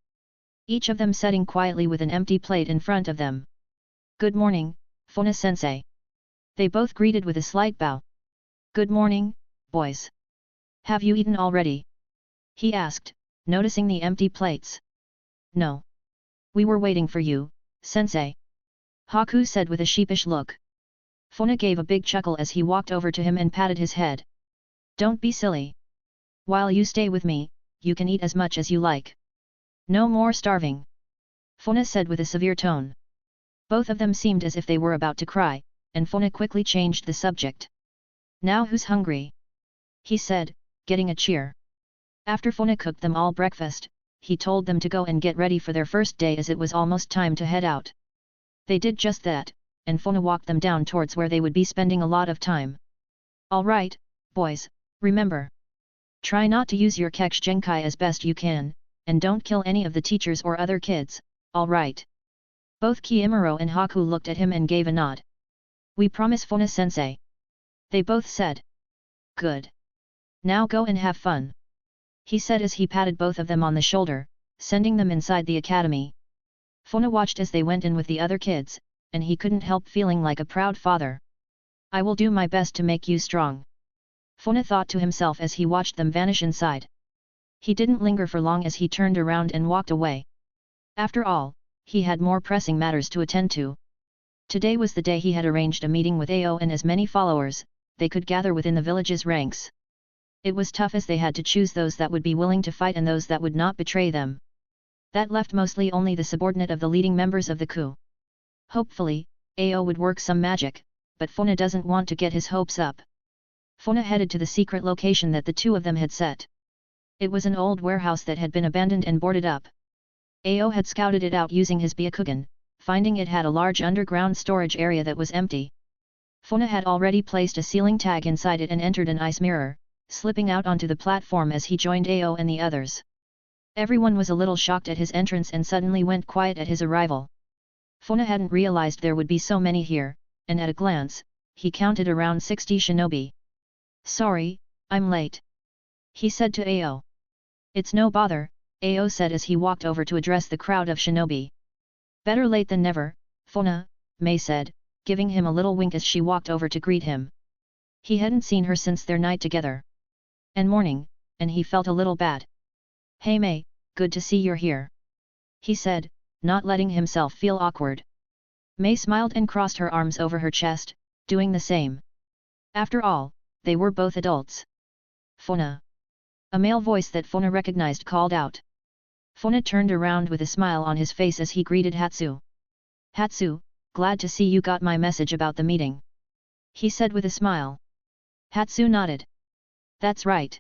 Each of them sitting quietly with an empty plate in front of them. Good morning, Funa-sensei. They both greeted with a slight bow. Good morning, boys. Have you eaten already? He asked, noticing the empty plates. No. We were waiting for you, sensei. Haku said with a sheepish look. Funa gave a big chuckle as he walked over to him and patted his head. Don't be silly. While you stay with me, you can eat as much as you like. No more starving. Funa said with a severe tone. Both of them seemed as if they were about to cry, and Funa quickly changed the subject. Now who's hungry? He said, getting a cheer. After Funa cooked them all breakfast, he told them to go and get ready for their first day as it was almost time to head out. They did just that, and Funa walked them down towards where they would be spending a lot of time. Alright, boys, remember. Try not to use your Keksh Genkai as best you can, and don't kill any of the teachers or other kids, alright. Both Kiimuro and Haku looked at him and gave a nod. We promise, Funa-sensei. They both said. Good. Now go and have fun. He said as he patted both of them on the shoulder, sending them inside the academy. Funa watched as they went in with the other kids, and he couldn't help feeling like a proud father. I will do my best to make you strong. Funa thought to himself as he watched them vanish inside. He didn't linger for long as he turned around and walked away. After all, he had more pressing matters to attend to. Today was the day he had arranged a meeting with Ao and as many followers, they could gather within the village's ranks. It was tough as they had to choose those that would be willing to fight and those that would not betray them. That left mostly only the subordinate of the leading members of the coup. Hopefully, Ao would work some magic, but Funa doesn't want to get his hopes up. Funa headed to the secret location that the two of them had set. It was an old warehouse that had been abandoned and boarded up. Ao had scouted it out using his Byakugan, finding it had a large underground storage area that was empty. Funa had already placed a ceiling tag inside it and entered an ice mirror, slipping out onto the platform as he joined Ao and the others. Everyone was a little shocked at his entrance and suddenly went quiet at his arrival. Funa hadn't realized there would be so many here, and at a glance, he counted around 60 shinobi. Sorry, I'm late. He said to Ao. It's no bother, Ao said as he walked over to address the crowd of shinobi. Better late than never, Funa, Mei said, giving him a little wink as she walked over to greet him. He hadn't seen her since their night together. And morning, and he felt a little bad. Hey Mei, good to see you're here. He said, not letting himself feel awkward. Mei smiled and crossed her arms over her chest, doing the same. After all, they were both adults. Funa. A male voice that Funa recognized called out. Funa turned around with a smile on his face as he greeted Hatsu. Hatsu, glad to see you got my message about the meeting. He said with a smile. Hatsu nodded. That's right.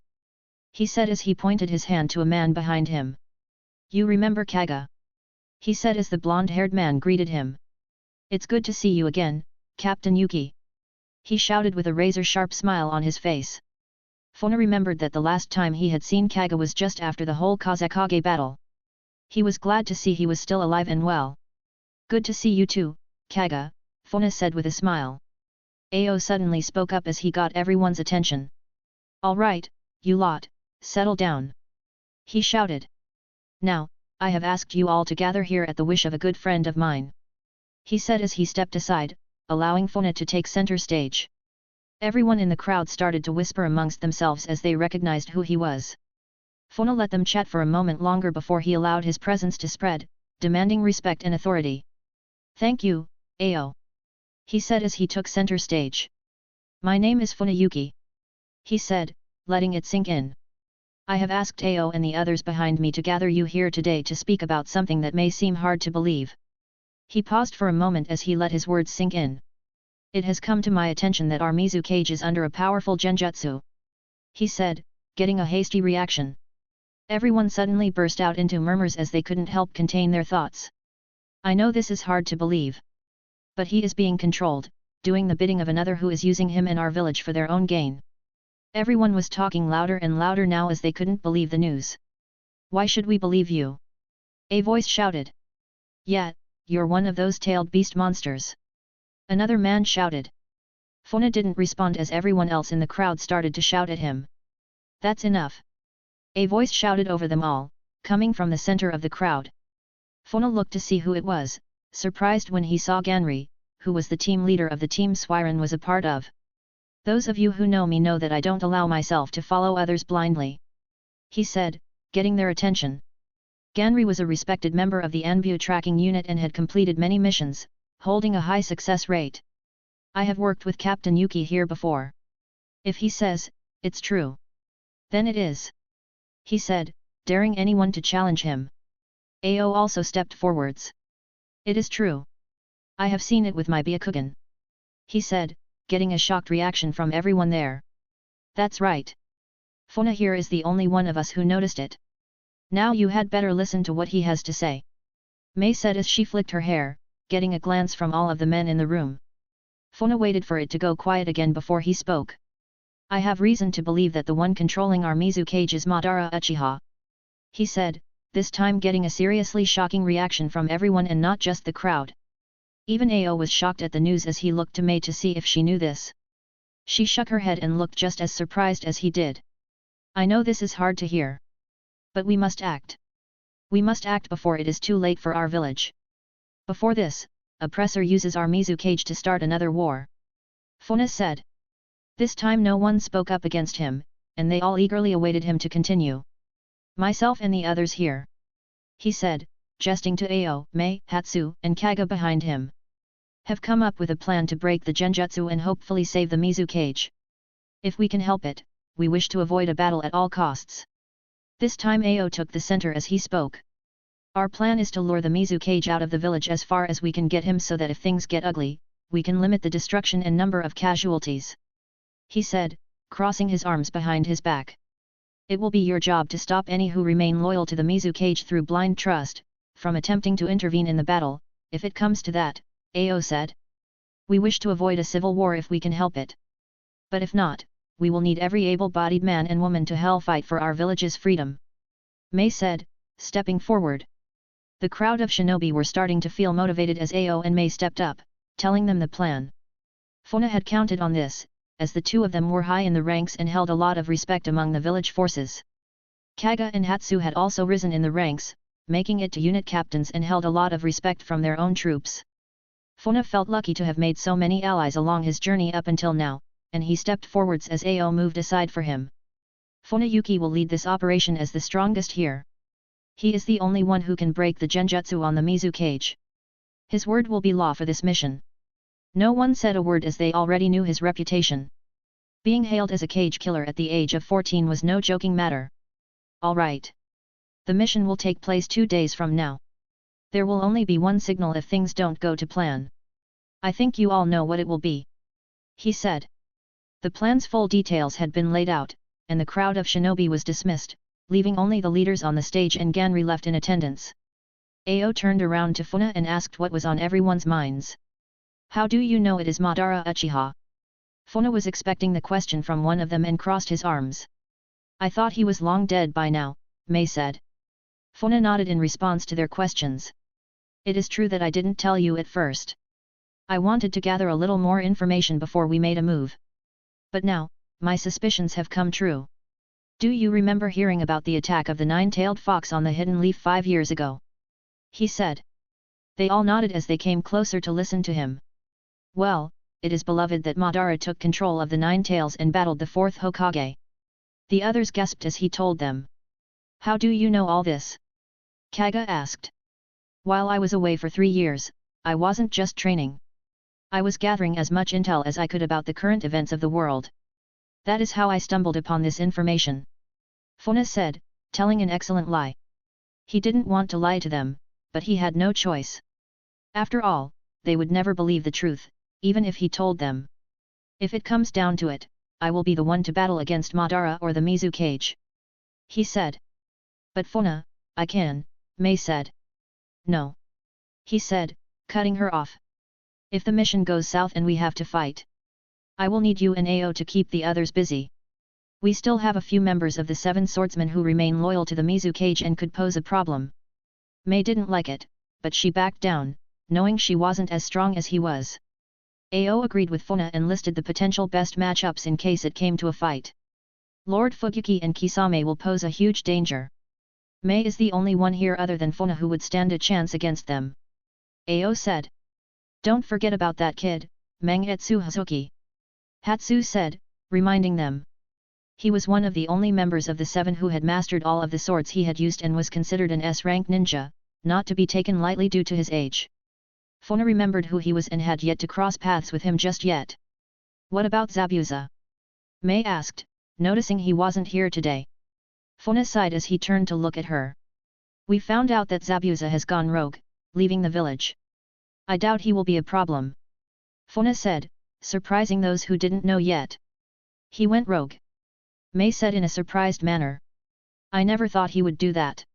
He said as he pointed his hand to a man behind him. You remember Kaga? He said as the blonde-haired man greeted him. It's good to see you again, Captain Yuki. He shouted with a razor-sharp smile on his face. Funa remembered that the last time he had seen Kaga was just after the whole Kazekage battle. He was glad to see he was still alive and well. Good to see you too, Kaga, Funa said with a smile. Ao suddenly spoke up as he got everyone's attention. All right, you lot, settle down. He shouted. Now, I have asked you all to gather here at the wish of a good friend of mine. He said as he stepped aside, allowing Funa to take center stage. Everyone in the crowd started to whisper amongst themselves as they recognized who he was. Funa let them chat for a moment longer before he allowed his presence to spread, demanding respect and authority. Thank you, Ao. He said as he took center stage. My name is Fuyona Yuki. He said, letting it sink in. I have asked Ao and the others behind me to gather you here today to speak about something that may seem hard to believe. He paused for a moment as he let his words sink in. It has come to my attention that our Kazekage is under a powerful genjutsu. He said, getting a hasty reaction. Everyone suddenly burst out into murmurs as they couldn't help contain their thoughts. I know this is hard to believe. But he is being controlled, doing the bidding of another who is using him and our village for their own gain. Everyone was talking louder and louder now as they couldn't believe the news. Why should we believe you? A voice shouted. Yeah, you're one of those tailed beast monsters. Another man shouted. Funa didn't respond as everyone else in the crowd started to shout at him. That's enough. A voice shouted over them all, coming from the center of the crowd. Funa looked to see who it was, surprised when he saw Ganri, who was the team leader of the team Swiren was a part of. Those of you who know me know that I don't allow myself to follow others blindly. He said, getting their attention. Ganri was a respected member of the Anbu tracking unit and had completed many missions, holding a high success rate. I have worked with Captain Yuki here before. If he says, it's true. Then it is. He said, daring anyone to challenge him. Ao also stepped forwards. It is true. I have seen it with my Byakugan. He said, getting a shocked reaction from everyone there. That's right. Funa here is the only one of us who noticed it. Now you had better listen to what he has to say. Mei said as she flicked her hair, getting a glance from all of the men in the room. Funa waited for it to go quiet again before he spoke. I have reason to believe that the one controlling our Mizukage is Madara Uchiha. He said, this time getting a seriously shocking reaction from everyone and not just the crowd. Even Ao was shocked at the news as he looked to Mei to see if she knew this. She shook her head and looked just as surprised as he did. I know this is hard to hear. But we must act. We must act before it is too late for our village. Before this, oppressor uses our Mizukage to start another war. Funa said. This time no one spoke up against him, and they all eagerly awaited him to continue. Myself and the others here. He said, jesting to Ao, Mei, Hatsu, and Kaga behind him. Have come up with a plan to break the genjutsu and hopefully save the Mizukage. If we can help it, we wish to avoid a battle at all costs. This time Ao took the center as he spoke. Our plan is to lure the Mizukage out of the village as far as we can get him so that if things get ugly, we can limit the destruction and number of casualties. He said, crossing his arms behind his back. It will be your job to stop any who remain loyal to the Mizukage through blind trust, from attempting to intervene in the battle, if it comes to that, Ao said. We wish to avoid a civil war if we can help it. But if not, we will need every able-bodied man and woman to hell fight for our village's freedom. Mei said, stepping forward. The crowd of shinobi were starting to feel motivated as Ao and Mei stepped up, telling them the plan. Funa had counted on this, as the two of them were high in the ranks and held a lot of respect among the village forces. Kaga and Hatsu had also risen in the ranks, making it to unit captains and held a lot of respect from their own troops. Funa felt lucky to have made so many allies along his journey up until now, and he stepped forwards as Ao moved aside for him. Fuyona Yuki will lead this operation as the strongest here. He is the only one who can break the genjutsu on the Mizukage. His word will be law for this mission. No one said a word as they already knew his reputation. Being hailed as a cage killer at the age of 14 was no joking matter. Alright. The mission will take place 2 days from now. There will only be one signal if things don't go to plan. I think you all know what it will be. He said. The plan's full details had been laid out, and the crowd of shinobi was dismissed, leaving only the leaders on the stage and Ganri left in attendance. Ao turned around to Funa and asked what was on everyone's minds. How do you know it is Madara Uchiha? Funa was expecting the question from one of them and crossed his arms. I thought he was long dead by now, Mei said. Funa nodded in response to their questions. It is true that I didn't tell you at first. I wanted to gather a little more information before we made a move. But now, my suspicions have come true. Do you remember hearing about the attack of the nine-tailed fox on the hidden leaf 5 years ago? He said. They all nodded as they came closer to listen to him. Well, it is beloved that Madara took control of the Nine Tails and battled the 4th Hokage. The others gasped as he told them. How do you know all this? Kaga asked. While I was away for 3 years, I wasn't just training. I was gathering as much intel as I could about the current events of the world. That is how I stumbled upon this information. Funa said, telling an excellent lie. He didn't want to lie to them, but he had no choice. After all, they would never believe the truth, even if he told them. If it comes down to it, I will be the one to battle against Madara or the Mizukage. He said. But Funa, I can, Mei said. No. He said, cutting her off. If the mission goes south and we have to fight, I will need you and Ao to keep the others busy. We still have a few members of the 7 swordsmen who remain loyal to the Mizukage and could pose a problem. Mei didn't like it, but she backed down, knowing she wasn't as strong as he was. Ao agreed with Funa and listed the potential best matchups in case it came to a fight. Lord Fugyuki and Kisame will pose a huge danger. Mei is the only one here other than Funa who would stand a chance against them. Ao said. Don't forget about that kid, Mangetsu Hazuki. Hatsu said, reminding them. He was one of the only members of the 7 who had mastered all of the swords he had used and was considered an S-rank ninja, not to be taken lightly due to his age. Funa remembered who he was and had yet to cross paths with him just yet. What about Zabuza? Mei asked, noticing he wasn't here today. Funa sighed as he turned to look at her. We found out that Zabuza has gone rogue, leaving the village. I doubt he will be a problem. Funa said, surprising those who didn't know yet. He went rogue. Mei said in a surprised manner. I never thought he would do that.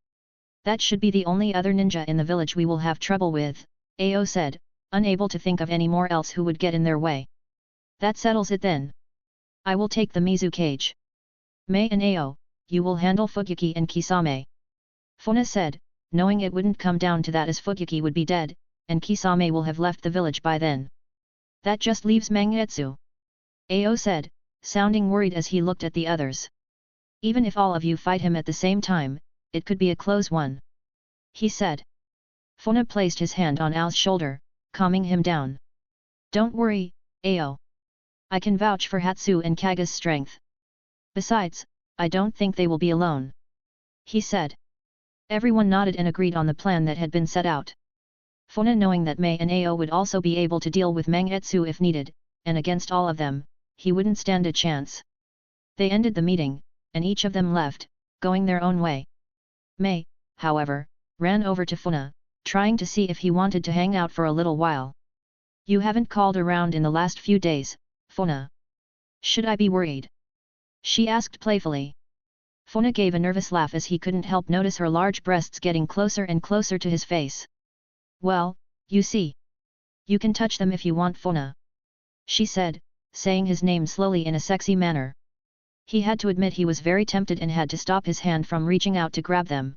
That should be the only other ninja in the village we will have trouble with, Ao said, unable to think of any more else who would get in their way. That settles it then. I will take the Kazekage. Mei and Ao, you will handle Fuyuki and Kisame. Funa said, knowing it wouldn't come down to that as Fuyuki would be dead, and Kisame will have left the village by then. That just leaves Mangetsu. Ao said, sounding worried as he looked at the others. Even if all of you fight him at the same time, it could be a close one. He said. Funa placed his hand on Ao's shoulder, calming him down. Don't worry, Ao. I can vouch for Hatsu and Kaga's strength. Besides, I don't think they will be alone. He said. Everyone nodded and agreed on the plan that had been set out. Funa, knowing that Mei and Ao would also be able to deal with Mangetsu if needed, and against all of them, he wouldn't stand a chance. They ended the meeting, and each of them left, going their own way. Mei, however, ran over to Funa, trying to see if he wanted to hang out for a little while. You haven't called around in the last few days, Funa. Should I be worried? She asked playfully. Funa gave a nervous laugh as he couldn't help notice her large breasts getting closer and closer to his face. Well, you see. You can touch them if you want, Funa. She said, saying his name slowly in a sexy manner. He had to admit he was very tempted and had to stop his hand from reaching out to grab them.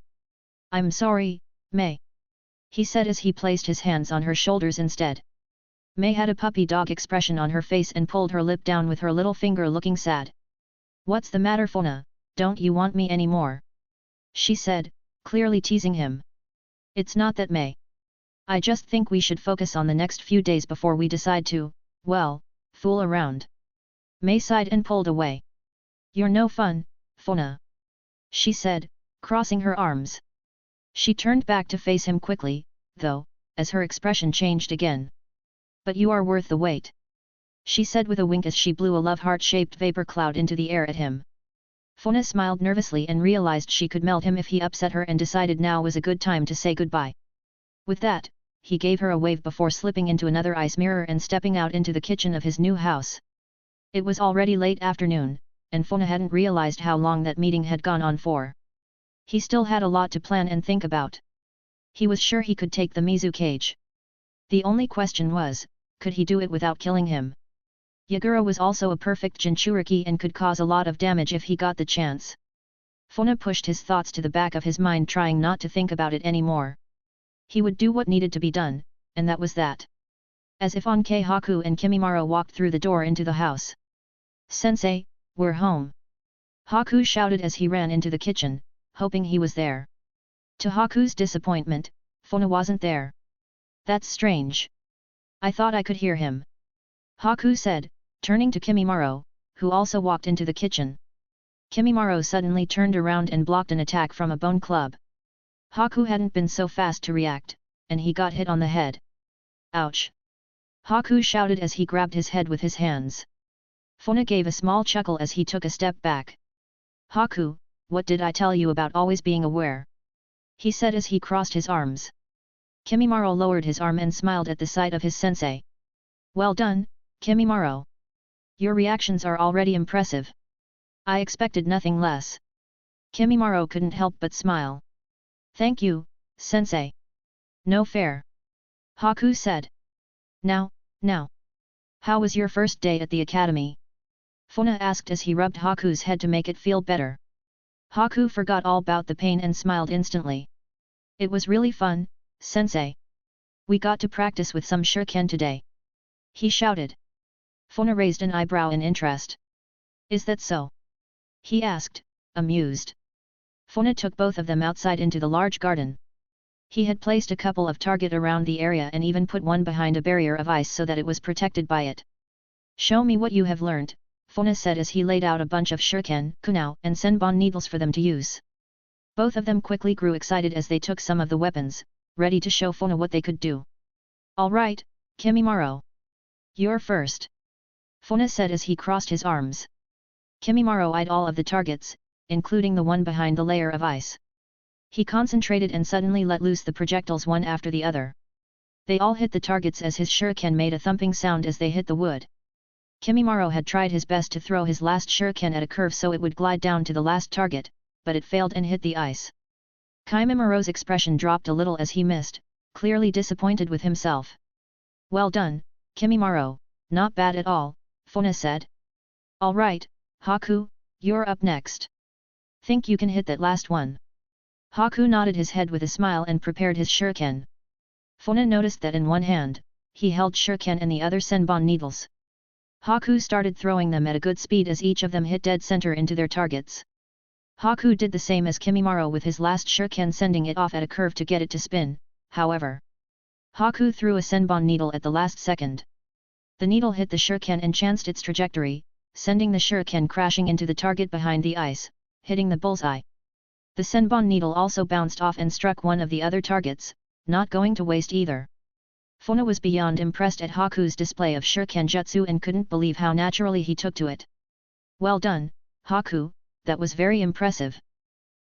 I'm sorry, Mei. He said as he placed his hands on her shoulders instead. Mei had a puppy dog expression on her face and pulled her lip down with her little finger, looking sad. What's the matter, Funa? Don't you want me anymore? She said, clearly teasing him. It's not that, Mei. I just think we should focus on the next few days before we decide to, well, fool around. Mei sighed and pulled away. You're no fun, Funa. She said, crossing her arms. She turned back to face him quickly, though, as her expression changed again. But you are worth the wait. She said with a wink as she blew a love heart-shaped vapor cloud into the air at him. Funa smiled nervously and realized she could melt him if he upset her, and decided now was a good time to say goodbye. With that, he gave her a wave before slipping into another ice mirror and stepping out into the kitchen of his new house. It was already late afternoon, and Funa hadn't realized how long that meeting had gone on for. He still had a lot to plan and think about. He was sure he could take the Kazekage. The only question was, could he do it without killing him? Yagura was also a perfect Jinchuriki and could cause a lot of damage if he got the chance. Funa pushed his thoughts to the back of his mind, trying not to think about it anymore. He would do what needed to be done, and that was that. As if on Haku and Kimimaro walked through the door into the house. Sensei, we're home. Haku shouted as he ran into the kitchen, hoping he was there. To Haku's disappointment, Funa wasn't there. That's strange. I thought I could hear him. Haku said, turning to Kimimaro, who also walked into the kitchen. Kimimaro suddenly turned around and blocked an attack from a bone club. Haku hadn't been so fast to react, and he got hit on the head. Ouch! Haku shouted as he grabbed his head with his hands. Funa gave a small chuckle as he took a step back. Haku, what did I tell you about always being aware? He said as he crossed his arms. Kimimaro lowered his arm and smiled at the sight of his sensei. Well done, Kimimaro. Your reactions are already impressive. I expected nothing less. Kimimaro couldn't help but smile. Thank you, sensei. No fair. Haku said. Now. How was your first day at the academy? Funa asked as he rubbed Haku's head to make it feel better. Haku forgot all about the pain and smiled instantly. It was really fun, sensei. We got to practice with some shuriken today. He shouted. Funa raised an eyebrow in interest. Is that so? He asked, amused. Funa took both of them outside into the large garden. He had placed a couple of targets around the area and even put one behind a barrier of ice so that it was protected by it. Show me what you have learned, Funa said as he laid out a bunch of shuriken, kunao, and senbon needles for them to use. Both of them quickly grew excited as they took some of the weapons, ready to show Funa what they could do. Alright, Kimimaro. You're first. Funa said as he crossed his arms. Kimimaro eyed all of the targets, including the one behind the layer of ice. He concentrated and suddenly let loose the projectiles one after the other. They all hit the targets as his shuriken made a thumping sound as they hit the wood. Kimimaro had tried his best to throw his last shuriken at a curve so it would glide down to the last target, but it failed and hit the ice. Kimimaro's expression dropped a little as he missed, clearly disappointed with himself. "Well done, Kimimaro, not bad at all," Funa said. "Alright, Haku, you're up next. Think you can hit that last one?" Haku nodded his head with a smile and prepared his shuriken. Funa noticed that in one hand, he held shuriken and the other senbon needles. Haku started throwing them at a good speed as each of them hit dead center into their targets. Haku did the same as Kimimaro with his last shuriken, sending it off at a curve to get it to spin. However, Haku threw a senbon needle at the last second. The needle hit the shuriken and chanced its trajectory, sending the shuriken crashing into the target behind the ice, hitting the bullseye. The senbon needle also bounced off and struck one of the other targets, not going to waste either. Funa was beyond impressed at Haku's display of shuriken jutsu and couldn't believe how naturally he took to it. "Well done, Haku, that was very impressive,"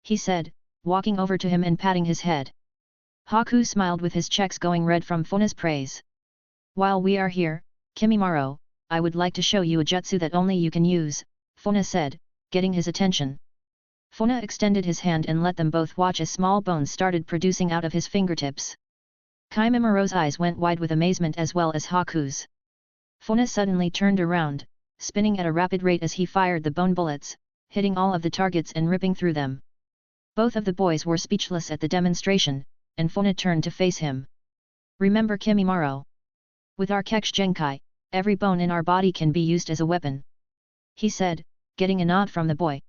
he said, walking over to him and patting his head. Haku smiled with his checks going red from Funa's praise. "While we are here, Kimimaro, I would like to show you a jutsu that only you can use," Funa said, getting his attention. Funa extended his hand and let them both watch as small bones started producing out of his fingertips. Kimimaro's eyes went wide with amazement as well as Haku's. Funa suddenly turned around, spinning at a rapid rate as he fired the bone bullets, hitting all of the targets and ripping through them. Both of the boys were speechless at the demonstration, and Funa turned to face him. "Remember Kimimaro? With our Keksh Genkai, every bone in our body can be used as a weapon," he said, getting a nod from the boy.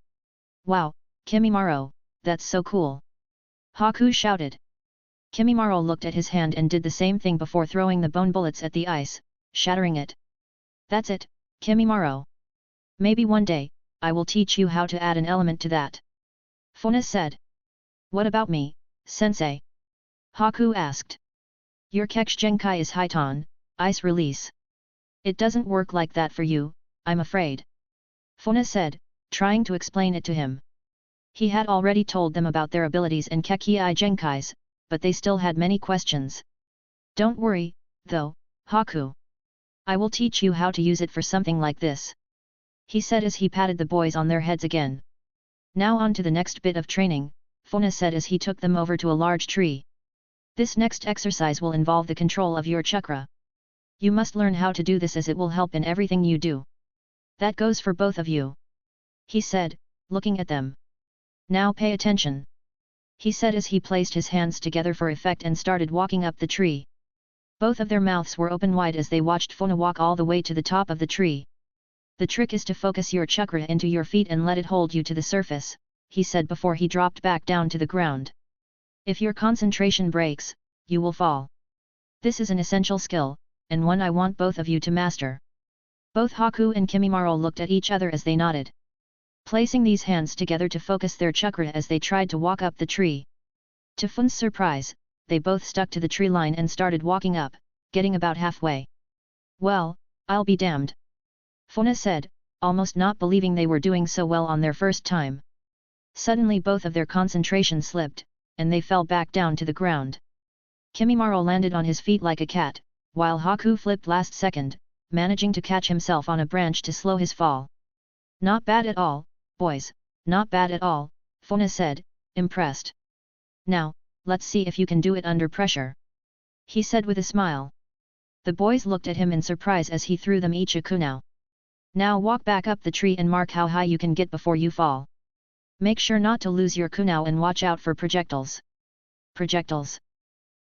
"Wow, Kimimaro, that's so cool!" Haku shouted. Kimimaro looked at his hand and did the same thing before throwing the bone bullets at the ice, shattering it. "That's it, Kimimaro. Maybe one day, I will teach you how to add an element to that," Funa said. "What about me, sensei?" Haku asked. "Your Keksh Genkai is Hiton, ice release. It doesn't work like that for you, I'm afraid," Funa said, trying to explain it to him. He had already told them about their abilities and Kekkei Genkais, but they still had many questions. "Don't worry, though, Haku. I will teach you how to use it for something like this," he said as he patted the boys on their heads again. "Now on to the next bit of training," Funa said as he took them over to a large tree. "This next exercise will involve the control of your chakra. You must learn how to do this as it will help in everything you do. That goes for both of you," he said, looking at them. "Now pay attention," he said as he placed his hands together for effect and started walking up the tree. Both of their mouths were open wide as they watched Funa walk all the way to the top of the tree. "The trick is to focus your chakra into your feet and let it hold you to the surface," he said before he dropped back down to the ground. "If your concentration breaks, you will fall. This is an essential skill, and one I want both of you to master." Both Haku and Kimimaro looked at each other as they nodded, placing these hands together to focus their chakra as they tried to walk up the tree. To Funa's surprise, they both stuck to the tree line and started walking up, getting about halfway. "Well, I'll be damned," Funa said, almost not believing they were doing so well on their first time. Suddenly both of their concentration slipped, and they fell back down to the ground. Kimimaro landed on his feet like a cat, while Haku flipped last second, managing to catch himself on a branch to slow his fall. "Not bad at all, boys, not bad at all," Funa said, impressed. "Now, let's see if you can do it under pressure," he said with a smile. The boys looked at him in surprise as he threw them each a kunao. "Now walk back up the tree and mark how high you can get before you fall. Make sure not to lose your kunao and watch out for projectiles." "Projectiles?"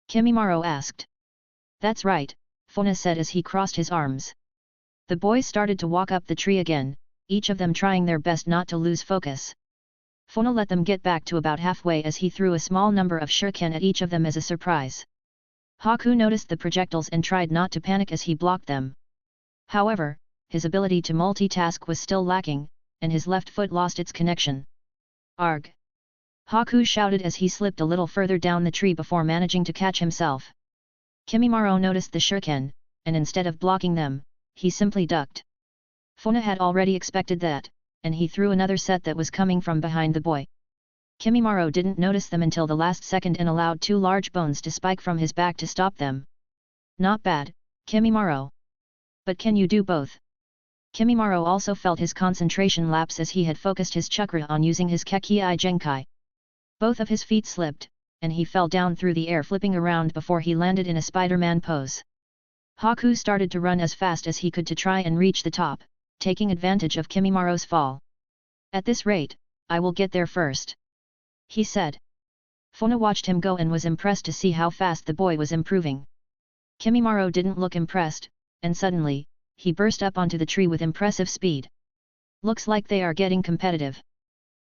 Kimimaro asked. "That's right," Funa said as he crossed his arms. The boys started to walk up the tree again, each of them trying their best not to lose focus. Funa let them get back to about halfway as he threw a small number of shuriken at each of them as a surprise. Haku noticed the projectiles and tried not to panic as he blocked them. However, his ability to multitask was still lacking, and his left foot lost its connection. "Arg!" Haku shouted as he slipped a little further down the tree before managing to catch himself. Kimimaro noticed the shuriken, and instead of blocking them, he simply ducked. Funa had already expected that, and he threw another set that was coming from behind the boy. Kimimaro didn't notice them until the last second and allowed two large bones to spike from his back to stop them. "Not bad, Kimimaro. But can you do both?" Kimimaro also felt his concentration lapse as he had focused his chakra on using his Kekii Genkai. Both of his feet slipped, and he fell down through the air flipping around before he landed in a Spider-Man pose. Hiku started to run as fast as he could to try and reach the top, taking advantage of Kimimaro's fall. "At this rate, I will get there first," he said. Funa watched him go and was impressed to see how fast the boy was improving. Kimimaro didn't look impressed, and suddenly, he burst up onto the tree with impressive speed. "Looks like they are getting competitive,"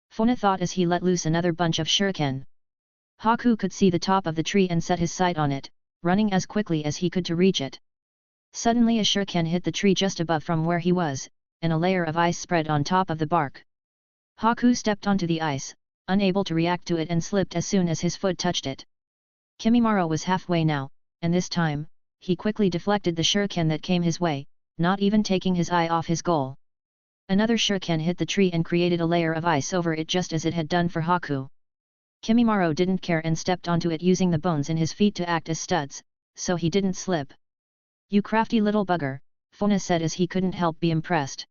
Funa thought as he let loose another bunch of shuriken. Hiku could see the top of the tree and set his sight on it, running as quickly as he could to reach it. Suddenly a shuriken hit the tree just above from where he was, and a layer of ice spread on top of the bark. Hiku stepped onto the ice, unable to react to it, and slipped as soon as his foot touched it. Kimimaro was halfway now, and this time, he quickly deflected the shuriken that came his way, not even taking his eye off his goal. Another shuriken hit the tree and created a layer of ice over it just as it had done for Hiku. Kimimaro didn't care and stepped onto it using the bones in his feet to act as studs, so he didn't slip. "You crafty little bugger," Funa said as he couldn't help be impressed.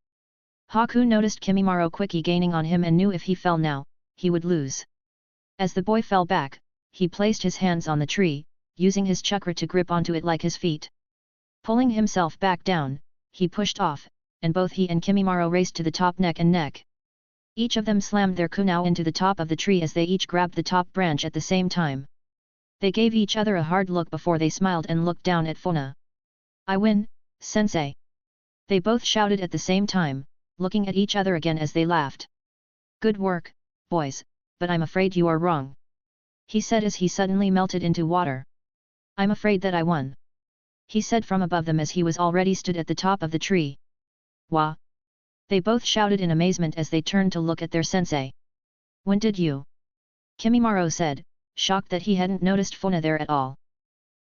Hiku noticed Kimimaro quickly gaining on him and knew if he fell now, he would lose. As the boy fell back, he placed his hands on the tree, using his chakra to grip onto it like his feet. Pulling himself back down, he pushed off, and both he and Kimimaro raced to the top neck and neck. Each of them slammed their kunao into the top of the tree as they each grabbed the top branch at the same time. They gave each other a hard look before they smiled and looked down at Funa. "I win, sensei!" They both shouted at the same time, looking at each other again as they laughed. "Good work, boys, but I'm afraid you are wrong," he said as he suddenly melted into water. "I'm afraid that I won," he said from above them as he was already stood at the top of the tree. "Wah!" They both shouted in amazement as they turned to look at their sensei. "When did you?" Kimimaro said, shocked that he hadn't noticed Funa there at all.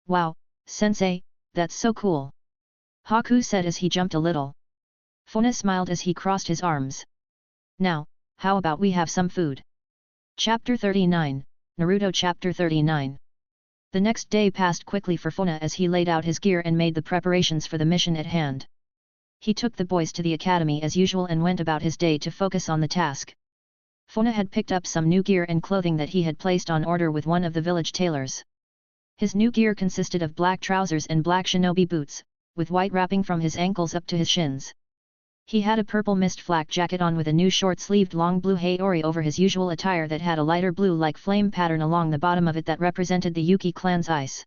"Wow, sensei, that's so cool," Hiku said as he jumped a little. Funa smiled as he crossed his arms. "Now, how about we have some food?" Chapter 39, Naruto Chapter 39. The next day passed quickly for Funa as he laid out his gear and made the preparations for the mission at hand. He took the boys to the academy as usual and went about his day to focus on the task. Funa had picked up some new gear and clothing that he had placed on order with one of the village tailors. His new gear consisted of black trousers and black shinobi boots, with white wrapping from his ankles up to his shins. He had a purple mist flak jacket on with a new short-sleeved long blue haori over his usual attire that had a lighter blue-like flame pattern along the bottom of it that represented the Yuki clan's ice.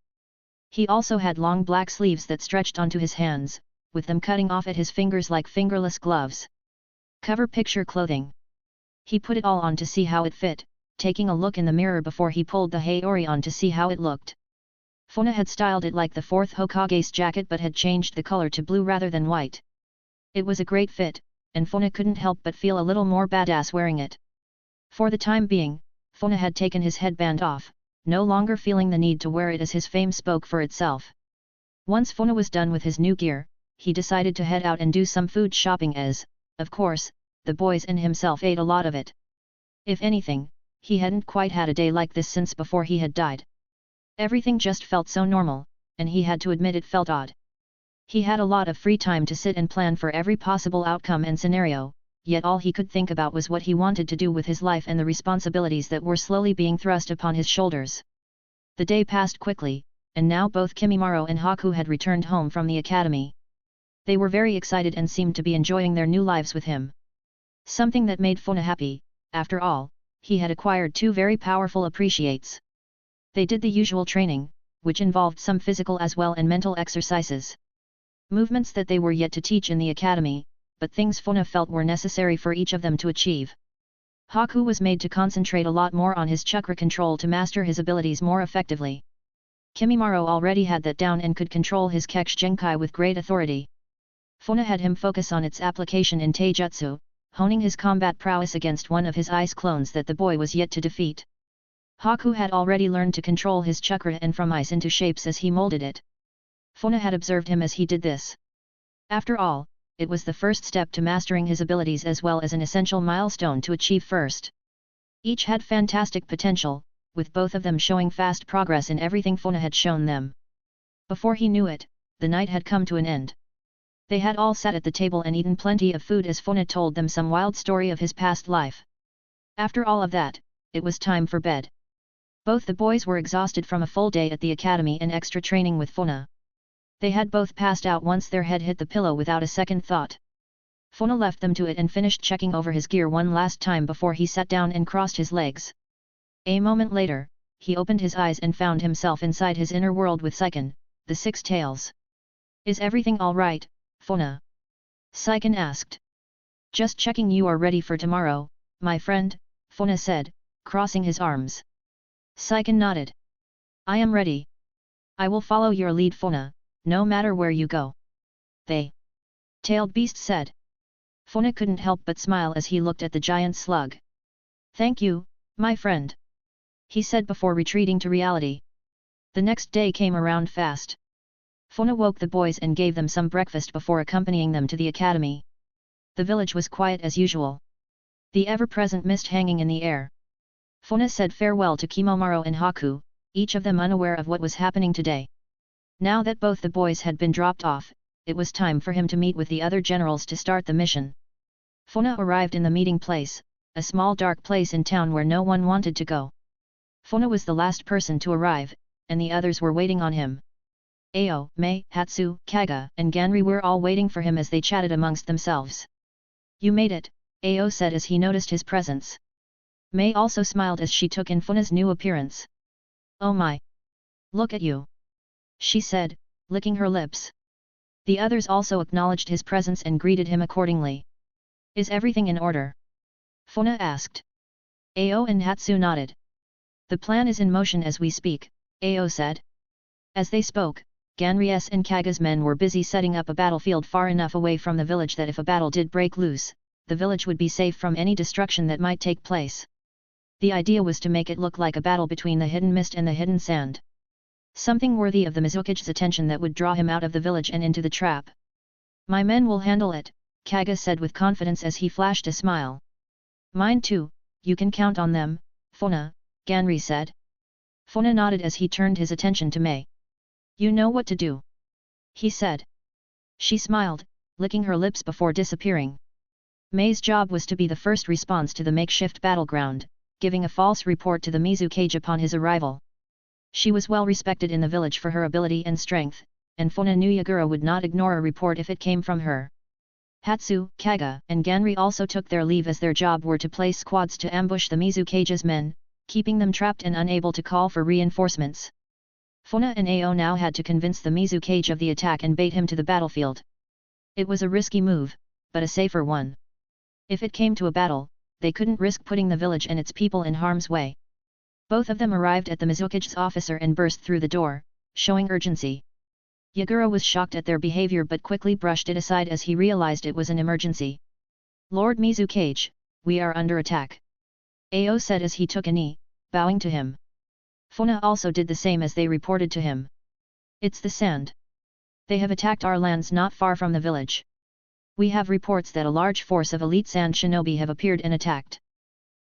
He also had long black sleeves that stretched onto his hands, with them cutting off at his fingers like fingerless gloves. Cover picture clothing. He put it all on to see how it fit, taking a look in the mirror before he pulled the haori on to see how it looked. Funa had styled it like the 4th Hokage's jacket but had changed the color to blue rather than white. It was a great fit, and Funa couldn't help but feel a little more badass wearing it. For the time being, Funa had taken his headband off, no longer feeling the need to wear it as his fame spoke for itself. Once Funa was done with his new gear, he decided to head out and do some food shopping as, of course, the boys and himself ate a lot of it. If anything, he hadn't quite had a day like this since before he had died. Everything just felt so normal, and he had to admit it felt odd. He had a lot of free time to sit and plan for every possible outcome and scenario, yet all he could think about was what he wanted to do with his life and the responsibilities that were slowly being thrust upon his shoulders. The day passed quickly, and now both Kimimaro and Hiku had returned home from the academy. They were very excited and seemed to be enjoying their new lives with him. Something that made Funa happy, after all, he had acquired 2 very powerful appreciates. They did the usual training, which involved some physical as well and mental exercises. Movements that they were yet to teach in the academy, but things Funa felt were necessary for each of them to achieve. Hiku was made to concentrate a lot more on his chakra control to master his abilities more effectively. Kimimaro already had that down and could control his Kekshi Genkai with great authority. Funa had him focus on its application in taijutsu, honing his combat prowess against one of his ice clones that the boy was yet to defeat. Hiku had already learned to control his chakra and from ice into shapes as he molded it. Funa had observed him as he did this. After all, it was the first step to mastering his abilities as well as an essential milestone to achieve first. Each had fantastic potential, with both of them showing fast progress in everything Funa had shown them. Before he knew it, the night had come to an end. They had all sat at the table and eaten plenty of food as Funa told them some wild story of his past life. After all of that, it was time for bed. Both the boys were exhausted from a full day at the academy and extra training with Funa. They had both passed out once their head hit the pillow without a second thought. Funa left them to it and finished checking over his gear one last time before he sat down and crossed his legs. A moment later, he opened his eyes and found himself inside his inner world with Saiken, the Six Tails. "Is everything all right, Funa?" Saiken asked. "Just checking you are ready for tomorrow, my friend," Funa said, crossing his arms. Saiken nodded. "I am ready. I will follow your lead, Funa, no matter where you go." "They tailed beast said. Funa couldn't help but smile as he looked at the giant slug. "Thank you, my friend," he said before retreating to reality. The next day came around fast. Funa woke the boys and gave them some breakfast before accompanying them to the academy. The village was quiet as usual. The ever-present mist hanging in the air. Funa said farewell to Kimomaru and Haku, each of them unaware of what was happening today. Now that both the boys had been dropped off, it was time for him to meet with the other generals to start the mission. Funa arrived in the meeting place, a small dark place in town where no one wanted to go. Funa was the last person to arrive, and the others were waiting on him. Ao, Mei, Hatsu, Kaga, and Ganri were all waiting for him as they chatted amongst themselves. "You made it," Ao said as he noticed his presence. Mei also smiled as she took in Funa's new appearance. "Oh my! Look at you!" she said, licking her lips. The others also acknowledged his presence and greeted him accordingly. "Is everything in order?" Funa asked. Ao and Hatsu nodded. "The plan is in motion as we speak," Ao said. As they spoke, Ganri's and Kaga's men were busy setting up a battlefield far enough away from the village that if a battle did break loose, the village would be safe from any destruction that might take place. The idea was to make it look like a battle between the hidden mist and the hidden sand. Something worthy of the Mizukage's attention that would draw him out of the village and into the trap. "My men will handle it," Kaga said with confidence as he flashed a smile. "Mine too, you can count on them, Funa," Ganri said. Funa nodded as he turned his attention to Mei. "You know what to do," he said. She smiled, licking her lips before disappearing. Mei's job was to be the first response to the makeshift battleground, giving a false report to the Mizukage upon his arrival. She was well respected in the village for her ability and strength, and Funa knew Yagura would not ignore a report if it came from her. Hatsu, Kaga, and Ganri also took their leave as their job were to place squads to ambush the Mizukage's men, keeping them trapped and unable to call for reinforcements. Funa and Ao now had to convince the Mizukage of the attack and bait him to the battlefield. It was a risky move, but a safer one. If it came to a battle, they couldn't risk putting the village and its people in harm's way. Both of them arrived at the Mizukage's officer and burst through the door, showing urgency. Yagura was shocked at their behavior but quickly brushed it aside as he realized it was an emergency. "Lord Mizukage, we are under attack," Ao said as he took a knee, bowing to him. Funa also did the same as they reported to him. "It's the sand. They have attacked our lands not far from the village. We have reports that a large force of elite sand shinobi have appeared and attacked.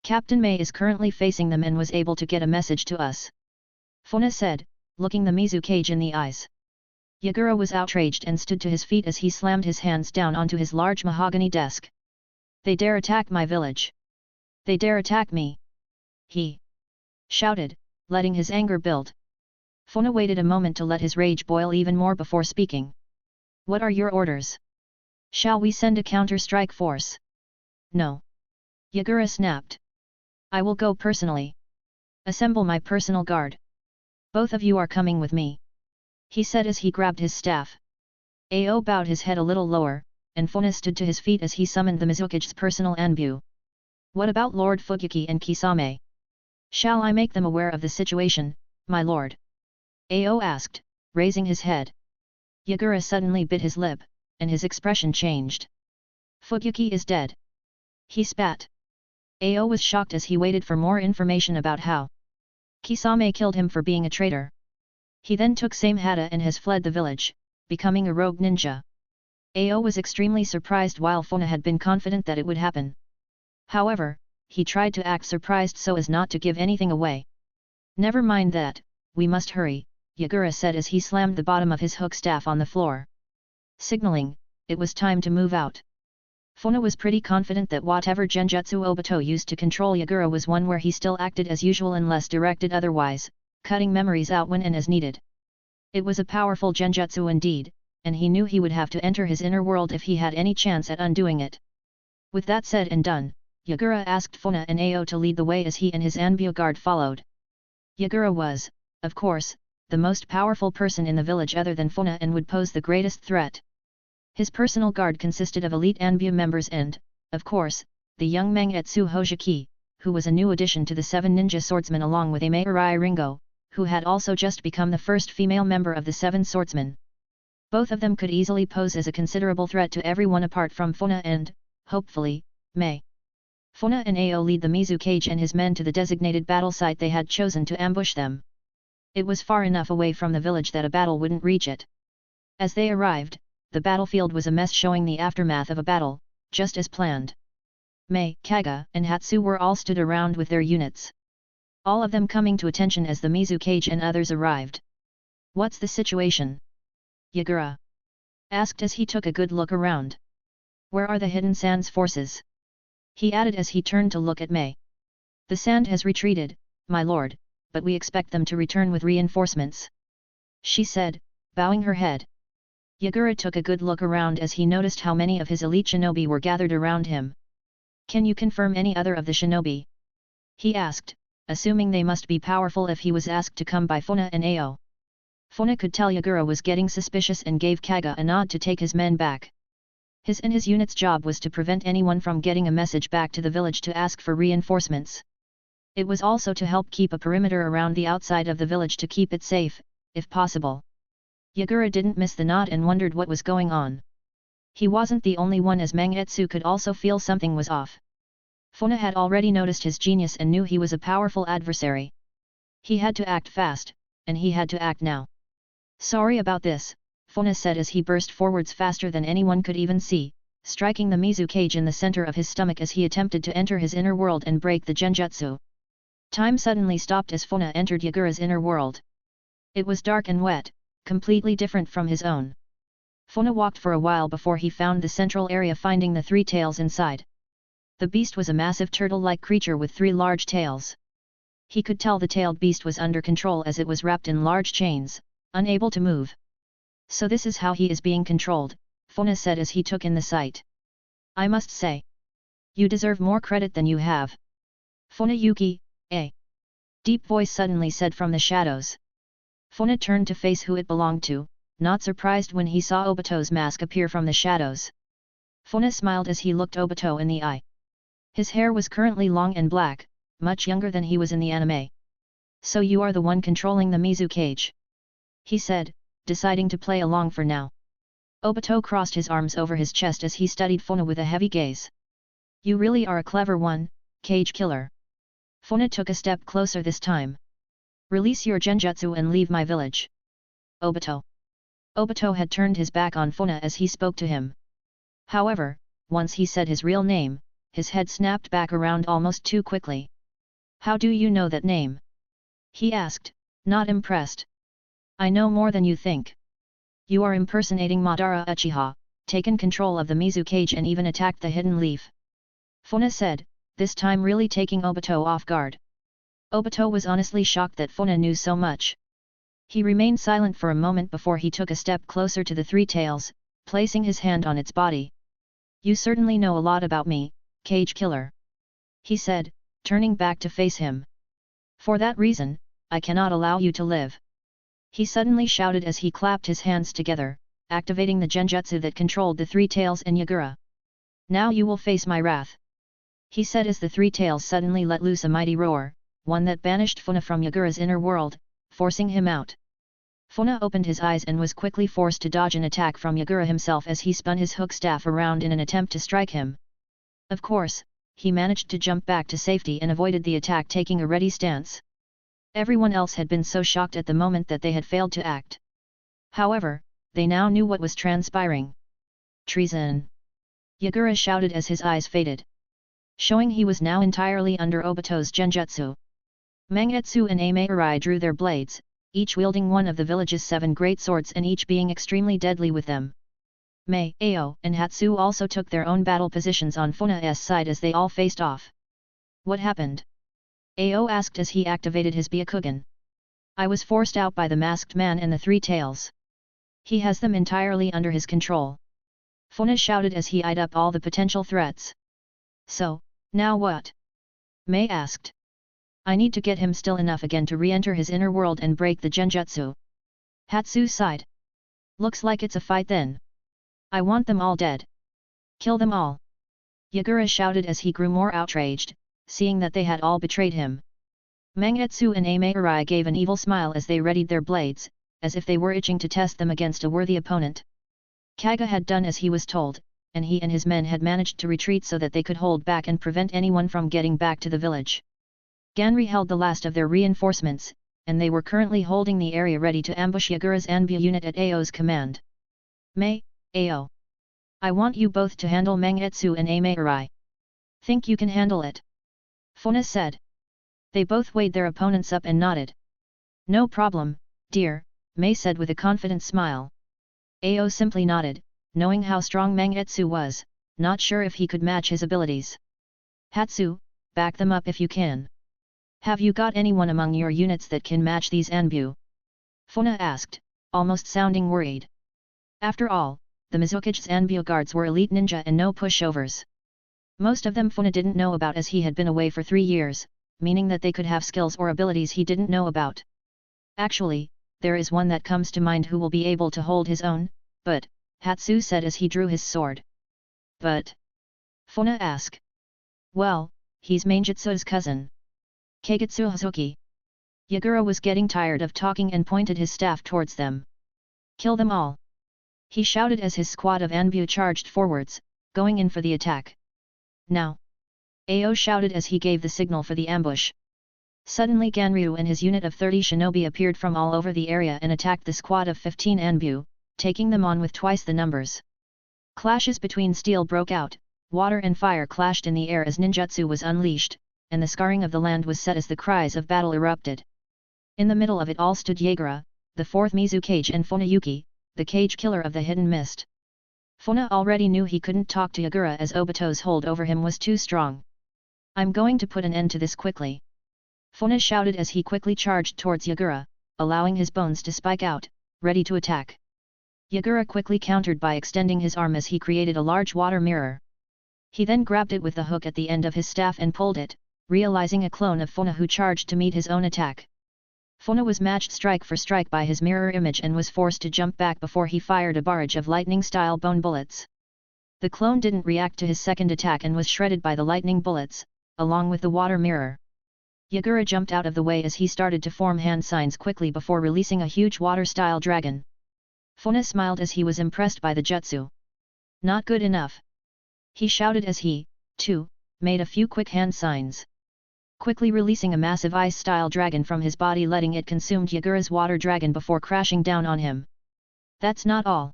Captain Mei is currently facing them and was able to get a message to us," Funa said, looking the Mizukage in the eyes. Yagura was outraged and stood to his feet as he slammed his hands down onto his large mahogany desk. "They dare attack my village! They dare attack me!" he shouted, letting his anger build. Funa waited a moment to let his rage boil even more before speaking. "What are your orders? Shall we send a counter-strike force?" "No," Yagura snapped. "I will go personally. Assemble my personal guard. Both of you are coming with me," he said as he grabbed his staff. Ao bowed his head a little lower, and Funa stood to his feet as he summoned the Mizukage's personal Anbu. "What about Lord Fuyuki and Kisame? Shall I make them aware of the situation, my lord?" Ao asked, raising his head. Yagura suddenly bit his lip, and his expression changed. "Fuyuki is dead," he spat. Ao was shocked as he waited for more information about how Kisame killed him for being a traitor. He then took Samehada and has fled the village, becoming a rogue ninja. Ao was extremely surprised while Funa had been confident that it would happen. However, he tried to act surprised so as not to give anything away. "Never mind that, we must hurry," Yagura said as he slammed the bottom of his hook staff on the floor. Signaling, it was time to move out. Funa was pretty confident that whatever genjutsu Obito used to control Yagura was one where he still acted as usual unless directed otherwise, cutting memories out when and as needed. It was a powerful genjutsu indeed, and he knew he would have to enter his inner world if he had any chance at undoing it. With that said and done, Yagura asked Funa and Ao to lead the way as he and his Anbyo guard followed. Yagura was, of course, the most powerful person in the village other than Funa and would pose the greatest threat. His personal guard consisted of elite Anbyo members and, of course, the young Mangetsu Hojiki, who was a new addition to the 7 ninja swordsmen along with Ame Arai Ringo, who had also just become the first female member of the 7 swordsmen. Both of them could easily pose as a considerable threat to everyone apart from Funa and, hopefully, Mei. Funa and Ao lead the Mizukage and his men to the designated battle site they had chosen to ambush them. It was far enough away from the village that a battle wouldn't reach it. As they arrived, the battlefield was a mess showing the aftermath of a battle, just as planned. Mei, Kaga, and Hatsu were all stood around with their units. All of them coming to attention as the Mizukage and others arrived. "What's the situation?" Yagura asked as he took a good look around. "Where are the Hidden Sands forces?" he added as he turned to look at Mei. "The sand has retreated, my lord, but we expect them to return with reinforcements," she said, bowing her head. Yagura took a good look around as he noticed how many of his elite shinobi were gathered around him. "Can you confirm any other of the shinobi?" he asked, assuming they must be powerful if he was asked to come by Funa and Ao. Funa could tell Yagura was getting suspicious and gave Kaga a nod to take his men back. His and his unit's job was to prevent anyone from getting a message back to the village to ask for reinforcements. It was also to help keep a perimeter around the outside of the village to keep it safe, if possible. Yagura didn't miss the nod and wondered what was going on. He wasn't the only one as Mangetsu could also feel something was off. Funa had already noticed his genius and knew he was a powerful adversary. He had to act fast, and he had to act now. "Sorry about this," Funa said as he burst forwards faster than anyone could even see, striking the Mizukage in the center of his stomach as he attempted to enter his inner world and break the genjutsu. Time suddenly stopped as Funa entered Yagura's inner world. It was dark and wet, completely different from his own. Funa walked for a while before he found the central area, finding the 3 tails inside. The beast was a massive turtle-like creature with 3 large tails. He could tell the tailed beast was under control as it was wrapped in large chains, unable to move. "So this is how he is being controlled," Funa said as he took in the sight. "I must say, you deserve more credit than you have." "Fuyona Yuki, a deep voice suddenly said from the shadows. Funa turned to face who it belonged to, not surprised when he saw Obito's mask appear from the shadows. Funa smiled as he looked Obito in the eye. His hair was currently long and black, much younger than he was in the anime. "So you are the one controlling the Mizukage," he said, deciding to play along for now. Obito crossed his arms over his chest as he studied Funa with a heavy gaze. "You really are a clever one, Cage Killer." Funa took a step closer this time. "Release your genjutsu and leave my village." "Obito." Obito had turned his back on Funa as he spoke to him. However, once he said his real name, his head snapped back around almost too quickly. "How do you know that name?" he asked, not impressed. "I know more than you think. You are impersonating Madara Uchiha, taken control of the Mizukage and even attacked the Hidden Leaf," Funa said, this time really taking Obito off guard. Obito was honestly shocked that Funa knew so much. He remained silent for a moment before he took a step closer to the 3 tails, placing his hand on its body. "You certainly know a lot about me, Cage Killer," he said, turning back to face him. "For that reason, I cannot allow you to live," he suddenly shouted as he clapped his hands together, activating the genjutsu that controlled the 3 tails and Yagura. "Now you will face my wrath," he said as the 3 tails suddenly let loose a mighty roar, one that banished Funa from Yagura's inner world, forcing him out. Funa opened his eyes and was quickly forced to dodge an attack from Yagura himself as he spun his hook staff around in an attempt to strike him. Of course, he managed to jump back to safety and avoided the attack, taking a ready stance. Everyone else had been so shocked at the moment that they had failed to act. However, they now knew what was transpiring. "Treason!" Yagura shouted as his eyes faded, showing he was now entirely under Obito's genjutsu. Mangetsu and Ame Arai drew their blades, each wielding one of the village's 7 great swords and each being extremely deadly with them. Mei, Ao, and Hatsu also took their own battle positions on Funa's side as they all faced off. What happened? Ao asked as he activated his Byakugan. I was forced out by the masked man and the three tails. He has them entirely under his control. Funa shouted as he eyed up all the potential threats. So, now what? Mei asked. I need to get him still enough again to re-enter his inner world and break the genjutsu. Hatsu sighed. Looks like it's a fight then. I want them all dead. Kill them all. Yagura shouted as he grew more outraged, seeing that they had all betrayed him. Mangetsu and Ameirai gave an evil smile as they readied their blades, as if they were itching to test them against a worthy opponent. Kaga had done as he was told, and he and his men had managed to retreat so that they could hold back and prevent anyone from getting back to the village. Ganri held the last of their reinforcements, and they were currently holding the area ready to ambush Yagura's Anbu unit at Ao's command. Mei, Ao. I want you both to handle Mangetsu and Ameirai. Think you can handle it? Funa said. They both weighed their opponents up and nodded. No problem, dear, Mei said with a confident smile. Ao simply nodded, knowing how strong Mangetsu was, not sure if he could match his abilities. Hatsu, back them up if you can. Have you got anyone among your units that can match these Anbu? Funa asked, almost sounding worried. After all, the Mizukage's Anbu guards were elite ninja and no pushovers. Most of them Funa didn't know about as he had been away for 3 years, meaning that they could have skills or abilities he didn't know about. Actually, there is one that comes to mind who will be able to hold his own, but, Hatsu said as he drew his sword. But? Funa asked. Well, he's Mangetsu's cousin. Kagetsu Hazuki. Yagura was getting tired of talking and pointed his staff towards them. Kill them all. He shouted as his squad of Anbu charged forwards, going in for the attack. Now! Ao shouted as he gave the signal for the ambush. Suddenly Ganryu and his unit of 30 shinobi appeared from all over the area and attacked the squad of 15 Anbu, taking them on with twice the numbers. Clashes between steel broke out, water and fire clashed in the air as ninjutsu was unleashed, and the scarring of the land was set as the cries of battle erupted. In the middle of it all stood Yagura, the fourth Mizukage and Fuyona Yuki, the cage killer of the hidden mist. Funa already knew he couldn't talk to Yagura as Obito's hold over him was too strong. I'm going to put an end to this quickly. Funa shouted as he quickly charged towards Yagura, allowing his bones to spike out, ready to attack. Yagura quickly countered by extending his arm as he created a large water mirror. He then grabbed it with the hook at the end of his staff and pulled it, realizing a clone of Funa who charged to meet his own attack. Funa was matched strike for strike by his mirror image and was forced to jump back before he fired a barrage of lightning-style bone bullets. The clone didn't react to his second attack and was shredded by the lightning bullets, along with the water mirror. Yagura jumped out of the way as he started to form hand signs quickly before releasing a huge water-style dragon. Funa smiled as he was impressed by the jutsu. Not good enough. He shouted as he, too, made a few quick hand signs. Quickly releasing a massive ice-style dragon from his body, letting it consume Yagura's water dragon before crashing down on him. That's not all.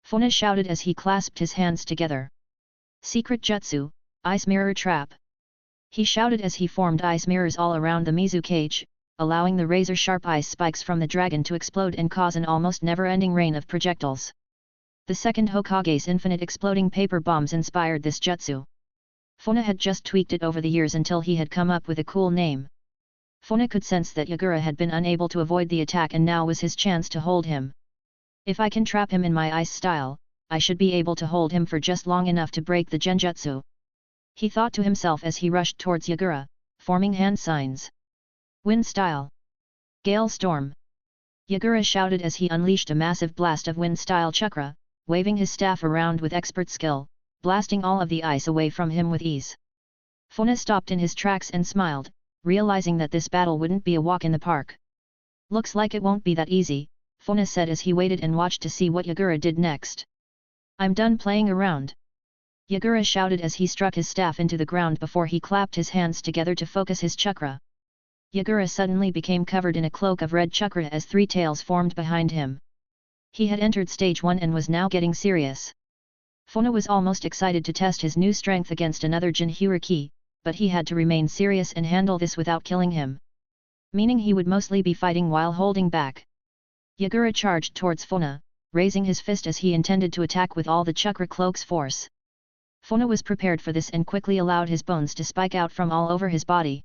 Funa shouted as he clasped his hands together. Secret jutsu, ice mirror trap. He shouted as he formed ice mirrors all around the Mizukage, allowing the razor-sharp ice spikes from the dragon to explode and cause an almost never-ending rain of projectiles. The second Hokage's infinite exploding paper bombs inspired this jutsu. Funa had just tweaked it over the years until he had come up with a cool name. Funa could sense that Yagura had been unable to avoid the attack and now was his chance to hold him. If I can trap him in my ice style, I should be able to hold him for just long enough to break the genjutsu. He thought to himself as he rushed towards Yagura, forming hand signs. Wind style. Gale storm. Yagura shouted as he unleashed a massive blast of wind style chakra, waving his staff around with expert skill, blasting all of the ice away from him with ease. Funa stopped in his tracks and smiled, realizing that this battle wouldn't be a walk in the park. Looks like it won't be that easy, Funa said as he waited and watched to see what Yagura did next. I'm done playing around. Yagura shouted as he struck his staff into the ground before he clapped his hands together to focus his chakra. Yagura suddenly became covered in a cloak of red chakra as three tails formed behind him. He had entered stage 1 and was now getting serious. Funa was almost excited to test his new strength against another Jinhyuriki, but he had to remain serious and handle this without killing him. Meaning he would mostly be fighting while holding back. Yagura charged towards Funa, raising his fist as he intended to attack with all the chakra cloak's force. Funa was prepared for this and quickly allowed his bones to spike out from all over his body.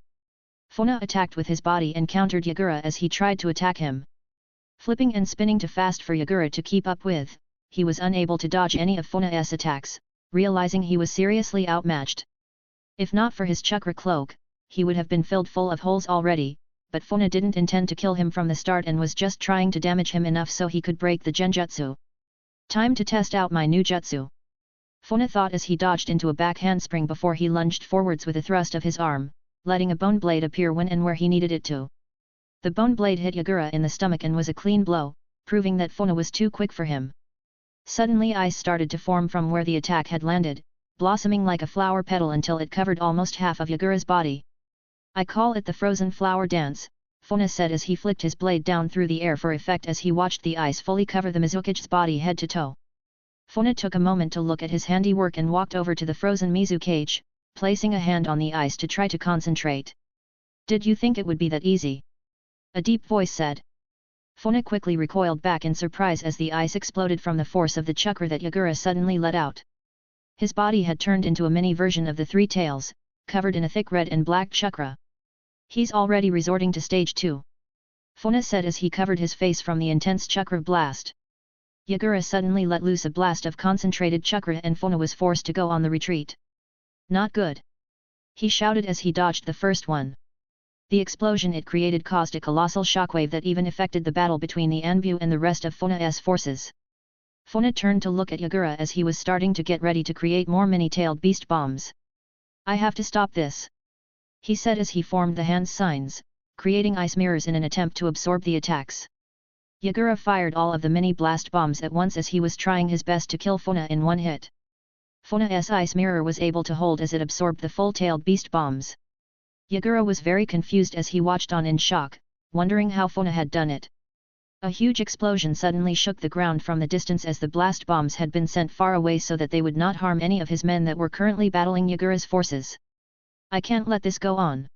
Funa attacked with his body and countered Yagura as he tried to attack him. Flipping and spinning too fast for Yagura to keep up with, he was unable to dodge any of Funa's attacks, realizing he was seriously outmatched. If not for his chakra cloak, he would have been filled full of holes already, but Funa didn't intend to kill him from the start and was just trying to damage him enough so he could break the genjutsu. Time to test out my new jutsu. Funa thought as he dodged into a back handspring before he lunged forwards with a thrust of his arm, letting a bone blade appear when and where he needed it to. The bone blade hit Yagura in the stomach and was a clean blow, proving that Funa was too quick for him. Suddenly ice started to form from where the attack had landed, blossoming like a flower petal until it covered almost half of Yagura's body. I call it the frozen flower dance, Funa said as he flicked his blade down through the air for effect as he watched the ice fully cover the Mizukage's body head to toe. Funa took a moment to look at his handiwork and walked over to the frozen Mizukage, placing a hand on the ice to try to concentrate. Did you think it would be that easy? A deep voice said. Funa quickly recoiled back in surprise as the ice exploded from the force of the chakra that Yagura suddenly let out. His body had turned into a mini version of the three tails, covered in a thick red and black chakra. He's already resorting to stage 2. Funa said as he covered his face from the intense chakra blast. Yagura suddenly let loose a blast of concentrated chakra and Funa was forced to go on the retreat. Not good. He shouted as he dodged the first one. The explosion it created caused a colossal shockwave that even affected the battle between the Anbu and the rest of Funa's forces. Funa turned to look at Yagura as he was starting to get ready to create more many-tailed beast bombs. I have to stop this, he said as he formed the hand signs, creating ice mirrors in an attempt to absorb the attacks. Yagura fired all of the mini blast bombs at once as he was trying his best to kill Funa in one hit. Funa's ice mirror was able to hold as it absorbed the full-tailed beast bombs. Yagura was very confused as he watched on in shock, wondering how Funa had done it. A huge explosion suddenly shook the ground from the distance as the blast bombs had been sent far away so that they would not harm any of his men that were currently battling Yagura's forces. I can't let this go on,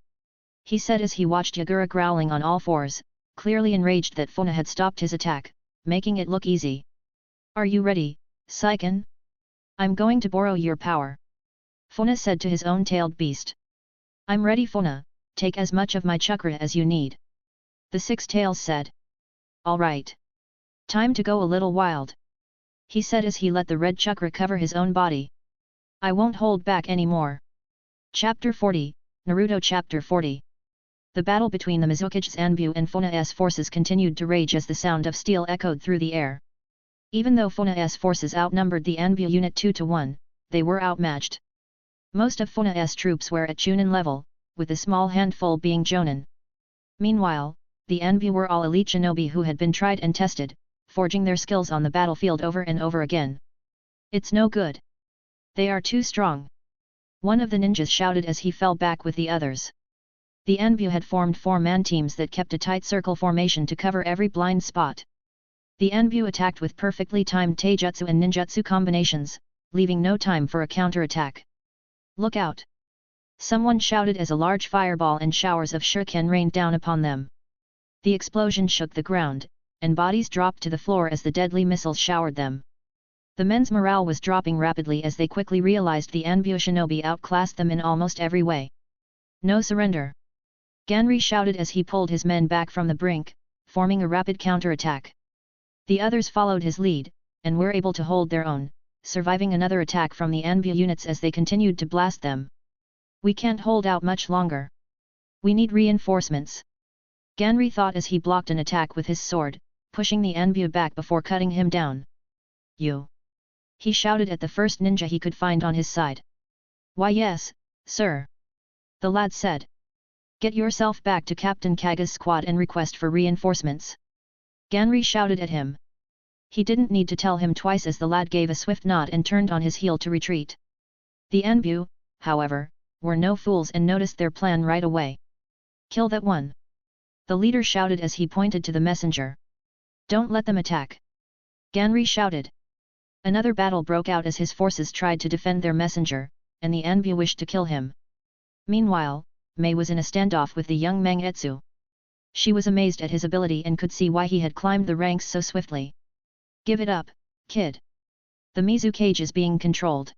he said as he watched Yagura growling on all fours, clearly enraged that Funa had stopped his attack, making it look easy. Are you ready, Saiken? I'm going to borrow your power, Funa said to his own tailed beast. I'm ready Funa, take as much of my chakra as you need, the six tails said. All right. Time to go a little wild, he said as he let the red chakra cover his own body. I won't hold back anymore. Chapter 40, Naruto Chapter 40. The battle between the Mizukage's Anbu and Funa's forces continued to rage as the sound of steel echoed through the air. Even though Funa's forces outnumbered the Anbu unit 2-1, they were outmatched. Most of Funa's troops were at Chunin level, with a small handful being Jonin. Meanwhile, the Anbu were all elite shinobi who had been tried and tested, forging their skills on the battlefield over and over again. It's no good. They are too strong, one of the ninjas shouted as he fell back with the others. The Anbu had formed 4-man teams that kept a tight circle formation to cover every blind spot. The Anbu attacked with perfectly timed taijutsu and ninjutsu combinations, leaving no time for a counterattack. Look out! Someone shouted as a large fireball and showers of shuriken rained down upon them. The explosion shook the ground, and bodies dropped to the floor as the deadly missiles showered them. The men's morale was dropping rapidly as they quickly realized the Anbu shinobi outclassed them in almost every way. No surrender! Ganri shouted as he pulled his men back from the brink, forming a rapid counterattack. The others followed his lead, and were able to hold their own, surviving another attack from the Anbu units as they continued to blast them. We can't hold out much longer. We need reinforcements, Ganri thought as he blocked an attack with his sword, pushing the Anbu back before cutting him down. You! He shouted at the first ninja he could find on his side. Why yes, sir, the lad said. Get yourself back to Captain Kaga's squad and request for reinforcements, Ganri shouted at him. He didn't need to tell him twice as the lad gave a swift nod and turned on his heel to retreat. The Anbu, however, were no fools and noticed their plan right away. Kill that one! The leader shouted as he pointed to the messenger. Don't let them attack, Ganri shouted. Another battle broke out as his forces tried to defend their messenger, and the Anbu wished to kill him. Meanwhile, Mei was in a standoff with the young Mangetsu. She was amazed at his ability and could see why he had climbed the ranks so swiftly. Give it up, kid. The Mizukage is being controlled.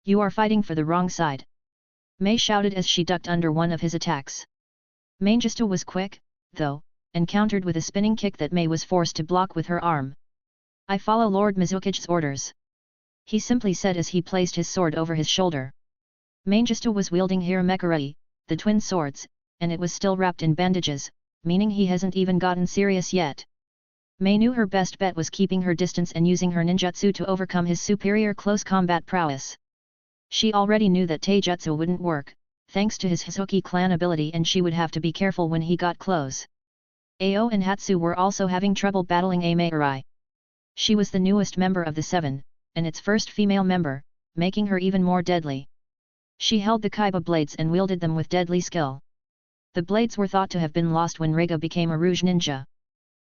You are fighting for the wrong side. Mei shouted as she ducked under one of his attacks. Manjusta was quick, though, and countered with a spinning kick that Mei was forced to block with her arm. I follow Lord Mizukage's orders. He simply said as he placed his sword over his shoulder. Manjusta was wielding Hiramekuri, the twin swords, and it was still wrapped in bandages, meaning he hasn't even gotten serious yet. Mei knew her best bet was keeping her distance and using her ninjutsu to overcome his superior close combat prowess. She already knew that taijutsu wouldn't work, thanks to his Hisoki clan ability, and she would have to be careful when he got close. Ao and Hatsu were also having trouble battling Ameirai. She was the newest member of the Seven, and its first female member, making her even more deadly. She held the Kaiba blades and wielded them with deadly skill. The blades were thought to have been lost when Rega became a Rouge ninja.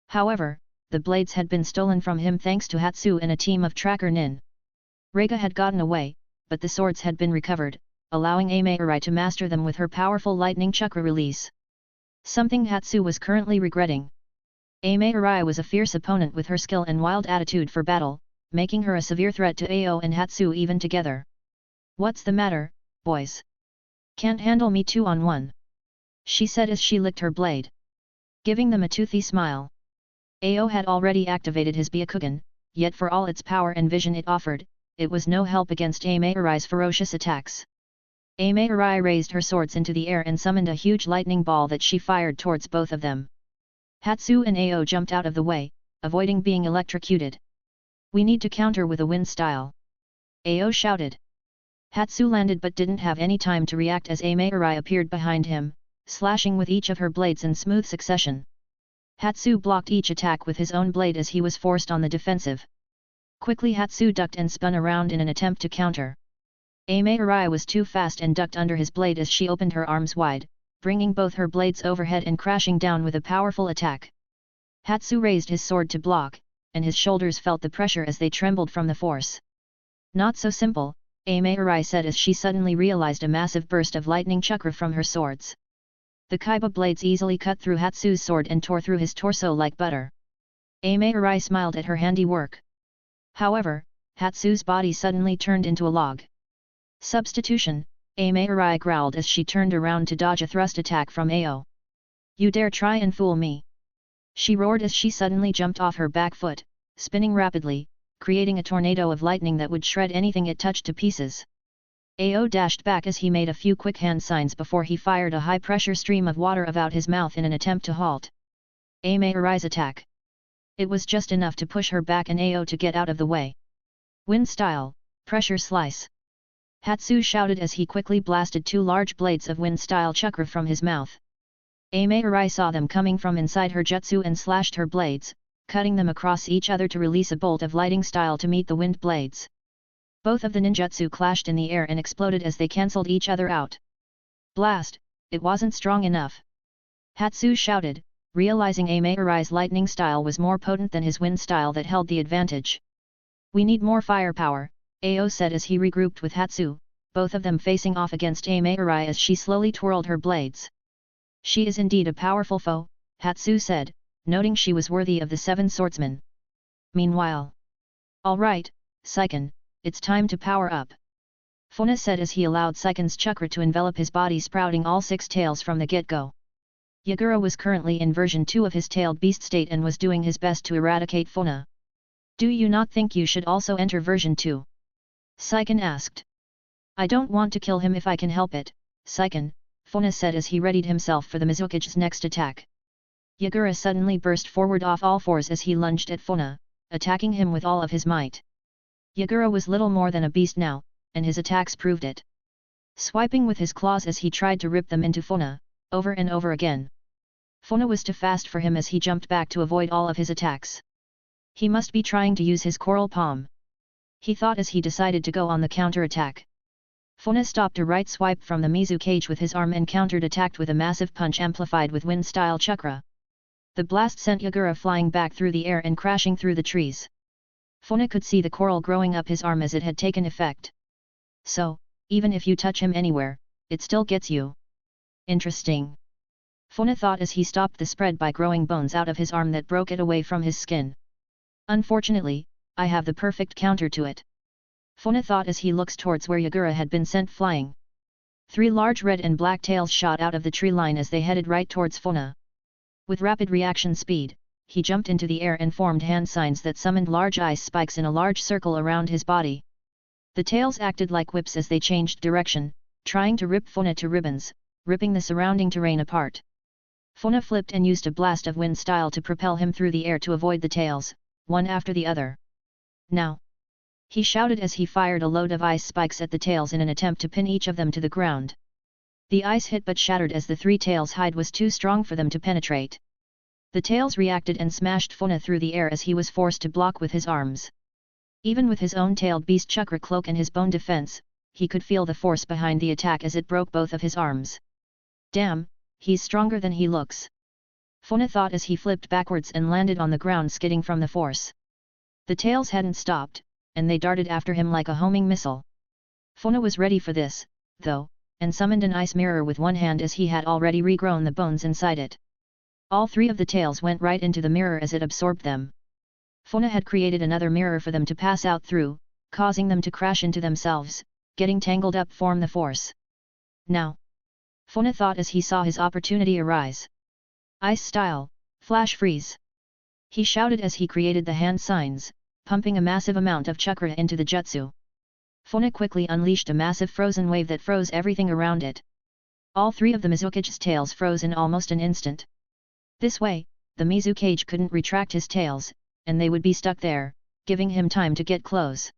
However, the blades had been stolen from him thanks to Hatsu and a team of tracker nin. Rega had gotten away, but the swords had been recovered, allowing Ameirai to master them with her powerful lightning chakra release. Something Hatsu was currently regretting. Ameirai was a fierce opponent with her skill and wild attitude for battle, making her a severe threat to Ao and Hatsu even together. What's the matter, boys? Can't handle me 2-on-1? She said as she licked her blade, giving them a toothy smile. Ao had already activated his Byakugan, yet for all its power and vision it offered, it was no help against Ameirai's ferocious attacks. Ameirai raised her swords into the air and summoned a huge lightning ball that she fired towards both of them. Hatsu and Ao jumped out of the way, avoiding being electrocuted. We need to counter with a wind style. Ao shouted. Hatsu landed but didn't have any time to react as Ameirai appeared behind him, slashing with each of her blades in smooth succession. Hatsu blocked each attack with his own blade as he was forced on the defensive. Quickly Hatsu ducked and spun around in an attempt to counter. Ameirai was too fast and ducked under his blade as she opened her arms wide, bringing both her blades overhead and crashing down with a powerful attack. Hatsu raised his sword to block, and his shoulders felt the pressure as they trembled from the force. Not so simple, Ameirai said as she suddenly realized a massive burst of lightning chakra from her swords. The Kaiba blades easily cut through Hatsu's sword and tore through his torso like butter. Ameirai smiled at her handiwork. However, Hatsu's body suddenly turned into a log. Substitution, Ameirai growled as she turned around to dodge a thrust attack from Ao. You dare try and fool me? She roared as she suddenly jumped off her back foot, spinning rapidly, creating a tornado of lightning that would shred anything it touched to pieces. Ao dashed back as he made a few quick hand signs before he fired a high-pressure stream of water about his mouth in an attempt to halt Ameirai's attack. It was just enough to push her back and Ao to get out of the way. Wind style, pressure slice. Hatsu shouted as he quickly blasted two large blades of wind style chakra from his mouth. Ameirai saw them coming from inside her jutsu and slashed her blades, cutting them across each other to release a bolt of lighting style to meet the wind blades. Both of the ninjutsu clashed in the air and exploded as they cancelled each other out. Blast, it wasn't strong enough. Hatsu shouted, realizing Ameirai's lightning style was more potent than his wind style that held the advantage. We need more firepower, Ao said as he regrouped with Hatsu, both of them facing off against Ameirai as she slowly twirled her blades. She is indeed a powerful foe, Hatsu said, noting she was worthy of the seven swordsmen. Meanwhile, alright, Seiken, it's time to power up. Funa said as he allowed Seiken's chakra to envelop his body, sprouting all 6 tails from the get-go. Yagura was currently in version 2 of his tailed beast state and was doing his best to eradicate Funa. Do you not think you should also enter version 2? Seiken asked. I don't want to kill him if I can help it, Seiken, Funa said as he readied himself for the Mizukage's next attack. Yagura suddenly burst forward off all fours as he lunged at Funa, attacking him with all of his might. Yagura was little more than a beast now, and his attacks proved it. Swiping with his claws as he tried to rip them into Funa, over and over again. Funa was too fast for him as he jumped back to avoid all of his attacks. He must be trying to use his coral palm. He thought as he decided to go on the counter-attack. Funa stopped a right swipe from the Mizukage with his arm and countered-attacked with a massive punch amplified with wind-style chakra. The blast sent Yagura flying back through the air and crashing through the trees. Funa could see the coral growing up his arm as it had taken effect. So, even if you touch him anywhere, it still gets you. Interesting. Funa thought as he stopped the spread by growing bones out of his arm that broke it away from his skin. Unfortunately, I have the perfect counter to it. Funa thought as he looks towards where Yagura had been sent flying. 3 large red and black tails shot out of the tree line as they headed right towards Funa. With rapid reaction speed, he jumped into the air and formed hand signs that summoned large ice spikes in a large circle around his body. The tails acted like whips as they changed direction, trying to rip Funa to ribbons, ripping the surrounding terrain apart. Funa flipped and used a blast of wind style to propel him through the air to avoid the tails, one after the other. Now! He shouted as he fired a load of ice spikes at the tails in an attempt to pin each of them to the ground. The ice hit but shattered as the 3 tails' hide was too strong for them to penetrate. The tails reacted and smashed Funa through the air as he was forced to block with his arms. Even with his own tailed beast chakra cloak and his bone defense, he could feel the force behind the attack as it broke both of his arms. Damn, he's stronger than he looks. Funa thought as he flipped backwards and landed on the ground skidding from the force. The tails hadn't stopped, and they darted after him like a homing missile. Funa was ready for this, though, and summoned an ice mirror with one hand as he had already regrown the bones inside it. All 3 of the tails went right into the mirror as it absorbed them. Funa had created another mirror for them to pass out through, causing them to crash into themselves, getting tangled up from the force. Now! Funa thought as he saw his opportunity arise. Ice style, flash freeze! He shouted as he created the hand signs, pumping a massive amount of chakra into the jutsu. Funa quickly unleashed a massive frozen wave that froze everything around it. All 3 of the Mizukage's tails froze in almost an instant. This way, the Mizukage couldn't retract his tails, and they would be stuck there, giving him time to get close.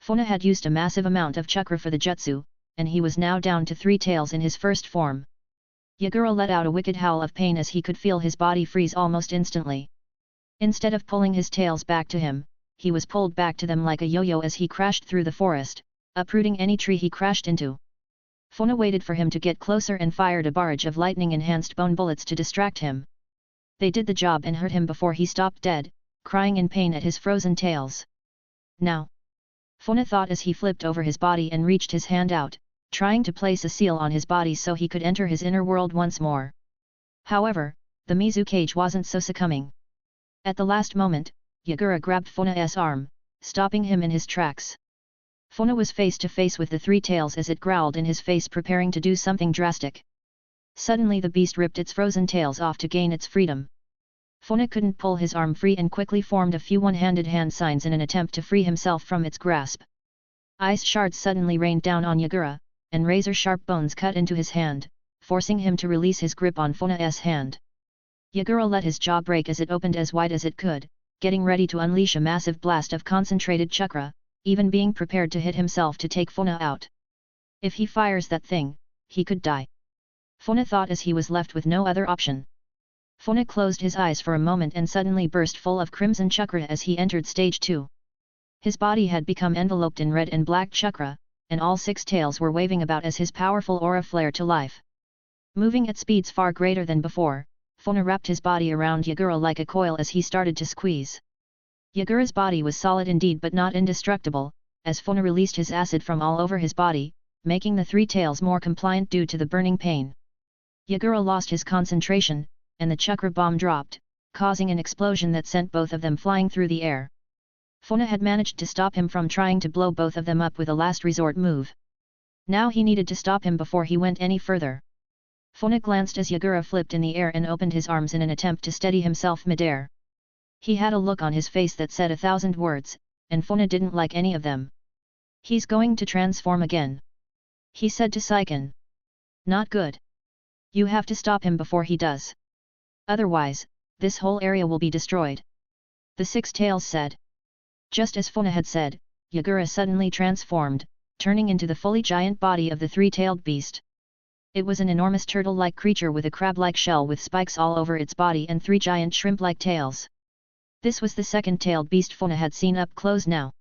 Funa had used a massive amount of chakra for the jutsu, and he was now down to 3 tails in his first form. Yagura let out a wicked howl of pain as he could feel his body freeze almost instantly. Instead of pulling his tails back to him, he was pulled back to them like a yo-yo as he crashed through the forest, uprooting any tree he crashed into. Funa waited for him to get closer and fired a barrage of lightning-enhanced bone bullets to distract him. They did the job and hurt him before he stopped dead, crying in pain at his frozen tails. Now! Funa thought as he flipped over his body and reached his hand out, trying to place a seal on his body so he could enter his inner world once more. However, the Mizukage wasn't so succumbing. At the last moment, Yagura grabbed Funa's arm, stopping him in his tracks. Funa was face to face with the 3 tails as it growled in his face preparing to do something drastic. Suddenly the beast ripped its frozen tails off to gain its freedom. Funa couldn't pull his arm free and quickly formed a few one-handed hand signs in an attempt to free himself from its grasp. Ice shards suddenly rained down on Yagura, and razor-sharp bones cut into his hand, forcing him to release his grip on Funa's hand. Yagura let his jaw break as it opened as wide as it could, getting ready to unleash a massive blast of concentrated chakra, even being prepared to hit himself to take Funa out. If he fires that thing, he could die. Funa thought as he was left with no other option. Funa closed his eyes for a moment and suddenly burst full of crimson chakra as he entered stage 2. His body had become enveloped in red and black chakra, and all 6 tails were waving about as his powerful aura flared to life. Moving at speeds far greater than before, Funa wrapped his body around Yagura like a coil as he started to squeeze. Yagura's body was solid indeed but not indestructible, as Funa released his acid from all over his body, making the 3 tails more compliant due to the burning pain. Yagura lost his concentration, and the chakra bomb dropped, causing an explosion that sent both of them flying through the air. Funa had managed to stop him from trying to blow both of them up with a last resort move. Now he needed to stop him before he went any further. Funa glanced as Yagura flipped in the air and opened his arms in an attempt to steady himself mid-air. He had a look on his face that said 1,000 words, and Funa didn't like any of them. "He's going to transform again," he said to Saiken. "Not good. You have to stop him before he does. Otherwise, this whole area will be destroyed," the 6 tails said. Just as Funa had said, Yagura suddenly transformed, turning into the fully giant body of the 3-tailed beast. It was an enormous turtle-like creature with a crab-like shell with spikes all over its body and 3 giant shrimp-like tails. This was the 2nd-tailed beast Funa had seen up close now.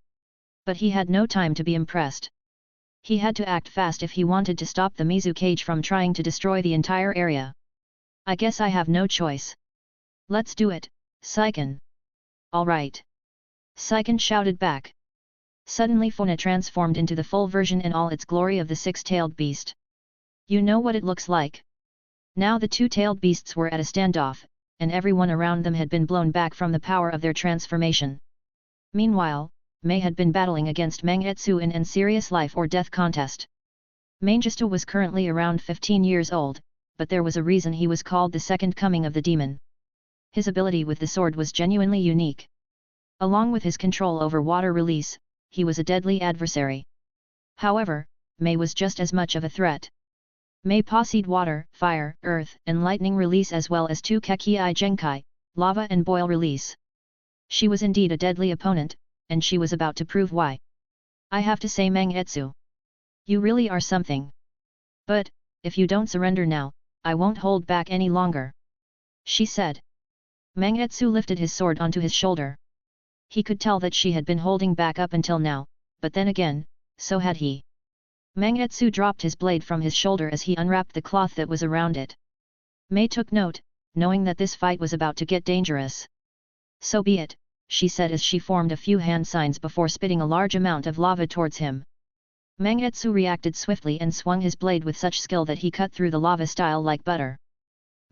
But he had no time to be impressed. He had to act fast if he wanted to stop the Mizukage from trying to destroy the entire area. "I guess I have no choice. Let's do it, Saiken." "All right," Saiken shouted back. Suddenly Funa transformed into the full version in all its glory of the 6-tailed beast. You know what it looks like? Now the 2-tailed beasts were at a standoff, and everyone around them had been blown back from the power of their transformation. Meanwhile, Mei had been battling against Mangetsu in a serious life or death contest. Mangetsu was currently around 15 years old, but there was a reason he was called the second coming of the demon. His ability with the sword was genuinely unique. Along with his control over water release, he was a deadly adversary. However, Mei was just as much of a threat. Mei possessed water, fire, earth, and lightning release as well as 2 Kekii Genkai, lava and boil release. She was indeed a deadly opponent, and she was about to prove why. I have to say, Mangetsu, you really are something. But, if you don't surrender now, I won't hold back any longer, she said. Mangetsu lifted his sword onto his shoulder. He could tell that she had been holding back up until now, but then again, so had he. Mangetsu dropped his blade from his shoulder as he unwrapped the cloth that was around it. Mei took note, knowing that this fight was about to get dangerous. So be it, she said as she formed a few hand signs before spitting a large amount of lava towards him. Mangetsu reacted swiftly and swung his blade with such skill that he cut through the lava style like butter.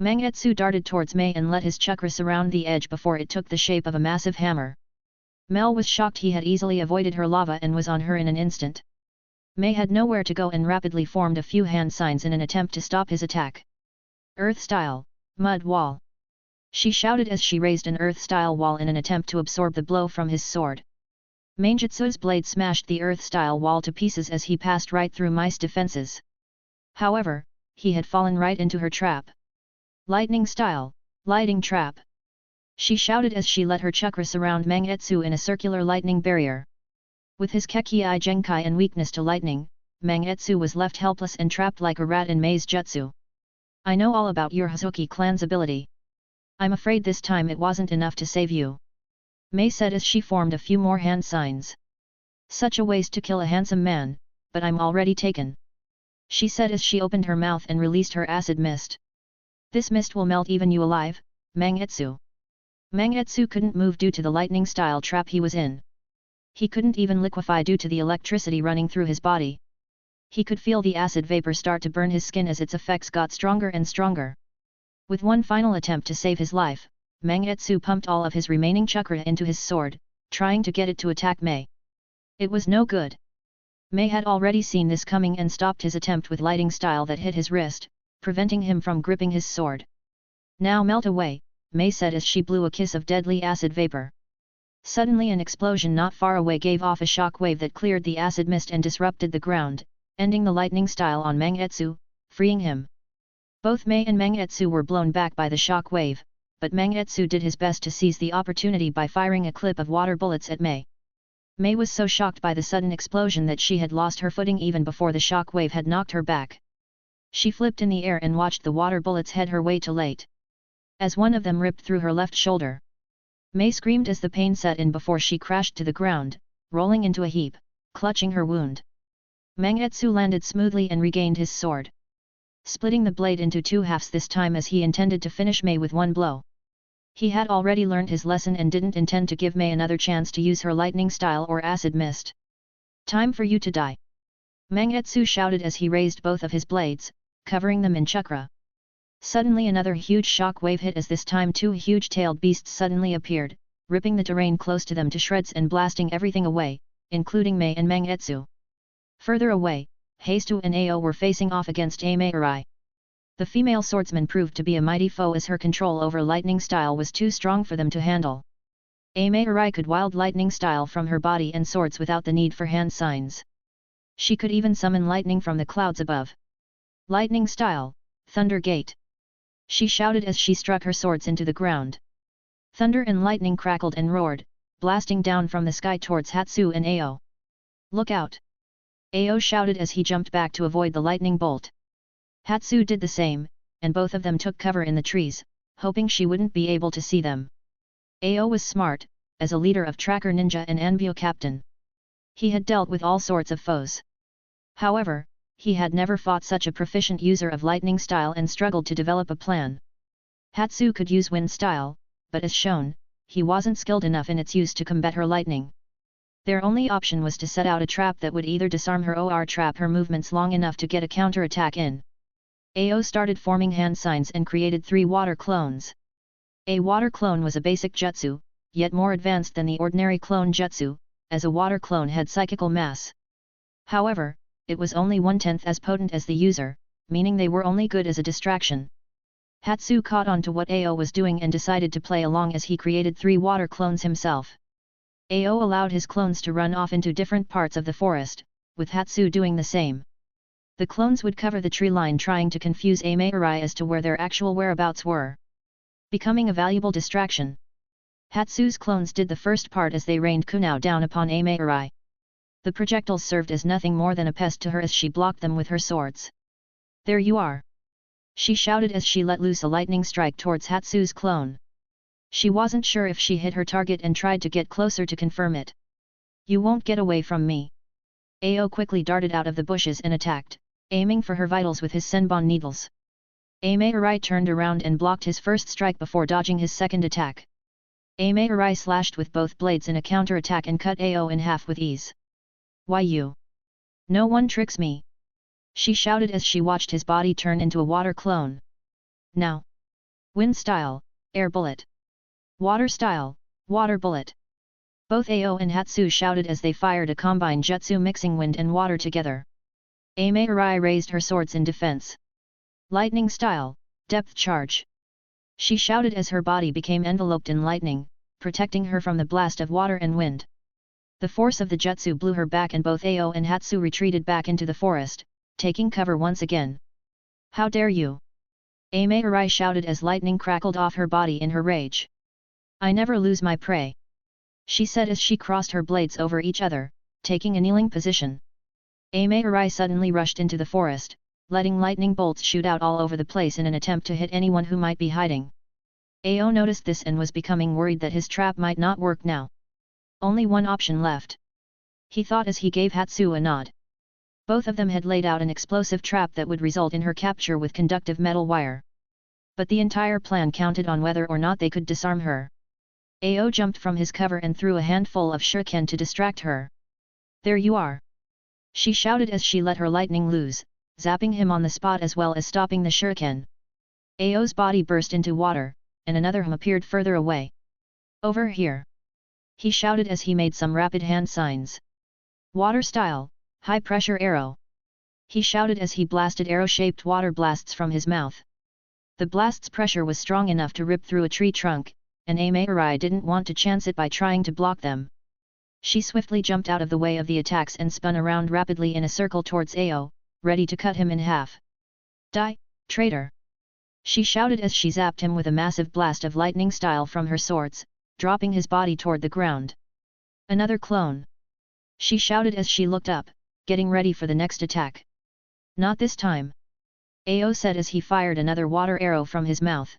Mangetsu darted towards Mei and let his chakra surround the edge before it took the shape of a massive hammer. Mel was shocked he had easily avoided her lava and was on her in an instant. Mei had nowhere to go and rapidly formed a few hand signs in an attempt to stop his attack. Earth style, mud wall. She shouted as she raised an earth style wall in an attempt to absorb the blow from his sword. Mangetsu's blade smashed the earth-style wall to pieces as he passed right through Mei's defenses. However, he had fallen right into her trap. Lightning style, lighting trap. She shouted as she let her chakra surround Mangetsu in a circular lightning barrier. With his Kekii Genkai and weakness to lightning, Mangetsu was left helpless and trapped like a rat in Mei's jutsu. I know all about your Hazuki clan's ability. I'm afraid this time it wasn't enough to save you, Mei said as she formed a few more hand signs. Such a waste to kill a handsome man, but I'm already taken, she said as she opened her mouth and released her acid mist. This mist will melt even you alive, Mangetsu. Mangetsu couldn't move due to the lightning style trap he was in. He couldn't even liquefy due to the electricity running through his body. He could feel the acid vapor start to burn his skin as its effects got stronger and stronger. With one final attempt to save his life, Mangetsu pumped all of his remaining chakra into his sword, trying to get it to attack Mei. It was no good. Mei had already seen this coming and stopped his attempt with lighting style that hit his wrist, preventing him from gripping his sword. Now melt away, Mei said as she blew a kiss of deadly acid vapor. Suddenly an explosion not far away gave off a shock wave that cleared the acid mist and disrupted the ground, ending the lightning style on Mangetsu, freeing him. Both Mei and Mangetsu were blown back by the shock wave, but Mangetsu did his best to seize the opportunity by firing a clip of water bullets at Mei. Mei was so shocked by the sudden explosion that she had lost her footing even before the shock wave had knocked her back. She flipped in the air and watched the water bullets head her way to late. As one of them ripped through her left shoulder, Mei screamed as the pain set in before she crashed to the ground, rolling into a heap, clutching her wound. Mangetsu landed smoothly and regained his sword, splitting the blade into 2 halves this time as he intended to finish Mei with one blow. He had already learned his lesson and didn't intend to give Mei another chance to use her lightning style or acid mist. Time for you to die, Mangetsu shouted as he raised both of his blades, covering them in chakra. Suddenly another huge shock wave hit as this time 2 huge-tailed beasts suddenly appeared, ripping the terrain close to them to shreds and blasting everything away, including Mei and Mangetsu. Further away, Heistu and Ao were facing off against Ameirai. The female swordsman proved to be a mighty foe as her control over lightning style was too strong for them to handle. Ameirai could wield lightning style from her body and swords without the need for hand signs. She could even summon lightning from the clouds above. Lightning style, Thunder Gate, she shouted as she struck her swords into the ground. Thunder and lightning crackled and roared, blasting down from the sky towards Hatsu and Ao. Look out! Ao shouted as he jumped back to avoid the lightning bolt. Hatsu did the same, and both of them took cover in the trees, hoping she wouldn't be able to see them. Ao was smart, as a leader of Tracker Ninja and Anbyo Captain. He had dealt with all sorts of foes. However, he had never fought such a proficient user of lightning style and struggled to develop a plan. Hatsu could use wind style, but as shown, he wasn't skilled enough in its use to combat her lightning. Their only option was to set out a trap that would either disarm her or trap her movements long enough to get a counter-attack in. Ao started forming hand signs and created 3 water clones. A water clone was a basic jutsu, yet more advanced than the ordinary clone jutsu, as a water clone had psychical mass. However, it was only 1/10 as potent as the user, meaning they were only good as a distraction. Hatsu caught on to what Ao was doing and decided to play along as he created 3 water clones himself. Ao allowed his clones to run off into different parts of the forest, with Hatsu doing the same. The clones would cover the tree line trying to confuse Ameirai as to where their actual whereabouts were, becoming a valuable distraction. Hatsu's clones did the first part as they rained kunao down upon Ameirai. The projectiles served as nothing more than a pest to her as she blocked them with her swords. "There you are!" she shouted as she let loose a lightning strike towards Hatsu's clone. She wasn't sure if she hit her target and tried to get closer to confirm it. "You won't get away from me." Ao quickly darted out of the bushes and attacked, aiming for her vitals with his senbon needles. Ameirai turned around and blocked his first strike before dodging his second attack. Ameirai slashed with both blades in a counter-attack and cut Ao in half with ease. "Why you? No one tricks me!" she shouted as she watched his body turn into a water clone. "Now! Wind style, air bullet. Water style, water bullet." Both Ao and Hatsu shouted as they fired a combined jutsu mixing wind and water together. Ameirai raised her swords in defense. "Lightning style, depth charge." she shouted as her body became enveloped in lightning, protecting her from the blast of water and wind. The force of the jutsu blew her back and both Ao and Hatsu retreated back into the forest, taking cover once again. "How dare you!" Ameirai shouted as lightning crackled off her body in her rage. "I never lose my prey," she said as she crossed her blades over each other, taking a kneeling position. Ameirai suddenly rushed into the forest, letting lightning bolts shoot out all over the place in an attempt to hit anyone who might be hiding. Ao noticed this and was becoming worried that his trap might not work now. Only one option left, he thought as he gave Hatsu a nod. Both of them had laid out an explosive trap that would result in her capture with conductive metal wire. But the entire plan counted on whether or not they could disarm her. Ao jumped from his cover and threw a handful of shuriken to distract her. "There you are!" she shouted as she let her lightning loose, zapping him on the spot as well as stopping the shuriken. Ao's body burst into water, and another him appeared further away. "Over here!" he shouted as he made some rapid hand signs. "Water style, high pressure arrow!" he shouted as he blasted arrow-shaped water blasts from his mouth. The blast's pressure was strong enough to rip through a tree trunk, and Ameirai didn't want to chance it by trying to block them. She swiftly jumped out of the way of the attacks and spun around rapidly in a circle towards Ao, ready to cut him in half. "Die, traitor!" she shouted as she zapped him with a massive blast of lightning style from her swords, dropping his body toward the ground. "Another clone!" she shouted as she looked up, getting ready for the next attack. "Not this time!" Ao said as he fired another water arrow from his mouth.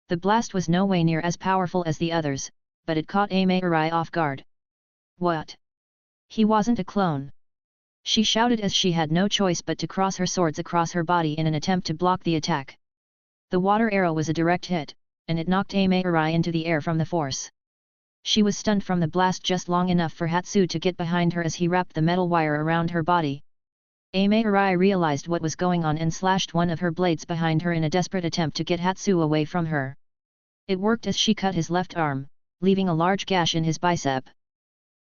The blast was no way near as powerful as the others, but it caught Ameirai off guard. "What? He wasn't a clone!" she shouted as she had no choice but to cross her swords across her body in an attempt to block the attack. The water arrow was a direct hit, and it knocked Ameirai into the air from the force. She was stunned from the blast just long enough for Hatsu to get behind her as he wrapped the metal wire around her body. Ameirai realized what was going on and slashed one of her blades behind her in a desperate attempt to get Hatsu away from her. It worked as she cut his left arm, leaving a large gash in his bicep.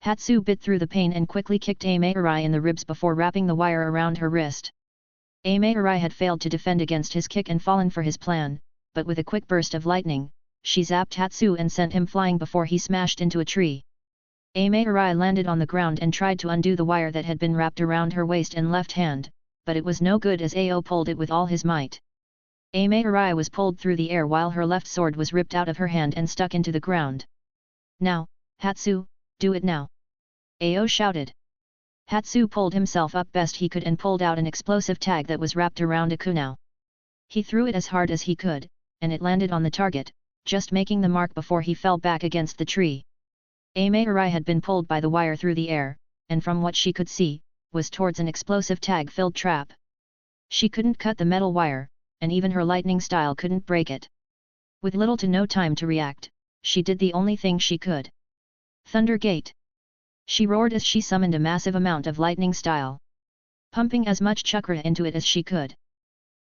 Hatsu bit through the pain and quickly kicked Ameirai in the ribs before wrapping the wire around her wrist. Ameirai had failed to defend against his kick and fallen for his plan, but with a quick burst of lightning, she zapped Hatsu and sent him flying before he smashed into a tree. Ameirai landed on the ground and tried to undo the wire that had been wrapped around her waist and left hand, but it was no good as Ao pulled it with all his might. Ameirai was pulled through the air while her left sword was ripped out of her hand and stuck into the ground. "Now, Hatsu, do it now!" Ao shouted. Hatsu pulled himself up best he could and pulled out an explosive tag that was wrapped around a kunao. He threw it as hard as he could, and it landed on the target, just making the mark before he fell back against the tree. Ameirai had been pulled by the wire through the air, and from what she could see, was towards an explosive tag-filled trap. She couldn't cut the metal wire, and even her lightning style couldn't break it. With little to no time to react, she did the only thing she could. "Thunder Gate!" she roared as she summoned a massive amount of lightning style, pumping as much chakra into it as she could.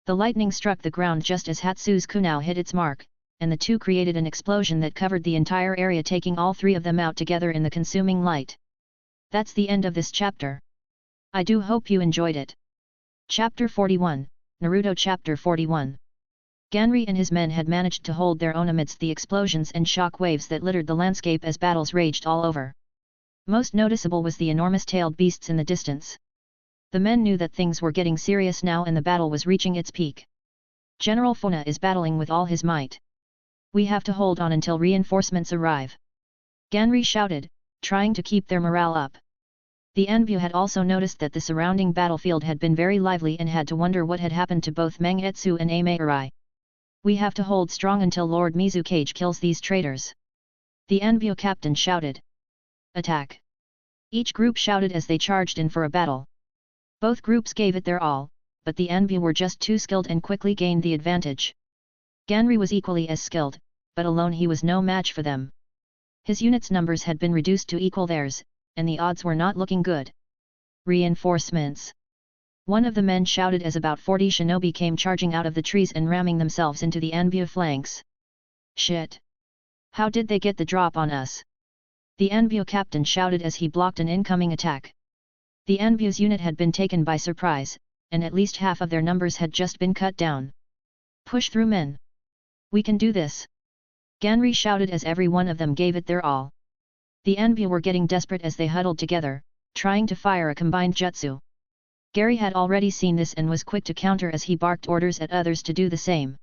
The lightning struck the ground just as Hatsu's kunao hit its mark, and the two created an explosion that covered the entire area, taking all three of them out together in the consuming light. That's the end of this chapter. I do hope you enjoyed it. Chapter 41, Naruto Chapter 41. Ganri and his men had managed to hold their own amidst the explosions and shock waves that littered the landscape as battles raged all over. Most noticeable was the enormous tailed beasts in the distance. The men knew that things were getting serious now and the battle was reaching its peak. General Funa is battling with all his might. We have to hold on until reinforcements arrive. Ganri shouted, trying to keep their morale up. The Anbu had also noticed that the surrounding battlefield had been very lively and had to wonder what had happened to both Mangetsu and Ameirai. We have to hold strong until Lord Mizukage kills these traitors. The Anbu captain shouted. Attack! Each group shouted as they charged in for a battle. Both groups gave it their all, but the Anbu were just too skilled and quickly gained the advantage. Ganri was equally as skilled, but alone he was no match for them. His units' numbers had been reduced to equal theirs, and the odds were not looking good. Reinforcements! One of the men shouted as about 40 shinobi came charging out of the trees and ramming themselves into the Anbu flanks. Shit! How did they get the drop on us? The Anbu captain shouted as he blocked an incoming attack. The Anbu's unit had been taken by surprise, and at least half of their numbers had just been cut down. Push through, men! We can do this! Ganri shouted as every one of them gave it their all. The Anbu were getting desperate as they huddled together, trying to fire a combined jutsu. Gary had already seen this and was quick to counter as he barked orders at others to do the same.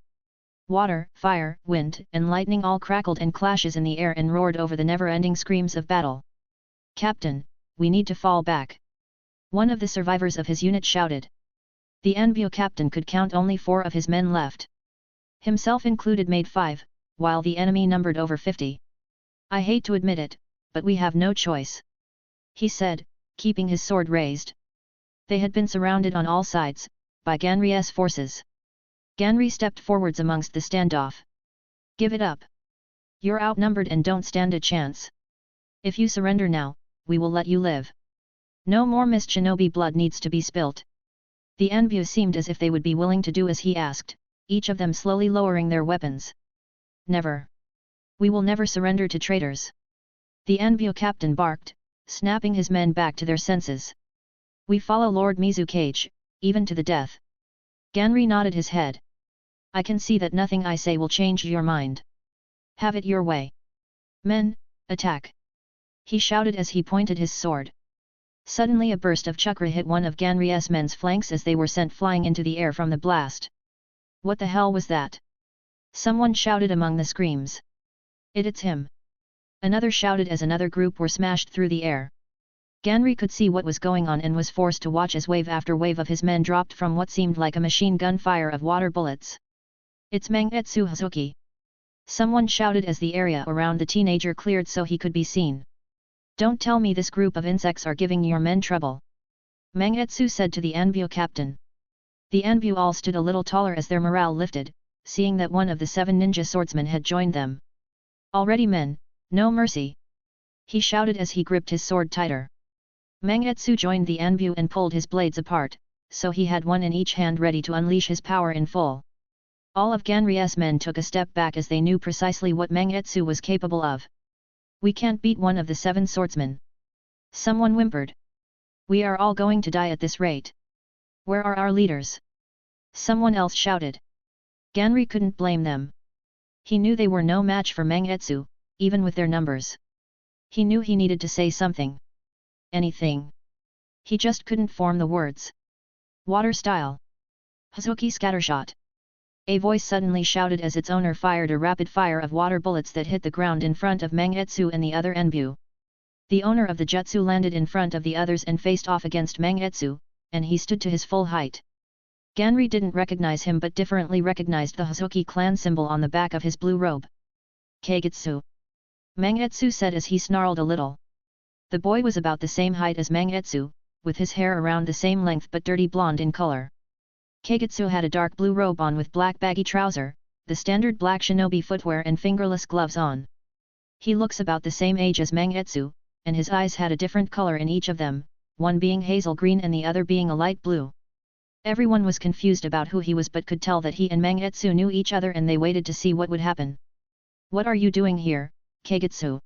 Water, fire, wind, and lightning all crackled and clashes in the air and roared over the never-ending screams of battle. Captain, we need to fall back. One of the survivors of his unit shouted. The Anbu captain could count only 4 of his men left. Himself included made 5, while the enemy numbered over 50. I hate to admit it, but we have no choice. He said, keeping his sword raised. They had been surrounded on all sides, by Ganri's forces. Ganri stepped forwards amongst the standoff. Give it up. You're outnumbered and don't stand a chance. If you surrender now, we will let you live. No more missed shinobi blood needs to be spilt. The Anbu seemed as if they would be willing to do as he asked, each of them slowly lowering their weapons. Never. We will never surrender to traitors. The Anbu captain barked, snapping his men back to their senses. We follow Lord Mizukage, even to the death. Ganri nodded his head. I can see that nothing I say will change your mind. Have it your way. Men, attack! He shouted as he pointed his sword. Suddenly a burst of chakra hit one of Ganri's men's flanks as they were sent flying into the air from the blast. What the hell was that? Someone shouted among the screams. It's him. Another shouted as another group were smashed through the air. Ganri could see what was going on and was forced to watch as wave after wave of his men dropped from what seemed like a machine gun fire of water bullets. It's Mangetsu Hazuki! Someone shouted as the area around the teenager cleared so he could be seen. Don't tell me this group of insects are giving your men trouble. Mangetsu said to the Anbu captain. The Anbu all stood a little taller as their morale lifted, seeing that one of the 7 ninja swordsmen had joined them. Already men, no mercy! He shouted as he gripped his sword tighter. Mangetsu joined the Anbu and pulled his blades apart, so he had one in each hand ready to unleash his power in full. All of Ganri's men took a step back as they knew precisely what Mangetsu was capable of. We can't beat one of the 7 swordsmen. Someone whimpered. We are all going to die at this rate. Where are our leaders? Someone else shouted. Ganri couldn't blame them. He knew they were no match for Mangetsu, even with their numbers. He knew he needed to say something. Anything. He just couldn't form the words. Water style. Hazuki scattershot. A voice suddenly shouted as its owner fired a rapid fire of water bullets that hit the ground in front of Mangetsu and the other Anbu. The owner of the jutsu landed in front of the others and faced off against Mangetsu, and he stood to his full height. Ganri didn't recognize him but differently recognized the Hazuki clan symbol on the back of his blue robe. Kagetsu. Mangetsu said as he snarled a little. The boy was about the same height as Mangetsu, with his hair around the same length but dirty blonde in color. Kagetsu had a dark blue robe on with black baggy trouser, the standard black shinobi footwear and fingerless gloves on. He looks about the same age as Mangetsu, and his eyes had a different color in each of them, one being hazel green and the other being a light blue. Everyone was confused about who he was but could tell that he and Mangetsu knew each other and they waited to see what would happen. What are you doing here, Kagetsu?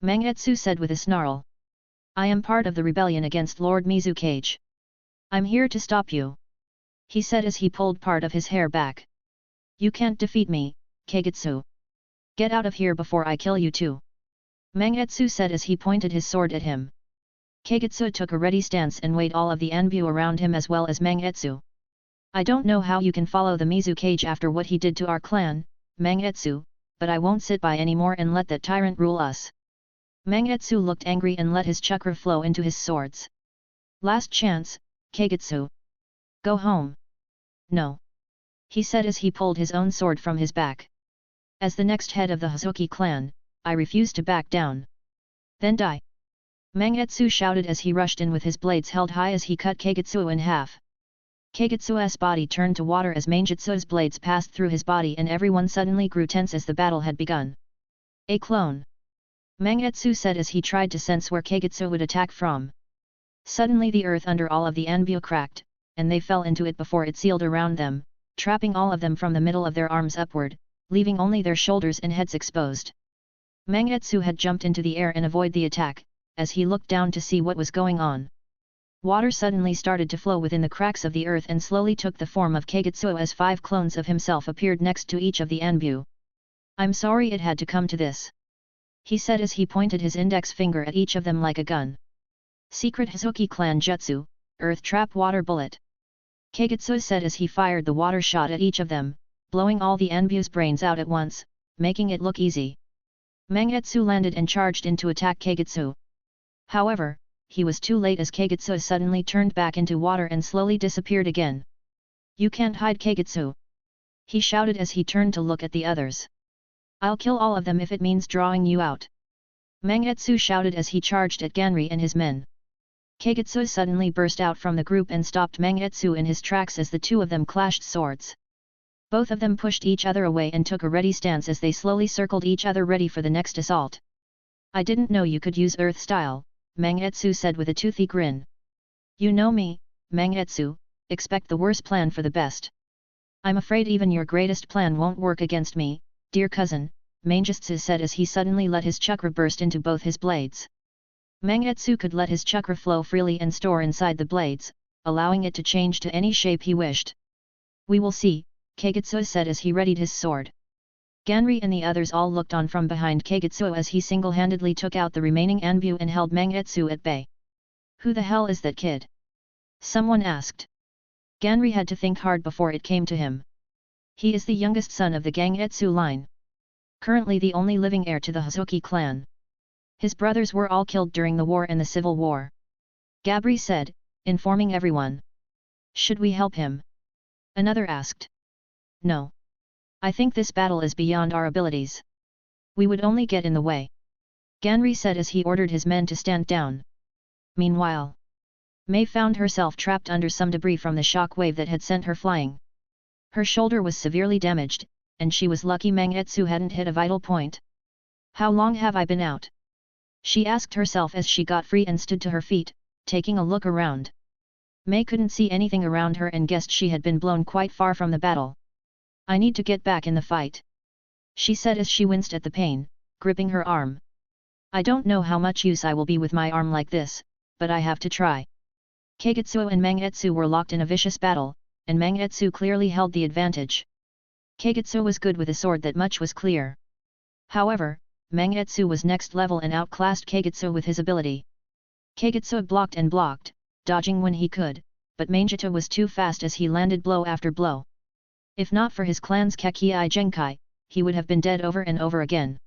Mangetsu said with a snarl. I am part of the rebellion against Lord Mizukage. I'm here to stop you. He said as he pulled part of his hair back. You can't defeat me, Kagetsu. Get out of here before I kill you too. Mangetsu said as he pointed his sword at him. Kagetsu took a ready stance and weighed all of the Anbu around him as well as Mangetsu. I don't know how you can follow the Mizukage after what he did to our clan, Mangetsu, but I won't sit by anymore and let that tyrant rule us. Mangetsu looked angry and let his chakra flow into his swords. Last chance, Kagetsu. Go home. No. He said as he pulled his own sword from his back. As the next head of the Hazuki clan, I refuse to back down. Then die. Mangetsu shouted as he rushed in with his blades held high as he cut Kagetsu in half. Kagetsu's body turned to water as Mangetsu's blades passed through his body and everyone suddenly grew tense as the battle had begun. A clone. Mangetsu said as he tried to sense where Kagetsu would attack from. Suddenly the earth under all of the Anbu cracked, and they fell into it before it sealed around them, trapping all of them from the middle of their arms upward, leaving only their shoulders and heads exposed. Mangetsu had jumped into the air and avoided the attack, as he looked down to see what was going on. Water suddenly started to flow within the cracks of the earth and slowly took the form of Kagetsu as 5 clones of himself appeared next to each of the Anbu. I'm sorry it had to come to this. He said as he pointed his index finger at each of them like a gun. Secret Hazuki clan jutsu, earth trap water bullet. Kagetsu said as he fired the water shot at each of them, blowing all the Anbu's brains out at once, making it look easy. Mangetsu landed and charged in to attack Kagetsu. However, he was too late as Kagetsu suddenly turned back into water and slowly disappeared again. You can't hide Kagetsu. He shouted as he turned to look at the others. I'll kill all of them if it means drawing you out. Mangetsu shouted as he charged at Ganri and his men. Kagetsu suddenly burst out from the group and stopped Mangetsu in his tracks as the two of them clashed swords. Both of them pushed each other away and took a ready stance as they slowly circled each other ready for the next assault. I didn't know you could use earth style, Mangetsu said with a toothy grin. You know me, Mangetsu, expect the worst plan for the best. I'm afraid even your greatest plan won't work against me, dear cousin, Mangetsu said as he suddenly let his chakra burst into both his blades. Mangetsu could let his chakra flow freely and store inside the blades, allowing it to change to any shape he wished. We will see, Kagetsu said as he readied his sword. Ganri and the others all looked on from behind Kagetsu as he single-handedly took out the remaining Anbu and held Mangetsu at bay. Who the hell is that kid? Someone asked. Ganri had to think hard before it came to him. He is the youngest son of the Gangetsu line. Currently the only living heir to the Hazuki clan. His brothers were all killed during the war and the civil war. Gabri said, informing everyone. Should we help him? Another asked. No. I think this battle is beyond our abilities. We would only get in the way. Ganri said as he ordered his men to stand down. Meanwhile, Mei found herself trapped under some debris from the shock wave that had sent her flying. Her shoulder was severely damaged, and she was lucky Mangetsu hadn't hit a vital point. How long have I been out? She asked herself as she got free and stood to her feet, taking a look around. Mei couldn't see anything around her and guessed she had been blown quite far from the battle. I need to get back in the fight, she said as she winced at the pain, gripping her arm. I don't know how much use I will be with my arm like this, but I have to try. Kagetsu and Mangetsu were locked in a vicious battle, and Mangetsu clearly held the advantage. Kagetsu was good with a sword, that much was clear. However, Mangetsu was next level and outclassed Kagetsu with his ability. Kagetsu blocked and blocked, dodging when he could, but Mangetsu was too fast as he landed blow after blow. If not for his clan's Kakei Genkai, he would have been dead over and over again.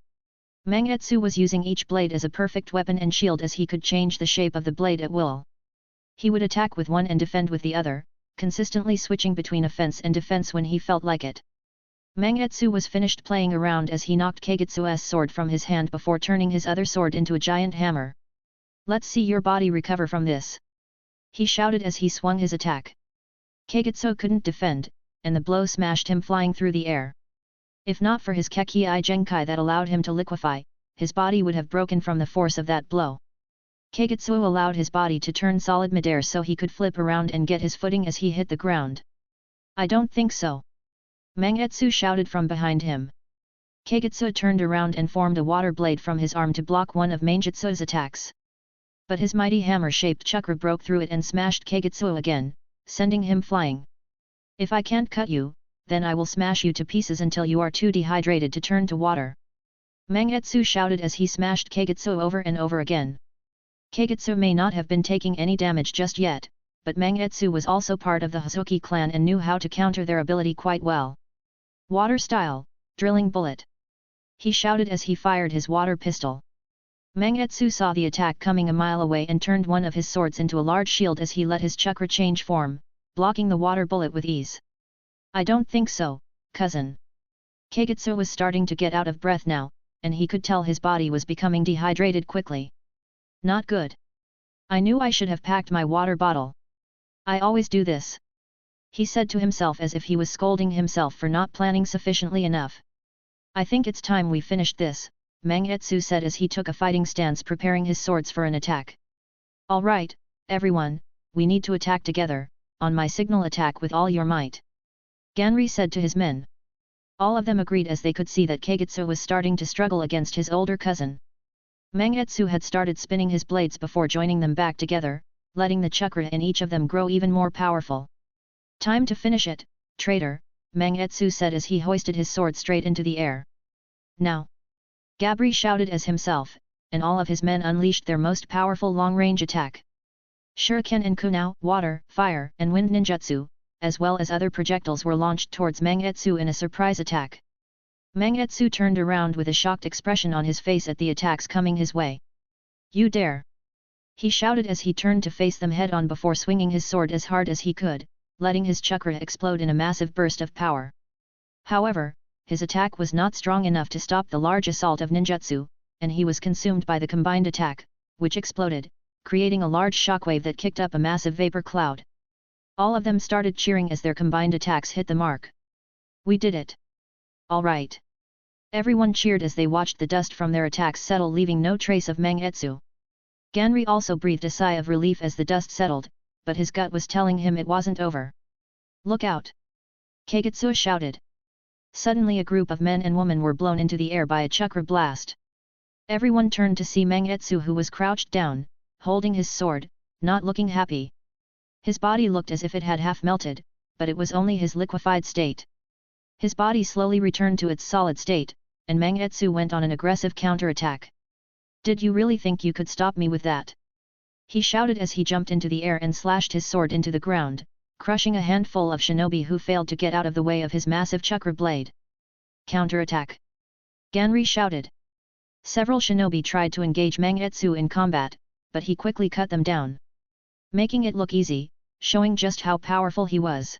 Mangetsu was using each blade as a perfect weapon and shield as he could change the shape of the blade at will. He would attack with one and defend with the other, consistently switching between offense and defense when he felt like it. Mangetsu was finished playing around as he knocked Kagetsu's sword from his hand before turning his other sword into a giant hammer. Let's see your body recover from this, he shouted as he swung his attack. Kagetsu couldn't defend, and the blow smashed him flying through the air. If not for his Kakei Genkai that allowed him to liquefy, his body would have broken from the force of that blow. Kagetsu allowed his body to turn solid midair so he could flip around and get his footing as he hit the ground. I don't think so, Mangetsu shouted from behind him. Kagetsu turned around and formed a water blade from his arm to block one of Manjutsu's attacks. But his mighty hammer-shaped chakra broke through it and smashed Kagetsu again, sending him flying. If I can't cut you, then I will smash you to pieces until you are too dehydrated to turn to water. Mangetsu shouted as he smashed Kagetsu over and over again. Kagetsu may not have been taking any damage just yet, but Mangetsu was also part of the Hazuki clan and knew how to counter their ability quite well. Water style, drilling bullet. He shouted as he fired his water pistol. Mangetsu saw the attack coming a mile away and turned one of his swords into a large shield as he let his chakra change form, blocking the water bullet with ease. I don't think so, cousin. Kagetsu was starting to get out of breath now, and he could tell his body was becoming dehydrated quickly. Not good. I knew I should have packed my water bottle. I always do this. He said to himself as if he was scolding himself for not planning sufficiently enough. I think it's time we finished this, Mangetsu said as he took a fighting stance preparing his swords for an attack. Alright, everyone, we need to attack together, on my signal attack with all your might. Ganri said to his men. All of them agreed as they could see that Kagetsu was starting to struggle against his older cousin. Mangetsu had started spinning his blades before joining them back together, letting the chakra in each of them grow even more powerful. Time to finish it, traitor, Mangetsu said as he hoisted his sword straight into the air. Now! Gabri shouted as himself, and all of his men unleashed their most powerful long-range attack. Shuriken and kunao, water, fire, and wind ninjutsu, as well as other projectiles were launched towards Mangetsu in a surprise attack. Mangetsu turned around with a shocked expression on his face at the attacks coming his way. You dare! He shouted as he turned to face them head-on before swinging his sword as hard as he could, letting his chakra explode in a massive burst of power. However, his attack was not strong enough to stop the large assault of ninjutsu, and he was consumed by the combined attack, which exploded, creating a large shockwave that kicked up a massive vapor cloud. All of them started cheering as their combined attacks hit the mark. We did it! Alright! Everyone cheered as they watched the dust from their attacks settle, leaving no trace of Mangetsu. Ganri also breathed a sigh of relief as the dust settled, but his gut was telling him it wasn't over. Look out! Kagetsu shouted. Suddenly a group of men and women were blown into the air by a chakra blast. Everyone turned to see Mangetsu, who was crouched down, holding his sword, not looking happy. His body looked as if it had half melted, but it was only his liquefied state. His body slowly returned to its solid state, and Mangetsu went on an aggressive counter-attack. Did you really think you could stop me with that? He shouted as he jumped into the air and slashed his sword into the ground, crushing a handful of shinobi who failed to get out of the way of his massive chakra blade. Counter-attack! Ganri shouted. Several shinobi tried to engage Mangetsu in combat, but he quickly cut them down, making it look easy, showing just how powerful he was.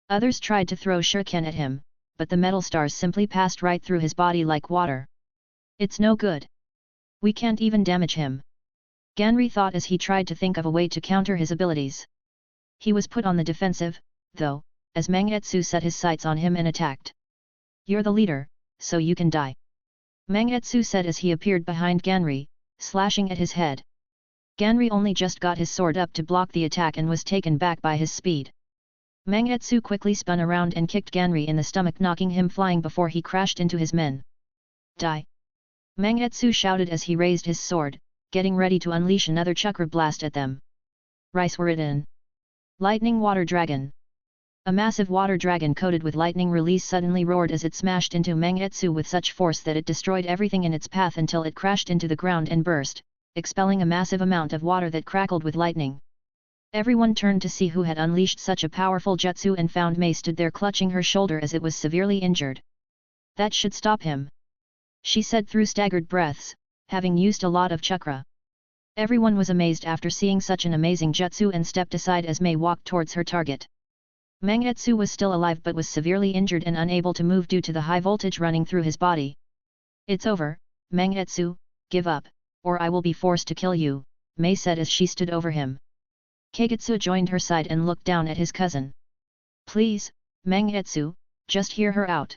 Others tried to throw shuriken at him, but the metal stars simply passed right through his body like water. It's no good. We can't even damage him. Ganri thought as he tried to think of a way to counter his abilities. He was put on the defensive, though, as Mangetsu set his sights on him and attacked. You're the leader, so you can die. Mangetsu said as he appeared behind Ganri, slashing at his head. Ganri only just got his sword up to block the attack and was taken back by his speed. Mangetsu quickly spun around and kicked Ganri in the stomach, knocking him flying before he crashed into his men. Die! Mangetsu shouted as he raised his sword, getting ready to unleash another chakra blast at them. Swiren! Lightning Water Dragon! A massive water dragon coated with lightning release suddenly roared as it smashed into Mangetsu with such force that it destroyed everything in its path until it crashed into the ground and burst, expelling a massive amount of water that crackled with lightning. Everyone turned to see who had unleashed such a powerful jutsu, and found Mei stood there clutching her shoulder as it was severely injured. That should stop him, she said through staggered breaths, having used a lot of chakra. Everyone was amazed after seeing such an amazing jutsu and stepped aside as Mei walked towards her target. Mangetsu was still alive but was severely injured and unable to move due to the high voltage running through his body. It's over, Mangetsu, give up, or I will be forced to kill you, Mei said as she stood over him. Kagetsu joined her side and looked down at his cousin. Please, Mangetsu, just hear her out.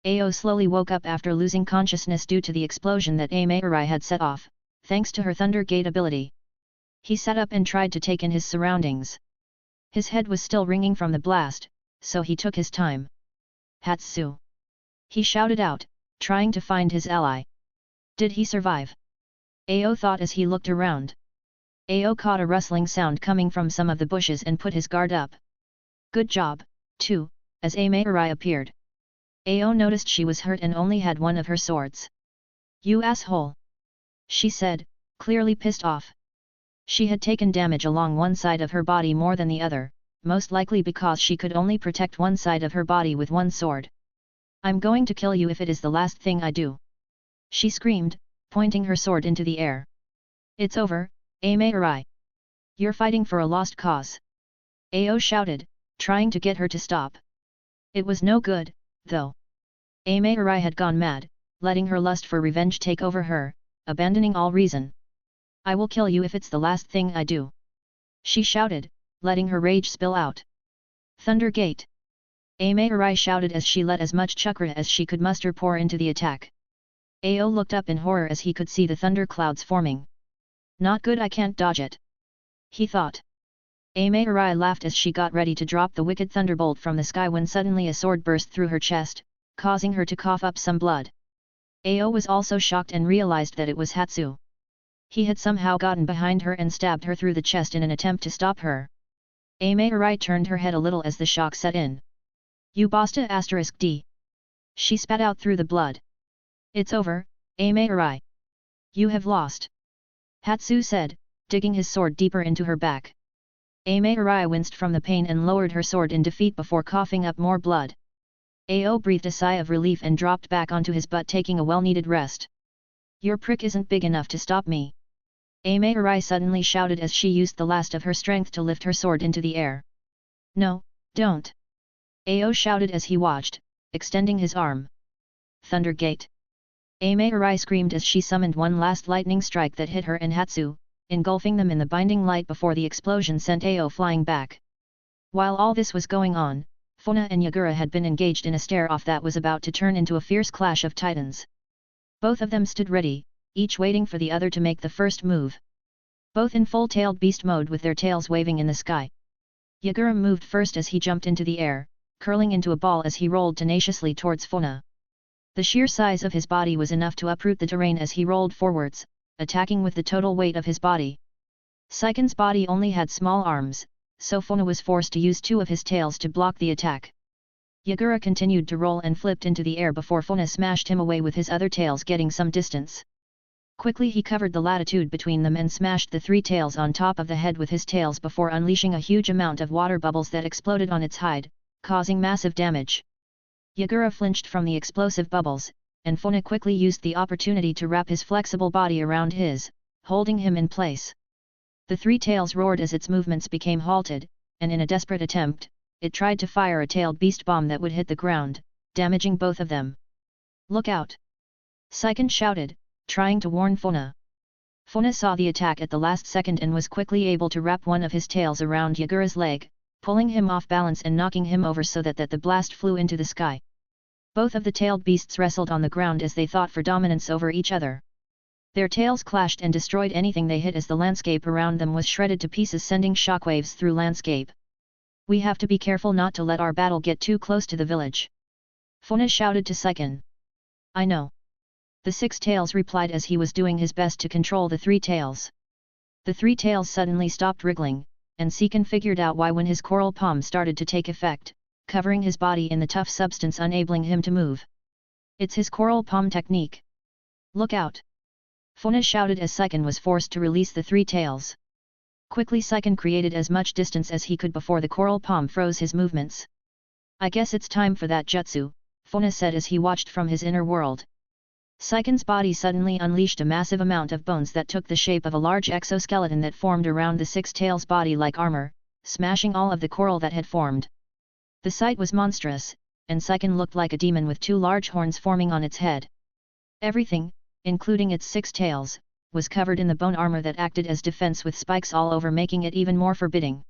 Ao slowly woke up after losing consciousness due to the explosion that Ameirai had set off, thanks to her Thunder Gate ability. He sat up and tried to take in his surroundings. His head was still ringing from the blast, so he took his time. Hatsu! He shouted out, trying to find his ally. Did he survive? Ao thought as he looked around. Ao caught a rustling sound coming from some of the bushes and put his guard up. Good job, too, as Amaerai appeared. Ao noticed she was hurt and only had one of her swords. You asshole! She said, clearly pissed off. She had taken damage along one side of her body more than the other, most likely because she could only protect one side of her body with one sword. I'm going to kill you if it is the last thing I do. She screamed, pointing her sword into the air. It's over, Amaerai. You're fighting for a lost cause. Ao shouted, trying to get her to stop. It was no good, though. Amaerai had gone mad, letting her lust for revenge take over her, abandoning all reason. I will kill you if it's the last thing I do. She shouted, letting her rage spill out. Thunder Gate! Amaerai shouted as she let as much chakra as she could muster pour into the attack. Ao looked up in horror as he could see the thunder clouds forming. Not good, I can't dodge it. He thought. Amaerai laughed as she got ready to drop the wicked thunderbolt from the sky when suddenly a sword burst through her chest, causing her to cough up some blood. Ao was also shocked and realized that it was Hatsu. He had somehow gotten behind her and stabbed her through the chest in an attempt to stop her. Amaerai turned her head a little as the shock set in. You basta *d. She spat out through the blood. It's over, Amaerai. You have lost. Hatsu said, digging his sword deeper into her back. Amaerai winced from the pain and lowered her sword in defeat before coughing up more blood. Ao breathed a sigh of relief and dropped back onto his butt, taking a well-needed rest. Your prick isn't big enough to stop me. Amaerai suddenly shouted as she used the last of her strength to lift her sword into the air. No, don't. Ao shouted as he watched, extending his arm. Thunder Gate! Amaerai screamed as she summoned one last lightning strike that hit her and Hatsu, engulfing them in the binding light before the explosion sent Ao flying back. While all this was going on, Funa and Yagura had been engaged in a stare-off that was about to turn into a fierce clash of titans. Both of them stood ready, each waiting for the other to make the first move. Both in full-tailed beast mode with their tails waving in the sky. Yagura moved first as he jumped into the air, curling into a ball as he rolled tenaciously towards Funa. The sheer size of his body was enough to uproot the terrain as he rolled forwards, attacking with the total weight of his body. Seiken's body only had small arms, so Funa was forced to use two of his tails to block the attack. Yagura continued to roll and flipped into the air before Funa smashed him away with his other tails, getting some distance. Quickly he covered the latitude between them and smashed the three tails on top of the head with his tails before unleashing a huge amount of water bubbles that exploded on its hide, causing massive damage. Yagura flinched from the explosive bubbles, and Funa quickly used the opportunity to wrap his flexible body around his, holding him in place. The three tails roared as its movements became halted, and in a desperate attempt, it tried to fire a tailed beast bomb that would hit the ground, damaging both of them. Look out! Seiken shouted, trying to warn Funa. Funa saw the attack at the last second and was quickly able to wrap one of his tails around Yagura's leg, pulling him off balance and knocking him over so that the blast flew into the sky. Both of the tailed beasts wrestled on the ground as they fought for dominance over each other. Their tails clashed and destroyed anything they hit as the landscape around them was shredded to pieces, sending shockwaves through landscape. We have to be careful not to let our battle get too close to the village. Funa shouted to Seiken. I know. The six tails replied as he was doing his best to control the three tails. The three tails suddenly stopped wriggling, and Seiken figured out why when his coral palm started to take effect, covering his body in the tough substance enabling him to move. It's his coral palm technique. Look out! Funa shouted as Seiken was forced to release the three tails. Quickly Seiken created as much distance as he could before the coral palm froze his movements. I guess it's time for that jutsu, Funa said as he watched from his inner world. Seiken's body suddenly unleashed a massive amount of bones that took the shape of a large exoskeleton that formed around the six tails body like armor, smashing all of the coral that had formed. The sight was monstrous, and Seiken looked like a demon with two large horns forming on its head. Everything, including its six tails, was covered in the bone armor that acted as defense with spikes all over, making it even more forbidding.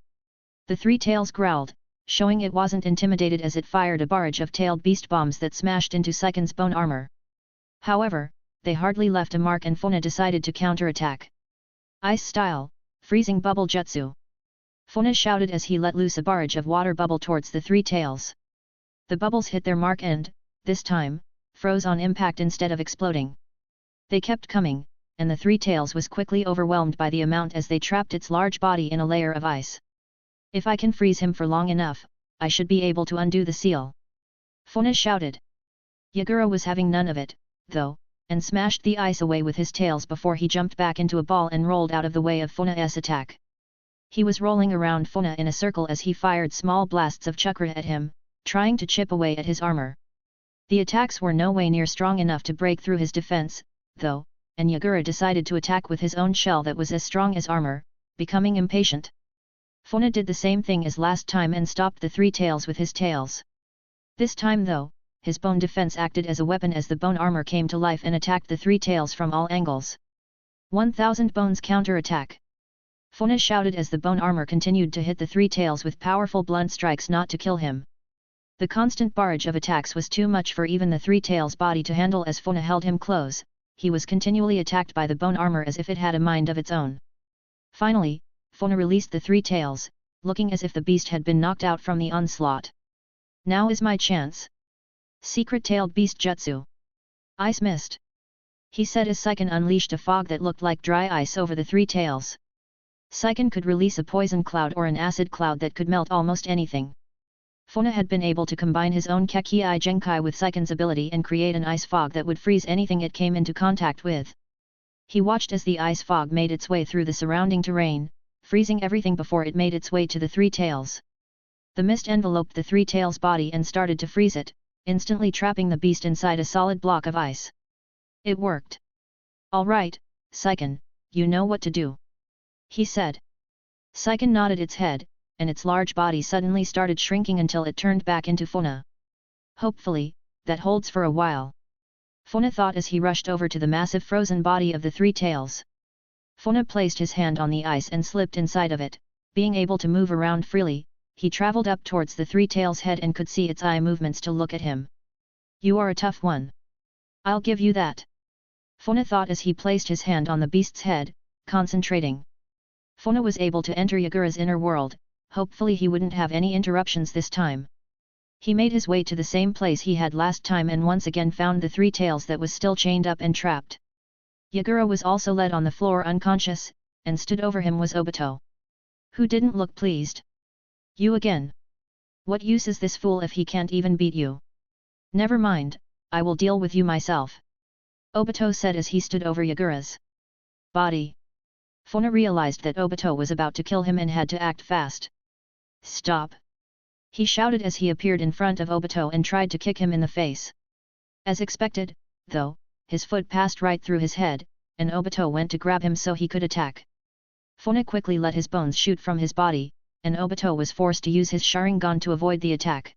The three tails growled, showing it wasn't intimidated as it fired a barrage of tailed beast bombs that smashed into Seiken's bone armor. However, they hardly left a mark and Funa decided to counterattack. Ice style, freezing bubble jutsu. Funa shouted as he let loose a barrage of water bubble towards the three tails. The bubbles hit their mark and, this time, froze on impact instead of exploding. They kept coming, and the Three Tails was quickly overwhelmed by the amount as they trapped its large body in a layer of ice. If I can freeze him for long enough, I should be able to undo the seal. Funa shouted. Yagura was having none of it, though, and smashed the ice away with his tails before he jumped back into a ball and rolled out of the way of Funa's attack. He was rolling around Funa in a circle as he fired small blasts of chakra at him, trying to chip away at his armor. The attacks were no way near strong enough to break through his defense, though, and Yagura decided to attack with his own shell that was as strong as armor, becoming impatient. Funa did the same thing as last time and stopped the Three Tails with his tails. This time though, his bone defense acted as a weapon as the bone armor came to life and attacked the Three Tails from all angles. 1000 bones counter-attack! Funa shouted as the bone armor continued to hit the Three Tails with powerful blunt strikes not to kill him. The constant barrage of attacks was too much for even the Three Tails' body to handle as Funa held him close. He was continually attacked by the bone armor as if it had a mind of its own. Finally, Funa released the Three Tails, looking as if the beast had been knocked out from the onslaught. Now is my chance. Secret-tailed beast jutsu. Ice mist. He said as Saiken unleashed a fog that looked like dry ice over the Three Tails. Saiken could release a poison cloud or an acid cloud that could melt almost anything. Funa had been able to combine his own Kekkei Genkai with Saiken's ability and create an ice fog that would freeze anything it came into contact with. He watched as the ice fog made its way through the surrounding terrain, freezing everything before it made its way to the Three Tails. The mist enveloped the Three Tails' body and started to freeze it, instantly trapping the beast inside a solid block of ice. It worked. All right, Saiken, you know what to do. He said. Saiken nodded its head, and its large body suddenly started shrinking until it turned back into Funa. Hopefully, that holds for a while. Funa thought as he rushed over to the massive frozen body of the Three Tails. Funa placed his hand on the ice and slipped inside of it, being able to move around freely. He traveled up towards the Three Tails' head and could see its eye movements to look at him. You are a tough one. I'll give you that. Funa thought as he placed his hand on the beast's head, concentrating. Funa was able to enter Yagura's inner world. Hopefully he wouldn't have any interruptions this time. He made his way to the same place he had last time and once again found the Three Tails that was still chained up and trapped. Yagura was also led on the floor unconscious, and stood over him was Obito. Who didn't look pleased. You again. What use is this fool if he can't even beat you? Never mind, I will deal with you myself. Obito said as he stood over Yagura's body. Funa realized that Obito was about to kill him and had to act fast. Stop! He shouted as he appeared in front of Obito and tried to kick him in the face. As expected, though, his foot passed right through his head, and Obito went to grab him so he could attack. Funa quickly let his bones shoot from his body, and Obito was forced to use his Sharingan to avoid the attack.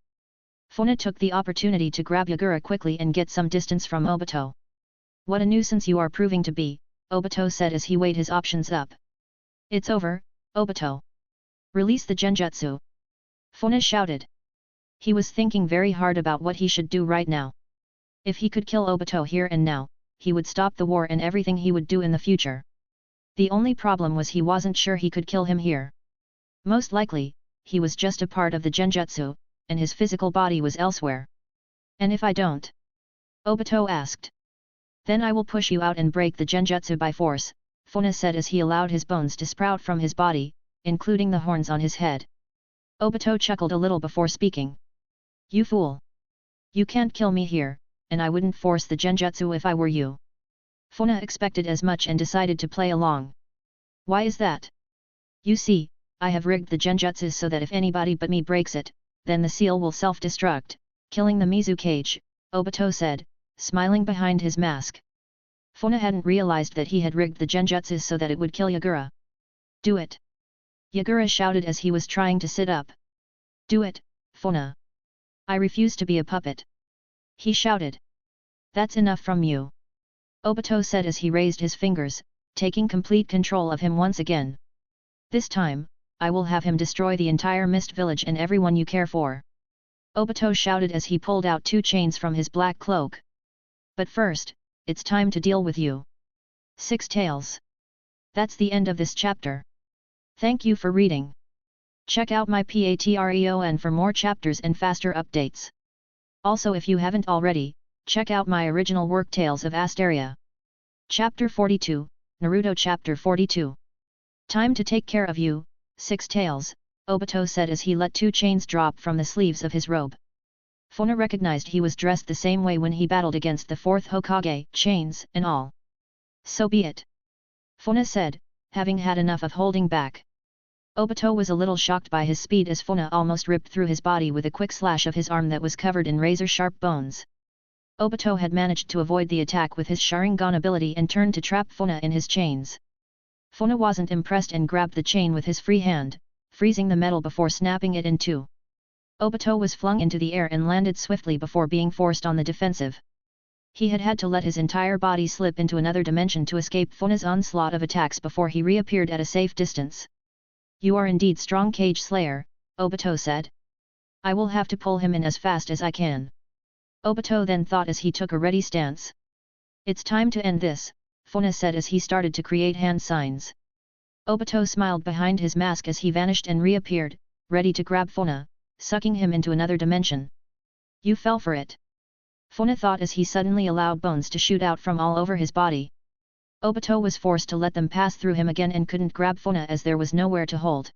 Funa took the opportunity to grab Yagura quickly and get some distance from Obito. What a nuisance you are proving to be, Obito said as he weighed his options up. It's over, Obito. Release the genjutsu. Funa shouted. He was thinking very hard about what he should do right now. If he could kill Obito here and now, he would stop the war and everything he would do in the future. The only problem was he wasn't sure he could kill him here. Most likely, he was just a part of the genjutsu, and his physical body was elsewhere. And if I don't? Obito asked. Then I will push you out and break the genjutsu by force, Funa said as he allowed his bones to sprout from his body, including the horns on his head. Obito chuckled a little before speaking. You fool! You can't kill me here, and I wouldn't force the genjutsu if I were you. Funa expected as much and decided to play along. Why is that? You see, I have rigged the genjutsu so that if anybody but me breaks it, then the seal will self-destruct, killing the Mizukage, Obito said, smiling behind his mask. Funa hadn't realized that he had rigged the genjutsu so that it would kill Yagura. Do it! Yagura shouted as he was trying to sit up. Do it, Funa! I refuse to be a puppet! He shouted. That's enough from you! Obito said as he raised his fingers, taking complete control of him once again. This time, I will have him destroy the entire Mist Village and everyone you care for! Obito shouted as he pulled out 2 chains from his black cloak. But first, it's time to deal with you. 6 Tails. That's the end of this chapter. Thank you for reading. Check out my Patreon for more chapters and faster updates. Also if you haven't already, Check out my original work Tales of Asteria. Chapter 42, Naruto Chapter 42. Time to take care of you, Six Tails, Obito said as he let two chains drop from the sleeves of his robe. Funa recognized he was dressed the same way when he battled against the fourth Hokage, chains and all. So be it. Funa said, having had enough of holding back. Obito was a little shocked by his speed as Funa almost ripped through his body with a quick slash of his arm that was covered in razor-sharp bones. Obito had managed to avoid the attack with his Sharingan ability and turned to trap Funa in his chains. Funa wasn't impressed and grabbed the chain with his free hand, freezing the metal before snapping it in two. Obito was flung into the air and landed swiftly before being forced on the defensive. He had to let his entire body slip into another dimension to escape Funa's onslaught of attacks before he reappeared at a safe distance. You are indeed strong Cage Slayer, Obito said. I will have to pull him in as fast as I can. Obito then thought as he took a ready stance. It's time to end this, Funa said as he started to create hand signs. Obito smiled behind his mask as he vanished and reappeared, ready to grab Funa, sucking him into another dimension. You fell for it. Funa thought as he suddenly allowed bones to shoot out from all over his body. Obito was forced to let them pass through him again and couldn't grab Funa as there was nowhere to hold.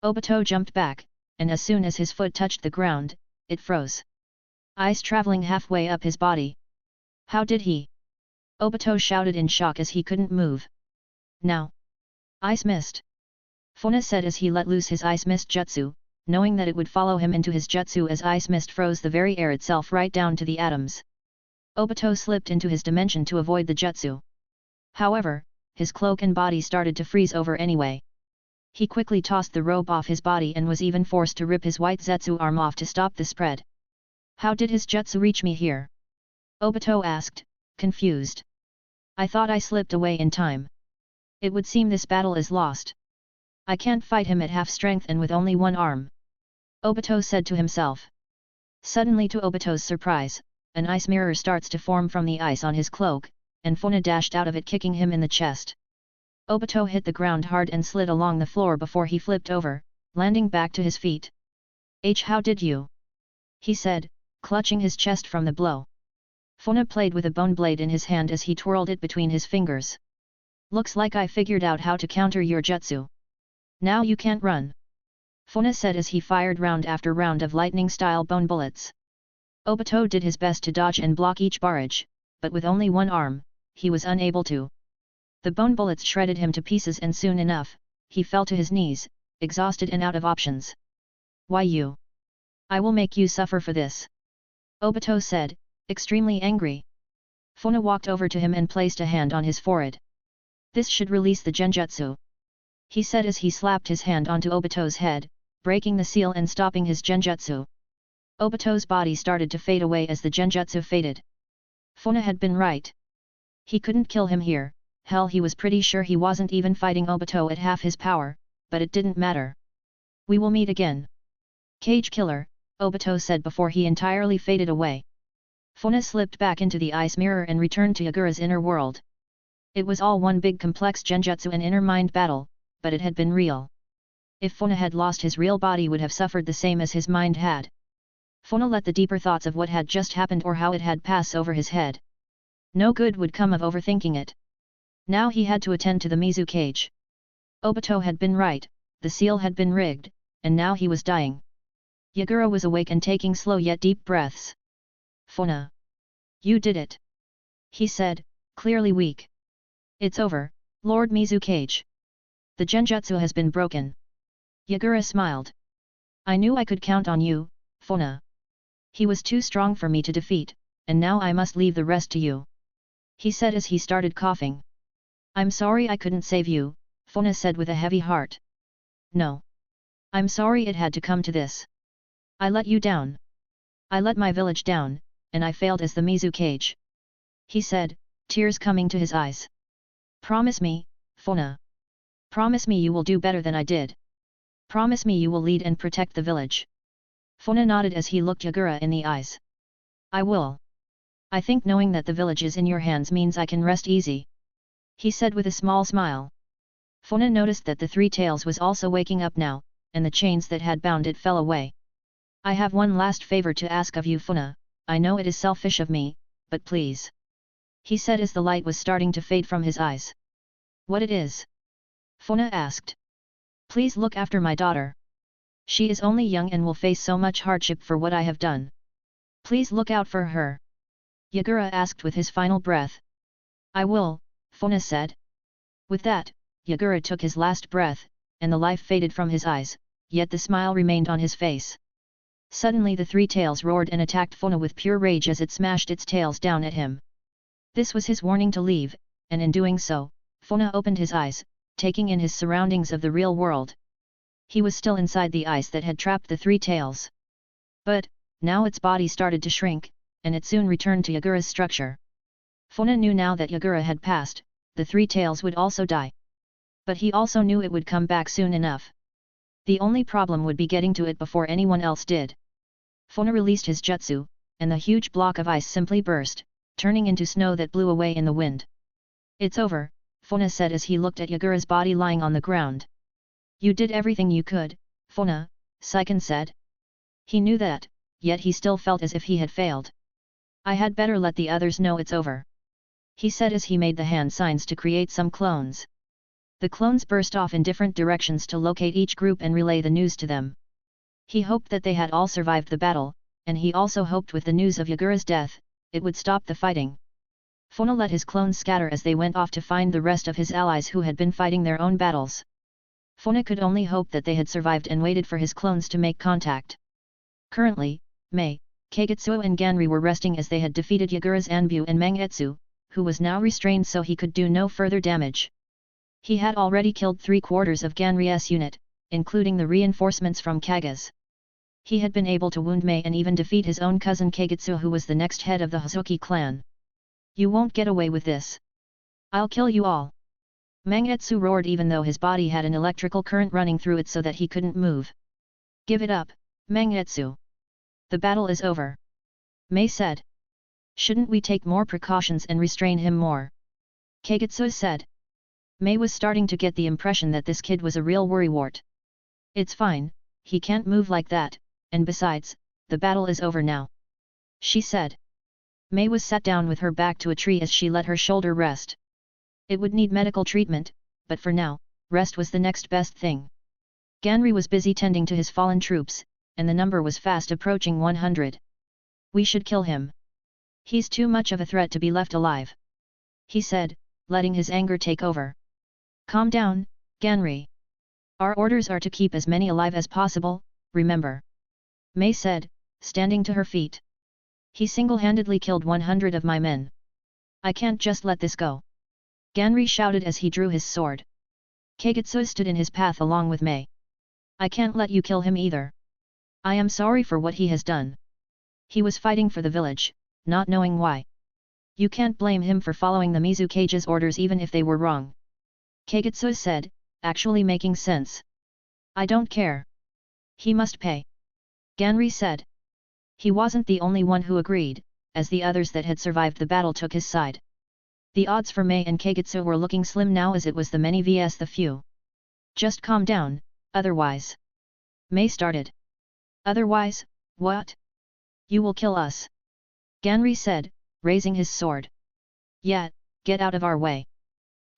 Obito jumped back, and as soon as his foot touched the ground, it froze. Ice traveling halfway up his body. How did he? Obito shouted in shock as he couldn't move. Now. Ice mist. Funa said as he let loose his ice mist jutsu, knowing that it would follow him into his jutsu as ice mist froze the very air itself right down to the atoms. Obito slipped into his dimension to avoid the jutsu. However, his cloak and body started to freeze over anyway. He quickly tossed the robe off his body and was even forced to rip his white zetsu arm off to stop the spread. How did his jutsu reach me here? Obito asked, confused. I thought I slipped away in time. It would seem this battle is lost. I can't fight him at half strength and with only one arm. Obito said to himself. Suddenly to Obito's surprise, an ice mirror starts to form from the ice on his cloak, and Funa dashed out of it kicking him in the chest. Obito hit the ground hard and slid along the floor before he flipped over, landing back to his feet. How did you? He said, clutching his chest from the blow. Funa played with a bone blade in his hand as he twirled it between his fingers. Looks like I figured out how to counter your jutsu. Now you can't run. Funa said as he fired round after round of lightning-style bone bullets. Obito did his best to dodge and block each barrage, but with only one arm, he was unable to. The bone bullets shredded him to pieces and soon enough, he fell to his knees, exhausted and out of options. Why you? I will make you suffer for this. Obito said, extremely angry. Funa walked over to him and placed a hand on his forehead. This should release the genjutsu. He said as he slapped his hand onto Obito's head, breaking the seal and stopping his genjutsu. Obito's body started to fade away as the genjutsu faded. Funa had been right. He couldn't kill him here, hell he was pretty sure he wasn't even fighting Obito at half his power, but it didn't matter. We will meet again. Cage killer, Obito said before he entirely faded away. Funa slipped back into the ice mirror and returned to Yagura's inner world. It was all one big complex genjutsu and inner mind battle, but it had been real. If Funa had lost his real body would have suffered the same as his mind had. Funa let the deeper thoughts of what had just happened or how it had pass over his head. No good would come of overthinking it. Now he had to attend to the Mizu cage. Obito had been right, the seal had been rigged, and now he was dying. Yagura was awake and taking slow yet deep breaths. Funa. You did it. He said, clearly weak. It's over, Lord Mizu Cage. The genjutsu has been broken. Yagura smiled. I knew I could count on you, Funa. He was too strong for me to defeat, and now I must leave the rest to you. He said as he started coughing. I'm sorry I couldn't save you, Funa said with a heavy heart. No. I'm sorry it had to come to this. I let you down. I let my village down, and I failed as the Mizu Cage. He said, tears coming to his eyes. Promise me, Funa. Promise me you will do better than I did. Promise me you will lead and protect the village. Funa nodded as he looked Yagura in the eyes. I will. I think knowing that the village is in your hands means I can rest easy. He said with a small smile. Funa noticed that the three tails was also waking up now, and the chains that had bound it fell away. I have one last favor to ask of you Funa, I know it is selfish of me, but please. He said as the light was starting to fade from his eyes. What it is? Funa asked. Please look after my daughter. She is only young and will face so much hardship for what I have done. Please look out for her. Yagura asked with his final breath. I will, Funa said. With that, Yagura took his last breath, and the life faded from his eyes, yet the smile remained on his face. Suddenly the three tails roared and attacked Funa with pure rage as it smashed its tails down at him. This was his warning to leave, and in doing so, Funa opened his eyes, taking in his surroundings of the real world. He was still inside the ice that had trapped the three tails. But, now its body started to shrink, and it soon returned to Yagura's structure. Funa knew now that Yagura had passed, the three tails would also die. But he also knew it would come back soon enough. The only problem would be getting to it before anyone else did. Funa released his jutsu, and the huge block of ice simply burst, turning into snow that blew away in the wind. It's over, Funa said as he looked at Yagura's body lying on the ground. You did everything you could, Funa, Saiken said. He knew that, yet he still felt as if he had failed. I had better let the others know it's over. He said as he made the hand signs to create some clones. The clones burst off in different directions to locate each group and relay the news to them. He hoped that they had all survived the battle, and he also hoped with the news of Yagura's death, it would stop the fighting. Funa let his clones scatter as they went off to find the rest of his allies who had been fighting their own battles. Funa could only hope that they had survived and waited for his clones to make contact. Currently, Mei, Kagetsuo and Ganri were resting as they had defeated Yagura's Anbu and Mangetsu, who was now restrained so he could do no further damage. He had already killed 3/4 of Ganri's unit, including the reinforcements from Kaga's. He had been able to wound Mei and even defeat his own cousin Kagetsu, who was the next head of the Hozuki clan. You won't get away with this. I'll kill you all. Mangetsu roared even though his body had an electrical current running through it so that he couldn't move. Give it up, Mangetsu. The battle is over. Mei said. Shouldn't we take more precautions and restrain him more? Kagetsu said. Mei was starting to get the impression that this kid was a real worrywart. It's fine, he can't move like that, and besides, the battle is over now. She said. Mei was sat down with her back to a tree as she let her shoulder rest. It would need medical treatment, but for now, rest was the next best thing. Ganri was busy tending to his fallen troops, and the number was fast approaching 100. We should kill him. He's too much of a threat to be left alive. He said, letting his anger take over. Calm down, Ganri. Our orders are to keep as many alive as possible, remember. Mei said, standing to her feet. He single-handedly killed 100 of my men. I can't just let this go. Ganri shouted as he drew his sword. Kagetsu stood in his path along with Mei. I can't let you kill him either. I am sorry for what he has done. He was fighting for the village, not knowing why. You can't blame him for following the Mizukage's orders even if they were wrong. Kagetsu said, actually making sense. I don't care. He must pay. Ganri said. He wasn't the only one who agreed, as the others that had survived the battle took his side. The odds for Mei and Kagetsu were looking slim now as it was the many vs the few. Just calm down, otherwise. Mei started. Otherwise, what? You will kill us. Ganri said, raising his sword. Yeah, get out of our way.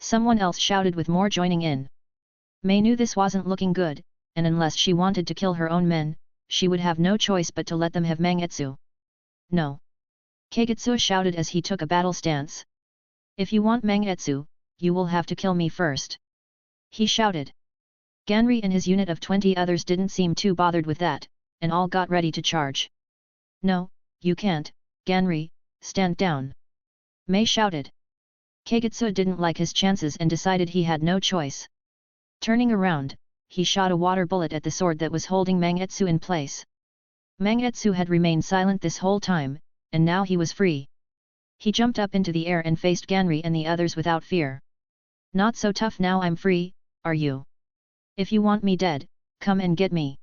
Someone else shouted with more joining in. Mei knew this wasn't looking good, and unless she wanted to kill her own men, she would have no choice but to let them have Mangetsu. No. Kagetsu shouted as he took a battle stance. If you want Mangetsu, you will have to kill me first. He shouted. Ganri and his unit of 20 others didn't seem too bothered with that, and all got ready to charge. No, you can't, Ganri, stand down. Mei shouted. Kagetsu didn't like his chances and decided he had no choice. Turning around, he shot a water bullet at the sword that was holding Mangetsu in place. Mangetsu had remained silent this whole time, and now he was free. He jumped up into the air and faced Ganri and the others without fear. Not so tough now, I'm free, are you? If you want me dead, come and get me.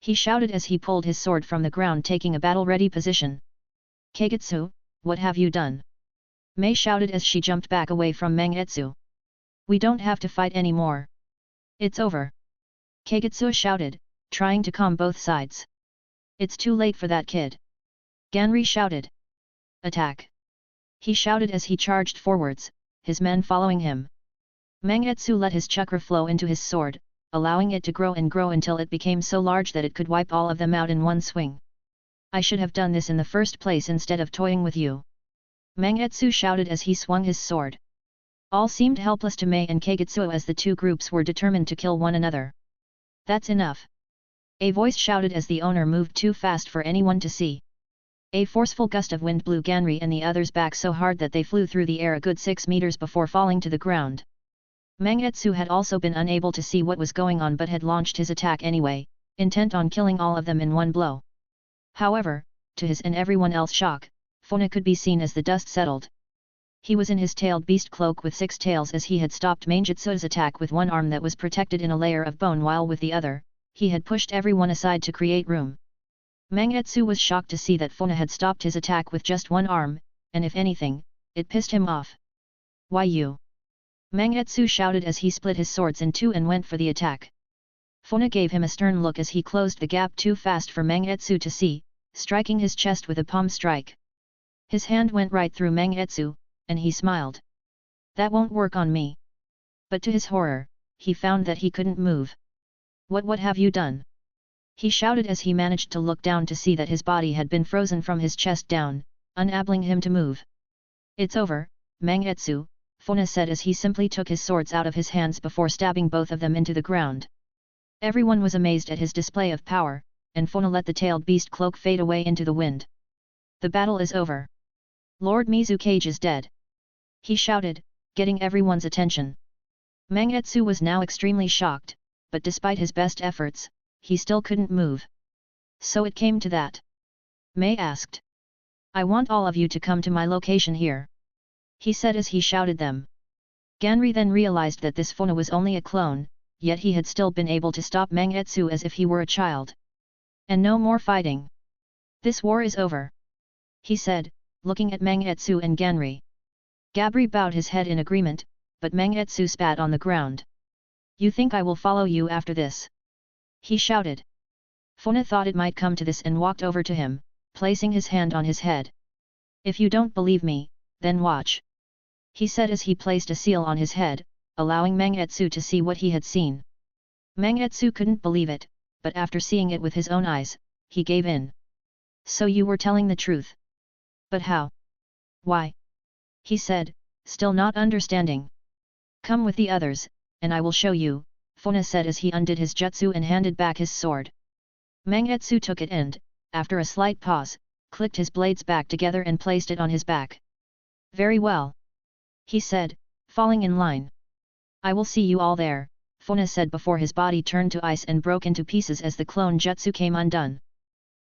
He shouted as he pulled his sword from the ground, taking a battle-ready position. Kagetsu, what have you done? Mei shouted as she jumped back away from Mangetsu. We don't have to fight anymore. It's over. Kagetsu shouted, trying to calm both sides. It's too late for that kid. Ganri shouted. Attack. He shouted as he charged forwards, his men following him. Mangetsu let his chakra flow into his sword, allowing it to grow and grow until it became so large that it could wipe all of them out in one swing. I should have done this in the first place instead of toying with you. Mangetsu shouted as he swung his sword. All seemed helpless to Mei and Kagetsuo as the two groups were determined to kill one another. That's enough. A voice shouted as the owner moved too fast for anyone to see. A forceful gust of wind blew Ganri and the others back so hard that they flew through the air a good 6 meters before falling to the ground. Mangetsu had also been unable to see what was going on but had launched his attack anyway, intent on killing all of them in one blow. However, to his and everyone else's shock, Funa could be seen as the dust settled. He was in his tailed beast cloak with 6 tails as he had stopped Mangetsu's attack with one arm that was protected in a layer of bone while with the other, he had pushed everyone aside to create room. Mangetsu was shocked to see that Funa had stopped his attack with just one arm, and if anything, it pissed him off. Why you? Mangetsu shouted as he split his swords in two and went for the attack. Funa gave him a stern look as he closed the gap too fast for Mangetsu to see, striking his chest with a palm strike. His hand went right through Mangetsu, and he smiled. That won't work on me. But to his horror, he found that he couldn't move. What have you done? He shouted as he managed to look down to see that his body had been frozen from his chest down, unabling him to move. It's over, Mangetsu, Funa said as he simply took his swords out of his hands before stabbing both of them into the ground. Everyone was amazed at his display of power, and Funa let the tailed beast cloak fade away into the wind. The battle is over. Lord Mizukage is dead. He shouted, getting everyone's attention. Mangetsu was now extremely shocked, but despite his best efforts, he still couldn't move. So it came to that. Mei asked. I want all of you to come to my location here. He said as he shouted them. Ganri then realized that this Funa was only a clone, yet he had still been able to stop Mangetsu as if he were a child. And no more fighting. This war is over. He said, looking at Mangetsu and Ganri. Gabri bowed his head in agreement, but Mangetsu spat on the ground. You think I will follow you after this? He shouted. Funa thought it might come to this and walked over to him, placing his hand on his head. If you don't believe me, then watch. He said as he placed a seal on his head, allowing Mangetsu to see what he had seen. Mangetsu couldn't believe it, but after seeing it with his own eyes, he gave in. So you were telling the truth. But how? Why? He said, still not understanding. Come with the others, and I will show you, Funa said as he undid his jutsu and handed back his sword. Mangetsu took it and, after a slight pause, clicked his blades back together and placed it on his back. Very well. He said, falling in line. I will see you all there, Funa said before his body turned to ice and broke into pieces as the clone jutsu came undone.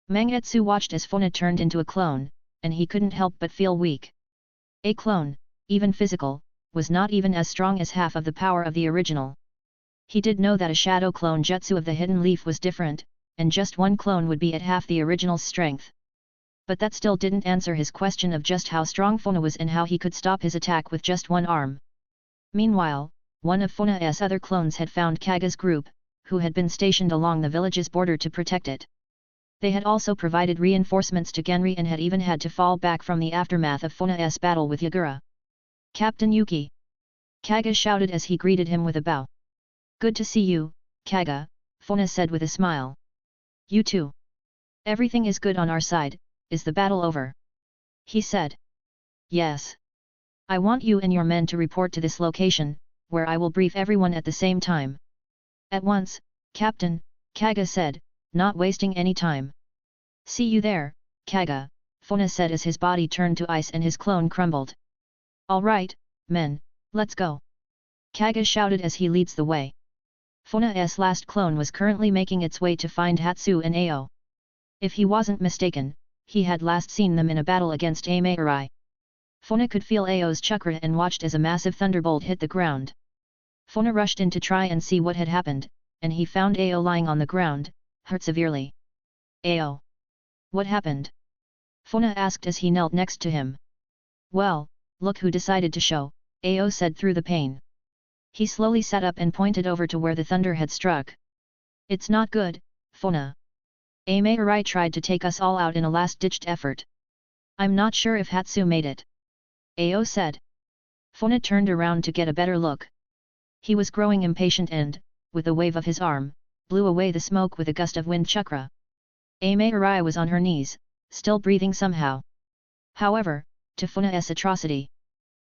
Mangetsu watched as Funa turned into a clone, and he couldn't help but feel weak. A clone, even physical, was not even as strong as half of the power of the original. He did know that a shadow clone jutsu of the hidden leaf was different, and just one clone would be at half the original's strength. But that still didn't answer his question of just how strong Funa was and how he could stop his attack with just one arm. Meanwhile, one of Funa's other clones had found Kaga's group, who had been stationed along the village's border to protect it. They had also provided reinforcements to Genri and had even had to fall back from the aftermath of Funa's battle with Yagura. Captain Yuki! Kaga shouted as he greeted him with a bow. Good to see you, Kaga, Funa said with a smile. You too. Everything is good on our side, is the battle over? He said. Yes. I want you and your men to report to this location, where I will brief everyone at the same time. At once, Captain, Kaga said, not wasting any time. See you there, Kaga, Funa said as his body turned to ice and his clone crumbled. All right, men, let's go. Kaga shouted as he leads the way. Funa's last clone was currently making its way to find Hatsu and Ao. If he wasn't mistaken, he had last seen them in a battle against Ameirai. Funa could feel Ao's chakra and watched as a massive thunderbolt hit the ground. Funa rushed in to try and see what had happened, and he found Ao lying on the ground, hurt severely. Ao. What happened? Funa asked as he knelt next to him. Well, look who decided to show, Ao said through the pain. He slowly sat up and pointed over to where the thunder had struck. It's not good, Funa. Ameirai tried to take us all out in a last-ditched effort. I'm not sure if Hatsu made it. Ao said. Funa turned around to get a better look. He was growing impatient and, with a wave of his arm, blew away the smoke with a gust of wind chakra. Ame Arai was on her knees, still breathing somehow. However, to Funa's atrocity,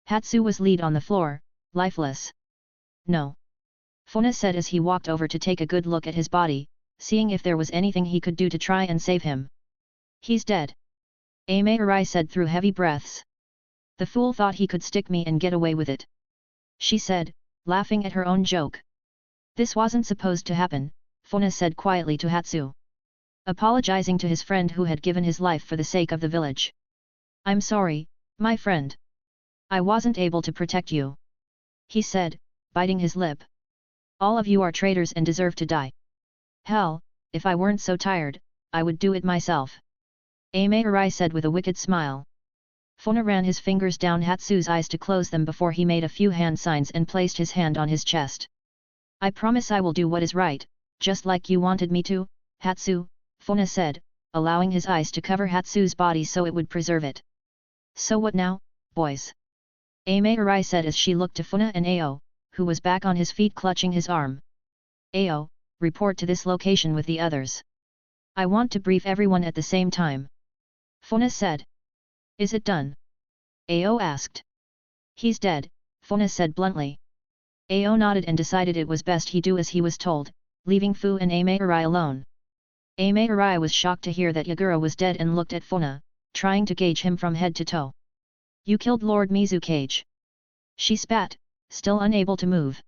Hatsu was laid on the floor, lifeless. No. Funa said as he walked over to take a good look at his body, seeing if there was anything he could do to try and save him. He's dead. Ame Arai said through heavy breaths. The fool thought he could stick me and get away with it. She said, laughing at her own joke. This wasn't supposed to happen, Funa said quietly to Hatsu, apologizing to his friend who had given his life for the sake of the village. I'm sorry, my friend. I wasn't able to protect you. He said, biting his lip. All of you are traitors and deserve to die. Hell, if I weren't so tired, I would do it myself. Ame Arai said with a wicked smile. Funa ran his fingers down Hatsu's eyes to close them before he made a few hand signs and placed his hand on his chest. I promise I will do what is right, just like you wanted me to, Hatsu, Funa said, allowing his eyes to cover Hatsu's body so it would preserve it. So what now, boys? Ame Arai said as she looked to Funa and Ao, who was back on his feet clutching his arm. Ao, report to this location with the others. I want to brief everyone at the same time. Funa said. Is it done? Ao asked. He's dead, Funa said bluntly. Ao nodded and decided it was best he do as he was told, leaving Fu and Ame Arai alone. Ame Arai was shocked to hear that Yagura was dead and looked at Funa, trying to gauge him from head to toe. You killed Lord Mizukage. She spat, still unable to move.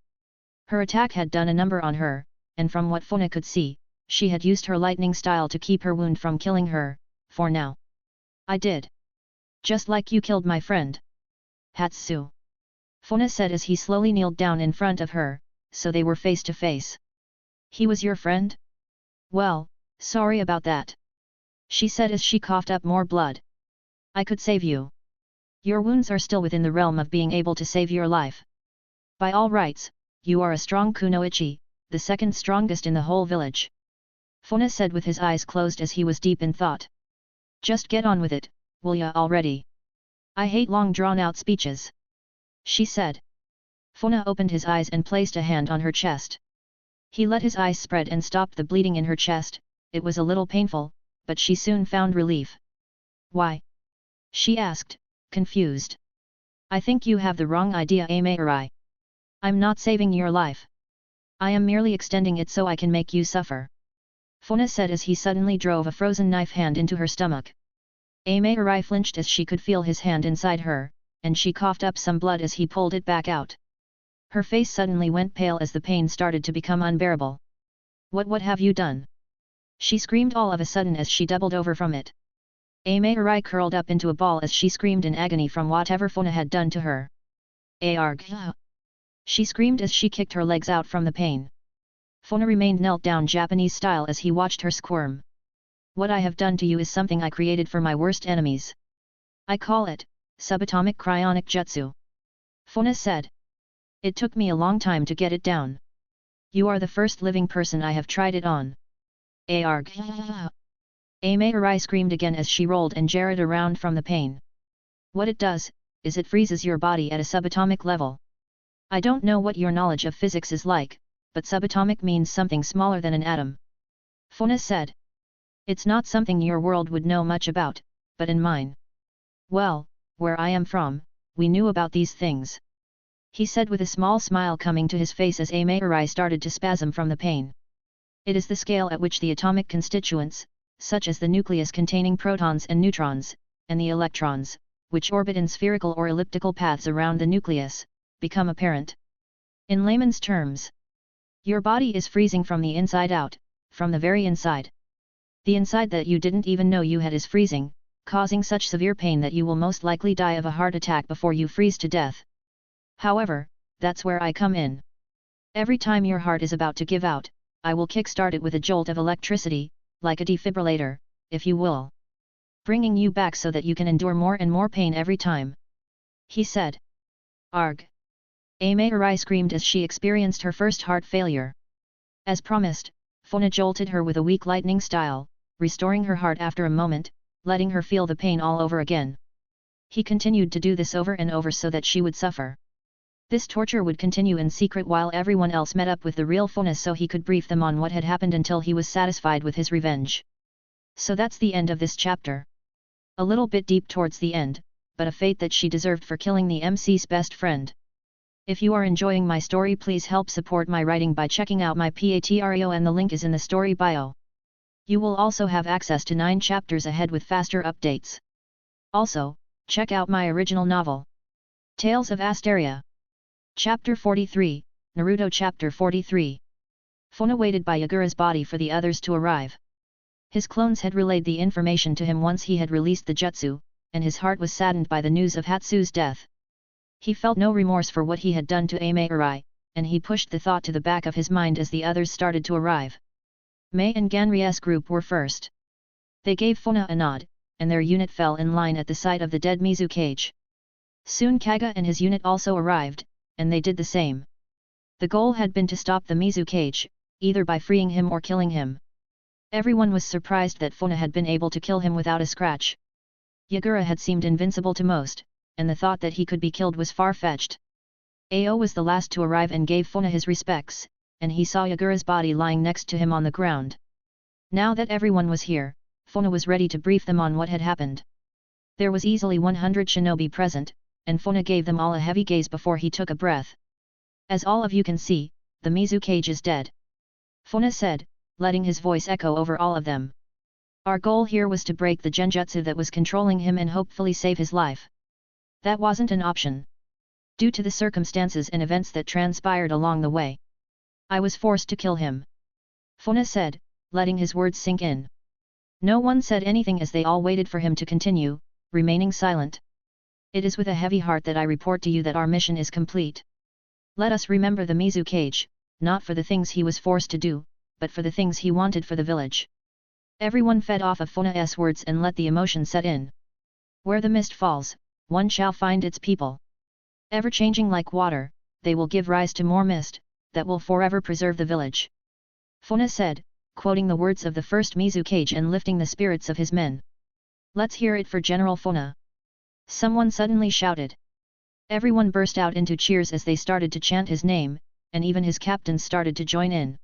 Her attack had done a number on her, and from what Funa could see, she had used her lightning style to keep her wound from killing her, for now. I did. Just like you killed my friend. Hatsu. Funa said as he slowly kneeled down in front of her, so they were face to face. He was your friend? Well, sorry about that. She said as she coughed up more blood. I could save you. Your wounds are still within the realm of being able to save your life. By all rights, you are a strong kunoichi, the second strongest in the whole village. Funa said with his eyes closed as he was deep in thought. Just get on with it, will ya already? I hate long drawn-out speeches. She said. Funa opened his eyes and placed a hand on her chest. He let his eyes spread and stopped the bleeding in her chest. It was a little painful, but she soon found relief. Why? She asked, confused. I think you have the wrong idea, Ame Arai. I'm not saving your life. I am merely extending it so I can make you suffer. Funa said as he suddenly drove a frozen knife hand into her stomach. Ame Arai flinched as she could feel his hand inside her, and she coughed up some blood as he pulled it back out. Her face suddenly went pale as the pain started to become unbearable. What have you done? She screamed all of a sudden as she doubled over from it. Ame Arai curled up into a ball as she screamed in agony from whatever Funa had done to her. Arg! She screamed as she kicked her legs out from the pain. Funa remained knelt down Japanese style as he watched her squirm. What I have done to you is something I created for my worst enemies. I call it, subatomic cryonic jutsu. Funa said. It took me a long time to get it down. You are the first living person I have tried it on. Arg! Ame Arai screamed again as she rolled and jarred around from the pain. What it does, is it freezes your body at a subatomic level. I don't know what your knowledge of physics is like, but subatomic means something smaller than an atom. Funa said. It's not something your world would know much about, but in mine. Well, where I am from, we knew about these things. He said with a small smile coming to his face as Ame Arai started to spasm from the pain. It is the scale at which the atomic constituents, such as the nucleus containing protons and neutrons, and the electrons, which orbit in spherical or elliptical paths around the nucleus, become apparent. In layman's terms, your body is freezing from the inside out, from the very inside. The inside that you didn't even know you had is freezing, causing such severe pain that you will most likely die of a heart attack before you freeze to death. However, that's where I come in. Every time your heart is about to give out, I will kickstart it with a jolt of electricity, like a defibrillator, if you will. Bringing you back so that you can endure more and more pain every time. He said. Arg! Ame Arai screamed as she experienced her first heart failure. As promised, Funa jolted her with a weak lightning style, restoring her heart after a moment, letting her feel the pain all over again. He continued to do this over and over so that she would suffer. This torture would continue in secret while everyone else met up with the real Funa so he could brief them on what had happened until he was satisfied with his revenge. So that's the end of this chapter. A little bit deep towards the end, but a fate that she deserved for killing the MC's best friend. If you are enjoying my story, please help support my writing by checking out my Patreon and the link is in the story bio. You will also have access to 9 chapters ahead with faster updates. Also, check out my original novel, Tales of Asteria. Chapter 43, Naruto Chapter 43. Funa waited by Yagura's body for the others to arrive. His clones had relayed the information to him once he had released the jutsu, and his heart was saddened by the news of Hatsu's death. He felt no remorse for what he had done to Ame Arai, and he pushed the thought to the back of his mind as the others started to arrive. Mei and Ganrie's group were first. They gave Funa a nod, and their unit fell in line at the sight of the dead Kazekage. Soon Kaga and his unit also arrived, and they did the same. The goal had been to stop the Kazekage, either by freeing him or killing him. Everyone was surprised that Funa had been able to kill him without a scratch. Yagura had seemed invincible to most, and the thought that he could be killed was far-fetched. Ao was the last to arrive and gave Funa his respects, and he saw Yagura's body lying next to him on the ground. Now that everyone was here, Funa was ready to brief them on what had happened. There was easily 100 shinobi present, and Funa gave them all a heavy gaze before he took a breath. As all of you can see, the Kazekage is dead. Funa said, letting his voice echo over all of them. Our goal here was to break the genjutsu that was controlling him and hopefully save his life. That wasn't an option. Due to the circumstances and events that transpired along the way, I was forced to kill him. Funa said, letting his words sink in. No one said anything as they all waited for him to continue, remaining silent. It is with a heavy heart that I report to you that our mission is complete. Let us remember the Kazekage, not for the things he was forced to do, but for the things he wanted for the village. Everyone fed off of Funa's words and let the emotion set in. Where the mist falls, one shall find its people. Ever-changing like water, they will give rise to more mist, that will forever preserve the village. Funa said, quoting the words of the first Kazekage and lifting the spirits of his men. Let's hear it for General Funa. Someone suddenly shouted. Everyone burst out into cheers as they started to chant his name, and even his captains started to join in.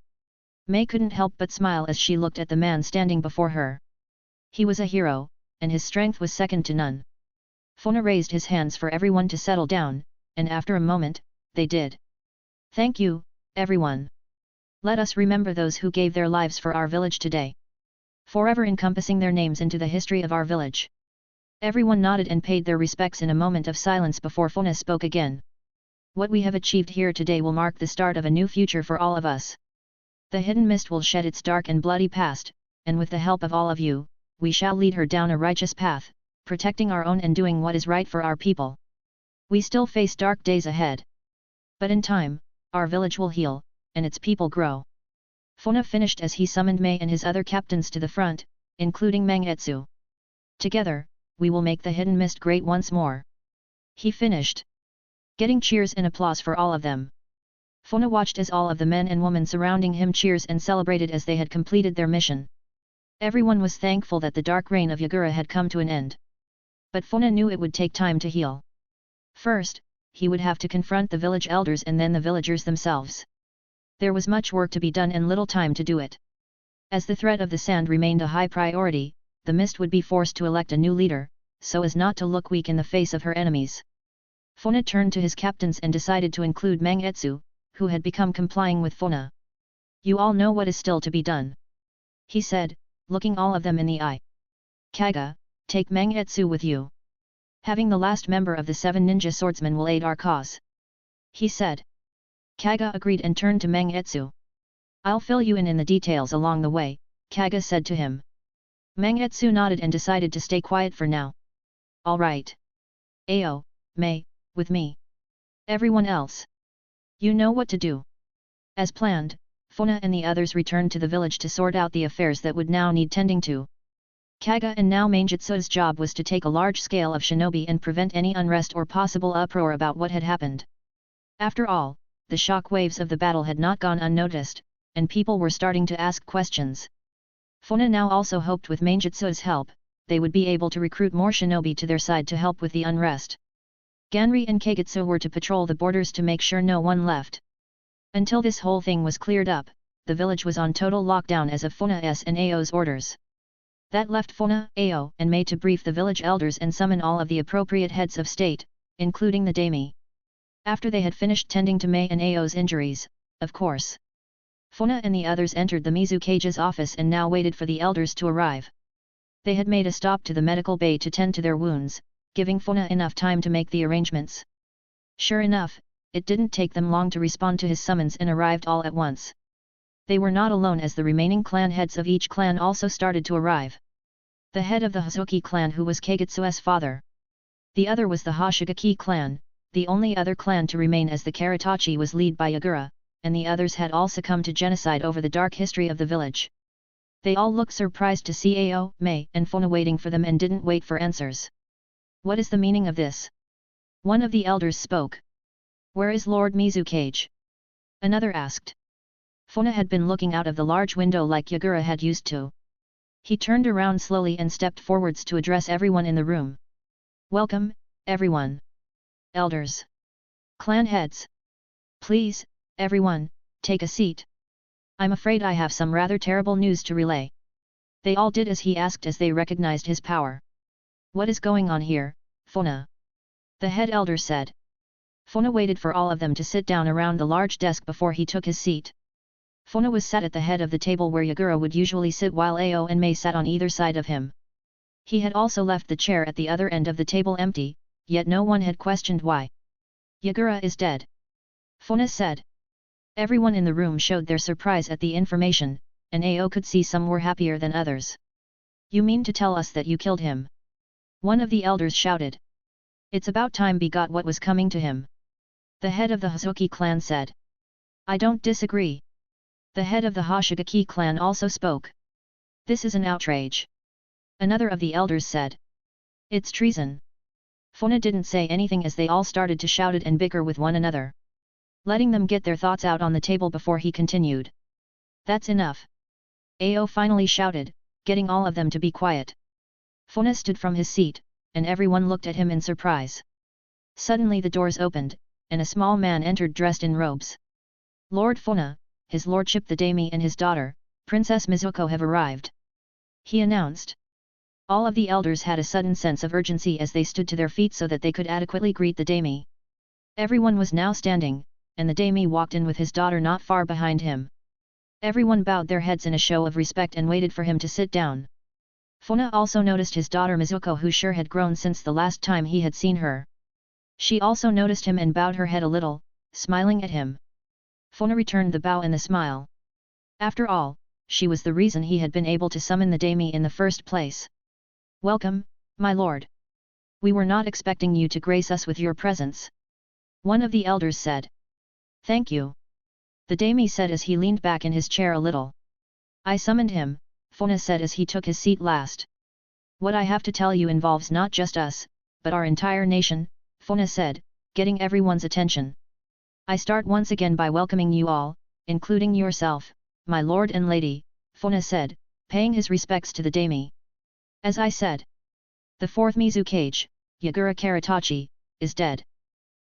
Mei couldn't help but smile as she looked at the man standing before her. He was a hero, and his strength was second to none. Funa raised his hands for everyone to settle down, and after a moment, they did. Thank you, everyone. Let us remember those who gave their lives for our village today. Forever encompassing their names into the history of our village. Everyone nodded and paid their respects in a moment of silence before Funa spoke again. What we have achieved here today will mark the start of a new future for all of us. The hidden mist will shed its dark and bloody past, and with the help of all of you, we shall lead her down a righteous path, protecting our own and doing what is right for our people. We still face dark days ahead. But in time, our village will heal, and its people grow. Funa finished as he summoned Mei and his other captains to the front, including Mangetsu. Together, we will make the hidden mist great once more. He finished. Getting cheers and applause for all of them. Funa watched as all of the men and women surrounding him cheers and celebrated as they had completed their mission. Everyone was thankful that the dark reign of Yagura had come to an end. But Funa knew it would take time to heal. First, he would have to confront the village elders and then the villagers themselves. There was much work to be done and little time to do it. As the threat of the sand remained a high priority, the mist would be forced to elect a new leader, so as not to look weak in the face of her enemies. Funa turned to his captains and decided to include Mangetsu, who had become complying with Funa. You all know what is still to be done. He said, looking all of them in the eye. Kaga, take Mangetsu with you. Having the last member of the 7 ninja swordsmen will aid our cause. He said. Kaga agreed and turned to Mangetsu. I'll fill you in the details along the way, Kaga said to him. Mangetsu nodded and decided to stay quiet for now. All right. Ao, Mei, with me. Everyone else. You know what to do. As planned, Funa and the others returned to the village to sort out the affairs that would now need tending to. Kaga and now Mangetsu's job was to take a large scale of shinobi and prevent any unrest or possible uproar about what had happened. After all, the shock waves of the battle had not gone unnoticed, and people were starting to ask questions. Funa now also hoped with Mangetsu's help, they would be able to recruit more shinobi to their side to help with the unrest. Ganri and Kagetsu were to patrol the borders to make sure no one left. Until this whole thing was cleared up, the village was on total lockdown as of Funa's and Ao's orders. That left Funa, Ao, and Mei to brief the village elders and summon all of the appropriate heads of state, including the daime. After they had finished tending to Mei and Ao's injuries, of course. Funa and the others entered the Mizukage's office and now waited for the elders to arrive. They had made a stop to the medical bay to tend to their wounds, giving Funa enough time to make the arrangements. Sure enough, it didn't take them long to respond to his summons and arrived all at once. They were not alone as the remaining clan heads of each clan also started to arrive. The head of the Hazuki clan who was Kagetsu's father. The other was the Hoshigaki clan, the only other clan to remain as the Karatachi was led by Yagura, and the others had all succumbed to genocide over the dark history of the village. They all looked surprised to see Ao, Mei and Funa waiting for them and didn't wait for answers. What is the meaning of this? One of the elders spoke. Where is Lord Mizukage? Another asked. Funa had been looking out of the large window like Yagura had used to. He turned around slowly and stepped forwards to address everyone in the room. Welcome, everyone. Elders. Clan heads. Please, everyone, take a seat. I'm afraid I have some rather terrible news to relay. They all did as he asked as they recognized his power. What is going on here, Funa? The head elder said. Funa waited for all of them to sit down around the large desk before he took his seat. Funa was sat at the head of the table where Yagura would usually sit while Ao and Mei sat on either side of him. He had also left the chair at the other end of the table empty, yet no one had questioned why. Yagura is dead. Funa said. Everyone in the room showed their surprise at the information, and Ao could see some were happier than others. You mean to tell us that you killed him? One of the elders shouted. It's about time we got what was coming to him. The head of the Hazuki clan said. I don't disagree. The head of the Hoshigaki clan also spoke. This is an outrage. Another of the elders said. It's treason. Funa didn't say anything as they all started to shout it and bicker with one another. Letting them get their thoughts out on the table before he continued. That's enough. Ao finally shouted, getting all of them to be quiet. Funa stood from his seat, and everyone looked at him in surprise. Suddenly the doors opened, and a small man entered dressed in robes. Lord Funa, his lordship the daime and his daughter, Princess Mizuko have arrived. He announced. All of the elders had a sudden sense of urgency as they stood to their feet so that they could adequately greet the daime. Everyone was now standing, and the daime walked in with his daughter not far behind him. Everyone bowed their heads in a show of respect and waited for him to sit down. Funa also noticed his daughter Mizuko, who sure had grown since the last time he had seen her. She also noticed him and bowed her head a little, smiling at him. Funa returned the bow and the smile. After all, she was the reason he had been able to summon the daime in the first place. Welcome, my lord. We were not expecting you to grace us with your presence. One of the elders said. Thank you. The daime said as he leaned back in his chair a little. I summoned him, Funa said as he took his seat last. What I have to tell you involves not just us, but our entire nation, Funa said, getting everyone's attention. I start once again by welcoming you all, including yourself, my lord and lady, Funa said, paying his respects to the daime. As I said, the fourth Mizukage, Yagura Karatachi, is dead.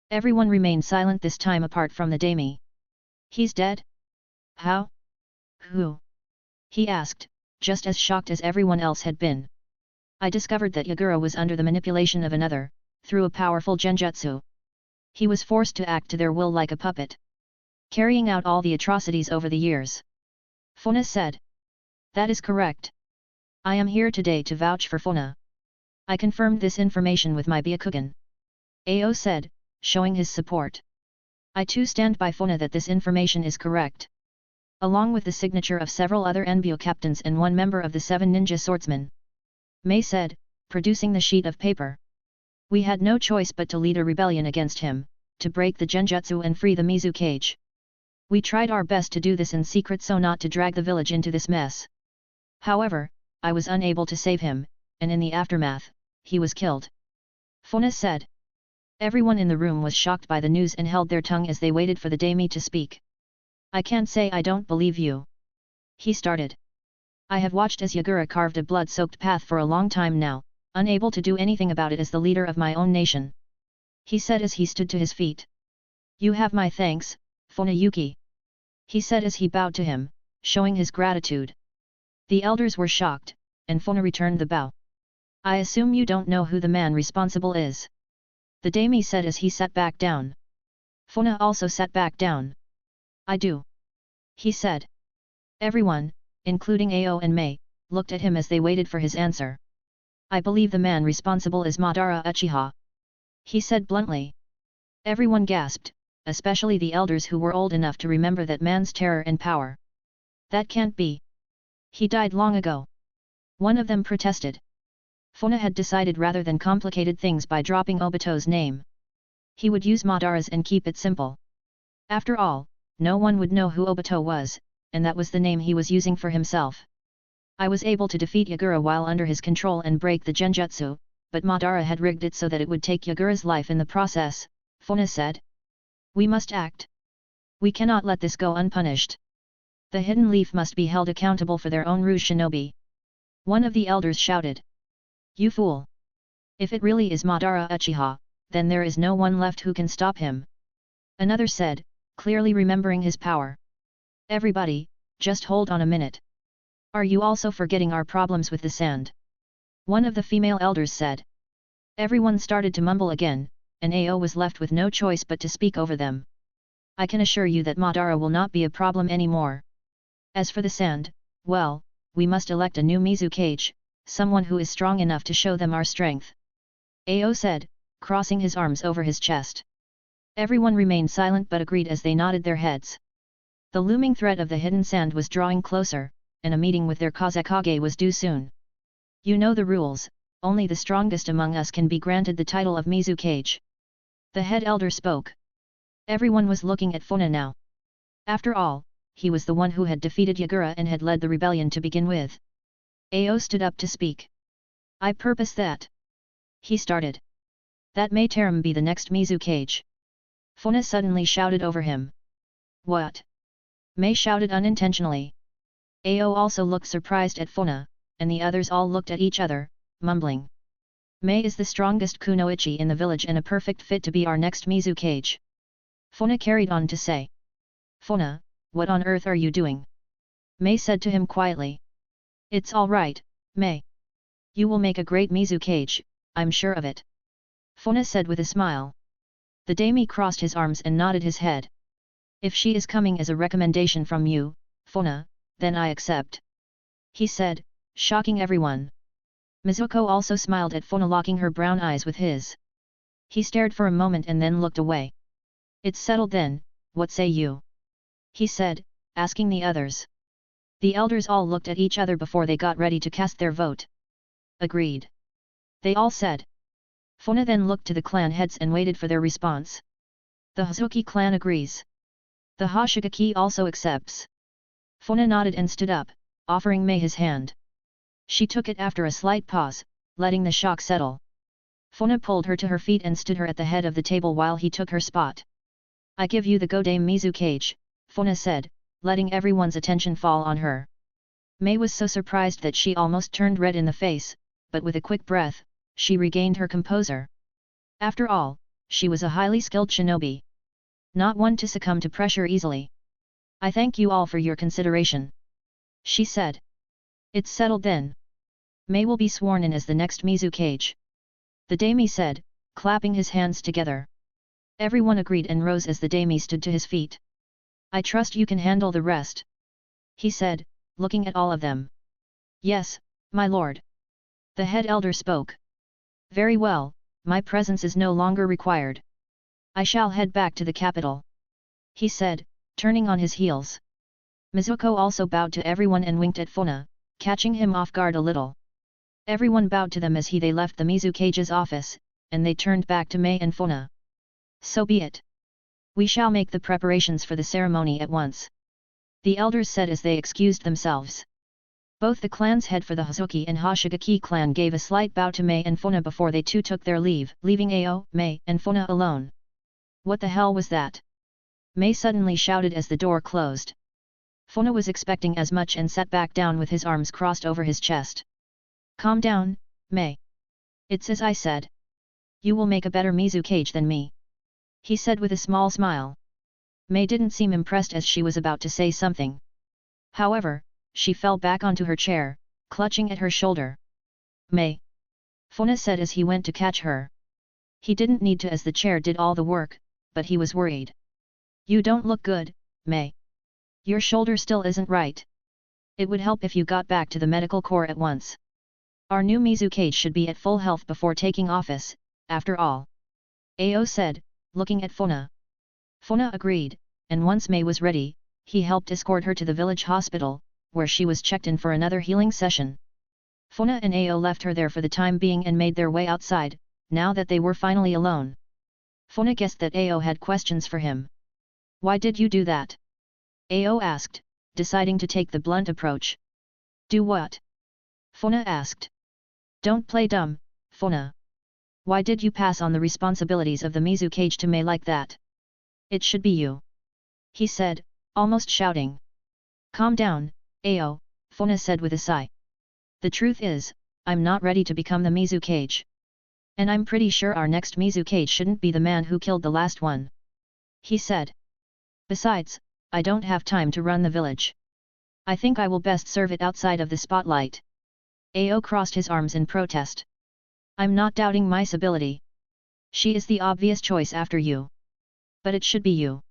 Everyone remained silent this time apart from the daime. He's dead? How? Who? He asked, just as shocked as everyone else had been. I discovered that Yagura was under the manipulation of another, through a powerful genjutsu. He was forced to act to their will like a puppet, carrying out all the atrocities over the years. Funa said. That is correct. I am here today to vouch for Funa. I confirmed this information with my Byakugan. Ao said, showing his support. I too stand by Funa that this information is correct. Along with the signature of several other Enbyo captains and one member of the 7 ninja swordsmen. Mei said, producing the sheet of paper. We had no choice but to lead a rebellion against him, to break the genjutsu and free the Mizukage. We tried our best to do this in secret so not to drag the village into this mess. However, I was unable to save him, and in the aftermath, he was killed. Funa said. Everyone in the room was shocked by the news and held their tongue as they waited for the daime to speak. I can't say I don't believe you. He started. I have watched as Yagura carved a blood-soaked path for a long time now, unable to do anything about it as the leader of my own nation. He said as he stood to his feet. You have my thanks, Fuyona Yuki. He said as he bowed to him, showing his gratitude. The elders were shocked, and Funa returned the bow. I assume you don't know who the man responsible is. The daimyo said as he sat back down. Funa also sat back down. I do. He said. Everyone, including Ao and Mei, looked at him as they waited for his answer. I believe the man responsible is Madara Uchiha. He said bluntly. Everyone gasped, especially the elders who were old enough to remember that man's terror and power. That can't be. He died long ago. One of them protested. Funa had decided rather than complicated things by dropping Obito's name. He would use Madara's and keep it simple. After all, no one would know who Obito was, and that was the name he was using for himself. I was able to defeat Yagura while under his control and break the genjutsu, but Madara had rigged it so that it would take Yagura's life in the process, Funa said. We must act. We cannot let this go unpunished. The Hidden Leaf must be held accountable for their own Rouge Shinobi. One of the elders shouted. You fool! If it really is Madara Uchiha, then there is no one left who can stop him. Another said, clearly remembering his power. Everybody, just hold on a minute. Are you also forgetting our problems with the sand? One of the female elders said. Everyone started to mumble again, and Ao was left with no choice but to speak over them. I can assure you that Madara will not be a problem anymore. As for the sand, well, we must elect a new Mizukage, someone who is strong enough to show them our strength. Ao said, crossing his arms over his chest. Everyone remained silent but agreed as they nodded their heads. The looming threat of the hidden sand was drawing closer, and a meeting with their Kazekage was due soon. You know the rules, only the strongest among us can be granted the title of Mizukage. The head elder spoke. Everyone was looking at Funa now. After all, he was the one who had defeated Yagura and had led the rebellion to begin with. Ao stood up to speak. I purpose that. He started. That may Taram be the next Mizukage. Funa suddenly shouted over him. What? Mei shouted unintentionally. Ao also looked surprised at Funa, and the others all looked at each other, mumbling. Mei is the strongest kunoichi in the village and a perfect fit to be our next Mizukage. Funa carried on to say. Funa, what on earth are you doing? Mei said to him quietly. It's all right, Mei. You will make a great Mizukage, I'm sure of it. Funa said with a smile. The daimyo crossed his arms and nodded his head. If she is coming as a recommendation from you, Funa, then I accept. He said, shocking everyone. Mizuko also smiled at Funa, locking her brown eyes with his. He stared for a moment and then looked away. It's settled then, what say you? He said, asking the others. The elders all looked at each other before they got ready to cast their vote. Agreed. They all said. Funa then looked to the clan heads and waited for their response. The Hazuki clan agrees. The Hoshigaki also accepts. Funa nodded and stood up, offering Mei his hand. She took it after a slight pause, letting the shock settle. Funa pulled her to her feet and stood her at the head of the table while he took her spot. I give you the Godame Mizukage, Funa said, letting everyone's attention fall on her. Mei was so surprised that she almost turned red in the face, but with a quick breath, she regained her composure. After all, she was a highly skilled shinobi. Not one to succumb to pressure easily. I thank you all for your consideration. She said. It's settled then. Mei will be sworn in as the next Mizukage. The daimyo said, clapping his hands together. Everyone agreed and rose as the daimyo stood to his feet. I trust you can handle the rest. He said, looking at all of them. Yes, my lord. The head elder spoke. Very well, my presence is no longer required. I shall head back to the capital. He said, turning on his heels. Mizuko also bowed to everyone and winked at Funa, catching him off guard a little. Everyone bowed to them as they left the Mizukage's office, and they turned back to Mei and Funa. So be it. We shall make the preparations for the ceremony at once. The elders said as they excused themselves. Both the clan's head for the Hazuki and Hoshigaki clan gave a slight bow to Mei and Funa before they too took their leave, leaving Ao, Mei, and Funa alone. What the hell was that? Mei suddenly shouted as the door closed. Funa was expecting as much and sat back down with his arms crossed over his chest. Calm down, Mei. It's as I said. You will make a better Mizukage than me. He said with a small smile. Mei didn't seem impressed as she was about to say something. However, she fell back onto her chair, clutching at her shoulder. Mei. Funa said as he went to catch her. He didn't need to as the chair did all the work, but he was worried. You don't look good, Mei. Your shoulder still isn't right. It would help if you got back to the medical corps at once. Our new Mizukage should be at full health before taking office, after all. Ao said, looking at Funa. Funa agreed, and once Mei was ready, he helped escort her to the village hospital, where she was checked in for another healing session. Funa and Ao left her there for the time being and made their way outside, now that they were finally alone. Funa guessed that Ao had questions for him. Why did you do that? Ao asked, deciding to take the blunt approach. Do what? Funa asked. Don't play dumb, Funa. Why did you pass on the responsibilities of the Mizukage to Mei like that? It should be you. He said, almost shouting. Calm down, Ao, Funa said with a sigh. The truth is, I'm not ready to become the Mizukage. And I'm pretty sure our next Mizukage shouldn't be the man who killed the last one. He said. Besides, I don't have time to run the village. I think I will best serve it outside of the spotlight. Ao crossed his arms in protest. I'm not doubting Mai's ability. She is the obvious choice after you. But it should be you.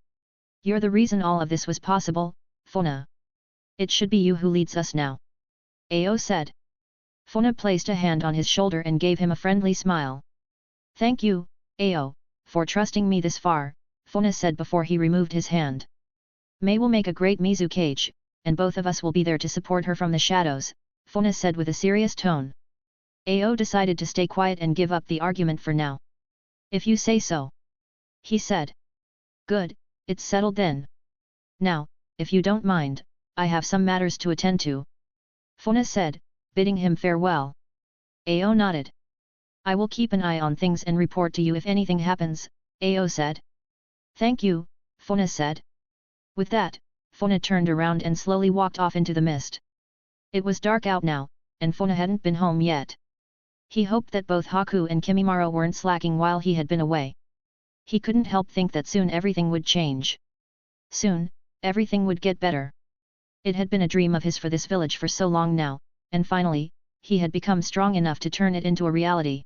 You're the reason all of this was possible, Funa. It should be you who leads us now. Ao said. Funa placed a hand on his shoulder and gave him a friendly smile. Thank you, Ao, for trusting me this far, Funa said before he removed his hand. Mei will make a great Mizukage, and both of us will be there to support her from the shadows, Funa said with a serious tone. Ao decided to stay quiet and give up the argument for now. If you say so. He said. Good, it's settled then. Now, if you don't mind, I have some matters to attend to. Funa said, bidding him farewell. Ao nodded. I will keep an eye on things and report to you if anything happens, Ao said. Thank you, Funa said. With that, Funa turned around and slowly walked off into the mist. It was dark out now, and Funa hadn't been home yet. He hoped that both Haku and Kimimaro weren't slacking while he had been away. He couldn't help think that soon everything would change. Soon, everything would get better. It had been a dream of his for this village for so long now, and finally, he had become strong enough to turn it into a reality.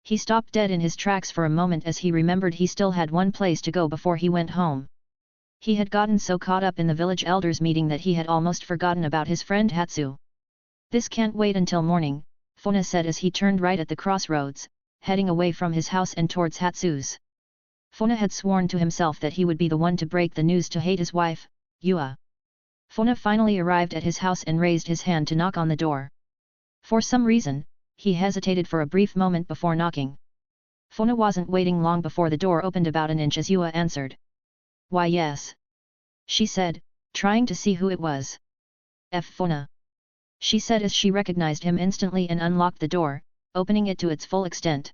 He stopped dead in his tracks for a moment as he remembered he still had one place to go before he went home. He had gotten so caught up in the village elders meeting that he had almost forgotten about his friend Hatsu. This can't wait until morning, Funa said as he turned right at the crossroads, heading away from his house and towards Hatsu's. Funa had sworn to himself that he would be the one to break the news to his wife, Yua. Funa finally arrived at his house and raised his hand to knock on the door. For some reason, he hesitated for a brief moment before knocking. Funa wasn't waiting long before the door opened about an inch as Yua answered. Why yes. She said, trying to see who it was. Funa. She said as she recognized him instantly and unlocked the door, opening it to its full extent.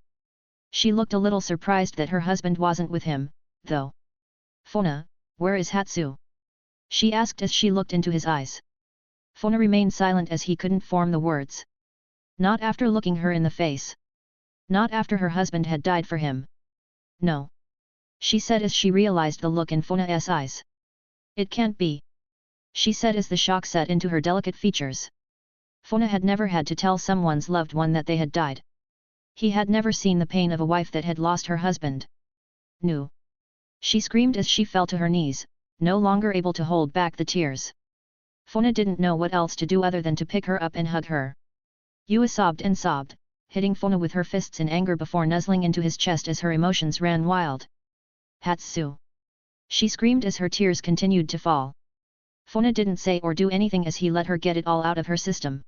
She looked a little surprised that her husband wasn't with him, though. Funa, where is Hatsu? She asked as she looked into his eyes. Funa remained silent as he couldn't form the words. Not after looking her in the face. Not after her husband had died for him. No. She said as she realized the look in Funa's eyes. It can't be. She said as the shock set into her delicate features. Funa had never had to tell someone's loved one that they had died. He had never seen the pain of a wife that had lost her husband. No. She screamed as she fell to her knees, no longer able to hold back the tears. Funa didn't know what else to do other than to pick her up and hug her. Yua sobbed and sobbed, hitting Funa with her fists in anger before nuzzling into his chest as her emotions ran wild. Hatsu! She screamed as her tears continued to fall. Funa didn't say or do anything as he let her get it all out of her system.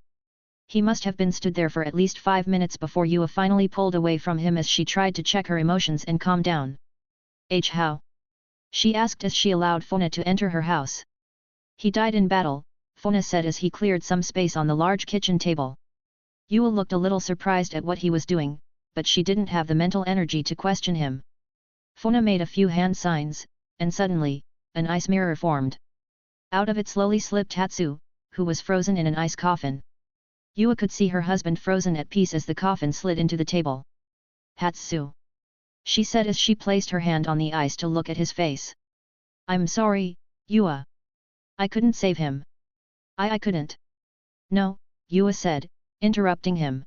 He must have been stood there for at least 5 minutes before Yua finally pulled away from him as she tried to check her emotions and calm down. How? She asked as she allowed Funa to enter her house. He died in battle, Funa said as he cleared some space on the large kitchen table. Yua looked a little surprised at what he was doing, but she didn't have the mental energy to question him. Funa made a few hand signs, and suddenly, an ice mirror formed. Out of it slowly slipped Hatsu, who was frozen in an ice coffin. Yua could see her husband frozen at peace as the coffin slid into the table. Hatsu, she said as she placed her hand on the ice to look at his face. I'm sorry, Yua. I couldn't save him. I couldn't. No, Yua said, interrupting him.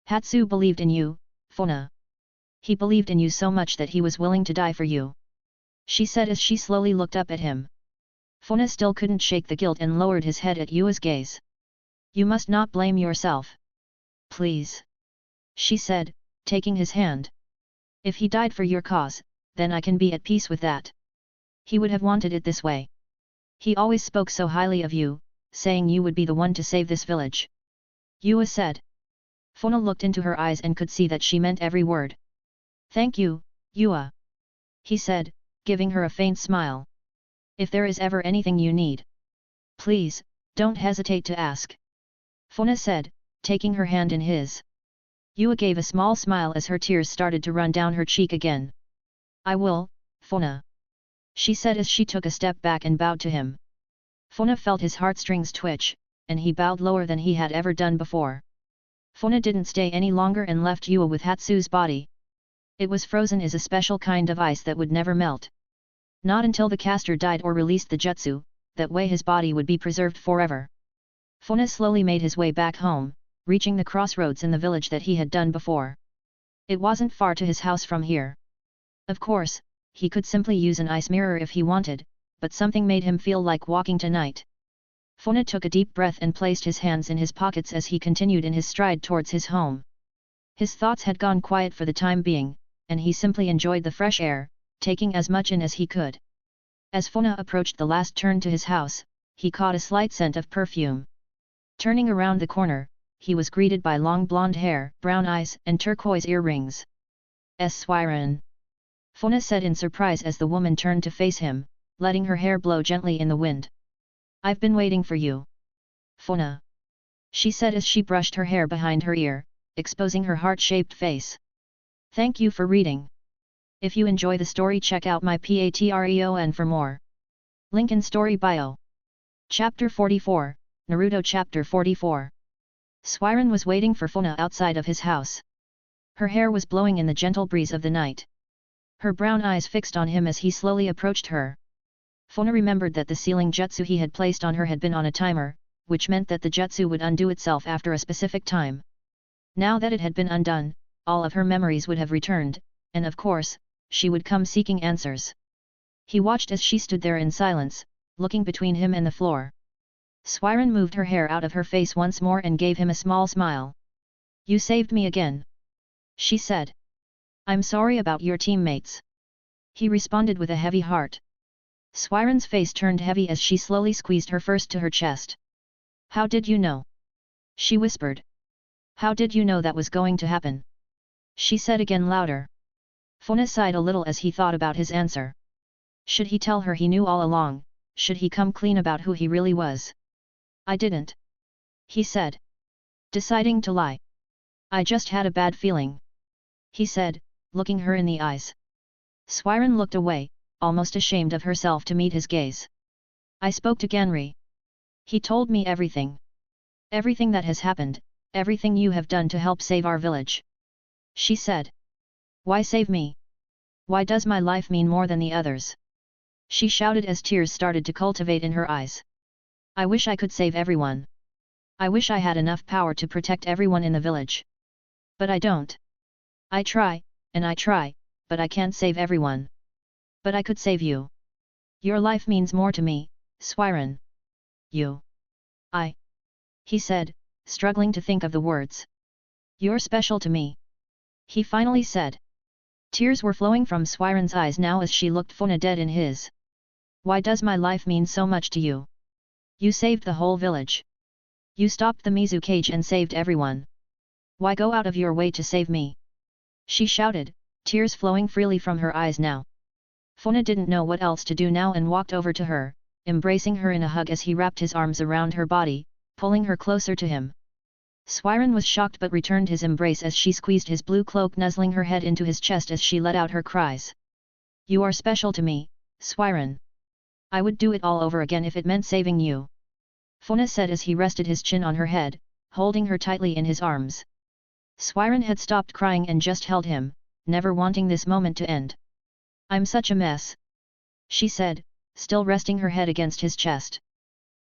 Hatsu believed in you, Funa. He believed in you so much that he was willing to die for you. She said as she slowly looked up at him. Funa still couldn't shake the guilt and lowered his head at Yua's gaze. You must not blame yourself. Please. She said, taking his hand. If he died for your cause, then I can be at peace with that. He would have wanted it this way. He always spoke so highly of you, saying you would be the one to save this village. Yua said. Funa looked into her eyes and could see that she meant every word. Thank you, Yua. He said, giving her a faint smile. If there is ever anything you need, please, don't hesitate to ask. Funa said, taking her hand in his. Yua gave a small smile as her tears started to run down her cheek again. I will, Funa. She said as she took a step back and bowed to him. Funa felt his heartstrings twitch, and he bowed lower than he had ever done before. Funa didn't stay any longer and left Yua with Hatsu's body. It was frozen as a special kind of ice that would never melt. Not until the caster died or released the jutsu, that way his body would be preserved forever. Funa slowly made his way back home, reaching the crossroads in the village that he had done before. It wasn't far to his house from here. Of course, he could simply use an ice mirror if he wanted, but something made him feel like walking tonight. Funa took a deep breath and placed his hands in his pockets as he continued in his stride towards his home. His thoughts had gone quiet for the time being, and he simply enjoyed the fresh air, taking as much in as he could. As Funa approached the last turn to his house, he caught a slight scent of perfume. Turning around the corner, he was greeted by long blonde hair, brown eyes and turquoise earrings. Swiren. Funa said in surprise as the woman turned to face him, letting her hair blow gently in the wind. I've been waiting for you. Funa. She said as she brushed her hair behind her ear, exposing her heart-shaped face. Thank you for reading. If you enjoy the story, check out my Patreon for more. Link in story bio. Chapter 44, Naruto Chapter 44. Swiren was waiting for Funa outside of his house. Her hair was blowing in the gentle breeze of the night. Her brown eyes fixed on him as he slowly approached her. Funa remembered that the sealing jutsu he had placed on her had been on a timer, which meant that the jutsu would undo itself after a specific time. Now that it had been undone, all of her memories would have returned, and of course, she would come seeking answers. He watched as she stood there in silence, looking between him and the floor. Swiren moved her hair out of her face once more and gave him a small smile. You saved me again. She said. I'm sorry about your teammates. He responded with a heavy heart. Swiren's face turned heavy as she slowly squeezed her first to her chest. How did you know? She whispered. How did you know that was going to happen? She said again louder. Funa sighed a little as he thought about his answer. Should he tell her he knew all along? Should he come clean about who he really was? I didn't. He said. Deciding to lie. I just had a bad feeling. He said, looking her in the eyes. Swiren looked away, almost ashamed of herself to meet his gaze. I spoke to Genri. He told me everything. Everything that has happened, everything you have done to help save our village. She said. Why save me? Why does my life mean more than the others? She shouted as tears started to cultivate in her eyes. I wish I could save everyone. I wish I had enough power to protect everyone in the village. But I don't. I try, but I can't save everyone. But I could save you. Your life means more to me, Swiren. You. He said, struggling to think of the words. You're special to me. He finally said. Tears were flowing from Swiren's eyes now as she looked Funa dead in his. Why does my life mean so much to you? You saved the whole village. You stopped the Mizukage and saved everyone. Why go out of your way to save me? She shouted, tears flowing freely from her eyes now. Funa didn't know what else to do now and walked over to her, embracing her in a hug as he wrapped his arms around her body, pulling her closer to him. Swiren was shocked but returned his embrace as she squeezed his blue cloak, nuzzling her head into his chest as she let out her cries. You are special to me, Swiren. I would do it all over again if it meant saving you. Funa said as he rested his chin on her head, holding her tightly in his arms. Swiren had stopped crying and just held him, never wanting this moment to end. I'm such a mess, she said, still resting her head against his chest.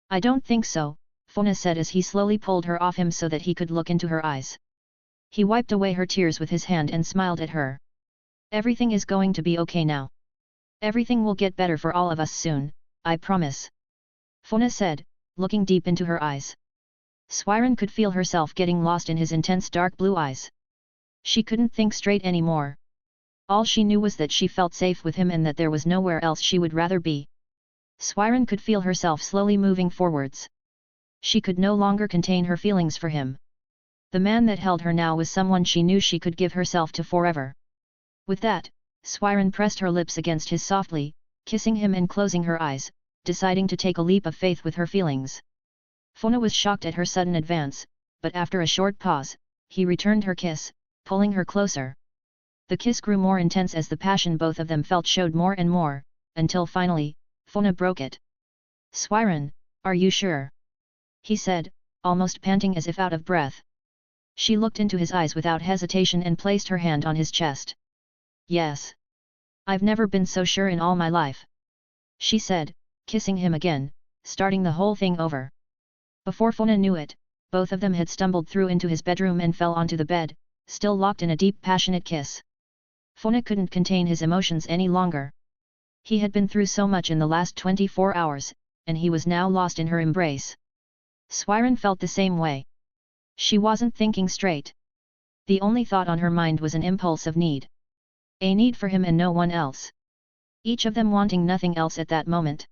I don't think so, Funa said as he slowly pulled her off him so that he could look into her eyes. He wiped away her tears with his hand and smiled at her. Everything is going to be okay now. Everything will get better for all of us soon, I promise. Funa said, looking deep into her eyes. Swiren could feel herself getting lost in his intense dark blue eyes. She couldn't think straight anymore. All she knew was that she felt safe with him and that there was nowhere else she would rather be. Swiren could feel herself slowly moving forwards. She could no longer contain her feelings for him. The man that held her now was someone she knew she could give herself to forever. With that, Swiren pressed her lips against his softly, kissing him and closing her eyes, deciding to take a leap of faith with her feelings. Funa was shocked at her sudden advance, but after a short pause, he returned her kiss, pulling her closer. The kiss grew more intense as the passion both of them felt showed more and more, until finally, Funa broke it. Swiren, are you sure? He said, almost panting as if out of breath. She looked into his eyes without hesitation and placed her hand on his chest. Yes. I've never been so sure in all my life, she said, kissing him again, starting the whole thing over. Before Funa knew it, both of them had stumbled through into his bedroom and fell onto the bed, still locked in a deep passionate kiss. Funa couldn't contain his emotions any longer. He had been through so much in the last 24 hours, and he was now lost in her embrace. Swiren felt the same way. She wasn't thinking straight. The only thought on her mind was an impulse of need. A need for him and no one else. Each of them wanting nothing else at that moment.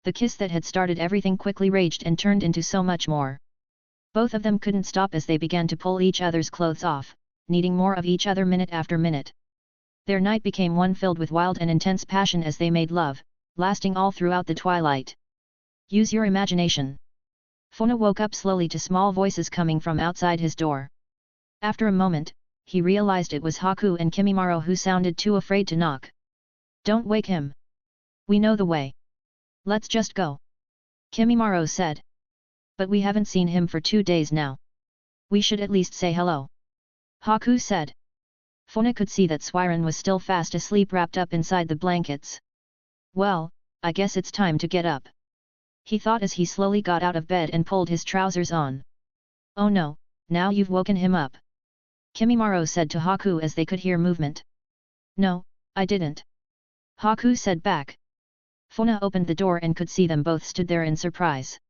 The kiss that had started everything quickly raged and turned into so much more. Both of them couldn't stop as they began to pull each other's clothes off, needing more of each other minute after minute. Their night became one filled with wild and intense passion as they made love, lasting all throughout the twilight. Use your imagination. Funa woke up slowly to small voices coming from outside his door. After a moment, he realized it was Haku and Kimimaro who sounded too afraid to knock. Don't wake him. We know the way. Let's just go. Kimimaro said. But we haven't seen him for 2 days now. We should at least say hello. Haku said. Funa could see that Swiren was still fast asleep wrapped up inside the blankets. Well, I guess it's time to get up, he thought as he slowly got out of bed and pulled his trousers on. Oh no, now you've woken him up, Kimimaro said to Haku as they could hear movement. No, I didn't, Haku said back. Funa opened the door and could see them both stood there in surprise.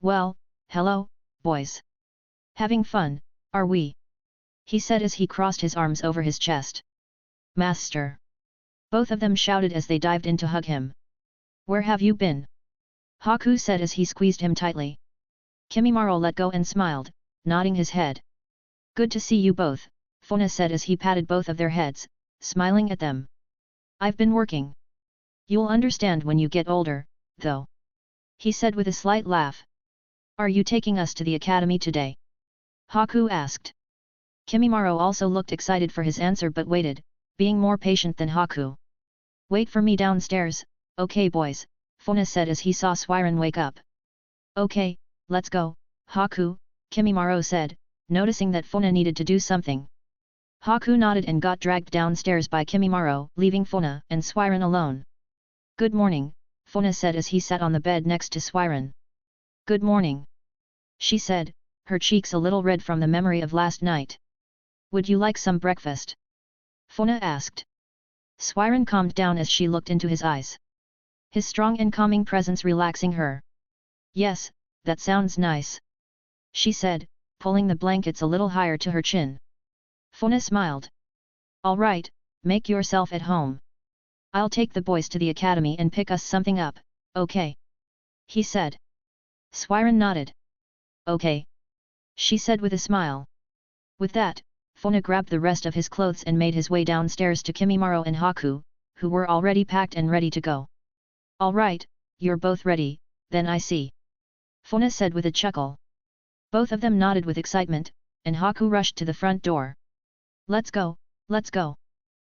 Well, hello, boys. Having fun, are we? He said as he crossed his arms over his chest. Master! Both of them shouted as they dived in to hug him. Where have you been? Haku said as he squeezed him tightly. Kimimaro let go and smiled, nodding his head. Good to see you both, Funa said as he patted both of their heads, smiling at them. I've been working. You'll understand when you get older, though, he said with a slight laugh. Are you taking us to the academy today? Haku asked. Kimimaro also looked excited for his answer but waited, being more patient than Haku. Wait for me downstairs, okay boys, Funa said as he saw Swiren wake up. Okay, let's go, Haku, Kimimaro said, noticing that Funa needed to do something. Haku nodded and got dragged downstairs by Kimimaro, leaving Funa and Swiren alone. Good morning, Funa said as he sat on the bed next to Swiren. Good morning, she said, her cheeks a little red from the memory of last night. Would you like some breakfast? Funa asked. Swiren calmed down as she looked into his eyes. His strong and calming presence relaxing her. Yes, that sounds nice, she said, pulling the blankets a little higher to her chin. Funa smiled. All right, make yourself at home. I'll take the boys to the academy and pick us something up, okay? He said. Swiren nodded. Okay, she said with a smile. With that, Funa grabbed the rest of his clothes and made his way downstairs to Kimimaro and Haku, who were already packed and ready to go. All right, you're both ready, then I see, Funa said with a chuckle. Both of them nodded with excitement, and Haku rushed to the front door. Let's go,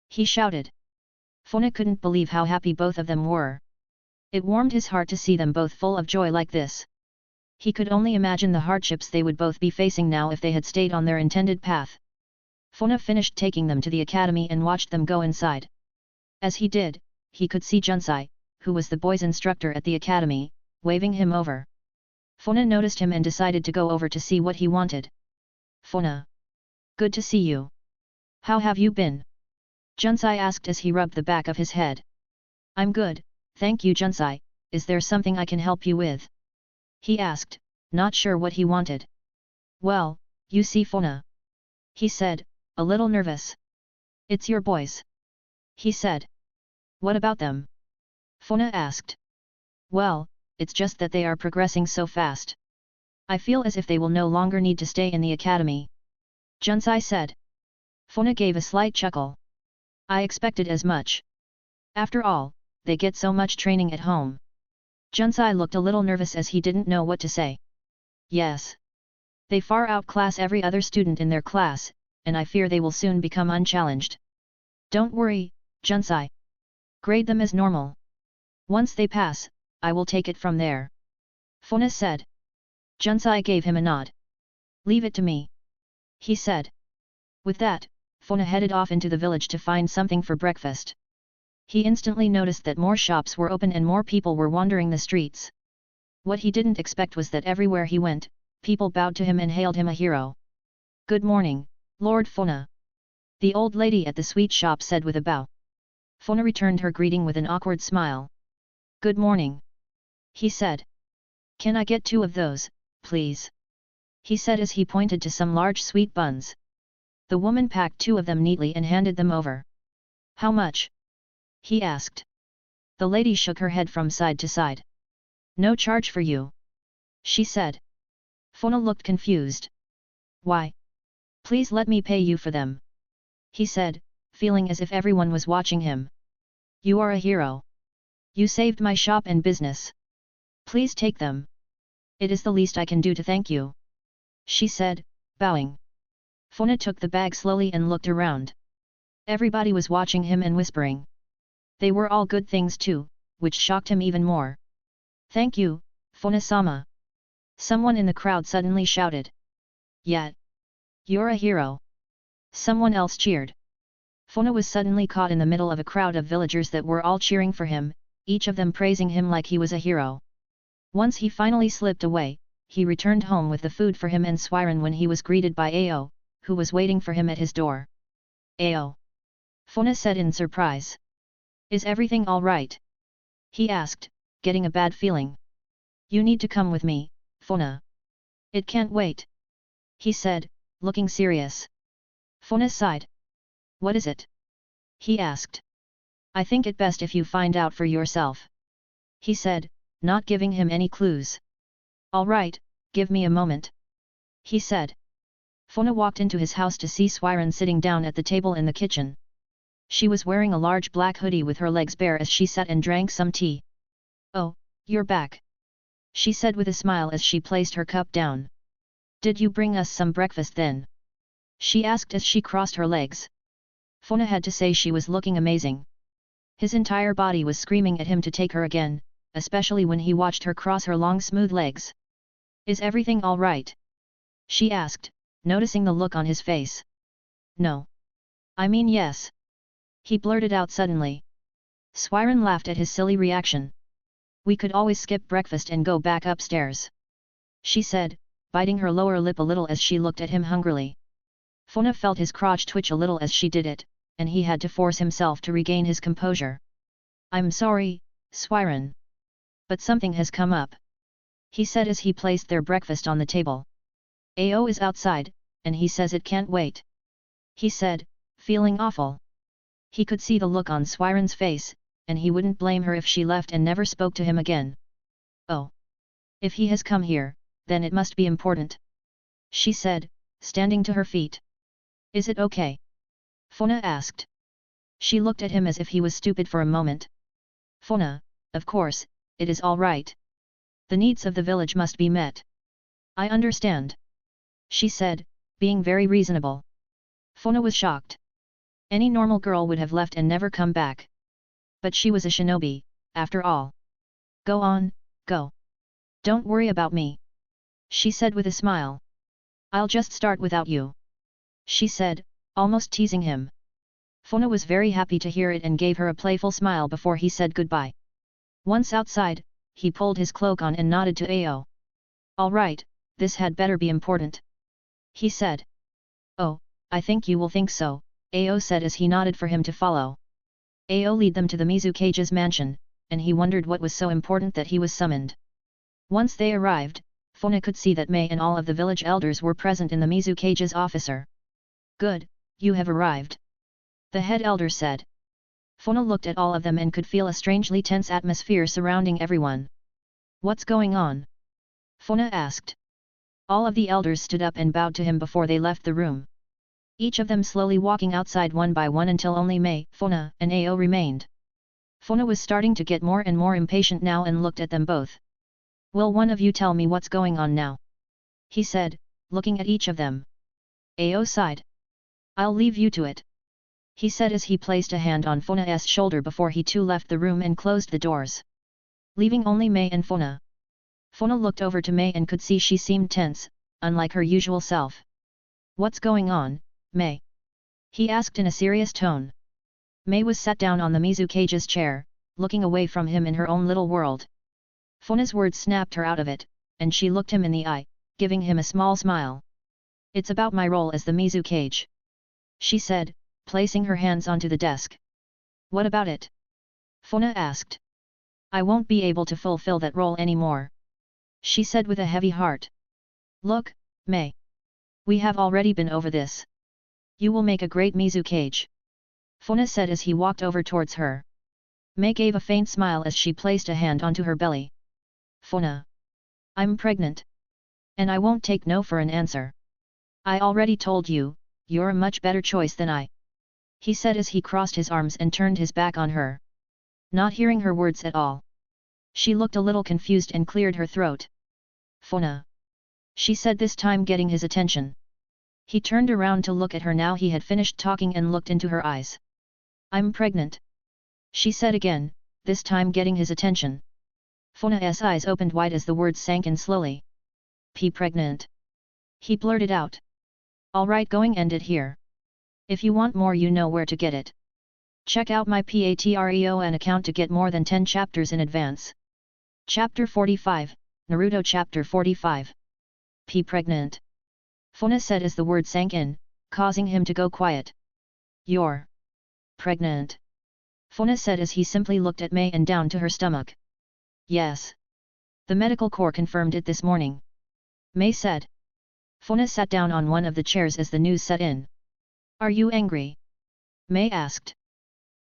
he shouted. Funa couldn't believe how happy both of them were. It warmed his heart to see them both full of joy like this. He could only imagine the hardships they would both be facing now if they had stayed on their intended path. Funa finished taking them to the academy and watched them go inside. As he did, he could see Junsai, who was the boy's instructor at the academy, waving him over. Funa noticed him and decided to go over to see what he wanted. Funa. Good to see you. How have you been? Junsai asked as he rubbed the back of his head. I'm good, thank you Junsai, is there something I can help you with? He asked, not sure what he wanted. Well, you see Funa. He said, a little nervous. It's your boys. He said. What about them? Funa asked. Well, it's just that they are progressing so fast. I feel as if they will no longer need to stay in the academy. Junsai said. Funa gave a slight chuckle. I expected as much. After all, they get so much training at home. Junsai looked a little nervous as he didn't know what to say. Yes. They far outclass every other student in their class, and I fear they will soon become unchallenged. Don't worry, Junsai. Grade them as normal. Once they pass, I will take it from there. Funa said. Junsai gave him a nod. Leave it to me. He said. With that, Funa headed off into the village to find something for breakfast. He instantly noticed that more shops were open and more people were wandering the streets. What he didn't expect was that everywhere he went, people bowed to him and hailed him a hero. Good morning, Lord Funa. The old lady at the sweet shop said with a bow. Funa returned her greeting with an awkward smile. Good morning. He said. Can I get 2 of those, please? He said as he pointed to some large sweet buns. The woman packed 2 of them neatly and handed them over. How much? He asked. The lady shook her head from side to side. No charge for you. She said. Funa looked confused. Why? Please let me pay you for them. He said, feeling as if everyone was watching him. You are a hero. You saved my shop and business. Please take them. It is the least I can do to thank you. She said, bowing. Funa took the bag slowly and looked around. Everybody was watching him and whispering. They were all good things too, which shocked him even more. Thank you, Funa-sama. Someone in the crowd suddenly shouted. Yet. You're a hero. Someone else cheered. Funa was suddenly caught in the middle of a crowd of villagers that were all cheering for him, each of them praising him like he was a hero. Once he finally slipped away, he returned home with the food for him and Swiren when he was greeted by Ao, who was waiting for him at his door. Ao. Funa said in surprise. Is everything all right? He asked, getting a bad feeling. You need to come with me, Funa. It can't wait. He said, looking serious. Funa sighed. What is it? He asked. I think it best if you find out for yourself. He said, not giving him any clues. All right, give me a moment. He said. Funa walked into his house to see Swiren sitting down at the table in the kitchen. She was wearing a large black hoodie with her legs bare as she sat and drank some tea. Oh, you're back. She said with a smile as she placed her cup down. Did you bring us some breakfast then? She asked as she crossed her legs. Funa had to say she was looking amazing. His entire body was screaming at him to take her again, especially when he watched her cross her long smooth legs. Is everything all right? She asked, noticing the look on his face. No. I mean yes. He blurted out suddenly. Swiren laughed at his silly reaction. We could always skip breakfast and go back upstairs. She said, biting her lower lip a little as she looked at him hungrily. Funa felt his crotch twitch a little as she did it, and he had to force himself to regain his composure. I'm sorry, Swiren. But something has come up. He said as he placed their breakfast on the table. Ao is outside, and he says it can't wait. He said, feeling awful. He could see the look on Swiren's face, and he wouldn't blame her if she left and never spoke to him again. Oh. If he has come here, then it must be important. She said, standing to her feet. Is it okay? Funa asked. She looked at him as if he was stupid for a moment. Funa, of course, it is all right. The needs of the village must be met. I understand. She said, being very reasonable. Funa was shocked. Any normal girl would have left and never come back. But she was a shinobi, after all. Go on, go. Don't worry about me. She said with a smile. I'll just start without you. She said, almost teasing him. Funa was very happy to hear it and gave her a playful smile before he said goodbye. Once outside, he pulled his cloak on and nodded to Ao. All right, this had better be important. He said. Oh, I think you will think so, Ao said as he nodded for him to follow. Ao led them to the Mizukage's mansion, and he wondered what was so important that he was summoned. Once they arrived, Funa could see that Mei and all of the village elders were present in the Mizukage's officer. Good, you have arrived. The head elder said. Funa looked at all of them and could feel a strangely tense atmosphere surrounding everyone. What's going on? Funa asked. All of the elders stood up and bowed to him before they left the room. Each of them slowly walking outside one by one until only Mei, Funa, and Ao remained. Funa was starting to get more and more impatient now and looked at them both. Will one of you tell me what's going on now? He said, looking at each of them. Ao sighed. I'll leave you to it. He said as he placed a hand on Funa's shoulder before he too left the room and closed the doors. Leaving only Mei and Funa. Funa looked over to Mei and could see she seemed tense, unlike her usual self. What's going on, Mei? He asked in a serious tone. Mei was sat down on the Mizukage's chair, looking away from him in her own little world. Funa's words snapped her out of it, and she looked him in the eye, giving him a small smile. It's about my role as the Mizukage. She said, placing her hands onto the desk. What about it? Funa asked. I won't be able to fulfill that role anymore. She said with a heavy heart. Look, Mei. We have already been over this. You will make a great Mizukage. Funa said as he walked over towards her. Mei gave a faint smile as she placed a hand onto her belly. Funa. I'm pregnant. And I won't take no for an answer. I already told you, you're a much better choice than I. He said as he crossed his arms and turned his back on her. Not hearing her words at all. She looked a little confused and cleared her throat. Funa. She said this time getting his attention. He turned around to look at her now he had finished talking and looked into her eyes. I'm pregnant. She said again, this time getting his attention. Funa's eyes opened wide as the words sank in slowly. Pregnant. He blurted out. Alright, going end it here. If you want more you know where to get it. Check out my Patreon account to get more than 10 chapters in advance. Chapter 45, Naruto Chapter 45. Pregnant. Funa said as the word sank in, causing him to go quiet. You're pregnant. Funa said as he simply looked at Mei and down to her stomach. Yes. The medical corps confirmed it this morning. Mei said. Funa sat down on one of the chairs as the news set in. Are you angry? Mei asked.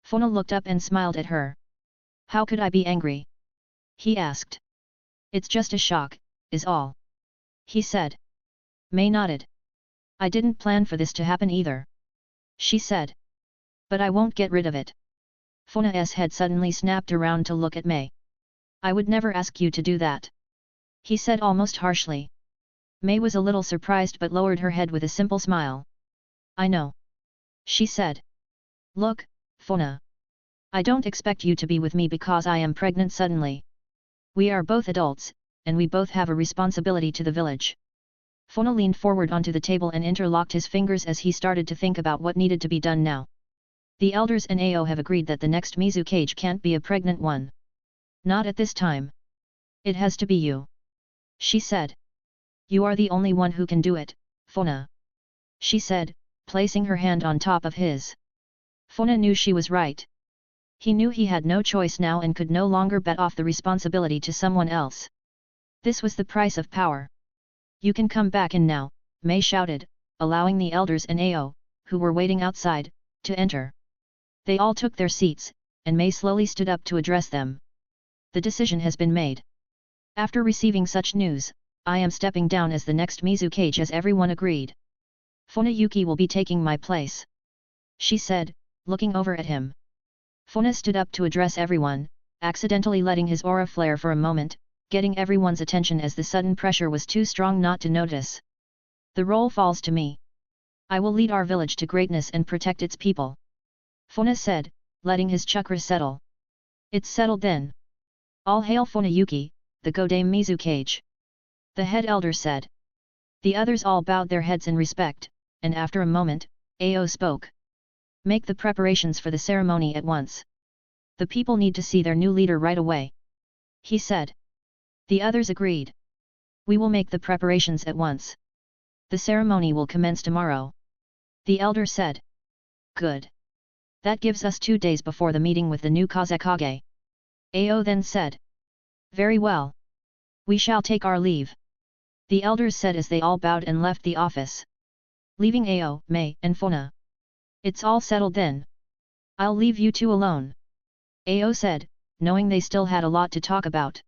Funa looked up and smiled at her. How could I be angry? He asked. It's just a shock, is all. He said. Mei nodded. I didn't plan for this to happen either. She said. But I won't get rid of it. Funa's head suddenly snapped around to look at Mei. I would never ask you to do that. He said almost harshly. Mei was a little surprised but lowered her head with a simple smile. I know. She said. Look, Funa. I don't expect you to be with me because I am pregnant suddenly. We are both adults, and we both have a responsibility to the village. Funa leaned forward onto the table and interlocked his fingers as he started to think about what needed to be done now. The elders and Ao have agreed that the next Mizukage can't be a pregnant one. Not at this time. It has to be you. She said. You are the only one who can do it, Funa. She said, placing her hand on top of his. Funa knew she was right. He knew he had no choice now and could no longer bet off the responsibility to someone else. This was the price of power. You can come back in now, Mei shouted, allowing the elders and Ao, who were waiting outside, to enter. They all took their seats, and Mei slowly stood up to address them. The decision has been made. After receiving such news, I am stepping down as the next Mizukage as everyone agreed. Fuyona Yuki will be taking my place. She said, looking over at him. Funa stood up to address everyone, accidentally letting his aura flare for a moment, getting everyone's attention as the sudden pressure was too strong not to notice. The role falls to me. I will lead our village to greatness and protect its people. Funa said, letting his chakra settle. It's settled then. All hail Fuyona Yuki, the Godame Mizukage. The head elder said. The others all bowed their heads in respect, and after a moment, Ao spoke. Make the preparations for the ceremony at once. The people need to see their new leader right away. He said. The others agreed. We will make the preparations at once. The ceremony will commence tomorrow. The elder said. Good. That gives us 2 days before the meeting with the new Kazekage. Ao then said. Very well. We shall take our leave. The elders said as they all bowed and left the office. Leaving Ao, Mei, and Funa. It's all settled then. I'll leave you two alone. Ao said, knowing they still had a lot to talk about.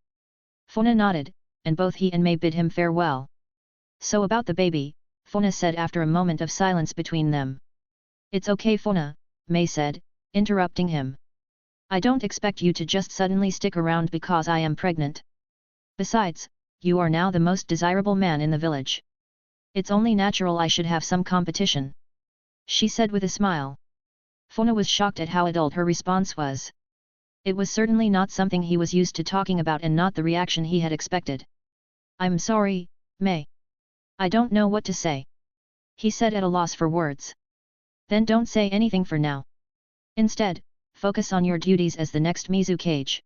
Funa nodded, and both he and Mei bid him farewell. So about the baby, Funa said after a moment of silence between them. It's okay Funa, Mei said, interrupting him. I don't expect you to just suddenly stick around because I am pregnant. Besides, you are now the most desirable man in the village. It's only natural I should have some competition. She said with a smile. Funa was shocked at how adult her response was. It was certainly not something he was used to talking about and not the reaction he had expected. I'm sorry, Mei. I don't know what to say. He said at a loss for words. Then don't say anything for now. Instead, focus on your duties as the next Mizukage.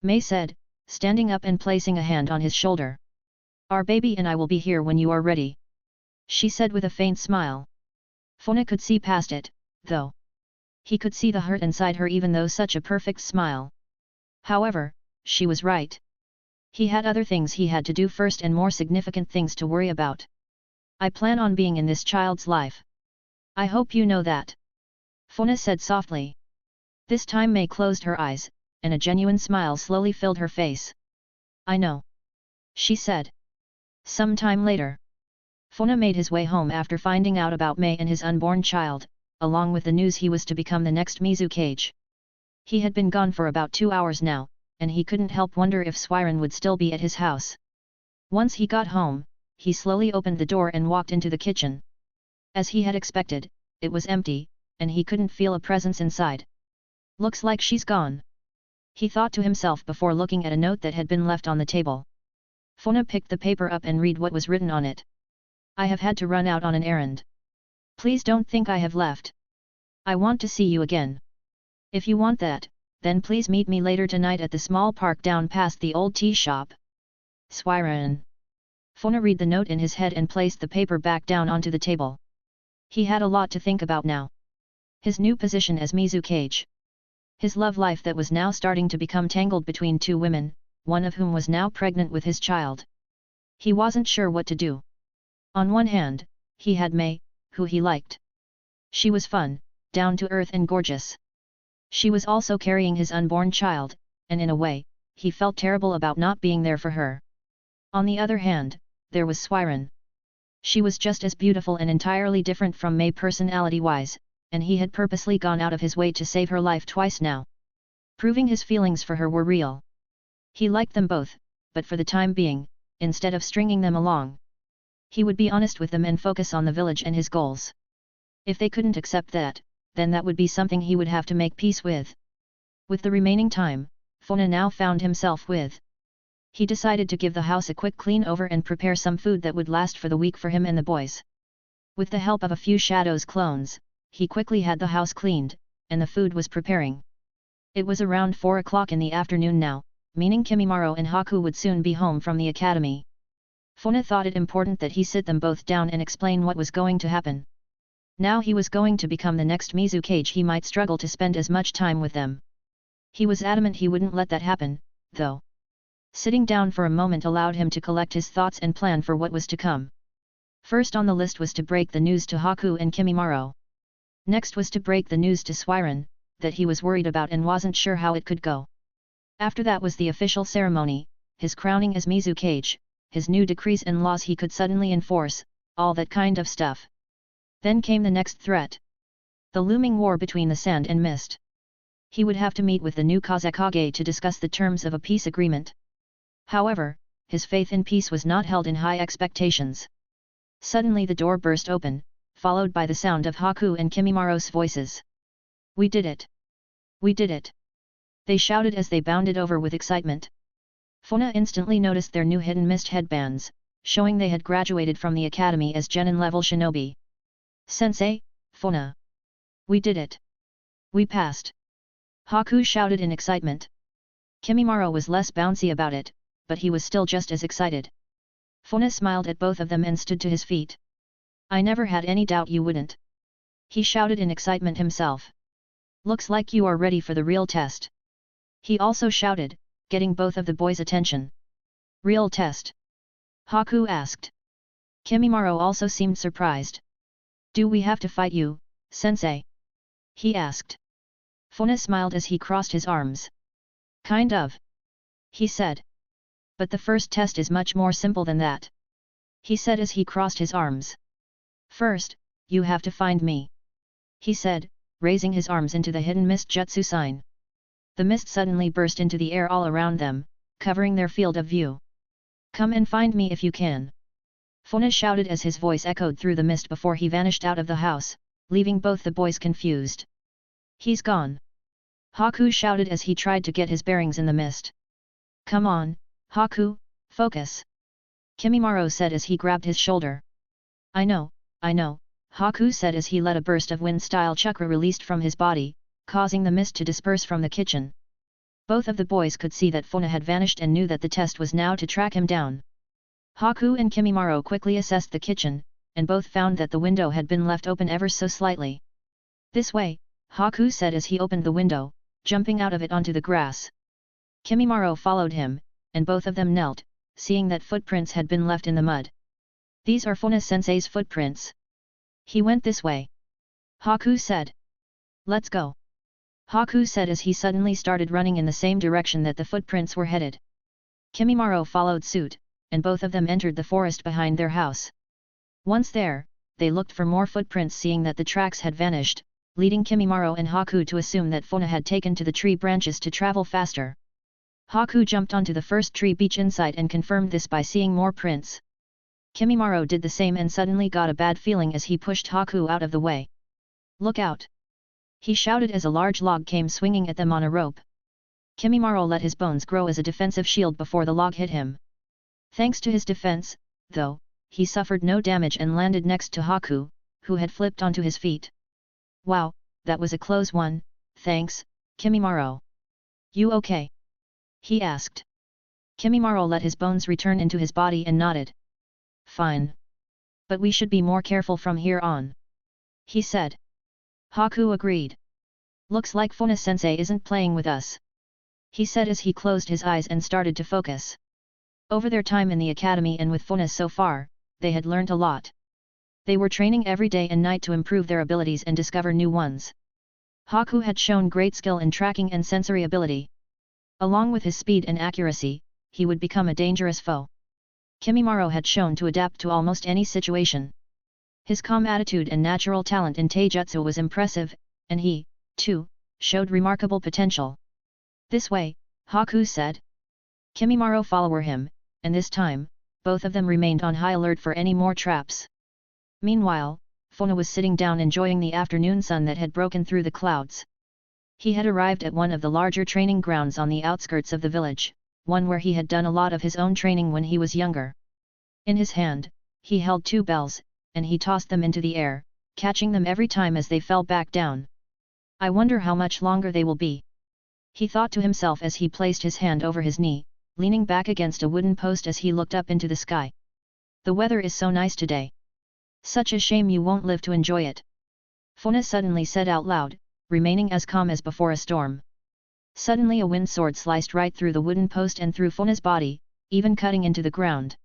Mei said, standing up and placing a hand on his shoulder. Our baby and I will be here when you are ready. She said with a faint smile. Funa could see past it, though. He could see the hurt inside her even though such a perfect smile. However, she was right. He had other things he had to do first and more significant things to worry about. I plan on being in this child's life. I hope you know that. Funa said softly. This time Mei closed her eyes, and a genuine smile slowly filled her face. I know. She said. Some time later. Funa made his way home after finding out about Mei and his unborn child, along with the news he was to become the next Mizukage. He had been gone for about 2 hours now, and he couldn't help wonder if Swiren would still be at his house. Once he got home, he slowly opened the door and walked into the kitchen. As he had expected, it was empty, and he couldn't feel a presence inside. Looks like she's gone. He thought to himself before looking at a note that had been left on the table. Funa picked the paper up and read what was written on it. I have had to run out on an errand. Please don't think I have left. I want to see you again. If you want that, then please meet me later tonight at the small park down past the old tea shop. Swiren. Funa read the note in his head and placed the paper back down onto the table. He had a lot to think about now. His new position as Mizukage. His love life that was now starting to become tangled between 2 women, one of whom was now pregnant with his child. He wasn't sure what to do. On one hand, he had Mei, who he liked. She was fun, down-to-earth and gorgeous. She was also carrying his unborn child, and in a way, he felt terrible about not being there for her. On the other hand, there was Swiren. She was just as beautiful and entirely different from Mei personality-wise, and he had purposely gone out of his way to save her life twice now. Proving his feelings for her were real. He liked them both, but for the time being, instead of stringing them along, he would be honest with them and focus on the village and his goals. If they couldn't accept that, then that would be something he would have to make peace with. With the remaining time, Funa now found himself with. He decided to give the house a quick clean over and prepare some food that would last for the week for him and the boys. With the help of a few Shadows clones, he quickly had the house cleaned, and the food was preparing. It was around 4 o'clock in the afternoon now, meaning Kimimaro and Hiku would soon be home from the academy. Funa thought it important that he sit them both down and explain what was going to happen. Now he was going to become the next Mizukage, he might struggle to spend as much time with them. He was adamant he wouldn't let that happen, though. Sitting down for a moment allowed him to collect his thoughts and plan for what was to come. First on the list was to break the news to Hiku and Kimimaro. Next was to break the news to Swiren, that he was worried about and wasn't sure how it could go. After that was the official ceremony, his crowning as Mizukage, his new decrees and laws he could suddenly enforce, all that kind of stuff. Then came the next threat. The looming war between the sand and mist. He would have to meet with the new Kazekage to discuss the terms of a peace agreement. However, his faith in peace was not held in high expectations. Suddenly the door burst open, followed by the sound of Hiku and Kimimaro's voices. We did it! We did it! They shouted as they bounded over with excitement. Funa instantly noticed their new hidden mist headbands, showing they had graduated from the academy as genin-level shinobi. Sensei, Funa! We did it! We passed! Haku shouted in excitement. Kimimaro was less bouncy about it, but he was still just as excited. Funa smiled at both of them and stood to his feet. I never had any doubt you wouldn't. He shouted in excitement himself. Looks like you are ready for the real test. He also shouted, getting both of the boys' attention. Real test? Haku asked. Kimimaro also seemed surprised. Do we have to fight you, sensei? He asked. Funa smiled as he crossed his arms. Kind of. He said. But the first test is much more simple than that. He said as he crossed his arms. First, you have to find me. He said, raising his arms into the hidden mist jutsu sign. The mist suddenly burst into the air all around them, covering their field of view. Come and find me if you can. Funa shouted as his voice echoed through the mist before he vanished out of the house, leaving both the boys confused. He's gone. Haku shouted as he tried to get his bearings in the mist. Come on, Haku, focus. Kimimaro said as he grabbed his shoulder. I know, Haku said as he let a burst of wind-style chakra released from his body, causing the mist to disperse from the kitchen. Both of the boys could see that Funa had vanished and knew that the test was now to track him down. Haku and Kimimaro quickly assessed the kitchen, and both found that the window had been left open ever so slightly. This way, Haku said as he opened the window, jumping out of it onto the grass. Kimimaro followed him, and both of them knelt, seeing that footprints had been left in the mud. These are Funa-sensei's footprints. He went this way. Haku said. Let's go. Haku said as he suddenly started running in the same direction that the footprints were headed. Kimimaro followed suit, and both of them entered the forest behind their house. Once there, they looked for more footprints, seeing that the tracks had vanished, leading Kimimaro and Haku to assume that Funa had taken to the tree branches to travel faster. Haku jumped onto the first tree beach in sight and confirmed this by seeing more prints. Kimimaro did the same and suddenly got a bad feeling as he pushed Haku out of the way. Look out! He shouted as a large log came swinging at them on a rope. Kimimaro let his bones grow as a defensive shield before the log hit him. Thanks to his defense, though, he suffered no damage and landed next to Haku, who had flipped onto his feet. Wow, that was a close one, thanks, Kimimaro. You okay? He asked. Kimimaro let his bones return into his body and nodded. Fine. But we should be more careful from here on. He said. Haku agreed. Looks like Funa-sensei isn't playing with us. He said as he closed his eyes and started to focus. Over their time in the academy and with Funa so far, they had learned a lot. They were training every day and night to improve their abilities and discover new ones. Haku had shown great skill in tracking and sensory ability. Along with his speed and accuracy, he would become a dangerous foe. Kimimaro had shown to adapt to almost any situation. His calm attitude and natural talent in taijutsu was impressive, and he, too, showed remarkable potential. This way, Haku said. Kimimaro followed him, and this time, both of them remained on high alert for any more traps. Meanwhile, Funa was sitting down enjoying the afternoon sun that had broken through the clouds. He had arrived at one of the larger training grounds on the outskirts of the village, one where he had done a lot of his own training when he was younger. In his hand, he held two bells, and he tossed them into the air, catching them every time as they fell back down. I wonder how much longer they will be. He thought to himself as he placed his hand over his knee, leaning back against a wooden post as he looked up into the sky. The weather is so nice today. Such a shame you won't live to enjoy it. Funa suddenly said out loud, remaining as calm as before a storm. Suddenly a wind sword sliced right through the wooden post and through Funa's body, even cutting into the ground.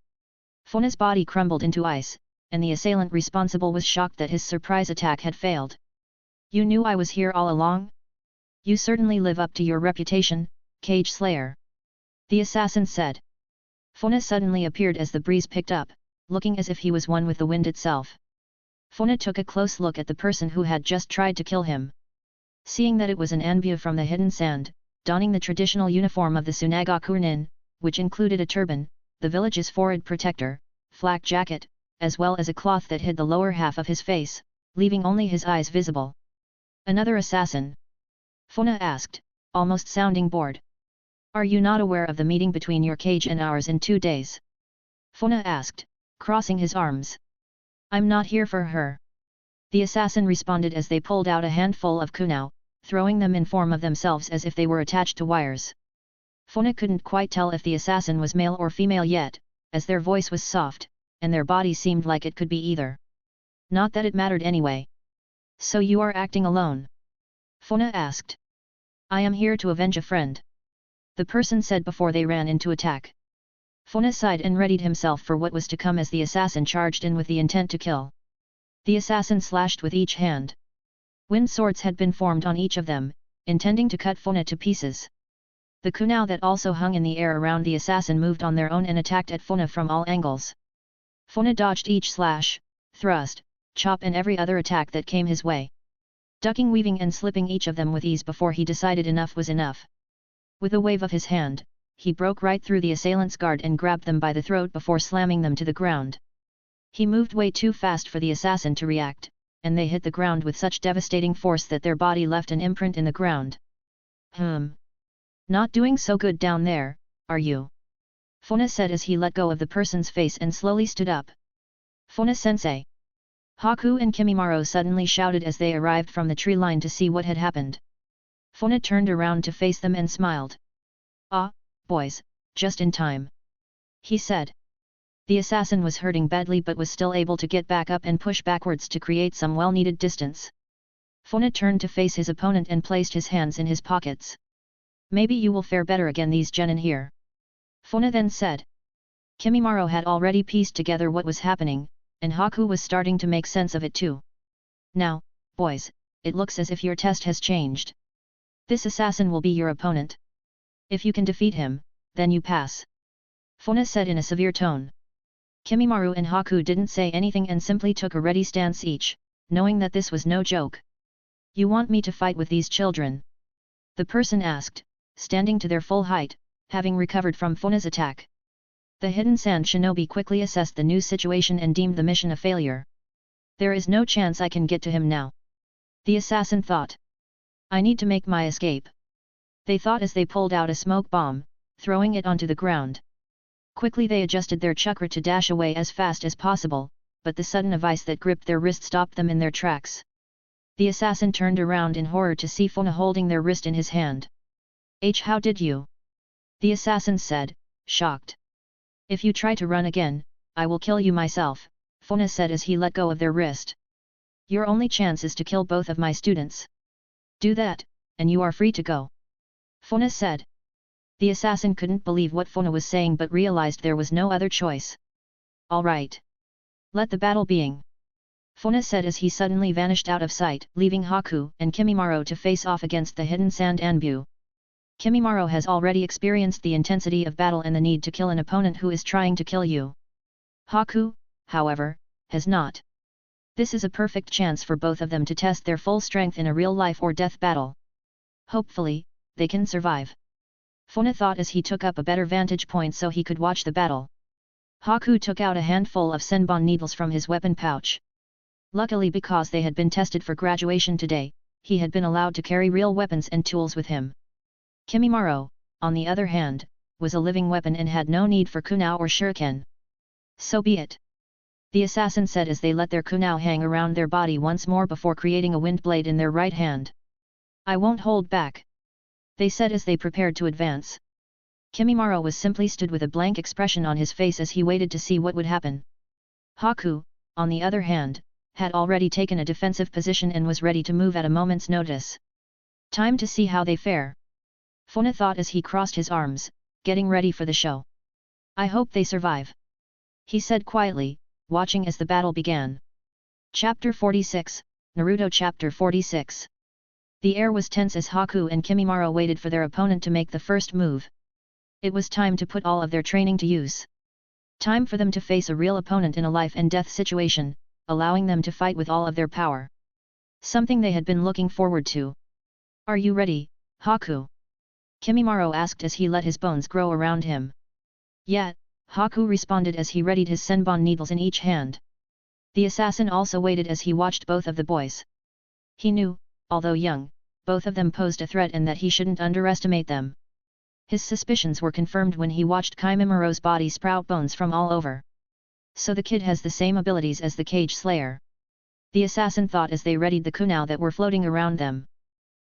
Funa's body crumbled into ice, and the assailant responsible was shocked that his surprise attack had failed. You knew I was here all along? You certainly live up to your reputation, Cage Slayer. The assassin said. Funa suddenly appeared as the breeze picked up, looking as if he was one with the wind itself. Funa took a close look at the person who had just tried to kill him. Seeing that it was an Anbu from the hidden sand, donning the traditional uniform of the Sunagakunin, which included a turban, the village's forehead protector, flak jacket, as well as a cloth that hid the lower half of his face, leaving only his eyes visible. Another assassin? Funa asked, almost sounding bored. Are you not aware of the meeting between your cage and ours in 2 days? Funa asked, crossing his arms. I'm not here for her. The assassin responded as they pulled out a handful of kunao, throwing them in form of themselves as if they were attached to wires. Funa couldn't quite tell if the assassin was male or female yet, as their voice was soft, and their body seemed like it could be either. Not that it mattered anyway. So you are acting alone? Funa asked. I am here to avenge a friend. The person said before they ran into attack. Funa sighed and readied himself for what was to come as the assassin charged in with the intent to kill. The assassin slashed with each hand. Wind swords had been formed on each of them, intending to cut Funa to pieces. The kunao that also hung in the air around the assassin moved on their own and attacked at Funa from all angles. Funa dodged each slash, thrust, chop and every other attack that came his way. Ducking, weaving and slipping each of them with ease before he decided enough was enough. With a wave of his hand, he broke right through the assailant's guard and grabbed them by the throat before slamming them to the ground. He moved way too fast for the assassin to react, and they hit the ground with such devastating force that their body left an imprint in the ground. Not doing so good down there, are you? Funa said as he let go of the person's face and slowly stood up. Funa-sensei! Hiku and Kimimaro suddenly shouted as they arrived from the tree line to see what had happened. Funa turned around to face them and smiled. Ah, boys, just in time. He said. The assassin was hurting badly but was still able to get back up and push backwards to create some well-needed distance. Funa turned to face his opponent and placed his hands in his pockets. Maybe you will fare better again these genin here. Funa then said. Kimimaro had already pieced together what was happening, and Hiku was starting to make sense of it too. Now, boys, it looks as if your test has changed. This assassin will be your opponent. If you can defeat him, then you pass. Funa said in a severe tone. Kimimaro and Hiku didn't say anything and simply took a ready stance each, knowing that this was no joke. You want me to fight with these children? The person asked, standing to their full height, having recovered from Funa's attack. The hidden sand shinobi quickly assessed the new situation and deemed the mission a failure. There is no chance I can get to him now. The assassin thought. I need to make my escape. They thought as they pulled out a smoke bomb, throwing it onto the ground. Quickly they adjusted their chakra to dash away as fast as possible, but the sudden vice that gripped their wrist stopped them in their tracks. The assassin turned around in horror to see Funa holding their wrist in his hand. How did you? The assassin said, shocked. If you try to run again, I will kill you myself, Funa said as he let go of their wrist. Your only chance is to kill both of my students. Do that, and you are free to go. Funa said. The assassin couldn't believe what Funa was saying but realized there was no other choice. All right. Let the battle begin. Funa said as he suddenly vanished out of sight, leaving Hiku and Kimimaro to face off against the hidden sand Anbu. Kimimaro has already experienced the intensity of battle and the need to kill an opponent who is trying to kill you. Hiku, however, has not. This is a perfect chance for both of them to test their full strength in a real life or death battle. Hopefully, they can survive. Funa thought as he took up a better vantage point so he could watch the battle. Hiku took out a handful of senbon needles from his weapon pouch. Luckily, because they had been tested for graduation today, he had been allowed to carry real weapons and tools with him. Kimimaro, on the other hand, was a living weapon and had no need for kunao or shuriken. So be it. The assassin said as they let their kunao hang around their body once more before creating a wind blade in their right hand. I won't hold back. They said as they prepared to advance. Kimimaro was simply stood with a blank expression on his face as he waited to see what would happen. Hiku, on the other hand, had already taken a defensive position and was ready to move at a moment's notice. Time to see how they fare. Funa thought as he crossed his arms, getting ready for the show. I hope they survive. He said quietly, watching as the battle began. Chapter 46, Naruto Chapter 46. The air was tense as Hiku and Kimimaro waited for their opponent to make the first move. It was time to put all of their training to use. Time for them to face a real opponent in a life and death situation, allowing them to fight with all of their power. Something they had been looking forward to. Are you ready, Hiku? Kimimaro asked as he let his bones grow around him. Yeah, Hiku responded as he readied his senbon needles in each hand. The assassin also waited as he watched both of the boys. He knew, although young, both of them posed a threat and that he shouldn't underestimate them. His suspicions were confirmed when he watched Kimimura's body sprout bones from all over. So the kid has the same abilities as the Cage Slayer. The assassin thought as they readied the kunao that were floating around them.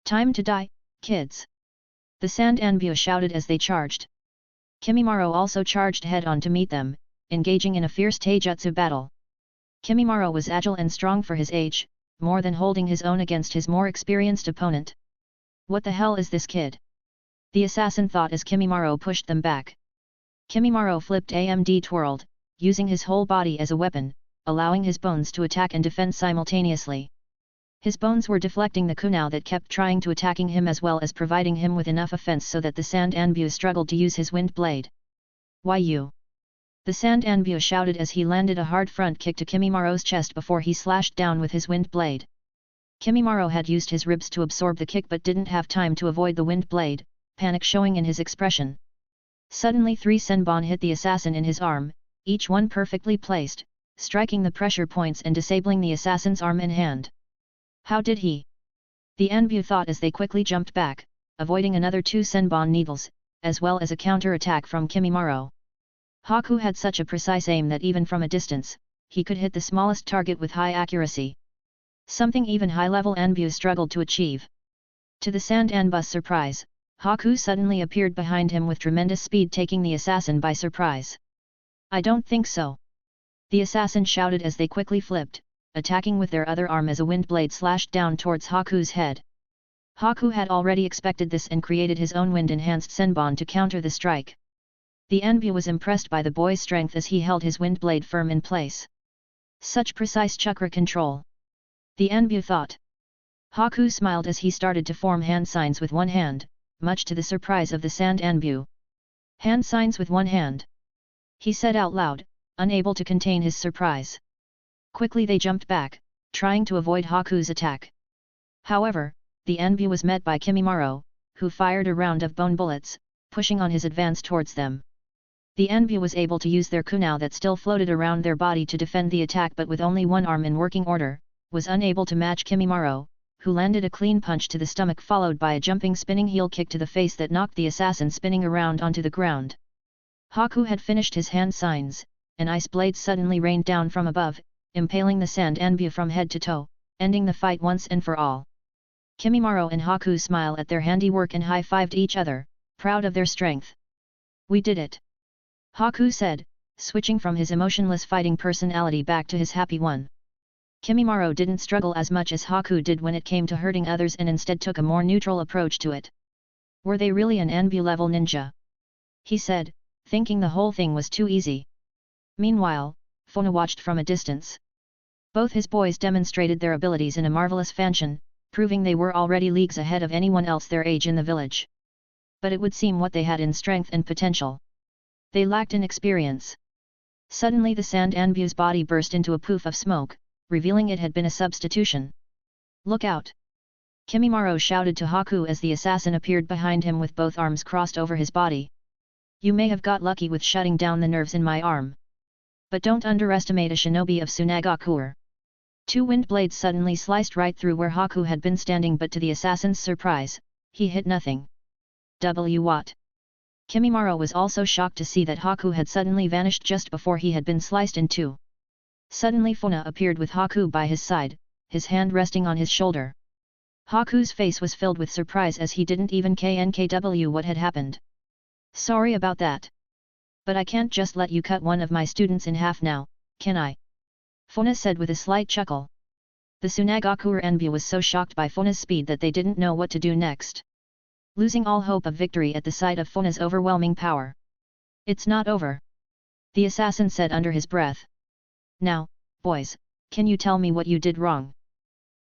Time to die, kids! The Sand Anbu shouted as they charged. Kimimaro also charged head-on to meet them, engaging in a fierce taijutsu battle. Kimimaro was agile and strong for his age, more than holding his own against his more experienced opponent. What the hell is this kid? The assassin thought as Kimimaro pushed them back. Kimimaro flipped AMD twirled, using his whole body as a weapon, allowing his bones to attack and defend simultaneously. His bones were deflecting the kunao that kept trying to attacking him as well as providing him with enough offense so that the Sand Anbu struggled to use his wind blade. Why you? The Sand Anbu shouted as he landed a hard front kick to Kimimaro's chest before he slashed down with his wind blade. Kimimaro had used his ribs to absorb the kick but didn't have time to avoid the wind blade, panic showing in his expression. Suddenly 3 senbon hit the assassin in his arm, each one perfectly placed, striking the pressure points and disabling the assassin's arm and hand. How did he? The Anbu thought as they quickly jumped back, avoiding another 2 senbon needles, as well as a counter-attack from Kimimaro. Hiku had such a precise aim that even from a distance, he could hit the smallest target with high accuracy. Something even high-level Anbu struggled to achieve. To the Sand Anbu's surprise, Hiku suddenly appeared behind him with tremendous speed taking the assassin by surprise. I don't think so. The assassin shouted as they quickly flipped, attacking with their other arm as a wind blade slashed down towards Haku's head. Hiku had already expected this and created his own wind-enhanced senbon to counter the strike. The Anbu was impressed by the boy's strength as he held his wind blade firm in place. Such precise chakra control. The Anbu thought. Hiku smiled as he started to form hand signs with one hand, much to the surprise of the Sand Anbu. Hand signs with one hand. He said out loud, unable to contain his surprise. Quickly they jumped back, trying to avoid Haku's attack. However, the Anbu was met by Kimimaro, who fired a round of bone bullets, pushing on his advance towards them. The Anbu was able to use their kunao that still floated around their body to defend the attack but with only one arm in working order, was unable to match Kimimaro, who landed a clean punch to the stomach followed by a jumping spinning heel kick to the face that knocked the assassin spinning around onto the ground. Hiku had finished his hand signs, and ice blades suddenly rained down from above, impaling the Sand Anbu from head to toe, ending the fight once and for all. Kimimaro and Hiku smile at their handiwork and high-fived each other, proud of their strength. We did it! Hiku said, switching from his emotionless fighting personality back to his happy one. Kimimaro didn't struggle as much as Hiku did when it came to hurting others and instead took a more neutral approach to it. Were they really an Anbu-level ninja? He said, thinking the whole thing was too easy. Meanwhile, Funa watched from a distance. Both his boys demonstrated their abilities in a marvelous fashion, proving they were already leagues ahead of anyone else their age in the village. But it would seem what they had in strength and potential. They lacked in experience. Suddenly the Sand Anbu's body burst into a poof of smoke, revealing it had been a substitution. Look out! Kimimaro shouted to Hiku as the assassin appeared behind him with both arms crossed over his body. You may have got lucky with shutting down the nerves in my arm. But don't underestimate a shinobi of Tsunagakure. 2 wind blades suddenly sliced right through where Hiku had been standing but to the assassin's surprise, he hit nothing. What? Kimimaro was also shocked to see that Hiku had suddenly vanished just before he had been sliced in 2. Suddenly Funa appeared with Hiku by his side, his hand resting on his shoulder. Haku's face was filled with surprise as he didn't even KNKW what had happened. Sorry about that. But I can't just let you cut one of my students in half now, can I? Funa said with a slight chuckle. The Tsunagakure Enbu was so shocked by Funa's speed that they didn't know what to do next. Losing all hope of victory at the sight of Funa's overwhelming power. It's not over. The assassin said under his breath. Now, boys, can you tell me what you did wrong?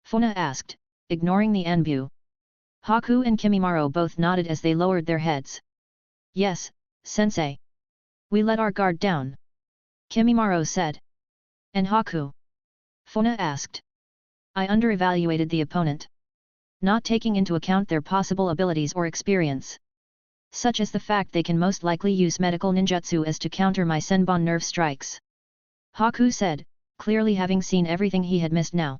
Funa asked, ignoring the Anbu. Hiku and Kimimaro both nodded as they lowered their heads. Yes, sensei. We let our guard down. Kimimaro said. And Hiku? Funa asked. I underevaluated the opponent. Not taking into account their possible abilities or experience. Such as the fact they can most likely use medical ninjutsu as to counter my senbon nerve strikes. Hiku said, clearly having seen everything he had missed now.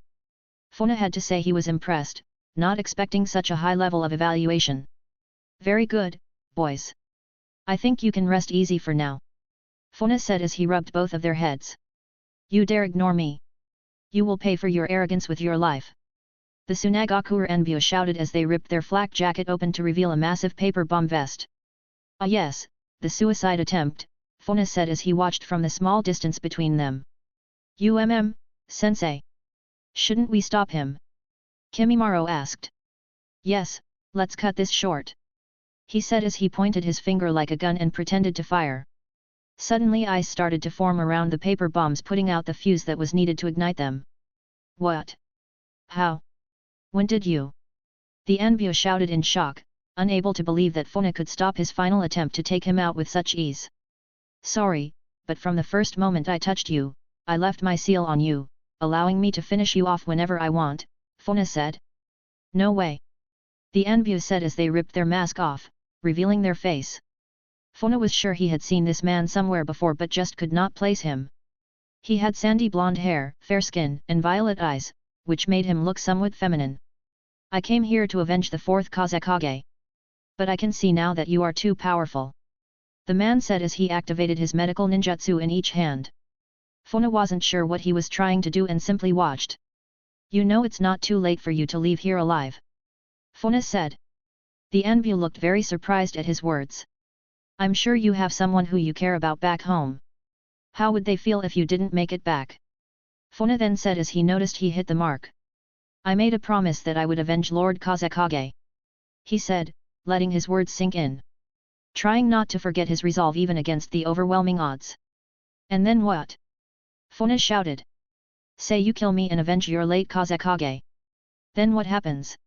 Funa had to say he was impressed, not expecting such a high level of evaluation. Very good, boys. I think you can rest easy for now. Funa said as he rubbed both of their heads. You dare ignore me? You will pay for your arrogance with your life. The Tsunagakure Enbyo shouted as they ripped their flak jacket open to reveal a massive paper bomb vest. Ah yes, the suicide attempt, Funa said as he watched from the small distance between them. Sensei. Shouldn't we stop him? Kimimaru asked. Yes, let's cut this short. He said as he pointed his finger like a gun and pretended to fire. Suddenly ice started to form around the paper bombs, putting out the fuse that was needed to ignite them. What? How? When did you? The Enbyo shouted in shock, unable to believe that Funa could stop his final attempt to take him out with such ease. Sorry, but from the first moment I touched you, I left my seal on you, allowing me to finish you off whenever I want, Funa said. No way. The Enbyo said as they ripped their mask off, revealing their face. Funa was sure he had seen this man somewhere before but just could not place him. He had sandy blonde hair, fair skin, and violet eyes, which made him look somewhat feminine. I came here to avenge the fourth Kazekage. But I can see now that you are too powerful. The man said as he activated his medical ninjutsu in each hand. Funa wasn't sure what he was trying to do and simply watched. You know it's not too late for you to leave here alive. Funa said. The Enbyo looked very surprised at his words. I'm sure you have someone who you care about back home. How would they feel if you didn't make it back? Funa then said as he noticed he hit the mark. I made a promise that I would avenge Lord Kazekage. He said, letting his words sink in. Trying not to forget his resolve even against the overwhelming odds. And then what? Funa shouted. Say you kill me and avenge your late Kazekage. Then what happens?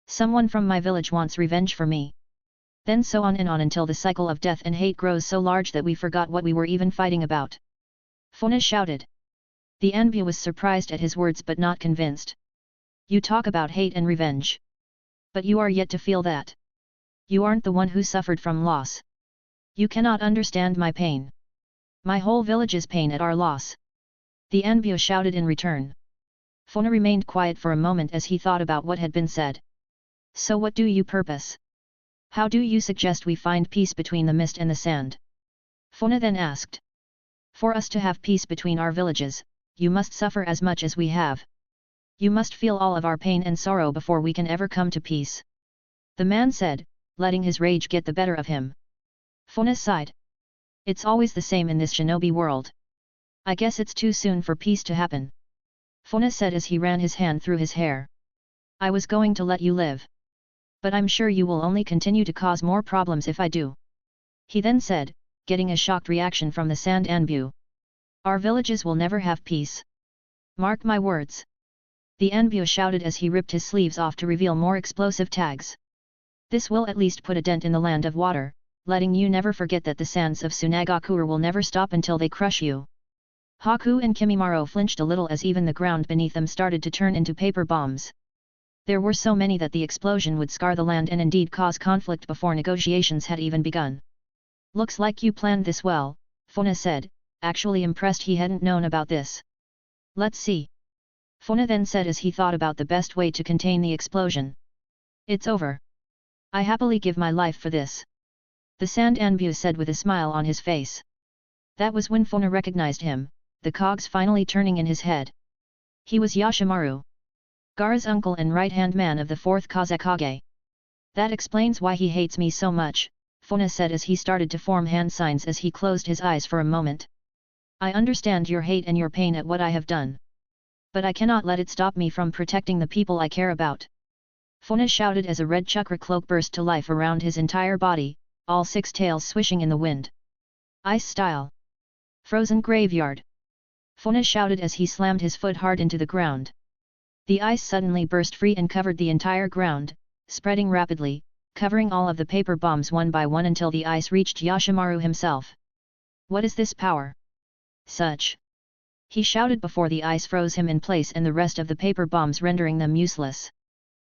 Someone from my village wants revenge for me. Then so on and on until the cycle of death and hate grows so large that we forgot what we were even fighting about. Funa shouted. The Enbyo was surprised at his words but not convinced. You talk about hate and revenge. But you are yet to feel that. You aren't the one who suffered from loss. You cannot understand my pain. My whole village's pain at our loss. The Enbyo shouted in return. Funa remained quiet for a moment as he thought about what had been said. So what do you purpose? How do you suggest we find peace between the mist and the sand? Funa then asked. For us to have peace between our villages, you must suffer as much as we have. You must feel all of our pain and sorrow before we can ever come to peace. The man said, letting his rage get the better of him. Funa sighed. It's always the same in this shinobi world. I guess it's too soon for peace to happen. Funa said as he ran his hand through his hair. I was going to let you live. But I'm sure you will only continue to cause more problems if I do. He then said, getting a shocked reaction from the Sand Enbyo. Our villages will never have peace. Mark my words. The Enbyo shouted as he ripped his sleeves off to reveal more explosive tags. This will at least put a dent in the land of water, letting you never forget that the sands of Tsunagakure will never stop until they crush you. Haku and Kimimaru flinched a little as even the ground beneath them started to turn into paper bombs. There were so many that the explosion would scar the land and indeed cause conflict before negotiations had even begun. Looks like you planned this well, Funa said, actually impressed he hadn't known about this. Let's see. Funa then said as he thought about the best way to contain the explosion. It's over. I happily give my life for this. The Sand Enbyo said with a smile on his face. That was when Funa recognized him, the cogs finally turning in his head. He was Yoshimaru, Gaara's uncle and right-hand man of the fourth Kazekage. That explains why he hates me so much, Funa said as he started to form hand signs as he closed his eyes for a moment. I understand your hate and your pain at what I have done. But I cannot let it stop me from protecting the people I care about. Funa shouted as a red chakra cloak burst to life around his entire body, all six tails swishing in the wind. Ice style. Frozen graveyard. Funa shouted as he slammed his foot hard into the ground. The ice suddenly burst free and covered the entire ground, spreading rapidly, covering all of the paper bombs one by one until the ice reached Yoshimaru himself. What is this power? Such. He shouted before the ice froze him in place and the rest of the paper bombs rendering them useless.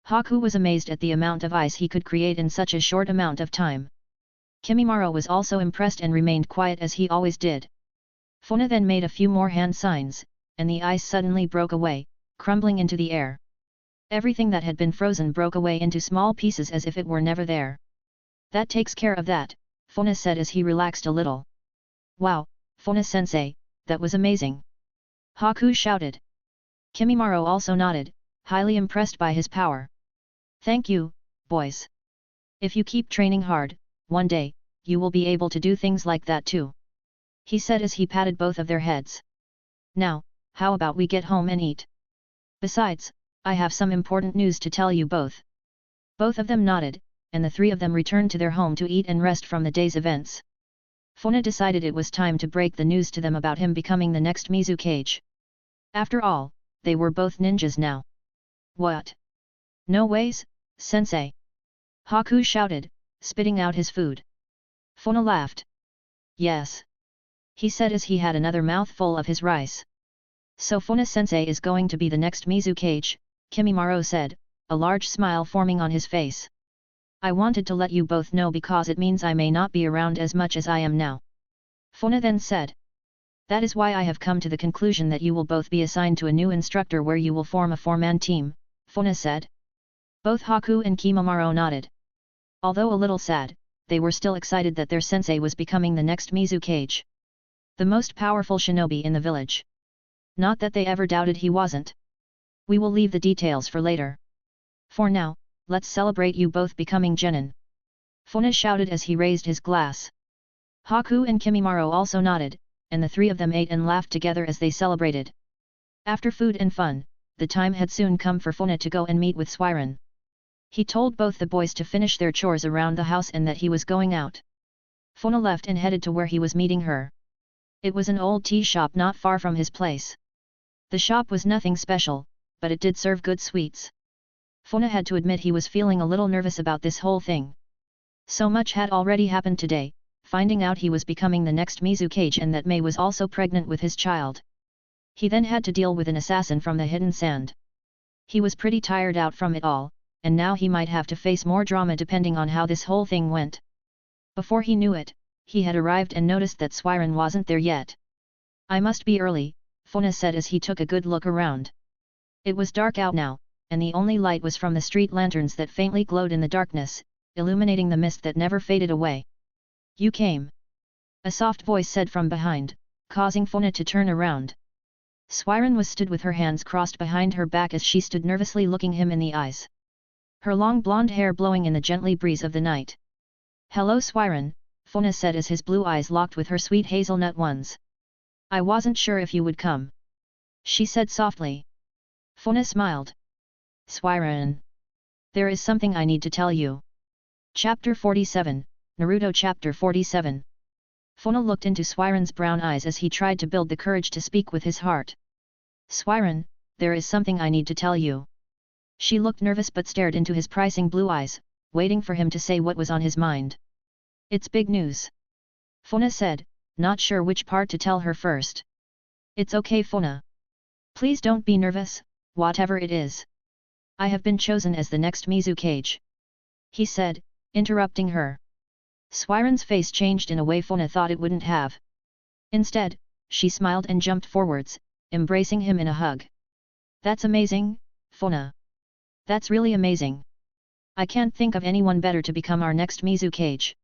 Haku was amazed at the amount of ice he could create in such a short amount of time. Kimimaru was also impressed and remained quiet as he always did. Funa then made a few more hand signs, and the ice suddenly broke away, crumbling into the air. Everything that had been frozen broke away into small pieces as if it were never there. That takes care of that, Funa said as he relaxed a little. Wow, Funa-sensei, that was amazing. Haku shouted. Kimimaro also nodded, highly impressed by his power. Thank you, boys. If you keep training hard, one day, you will be able to do things like that too. He said as he patted both of their heads. Now, how about we get home and eat? Besides, I have some important news to tell you both. Both of them nodded, and the three of them returned to their home to eat and rest from the day's events. Funa decided it was time to break the news to them about him becoming the next Kazekage. After all, they were both ninjas now. What? No ways, sensei. Haku shouted, spitting out his food. Funa laughed. Yes. He said as he had another mouthful of his rice. So Funa-sensei is going to be the next Kazekage, Kimimaro said, a large smile forming on his face. I wanted to let you both know because it means I may not be around as much as I am now. Funa then said. That is why I have come to the conclusion that you will both be assigned to a new instructor where you will form a four-man team, Funa said. Both Haku and Kimimaro nodded. Although a little sad, they were still excited that their sensei was becoming the next Kazekage. The most powerful shinobi in the village. Not that they ever doubted he wasn't. We will leave the details for later. For now, let's celebrate you both becoming genin. Funa shouted as he raised his glass. Haku and Kimimaro also nodded, and the three of them ate and laughed together as they celebrated. After food and fun, the time had soon come for Funa to go and meet with Swiren. He told both the boys to finish their chores around the house and that he was going out. Funa left and headed to where he was meeting her. It was an old tea shop not far from his place. The shop was nothing special, but it did serve good sweets. Funa had to admit he was feeling a little nervous about this whole thing. So much had already happened today, finding out he was becoming the next Kazekage and that Mei was also pregnant with his child. He then had to deal with an assassin from the hidden sand. He was pretty tired out from it all, and now he might have to face more drama depending on how this whole thing went. Before he knew it, he had arrived and noticed that Swiren wasn't there yet. I must be early, Funa said as he took a good look around. It was dark out now, and the only light was from the street lanterns that faintly glowed in the darkness, illuminating the mist that never faded away. You came. A soft voice said from behind, causing Funa to turn around. Swiren was stood with her hands crossed behind her back as she stood nervously looking him in the eyes. Her long blonde hair blowing in the gently breeze of the night. Hello Swiren, Funa said as his blue eyes locked with her sweet hazelnut ones. I wasn't sure if you would come. She said softly. Funa smiled. Swiren. There is something I need to tell you. Chapter 47, Naruto Chapter 47. Funa looked into Swiren's brown eyes as he tried to build the courage to speak with his heart. Swiren, there is something I need to tell you. She looked nervous but stared into his piercing blue eyes, waiting for him to say what was on his mind. It's big news. Funa said, not sure which part to tell her first. It's okay Funa. Please don't be nervous, whatever it is. I have been chosen as the next Kazekage. He said, interrupting her. Swiren's face changed in a way Funa thought it wouldn't have. Instead, she smiled and jumped forwards, embracing him in a hug. That's amazing, Funa. That's really amazing. I can't think of anyone better to become our next Kazekage.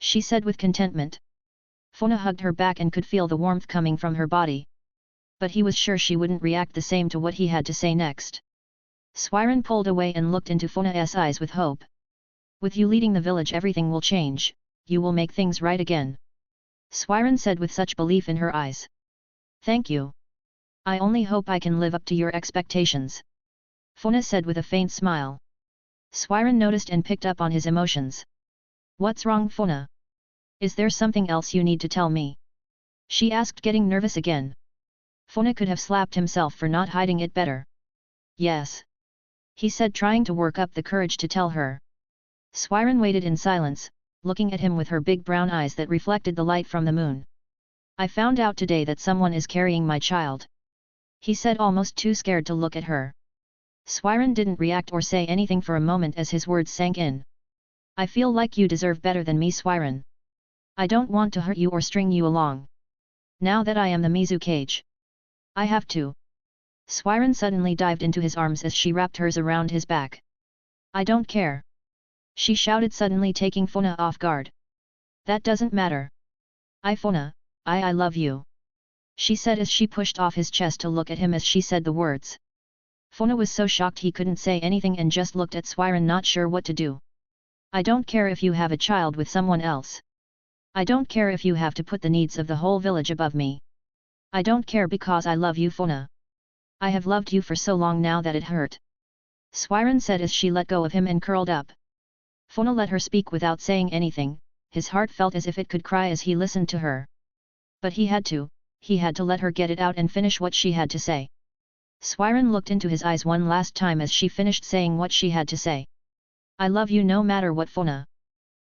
She said with contentment. Funa hugged her back and could feel the warmth coming from her body. But he was sure she wouldn't react the same to what he had to say next. Swiren pulled away and looked into Funa's eyes with hope. With you leading the village everything will change, you will make things right again. Swiren said with such belief in her eyes. Thank you. I only hope I can live up to your expectations. Funa said with a faint smile. Swiren noticed and picked up on his emotions. What's wrong Funa? Is there something else you need to tell me? She asked getting nervous again. Funa could have slapped himself for not hiding it better. Yes. He said trying to work up the courage to tell her. Swiren waited in silence, looking at him with her big brown eyes that reflected the light from the moon. I found out today that someone is carrying my child. He said almost too scared to look at her. Swiren didn't react or say anything for a moment as his words sank in. I feel like you deserve better than me Swiren. I don't want to hurt you or string you along. Now that I am the Kazekage, I have to. Swiren suddenly dived into his arms as she wrapped hers around his back. I don't care. She shouted suddenly taking Funa off guard. That doesn't matter. Funa, I love you. She said as she pushed off his chest to look at him as she said the words. Funa was so shocked he couldn't say anything and just looked at Swiren not sure what to do. I don't care if you have a child with someone else. I don't care if you have to put the needs of the whole village above me. I don't care because I love you, Funa. I have loved you for so long now that it hurt. Swiren said as she let go of him and curled up. Funa let her speak without saying anything, his heart felt as if it could cry as he listened to her. But he had to let her get it out and finish what she had to say. Swiren looked into his eyes one last time as she finished saying what she had to say. I love you no matter what, Funa.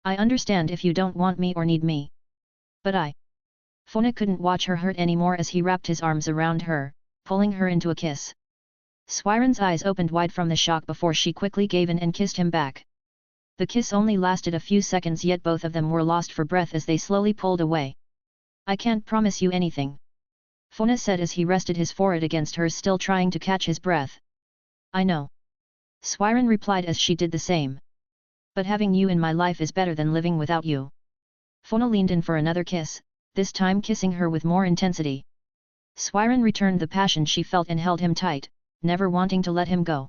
I understand if you don't want me or need me. But Funa couldn't watch her hurt anymore as he wrapped his arms around her, pulling her into a kiss. Swiren's eyes opened wide from the shock before she quickly gave in and kissed him back. The kiss only lasted a few seconds, yet both of them were lost for breath as they slowly pulled away. I can't promise you anything, Funa said as he rested his forehead against hers, still trying to catch his breath. I know. Swiren replied as she did the same. But having you in my life is better than living without you. Funa leaned in for another kiss, this time kissing her with more intensity. Swiren returned the passion she felt and held him tight, never wanting to let him go.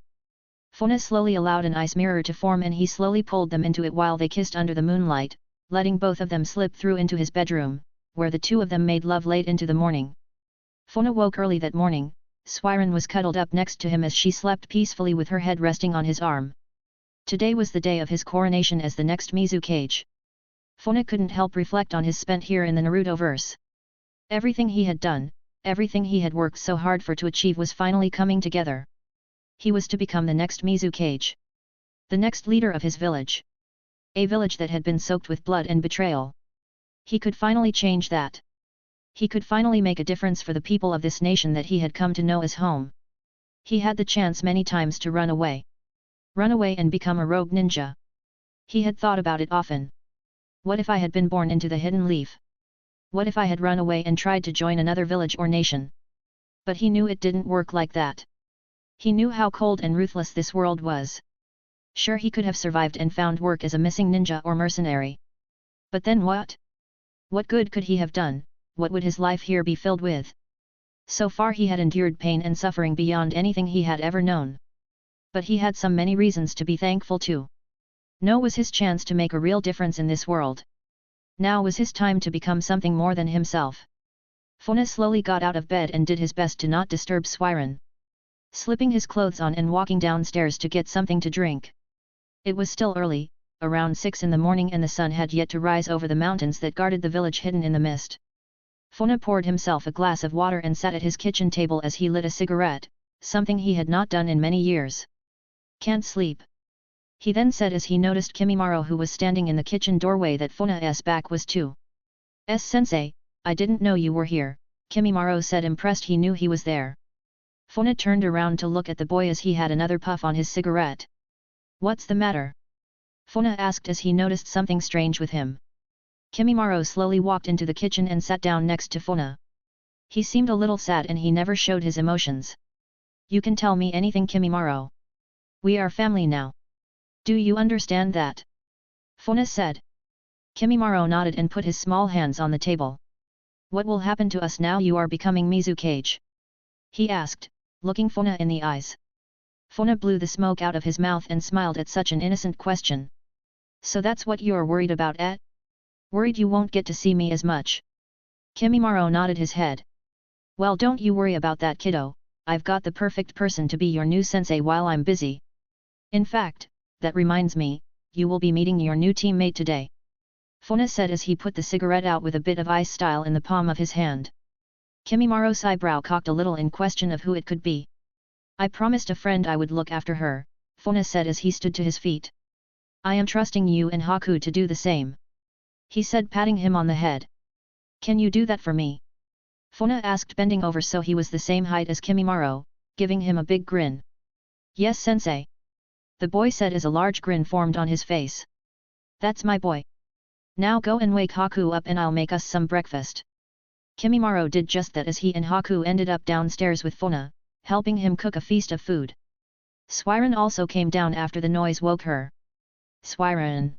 Funa slowly allowed an ice mirror to form and he slowly pulled them into it while they kissed under the moonlight, letting both of them slip through into his bedroom, where the two of them made love late into the morning. Funa woke early that morning. Swiren was cuddled up next to him as she slept peacefully with her head resting on his arm. Today was the day of his coronation as the next Kazekage. Funa couldn't help reflect on his spent here in the Naruto verse. Everything he had done, everything he had worked so hard for to achieve was finally coming together. He was to become the next Kazekage. The next leader of his village. A village that had been soaked with blood and betrayal. He could finally change that. He could finally make a difference for the people of this nation that he had come to know as home. He had the chance many times to run away. Run away and become a rogue ninja. He had thought about it often. What if I had been born into the hidden leaf? What if I had run away and tried to join another village or nation? But he knew it didn't work like that. He knew how cold and ruthless this world was. Sure, he could have survived and found work as a missing ninja or mercenary. But then what? What good could he have done? What would his life here be filled with? So far he had endured pain and suffering beyond anything he had ever known. But he had some many reasons to be thankful too. Now was his chance to make a real difference in this world. Now was his time to become something more than himself. Funa slowly got out of bed and did his best to not disturb Swiren. Slipping his clothes on and walking downstairs to get something to drink. It was still early, around 6 in the morning, and the sun had yet to rise over the mountains that guarded the village hidden in the mist. Funa poured himself a glass of water and sat at his kitchen table as he lit a cigarette, something he had not done in many years. Can't sleep, he then said as he noticed Kimimaro, who was standing in the kitchen doorway that Funa's back was to. Sensei, I didn't know you were here, Kimimaro said, impressed he knew he was there. Funa turned around to look at the boy as he had another puff on his cigarette. What's the matter? Funa asked as he noticed something strange with him. Kimimaro slowly walked into the kitchen and sat down next to Funa. He seemed a little sad and he never showed his emotions. You can tell me anything, Kimimaro. We are family now. Do you understand that? Funa said. Kimimaro nodded and put his small hands on the table. What will happen to us now you are becoming Kazekage? He asked, looking Funa in the eyes. Funa blew the smoke out of his mouth and smiled at such an innocent question. So that's what you're worried about, eh? Worried you won't get to see me as much? Kimimaro nodded his head. Well, don't you worry about that, kiddo, I've got the perfect person to be your new sensei while I'm busy. In fact, that reminds me, you will be meeting your new teammate today. Funa said as he put the cigarette out with a bit of ice style in the palm of his hand. Kimimaro's eyebrow cocked a little in question of who it could be. I promised a friend I would look after her, Funa said as he stood to his feet. I am trusting you and Haku to do the same. He said, patting him on the head. Can you do that for me? Funa asked, bending over so he was the same height as Kimimaro, giving him a big grin. Yes, sensei. The boy said as a large grin formed on his face. That's my boy. Now go and wake Haku up and I'll make us some breakfast. Kimimaro did just that as he and Haku ended up downstairs with Funa, helping him cook a feast of food. Swiren also came down after the noise woke her. Swiren!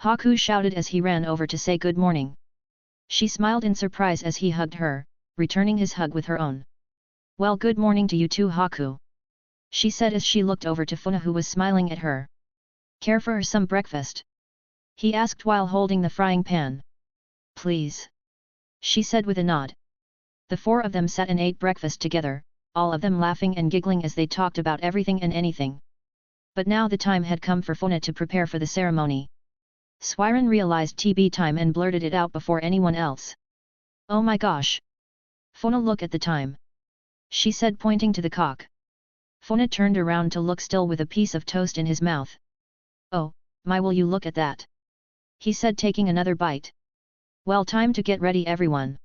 Haku shouted as he ran over to say good morning. She smiled in surprise as he hugged her, returning his hug with her own. Well, good morning to you too, Haku. She said as she looked over to Funa, who was smiling at her. Care for some breakfast? He asked while holding the frying pan. Please. She said with a nod. The four of them sat and ate breakfast together, all of them laughing and giggling as they talked about everything and anything. But now the time had come for Funa to prepare for the ceremony. Swiren realized TB time and blurted it out before anyone else. Oh my gosh! Funa, look at the time. She said, pointing to the clock. Funa turned around to look, still with a piece of toast in his mouth. Oh, my, will you look at that? He said, taking another bite. Well, time to get ready, everyone.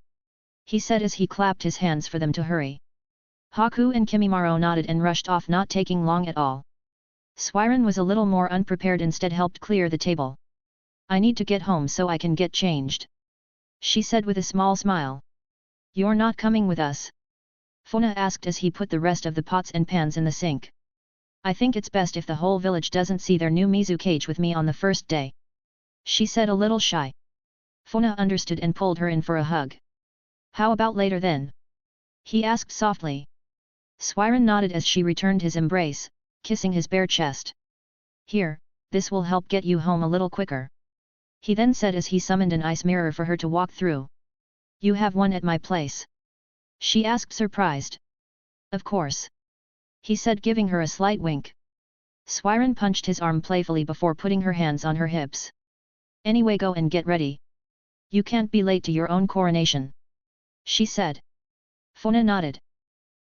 He said as he clapped his hands for them to hurry. Haku and Kimimaro nodded and rushed off, not taking long at all. Swiren was a little more unprepared, instead helped clear the table. I need to get home so I can get changed. She said with a small smile. You're not coming with us? Funa asked as he put the rest of the pots and pans in the sink. I think it's best if the whole village doesn't see their new Mizukage with me on the first day. She said, a little shy. Funa understood and pulled her in for a hug. How about later then? He asked softly. Swiren nodded as she returned his embrace, kissing his bare chest. Here, this will help get you home a little quicker. He then said as he summoned an ice mirror for her to walk through. You have one at my place? She asked, surprised. Of course. He said, giving her a slight wink. Swiren punched his arm playfully before putting her hands on her hips. Anyway, go and get ready. You can't be late to your own coronation. She said. Funa nodded.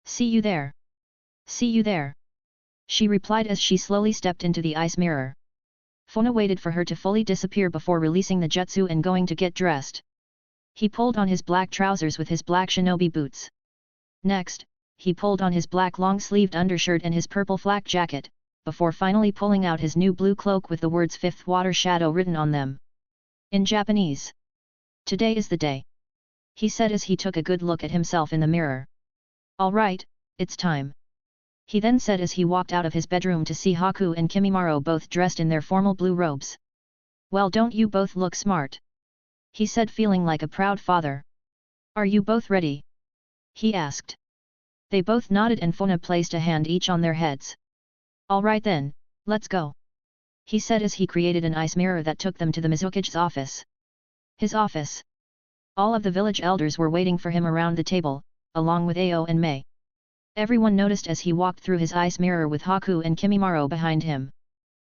See you there. See you there. She replied as she slowly stepped into the ice mirror. Funa waited for her to fully disappear before releasing the jutsu and going to get dressed. He pulled on his black trousers with his black shinobi boots. Next, he pulled on his black long-sleeved undershirt and his purple flak jacket, before finally pulling out his new blue cloak with the words Fifth Water Shadow written on them. In Japanese. Today is the day. He said as he took a good look at himself in the mirror. All right, it's time. He then said as he walked out of his bedroom to see Haku and Kimimaro both dressed in their formal blue robes. Well, don't you both look smart? He said, feeling like a proud father. Are you both ready? He asked. They both nodded and Funa placed a hand each on their heads. All right then, let's go. He said as he created an ice mirror that took them to the Mizukage's office. His office. All of the village elders were waiting for him around the table, along with Ao and Mei. Everyone noticed as he walked through his ice mirror with Haku and Kimimaro behind him.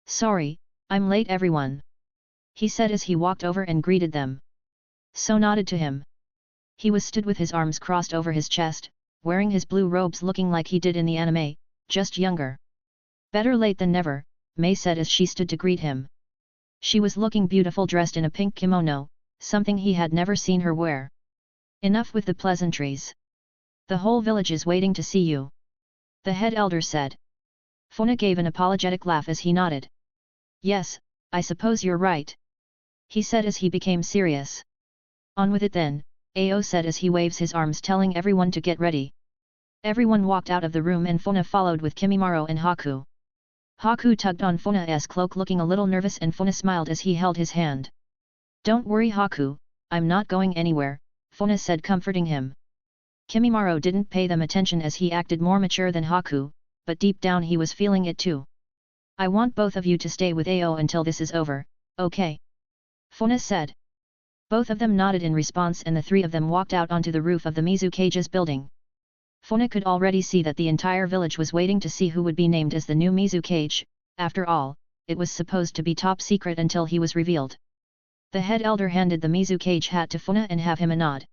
Sorry, I'm late everyone. He said as he walked over and greeted them. So nodded to him. He was stood with his arms crossed over his chest, wearing his blue robes looking like he did in the anime, just younger. Better late than never, Mei said as she stood to greet him. She was looking beautiful dressed in a pink kimono, something he had never seen her wear. Enough with the pleasantries. The whole village is waiting to see you. The head elder said. Funa gave an apologetic laugh as he nodded. Yes, I suppose you're right. He said as he became serious. On with it then, Ao said as he waves his arms telling everyone to get ready. Everyone walked out of the room and Funa followed with Kimimaro and Haku. Haku tugged on Funa's cloak looking a little nervous and Funa smiled as he held his hand. Don't worry Haku, I'm not going anywhere, Funa said comforting him. Kimimaro didn't pay them attention as he acted more mature than Haku, but deep down he was feeling it too. I want both of you to stay with Ao until this is over, okay? Funa said. Both of them nodded in response and the three of them walked out onto the roof of the Mizukage's building. Funa could already see that the entire village was waiting to see who would be named as the new Mizukage. After all, it was supposed to be top secret until he was revealed. The head elder handed the Mizukage hat to Funa and gave him a nod.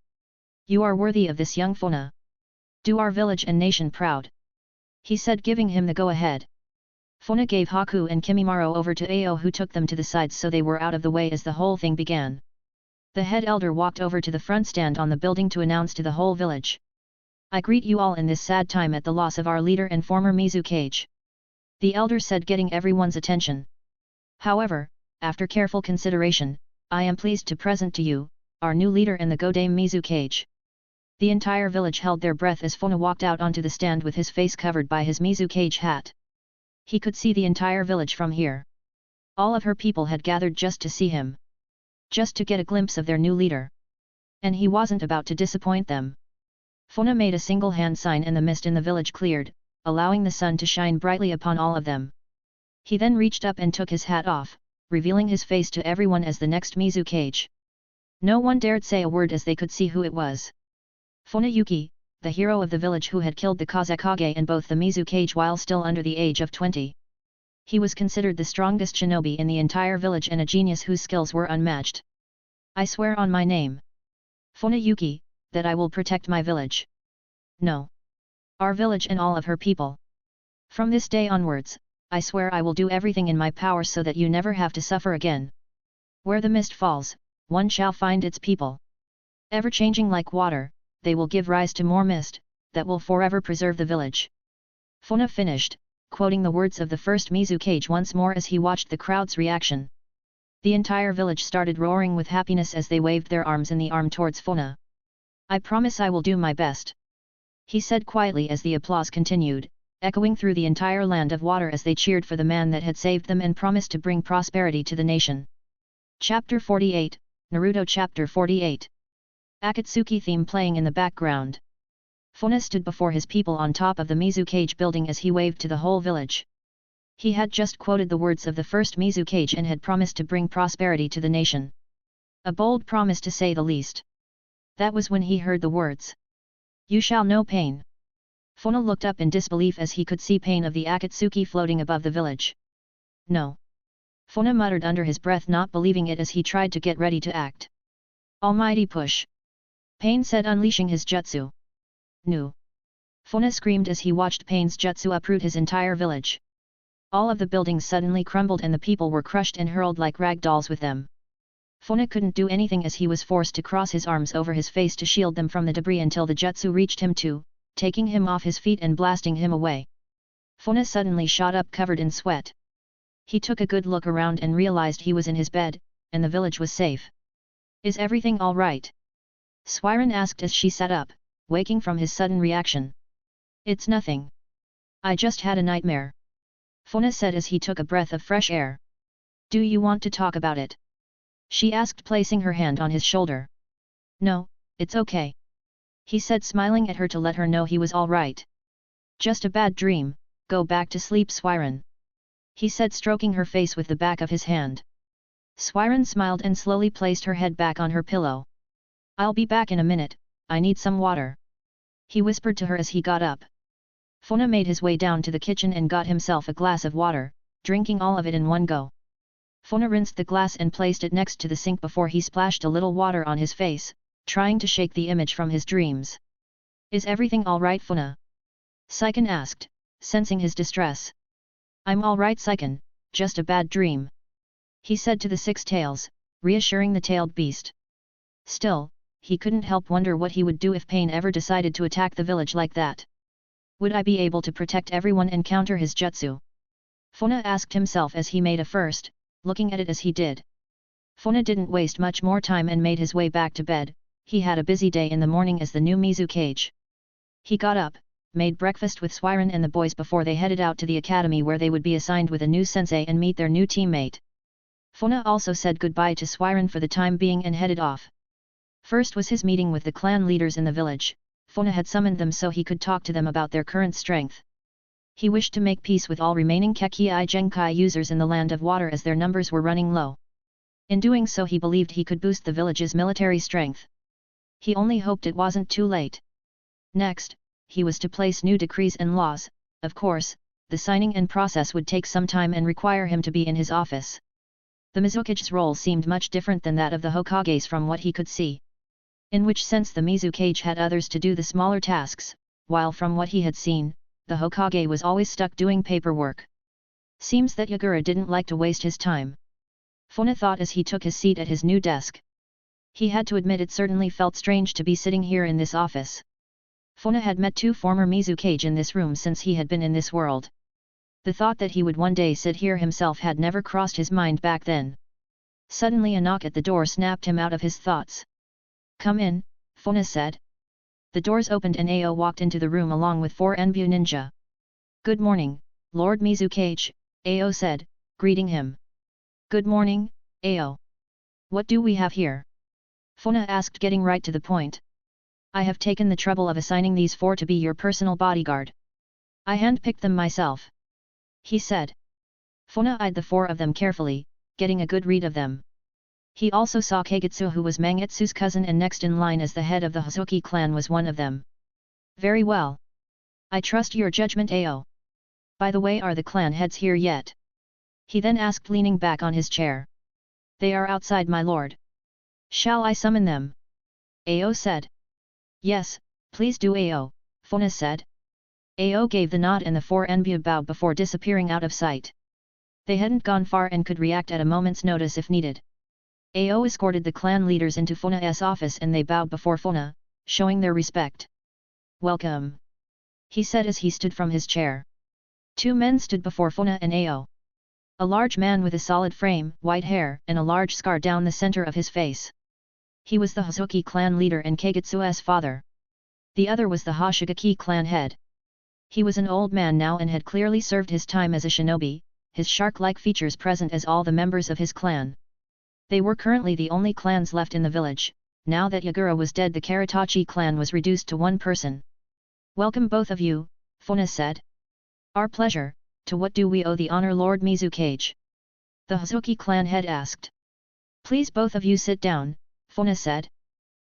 You are worthy of this young Funa. Do our village and nation proud. He said giving him the go-ahead. Funa gave Haku and Kimimaro over to Ao who took them to the sides so they were out of the way as the whole thing began. The head elder walked over to the front stand on the building to announce to the whole village. I greet you all in this sad time at the loss of our leader and former Mizukage. The elder said getting everyone's attention. However, after careful consideration, I am pleased to present to you, our new leader and the Godame Mizukage. The entire village held their breath as Funa walked out onto the stand with his face covered by his Mizukage hat. He could see the entire village from here. All of her people had gathered just to see him. Just to get a glimpse of their new leader. And he wasn't about to disappoint them. Funa made a single hand sign and the mist in the village cleared, allowing the sun to shine brightly upon all of them. He then reached up and took his hat off, revealing his face to everyone as the next Kazekage. No one dared say a word as they could see who it was. Fuyona Yuki, the hero of the village who had killed the Kazekage and both the Kazekage while still under the age of 20. He was considered the strongest shinobi in the entire village and a genius whose skills were unmatched. I swear on my name, Fuyona Yuki, that I will protect my village. No. Our village and all of her people. From this day onwards, I swear I will do everything in my power so that you never have to suffer again. Where the mist falls, one shall find its people. Ever changing like water, they will give rise to more mist, that will forever preserve the village. Funa finished, quoting the words of the first Kazekage once more as he watched the crowd's reaction. The entire village started roaring with happiness as they waved their arms in the arm towards Funa. I promise I will do my best, he said quietly as the applause continued, echoing through the entire land of water as they cheered for the man that had saved them and promised to bring prosperity to the nation. Chapter 48, Naruto Chapter 48. Akatsuki theme playing in the background. Funa stood before his people on top of the Kazekage building as he waved to the whole village. He had just quoted the words of the first Kazekage and had promised to bring prosperity to the nation. A bold promise to say the least. That was when he heard the words. You shall know pain. Funa looked up in disbelief as he could see pain of the Akatsuki floating above the village. No. Funa muttered under his breath, not believing it as he tried to get ready to act. Almighty push. Pain said, unleashing his jutsu. No. Funa screamed as he watched Pain's jutsu uproot his entire village. All of the buildings suddenly crumbled and the people were crushed and hurled like rag dolls with them. Funa couldn't do anything as he was forced to cross his arms over his face to shield them from the debris until the jutsu reached him too, taking him off his feet and blasting him away. Funa suddenly shot up covered in sweat. He took a good look around and realized he was in his bed, and the village was safe. Is everything all right? Swiren asked as she sat up, waking from his sudden reaction. It's nothing. I just had a nightmare, Funa said as he took a breath of fresh air. Do you want to talk about it? She asked, placing her hand on his shoulder. No, it's okay, he said, smiling at her to let her know he was all right. Just a bad dream, go back to sleep, Swiren, he said, stroking her face with the back of his hand. Swiren smiled and slowly placed her head back on her pillow. I'll be back in a minute, I need some water, he whispered to her as he got up. Funa made his way down to the kitchen and got himself a glass of water, drinking all of it in one go. Funa rinsed the glass and placed it next to the sink before he splashed a little water on his face, trying to shake the image from his dreams. Is everything all right, Funa? Saiken asked, sensing his distress. I'm all right, Saiken, just a bad dream, he said to the six tails, reassuring the tailed beast. Still, he couldn't help wonder what he would do if Pain ever decided to attack the village like that. Would I be able to protect everyone and counter his jutsu? Funa asked himself as he made a first, looking at it as he did. Funa didn't waste much more time and made his way back to bed. He had a busy day in the morning as the new Kazekage. He got up, made breakfast with Swiren and the boys before they headed out to the academy where they would be assigned with a new sensei and meet their new teammate. Funa also said goodbye to Swiren for the time being and headed off. First was his meeting with the clan leaders in the village. Funa had summoned them so he could talk to them about their current strength. He wished to make peace with all remaining Kekii Genkai users in the land of water as their numbers were running low. In doing so he believed he could boost the village's military strength. He only hoped it wasn't too late. Next, he was to place new decrees and laws. Of course, the signing and process would take some time and require him to be in his office. The Mizukage's role seemed much different than that of the Hokage's from what he could see. In which sense the Kazekage had others to do the smaller tasks, while from what he had seen, the Hokage was always stuck doing paperwork. Seems that Yagura didn't like to waste his time, Funa thought as he took his seat at his new desk. He had to admit it certainly felt strange to be sitting here in this office. Funa had met two former Kazekage in this room since he had been in this world. The thought that he would one day sit here himself had never crossed his mind back then. Suddenly a knock at the door snapped him out of his thoughts. Come in, Funa said. The doors opened and Ao walked into the room along with 4 Enbu ninja. Good morning, Lord Kazekage, Ao said, greeting him. Good morning, Ao. What do we have here? Funa asked, getting right to the point. I have taken the trouble of assigning these 4 to be your personal bodyguard. I handpicked them myself. He said. Funa eyed the 4 of them carefully, getting a good read of them. He also saw Kagetsu, who was Mangetsu's cousin and next in line as the head of the Hosoki clan, was one of them. Very well. I trust your judgment, Ao. By the way, are the clan heads here yet? He then asked, leaning back on his chair. They are outside, my lord. Shall I summon them? Ao said. Yes, please do, Ao, Funa said. Ao gave the nod and the 4 enbu bowed before disappearing out of sight. They hadn't gone far and could react at a moment's notice if needed. Ao escorted the clan leaders into Funa's office and they bowed before Funa, showing their respect. Welcome, he said as he stood from his chair. 2 men stood before Funa and Ao. A large man with a solid frame, white hair, and a large scar down the center of his face. He was the Hosoki clan leader and Kagetsu's father. The other was the Hoshigaki clan head. He was an old man now and had clearly served his time as a shinobi, his shark-like features present as all the members of his clan. They were currently the only clans left in the village. Now that Yagura was dead, the Karatachi clan was reduced to 1 person. Welcome both of you, Funa said. Our pleasure. To what do we owe the honor, Lord Mizukage? The Hosoki clan head asked. Please both of you sit down, Funa said.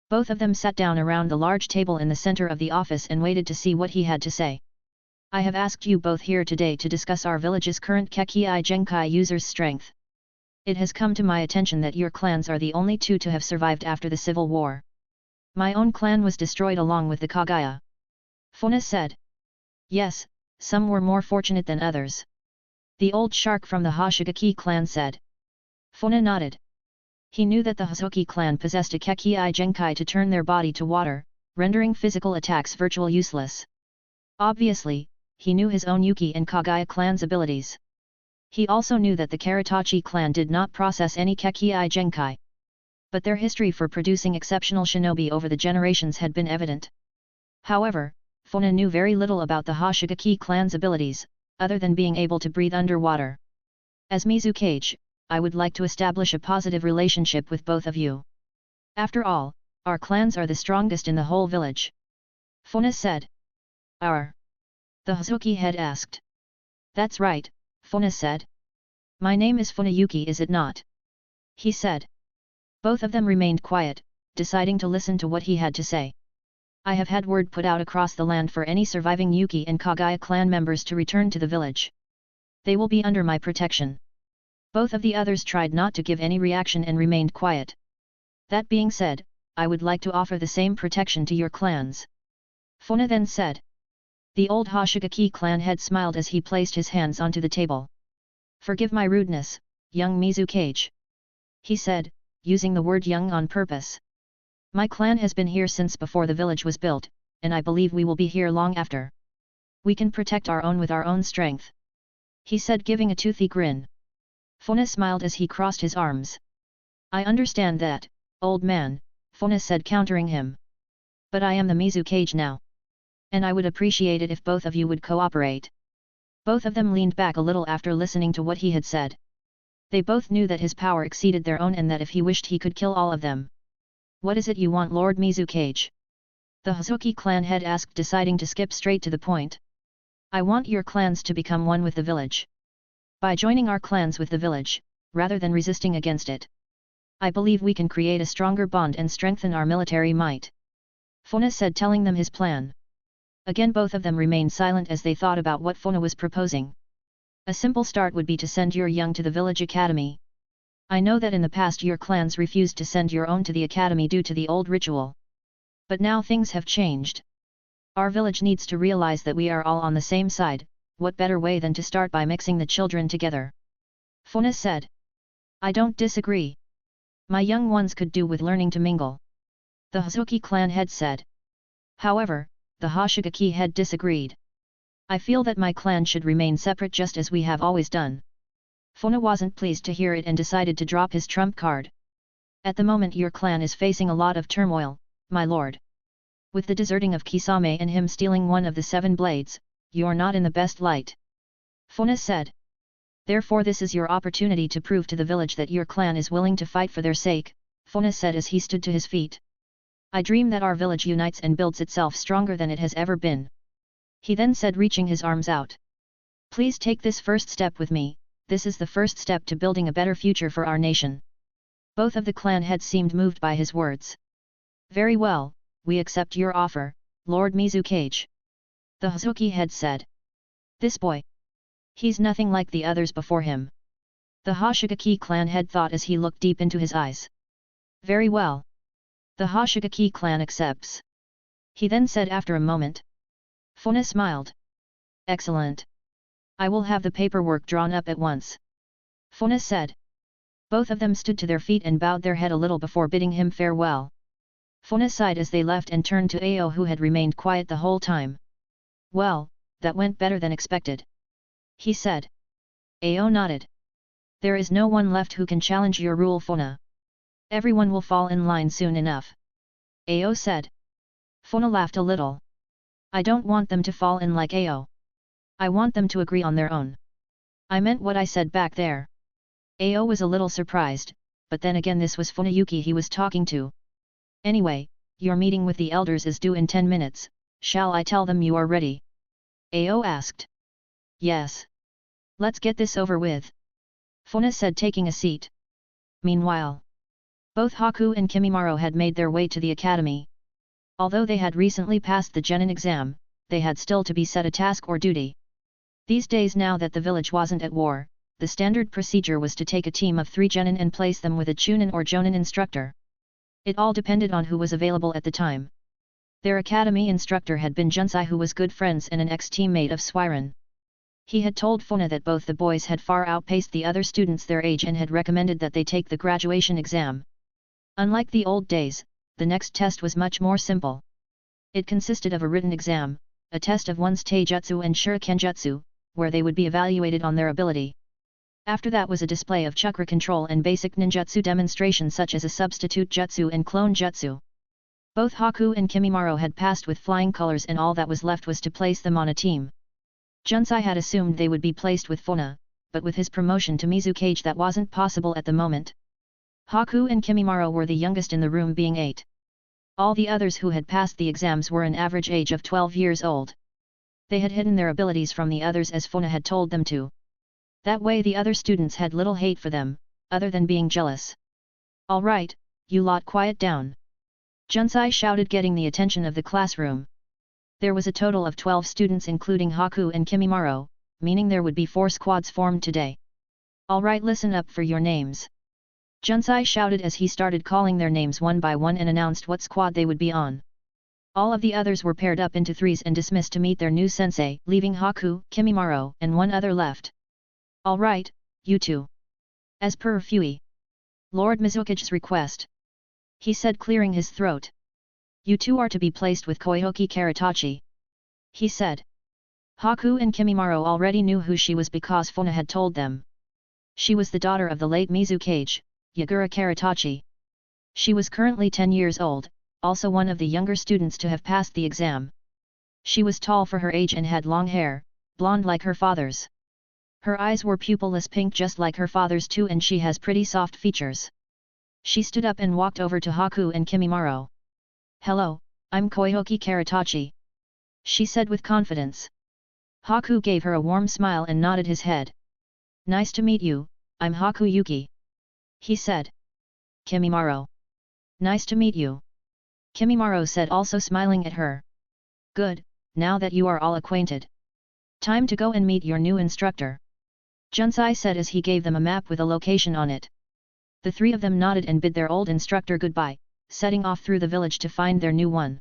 Both of them sat down around the large table in the center of the office and waited to see what he had to say. I have asked you both here today to discuss our village's current Kekii Genkai users' strength. It has come to my attention that your clans are the only 2 to have survived after the civil war. My own clan was destroyed along with the Kagaya. Funa said. Yes, some were more fortunate than others. The old shark from the Hoshigaki clan said. Funa nodded. He knew that the Hosoki clan possessed a Kekii Genkai to turn their body to water, rendering physical attacks virtually useless. Obviously, he knew his own Yuki and Kagaya clan's abilities. He also knew that the Karatachi clan did not possess any Kekii Genkai. But their history for producing exceptional shinobi over the generations had been evident. However, Funa knew very little about the Hoshigaki clan's abilities, other than being able to breathe underwater. As Mizukage, I would like to establish a positive relationship with both of you. After all, our clans are the strongest in the whole village. Funa said. Our? The Hosoki head asked. That's right, Funa said. My name is Fuyona Yuki, is it not? He said. Both of them remained quiet, deciding to listen to what he had to say. I have had word put out across the land for any surviving Yuki and Kagaya clan members to return to the village. They will be under my protection. Both of the others tried not to give any reaction and remained quiet. That being said, I would like to offer the same protection to your clans. Funa then said. The old Hoshigaki clan head smiled as he placed his hands onto the table. Forgive my rudeness, young Mizukage. He said, using the word young on purpose. My clan has been here since before the village was built, and I believe we will be here long after. We can protect our own with our own strength. He said, giving a toothy grin. Funa smiled as he crossed his arms. I understand that, old man, Funa said, countering him. But I am the Mizukage now. And I would appreciate it if both of you would cooperate. Both of them leaned back a little after listening to what he had said. They both knew that his power exceeded their own and that if he wished he could kill all of them. What is it you want, Lord Mizukage? The Hosoki clan head asked, deciding to skip straight to the point. I want your clans to become one with the village. By joining our clans with the village, rather than resisting against it, I believe we can create a stronger bond and strengthen our military might. Funa said, telling them his plan. Again both of them remained silent as they thought about what Funa was proposing. A simple start would be to send your young to the village academy. I know that in the past your clans refused to send your own to the academy due to the old ritual. But now things have changed. Our village needs to realize that we are all on the same side. What better way than to start by mixing the children together? Funa said. I don't disagree. My young ones could do with learning to mingle. The Hosoki clan head said. However, the Hoshigaki head disagreed. I feel that my clan should remain separate just as we have always done. Funa wasn't pleased to hear it and decided to drop his trump card. At the moment your clan is facing a lot of turmoil, my lord. With the deserting of Kisame and him stealing one of the 7 blades, you're not in the best light. Funa said. Therefore this is your opportunity to prove to the village that your clan is willing to fight for their sake, Funa said as he stood to his feet. I dream that our village unites and builds itself stronger than it has ever been. He then said, reaching his arms out. Please take this first step with me, this is the first step to building a better future for our nation. Both of the clan heads seemed moved by his words. Very well, we accept your offer, Lord Mizukage. The Hazuki head said. This boy. He's nothing like the others before him. The Hoshigaki clan head thought as he looked deep into his eyes. Very well. The Hoshigaki clan accepts. He then said after a moment. Funa smiled. Excellent. I will have the paperwork drawn up at once. Funa said. Both of them stood to their feet and bowed their head a little before bidding him farewell. Funa sighed as they left and turned to Ao, who had remained quiet the whole time. Well, that went better than expected. He said. Ao nodded. There is no one left who can challenge your rule, Funa. Everyone will fall in line soon enough. Ao said. Funa laughed a little. I don't want them to fall in like Ao. I want them to agree on their own. I meant what I said back there. Ao was a little surprised, but then again this was Fuyona Yuki he was talking to. Anyway, your meeting with the elders is due in 10 minutes, shall I tell them you are ready? Ao asked. Yes. Let's get this over with. Funa said, taking a seat. Meanwhile, both Haku and Kimimaro had made their way to the academy. Although they had recently passed the genin exam, they had still to be set a task or duty. These days, now that the village wasn't at war, the standard procedure was to take a team of 3 genin and place them with a chunin or jonin instructor. It all depended on who was available at the time. Their academy instructor had been Junsai, who was good friends and an ex-teammate of Swiren. He had told Funa that both the boys had far outpaced the other students their age and had recommended that they take the graduation exam. Unlike the old days, the next test was much more simple. It consisted of a written exam, a test of one's taijutsu and shurikenjutsu, where they would be evaluated on their ability. After that was a display of chakra control and basic ninjutsu demonstrations such as a substitute jutsu and clone jutsu. Both Haku and Kimimaro had passed with flying colors, and all that was left was to place them on a team. Junsai had assumed they would be placed with Funa, but with his promotion to Mizukage that wasn't possible at the moment. Haku and Kimimaro were the youngest in the room, being 8. All the others who had passed the exams were an average age of 12 years old. They had hidden their abilities from the others as Funa had told them to. That way the other students had little hate for them, other than being jealous. All right, you lot, quiet down. Junsai shouted, getting the attention of the classroom. There was a total of 12 students including Haku and Kimimaro, meaning there would be 4 squads formed today. All right, listen up for your names. Junsai shouted as he started calling their names one by one and announced what squad they would be on. All of the others were paired up into 3s and dismissed to meet their new sensei, leaving Haku, Kimimaro, and one other left. All right, you two. As per Fui. Lord Mizukage's request. He said, clearing his throat. You two are to be placed with Koihoki Karatachi. He said. Haku and Kimimaro already knew who she was because Funa had told them. She was the daughter of the late Mizukage, Yagura Karatachi. She was currently 10 years old, also one of the younger students to have passed the exam. She was tall for her age and had long hair, blonde like her father's. Her eyes were pupilless pink just like her father's too, and she has pretty soft features. She stood up and walked over to Haku and Kimimaro. Hello, I'm Koihoki Karatachi. She said with confidence. Haku gave her a warm smile and nodded his head. Nice to meet you, I'm Haku Yuki. He said. Kimimaro. Nice to meet you. Kimimaro said, also smiling at her. Good, now that you are all acquainted. Time to go and meet your new instructor. Junsai said as he gave them a map with a location on it. The 3 of them nodded and bid their old instructor goodbye, setting off through the village to find their new one.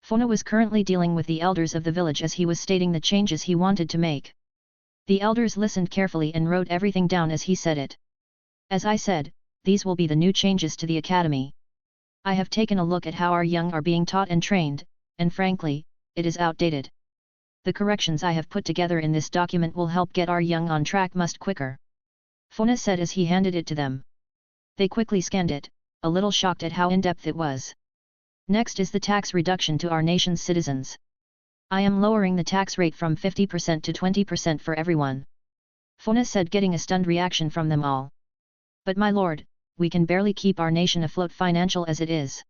Funa was currently dealing with the elders of the village as he was stating the changes he wanted to make. The elders listened carefully and wrote everything down as he said it. As I said, these will be the new changes to the academy. I have taken a look at how our young are being taught and trained, and frankly, it is outdated. The corrections I have put together in this document will help get our young on track much quicker. Funa said as he handed it to them. They quickly scanned it, a little shocked at how in-depth it was. Next is the tax reduction to our nation's citizens. I am lowering the tax rate from 50% to 20% for everyone. Funa said, getting a stunned reaction from them all. But my lord, we can barely keep our nation afloat financial as it is.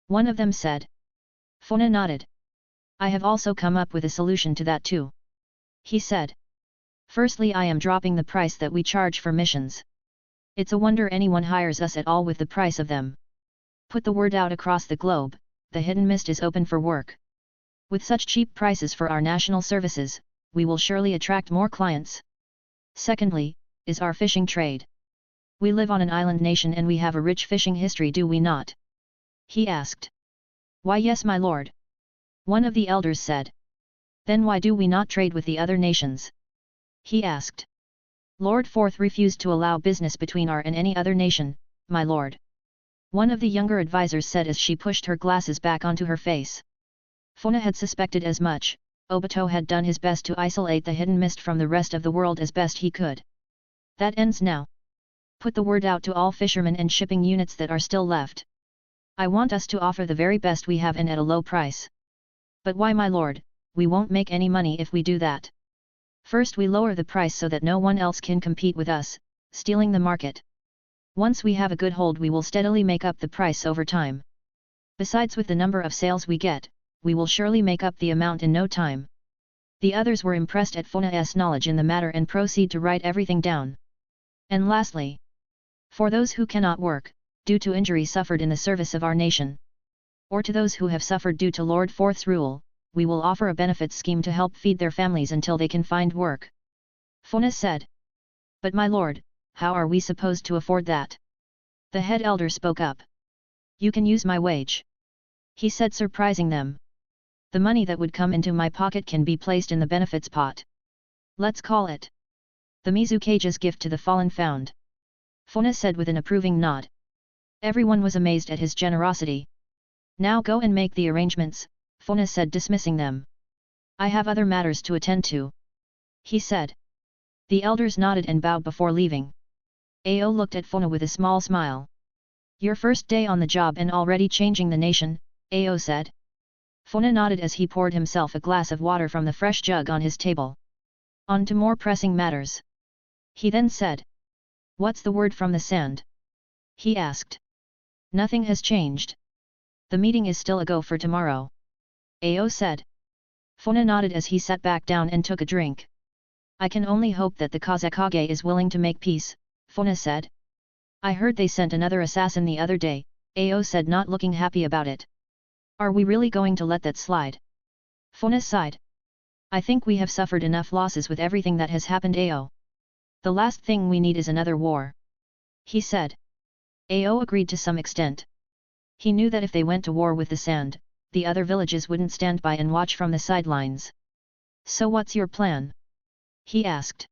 One of them said. Funa nodded. I have also come up with a solution to that too. He said. Firstly, I am dropping the price that we charge for missions. It's a wonder anyone hires us at all with the price of them. Put the word out across the globe, the hidden mist is open for work. With such cheap prices for our national services, we will surely attract more clients. Secondly, is our fishing trade. We live on an island nation and we have a rich fishing history, do we not? He asked. Why yes, my lord. One of the elders said. Then why do we not trade with the other nations? He asked. Lord Fourth refused to allow business between our and any other nation, my lord. One of the younger advisors said as she pushed her glasses back onto her face. Funa had suspected as much. Obito had done his best to isolate the hidden mist from the rest of the world as best he could. That ends now. Put the word out to all fishermen and shipping units that are still left. I want us to offer the very best we have and at a low price. But why, my lord, we won't make any money if we do that. First we lower the price so that no one else can compete with us, stealing the market. Once we have a good hold we will steadily make up the price over time. Besides, with the number of sales we get, we will surely make up the amount in no time. The others were impressed at Funa's knowledge in the matter and proceed to write everything down. And lastly, for those who cannot work, due to injury suffered in the service of our nation, or to those who have suffered due to Lord Fourth's rule, we will offer a benefit scheme to help feed their families until they can find work. Funa said. But my lord, how are we supposed to afford that? The head elder spoke up. You can use my wage. He said, surprising them. The money that would come into my pocket can be placed in the benefits pot. Let's call it the Mizukage's gift to the fallen found. Funa said with an approving nod. Everyone was amazed at his generosity. Now go and make the arrangements, Funa said, dismissing them. I have other matters to attend to. He said. The elders nodded and bowed before leaving. Ao looked at Funa with a small smile. Your first day on the job and already changing the nation, Ao said. Funa nodded as he poured himself a glass of water from the fresh jug on his table. On to more pressing matters. He then said. What's the word from the sand? He asked. Nothing has changed. The meeting is still a go for tomorrow. Ao said. Funa nodded as he sat back down and took a drink. I can only hope that the Kazekage is willing to make peace, Funa said. I heard they sent another assassin the other day, Ao said, not looking happy about it. Are we really going to let that slide? Funa sighed. I think we have suffered enough losses with everything that has happened, Ao. The last thing we need is another war. He said. Ao agreed to some extent. He knew that if they went to war with the sand, the other villages wouldn't stand by and watch from the sidelines. So what's your plan? He asked.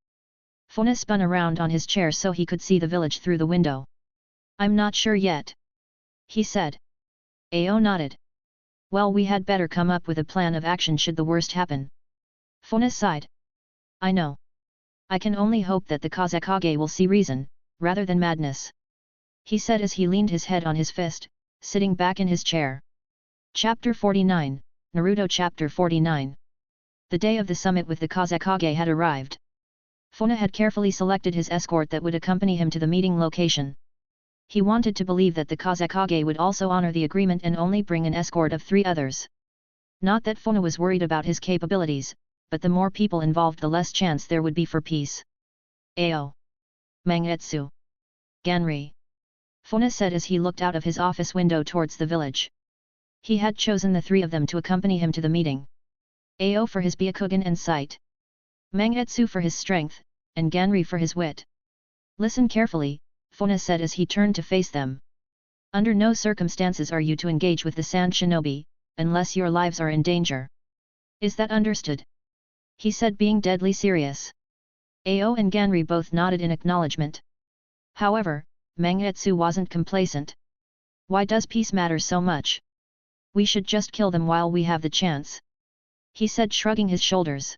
Funa spun around on his chair so he could see the village through the window. I'm not sure yet. He said. Ao nodded. Well, we had better come up with a plan of action should the worst happen. Funa sighed. I know. I can only hope that the Kazekage will see reason, rather than madness. He said as he leaned his head on his fist, sitting back in his chair. Chapter 49, Naruto Chapter 49. The day of the summit with the Kazekage had arrived. Funa had carefully selected his escort that would accompany him to the meeting location. He wanted to believe that the Kazekage would also honor the agreement and only bring an escort of 3 others. Not that Funa was worried about his capabilities, but the more people involved the less chance there would be for peace. Ao. Mangetsu. Ganri. Funa said as he looked out of his office window towards the village. He had chosen the 3 of them to accompany him to the meeting. Ao for his Byakugan and sight. Mangetsu for his strength, and Ganri for his wit. Listen carefully, Funa said as he turned to face them. Under no circumstances are you to engage with the Sand Shinobi, unless your lives are in danger. Is that understood? He said, being deadly serious. Ao and Ganri both nodded in acknowledgement. However, Mangetsu wasn't complacent. Why does peace matter so much? We should just kill them while we have the chance. He said, shrugging his shoulders.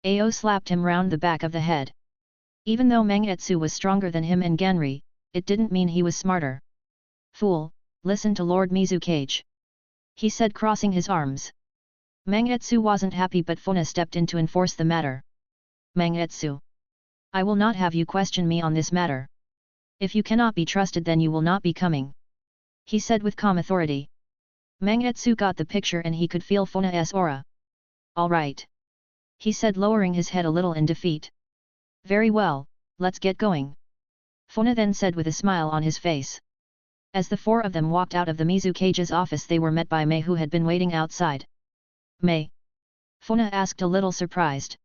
Ao slapped him round the back of the head. Even though Mangetsu was stronger than him and Ganri, it didn't mean he was smarter. Fool, listen to Lord Mizukage. He said, crossing his arms. Mangetsu wasn't happy, but Funa stepped in to enforce the matter. Mangetsu. I will not have you question me on this matter. If you cannot be trusted then you will not be coming. He said with calm authority. Mangetsu got the picture and he could feel Funa's aura. All right. He said lowering his head a little in defeat. Very well, let's get going. Funa then said with a smile on his face. As the four of them walked out of the Mizukage's office they were met by Mei who had been waiting outside. Mei? Funa asked a little surprised.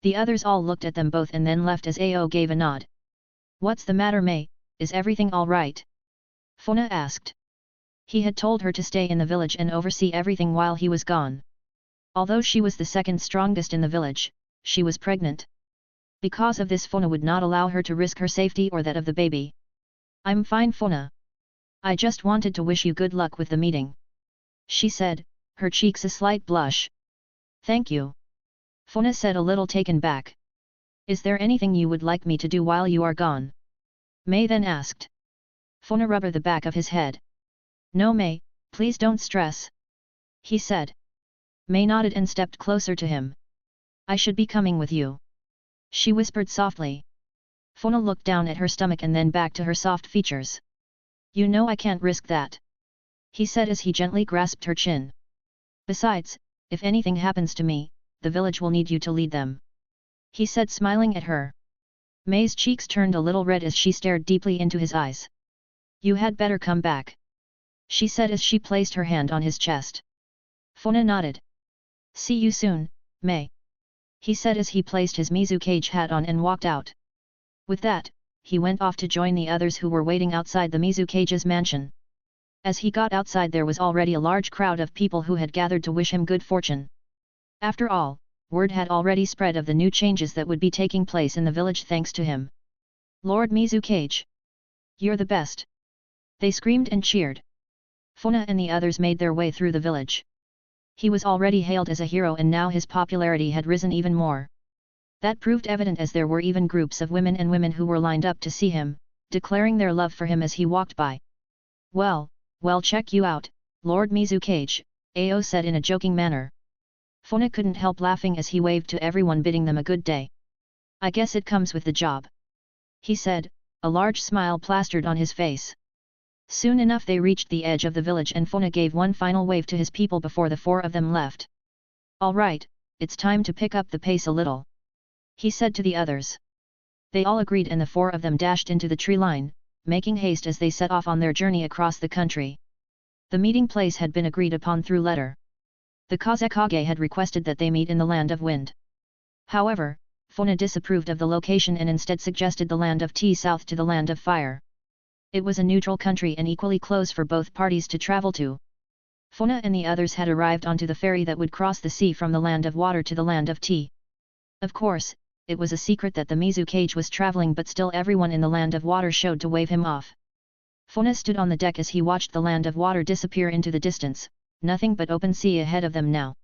The others all looked at them both and then left as Ao gave a nod. What's the matter Mei, is everything all right? Funa asked. He had told her to stay in the village and oversee everything while he was gone. Although she was the second strongest in the village, she was pregnant. Because of this Funa would not allow her to risk her safety or that of the baby. I'm fine Funa. I just wanted to wish you good luck with the meeting. She said, her cheeks a slight blush. Thank you. Funa said a little taken back. Is there anything you would like me to do while you are gone? Mei then asked. Funa rubbed the back of his head. No Mei, please don't stress. He said. Mei nodded and stepped closer to him. I should be coming with you. She whispered softly. Funa looked down at her stomach and then back to her soft features. You know I can't risk that. He said as he gently grasped her chin. Besides, if anything happens to me, the village will need you to lead them. He said smiling at her. Mei's cheeks turned a little red as she stared deeply into his eyes. You had better come back. She said as she placed her hand on his chest. Funa nodded. See you soon, Mei. He said as he placed his Mizukage hat on and walked out. With that, he went off to join the others who were waiting outside the Mizukage's mansion. As he got outside there was already a large crowd of people who had gathered to wish him good fortune. After all, word had already spread of the new changes that would be taking place in the village thanks to him. Lord Mizukage! You're the best! They screamed and cheered. Funa and the others made their way through the village. He was already hailed as a hero and now his popularity had risen even more. That proved evident as there were even groups of women and women who were lined up to see him, declaring their love for him as he walked by. Well, check you out, Lord Mizukage, Ao said in a joking manner. Funa couldn't help laughing as he waved to everyone bidding them a good day. I guess it comes with the job. He said, a large smile plastered on his face. Soon enough they reached the edge of the village and Funa gave one final wave to his people before the four of them left. All right, it's time to pick up the pace a little. He said to the others. They all agreed and the four of them dashed into the tree line, making haste as they set off on their journey across the country. The meeting place had been agreed upon through letter. The Kazekage had requested that they meet in the Land of Wind. However, Funa disapproved of the location and instead suggested the Land of Tea south to the Land of Fire. It was a neutral country and equally close for both parties to travel to. Funa and the others had arrived onto the ferry that would cross the sea from the Land of Water to the Land of Tea. Of course, it was a secret that the Mizukage was traveling but still everyone in the Land of Water showed to wave him off. Funa stood on the deck as he watched the Land of Water disappear into the distance, nothing but open sea ahead of them now.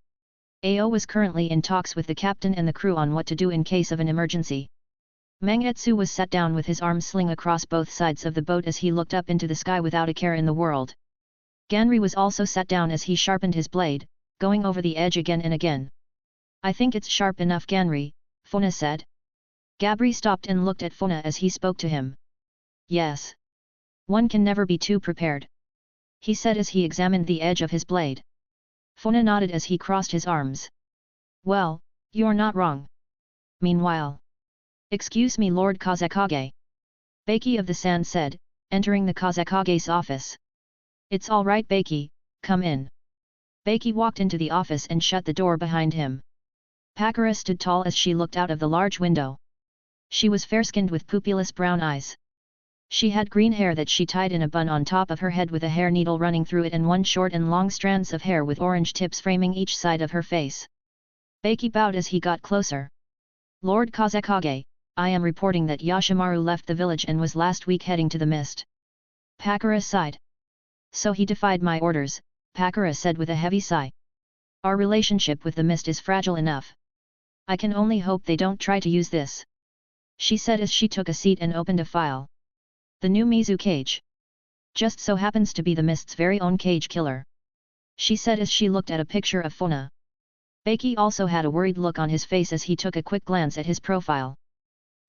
Ao was currently in talks with the captain and the crew on what to do in case of an emergency. Mangetsu was sat down with his arms sling across both sides of the boat as he looked up into the sky without a care in the world. Ganri was also sat down as he sharpened his blade, going over the edge again and again. I think it's sharp enough Ganri, Funa said. Gabri stopped and looked at Funa as he spoke to him. Yes. One can never be too prepared. He said as he examined the edge of his blade. Funa nodded as he crossed his arms. Well, you're not wrong. Meanwhile. Excuse me Lord Kazekage. Baki of the Sand said, entering the Kazekage's office. It's all right Baki, come in. Baki walked into the office and shut the door behind him. Pakura stood tall as she looked out of the large window. She was fair-skinned with pupilless brown eyes. She had green hair that she tied in a bun on top of her head with a hair needle running through it and one short and long strands of hair with orange tips framing each side of her face. Baki bowed as he got closer. Lord Kazekage, I am reporting that Yoshimaru left the village and was last week heading to the mist. Pakura sighed. So he defied my orders, Pakura said with a heavy sigh. Our relationship with the mist is fragile enough. I can only hope they don't try to use this. She said as she took a seat and opened a file. The new Mizukage. Just so happens to be the mist's very own cage killer. She said as she looked at a picture of Funa. Baki also had a worried look on his face as he took a quick glance at his profile.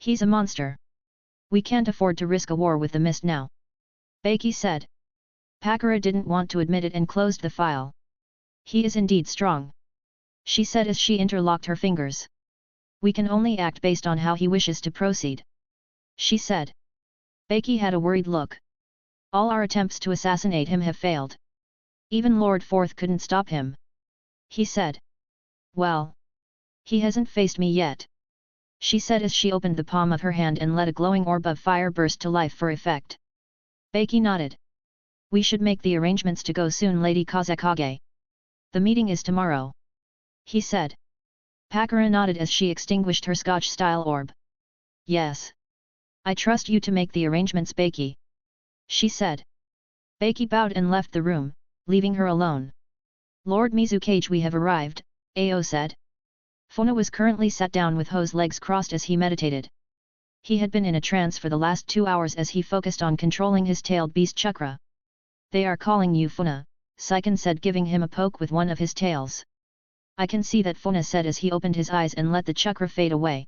He's a monster. We can't afford to risk a war with the mist now. Beiki said. Pakura didn't want to admit it and closed the file. He is indeed strong. She said as she interlocked her fingers. We can only act based on how he wishes to proceed. She said. Beiki had a worried look. All our attempts to assassinate him have failed. Even Lord Fourth couldn't stop him. He said. Well. He hasn't faced me yet. She said as she opened the palm of her hand and let a glowing orb of fire burst to life for effect. Beiki nodded. We should make the arrangements to go soon, Lady Kazekage. The meeting is tomorrow. He said. Pakura nodded as she extinguished her Scotch-style orb. Yes. I trust you to make the arrangements, Beiki. She said. Beiki bowed and left the room, leaving her alone. Lord Mizukage, we have arrived, Ao said. Funa was currently sat down with Ho's legs crossed as he meditated. He had been in a trance for the last 2 hours as he focused on controlling his tailed beast chakra. They are calling you Funa, Saiken said, giving him a poke with one of his tails. I can see that, Funa said as he opened his eyes and let the chakra fade away.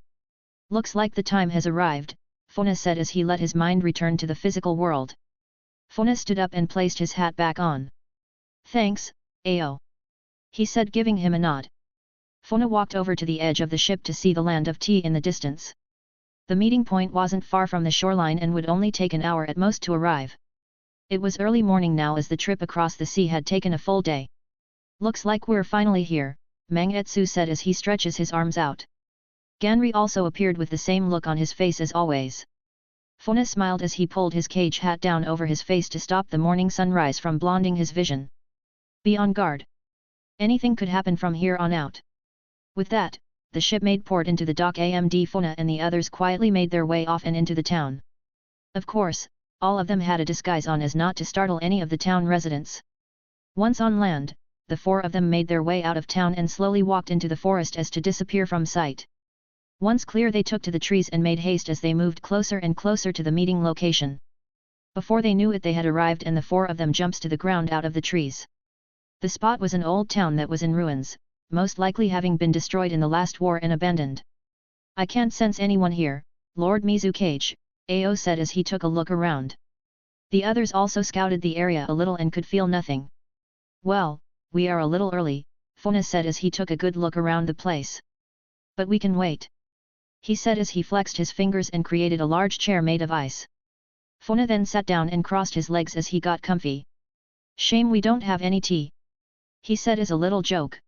Looks like the time has arrived, Funa said as he let his mind return to the physical world. Funa stood up and placed his hat back on. Thanks, Ao. He said, giving him a nod. Funa walked over to the edge of the ship to see the land of tea in the distance. The meeting point wasn't far from the shoreline and would only take an hour at most to arrive. It was early morning now as the trip across the sea had taken a full day. Looks like we're finally here, Mangetsu said as he stretches his arms out. Ganri also appeared with the same look on his face as always. Funa smiled as he pulled his cage hat down over his face to stop the morning sunrise from blinding his vision. Be on guard. Anything could happen from here on out. With that, the ship made port into the dock. AMD Funa and the others quietly made their way off and into the town. Of course, all of them had a disguise on as not to startle any of the town residents. Once on land, the 4 of them made their way out of town and slowly walked into the forest as to disappear from sight. Once clear, they took to the trees and made haste as they moved closer and closer to the meeting location. Before they knew it, they had arrived and the 4 of them jumps to the ground out of the trees. The spot was an old town that was in ruins, most likely having been destroyed in the last war and abandoned. I can't sense anyone here, Lord Mizukage, Ao said as he took a look around. The others also scouted the area a little and could feel nothing. Well, we are a little early, Funa said as he took a good look around the place. But we can wait. He said as he flexed his fingers and created a large chair made of ice. Funa then sat down and crossed his legs as he got comfy. Shame we don't have any tea. He said as a little joke.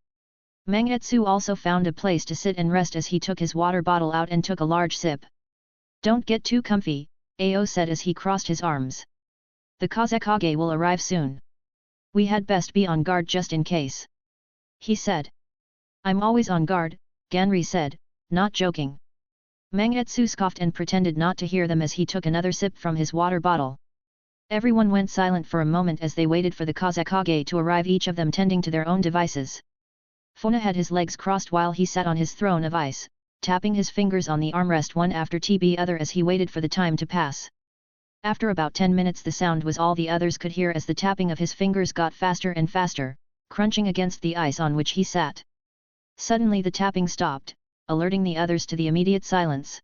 Mangetsu also found a place to sit and rest as he took his water bottle out and took a large sip. Don't get too comfy, Ao said as he crossed his arms. The Kazekage will arrive soon. We had best be on guard just in case. He said. I'm always on guard, Ganri said, not joking. Mangetsu scoffed and pretended not to hear them as he took another sip from his water bottle. Everyone went silent for a moment as they waited for the Kazekage to arrive, each of them tending to their own devices. Funa had his legs crossed while he sat on his throne of ice, tapping his fingers on the armrest one after the other as he waited for the time to pass. After about 10 minutes, the sound was all the others could hear as the tapping of his fingers got faster and faster, crunching against the ice on which he sat. Suddenly the tapping stopped, alerting the others to the immediate silence.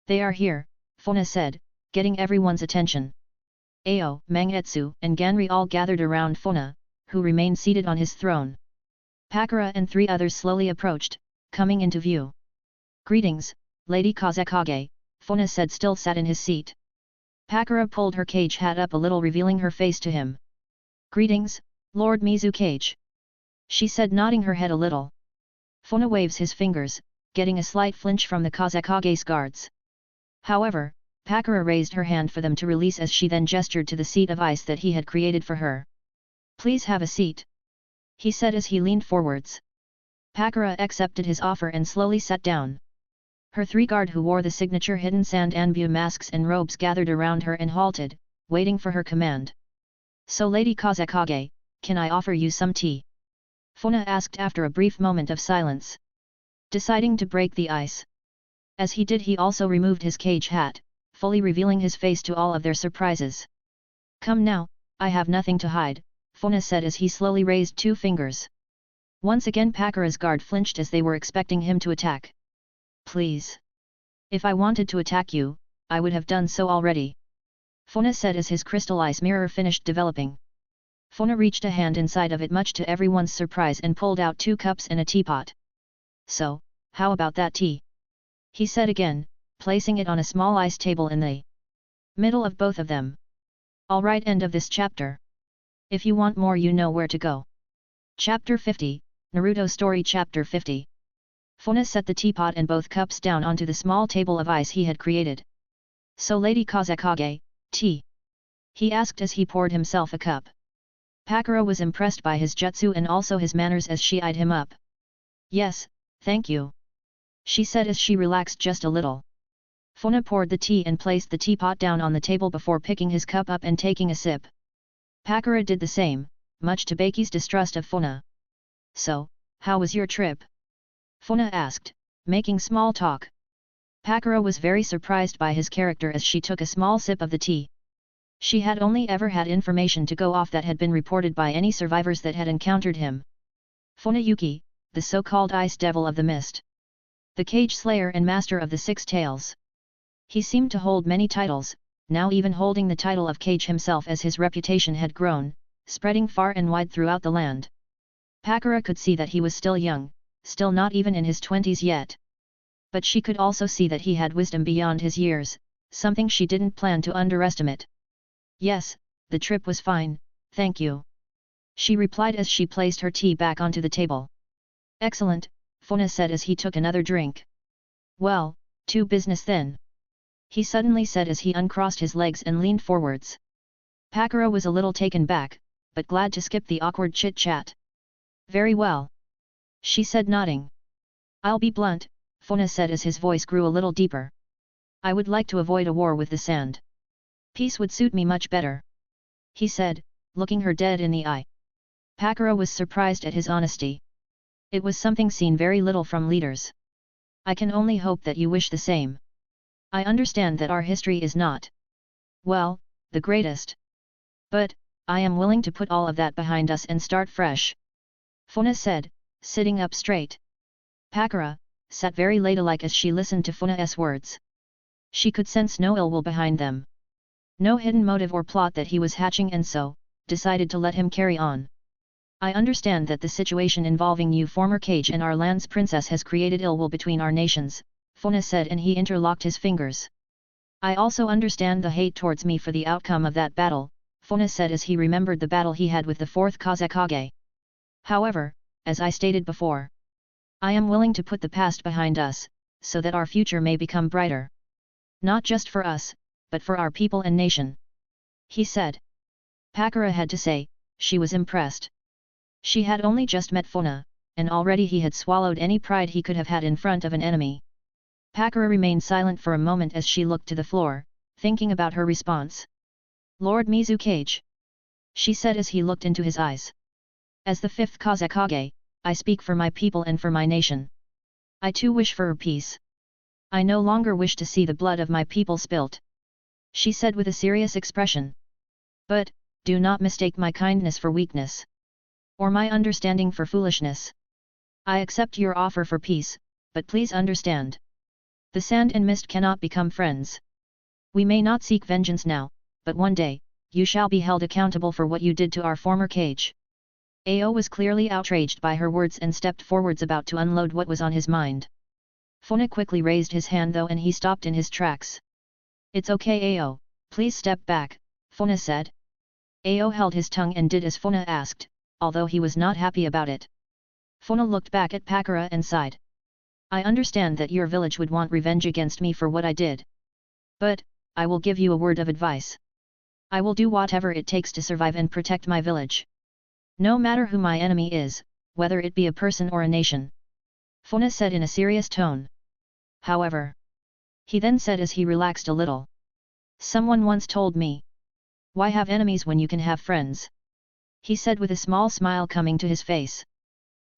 They are here, Funa said, getting everyone's attention. Ao, Mangetsu, and Ganri all gathered around Funa, who remained seated on his throne. Pakura and 3 others slowly approached, coming into view. Greetings, Lady Kazekage, Funa said, still sat in his seat. Pakura pulled her cage hat up a little, revealing her face to him. Greetings, Lord Mizukage. She said, nodding her head a little. Funa waves his fingers, getting a slight flinch from the Kazekage's guards. However, Pakura raised her hand for them to release as she then gestured to the seat of ice that he had created for her. Please have a seat. He said as he leaned forwards. Pakura accepted his offer and slowly sat down. Her 3 guard who wore the signature hidden sand Anbu masks and robes gathered around her and halted, waiting for her command. So Lady Kazekage, can I offer you some tea? Funa asked after a brief moment of silence. Deciding to break the ice. As he did, he also removed his cage hat, fully revealing his face to all of their surprises. Come now, I have nothing to hide, Funa said as he slowly raised 2 fingers. Once again Pakura's guard flinched as they were expecting him to attack. Please. If I wanted to attack you, I would have done so already. Funa said as his crystal ice mirror finished developing. Funa reached a hand inside of it much to everyone's surprise and pulled out 2 cups and a teapot. So, how about that tea? He said again, placing it on a small ice table in the middle of both of them. Alright, end of this chapter. If you want more, you know where to go. Chapter 50, Naruto Story Chapter 50. Funa set the teapot and both cups down onto the small table of ice he had created. So Lady Kazekage, tea? He asked as he poured himself a cup. Pakura was impressed by his jutsu and also his manners as she eyed him up. Yes, thank you. She said as she relaxed just a little. Funa poured the tea and placed the teapot down on the table before picking his cup up and taking a sip. Pakura did the same, much to Baki's distrust of Funa. So, how was your trip? Funa asked, making small talk. Pakura was very surprised by his character as she took a small sip of the tea. She had only ever had information to go off that had been reported by any survivors that had encountered him. Fuyona Yuki, the so-called Ice Devil of the Mist. The Cage Slayer and Master of the 6 Tails. He seemed to hold many titles, now even holding the title of Cage himself as his reputation had grown, spreading far and wide throughout the land. Pakura could see that he was still young, still not even in his 20s yet. But she could also see that he had wisdom beyond his years, something she didn't plan to underestimate. Yes, the trip was fine, thank you. She replied as she placed her tea back onto the table. Excellent, Funa said as he took another drink. Well, to business then. He suddenly said as he uncrossed his legs and leaned forwards. Pakura was a little taken back, but glad to skip the awkward chit-chat. Very well. She said nodding. I'll be blunt, Funa said as his voice grew a little deeper. I would like to avoid a war with the sand. Peace would suit me much better. He said, looking her dead in the eye. Pakura was surprised at his honesty. It was something seen very little from leaders. I can only hope that you wish the same. I understand that our history is not, well, the greatest. But, I am willing to put all of that behind us and start fresh. Funa said, sitting up straight. Pakura sat very ladylike as she listened to Funa's words. She could sense no ill will behind them. No hidden motive or plot that he was hatching, and so, decided to let him carry on. I understand that the situation involving you, former Cage, and our land's princess has created ill will between our nations, Funa said, and he interlocked his fingers. I also understand the hate towards me for the outcome of that battle, Funa said as he remembered the battle he had with the 4th Kazekage. However, as I stated before, I am willing to put the past behind us, so that our future may become brighter. Not just for us, but for our people and nation. He said. Pakura had to say, she was impressed. She had only just met Funa, and already he had swallowed any pride he could have had in front of an enemy. Pakura remained silent for a moment as she looked to the floor, thinking about her response. Lord Mizu Cage. She said as he looked into his eyes. As the 5th Kazekage, I speak for my people and for my nation. I too wish for peace. I no longer wish to see the blood of my people spilt. She said with a serious expression. But, do not mistake my kindness for weakness. Or my understanding for foolishness. I accept your offer for peace, but please understand. The sand and mist cannot become friends. We may not seek vengeance now, but one day, you shall be held accountable for what you did to our former Cage. Ao was clearly outraged by her words and stepped forwards about to unload what was on his mind. Funa quickly raised his hand though, and he stopped in his tracks. It's okay Ao, please step back, Funa said. Ao held his tongue and did as Funa asked, although he was not happy about it. Funa looked back at Pakura and sighed. I understand that your village would want revenge against me for what I did. But, I will give you a word of advice. I will do whatever it takes to survive and protect my village. No matter who my enemy is, whether it be a person or a nation. Funa said in a serious tone. However, he then said as he relaxed a little. Someone once told me. Why have enemies when you can have friends? He said with a small smile coming to his face.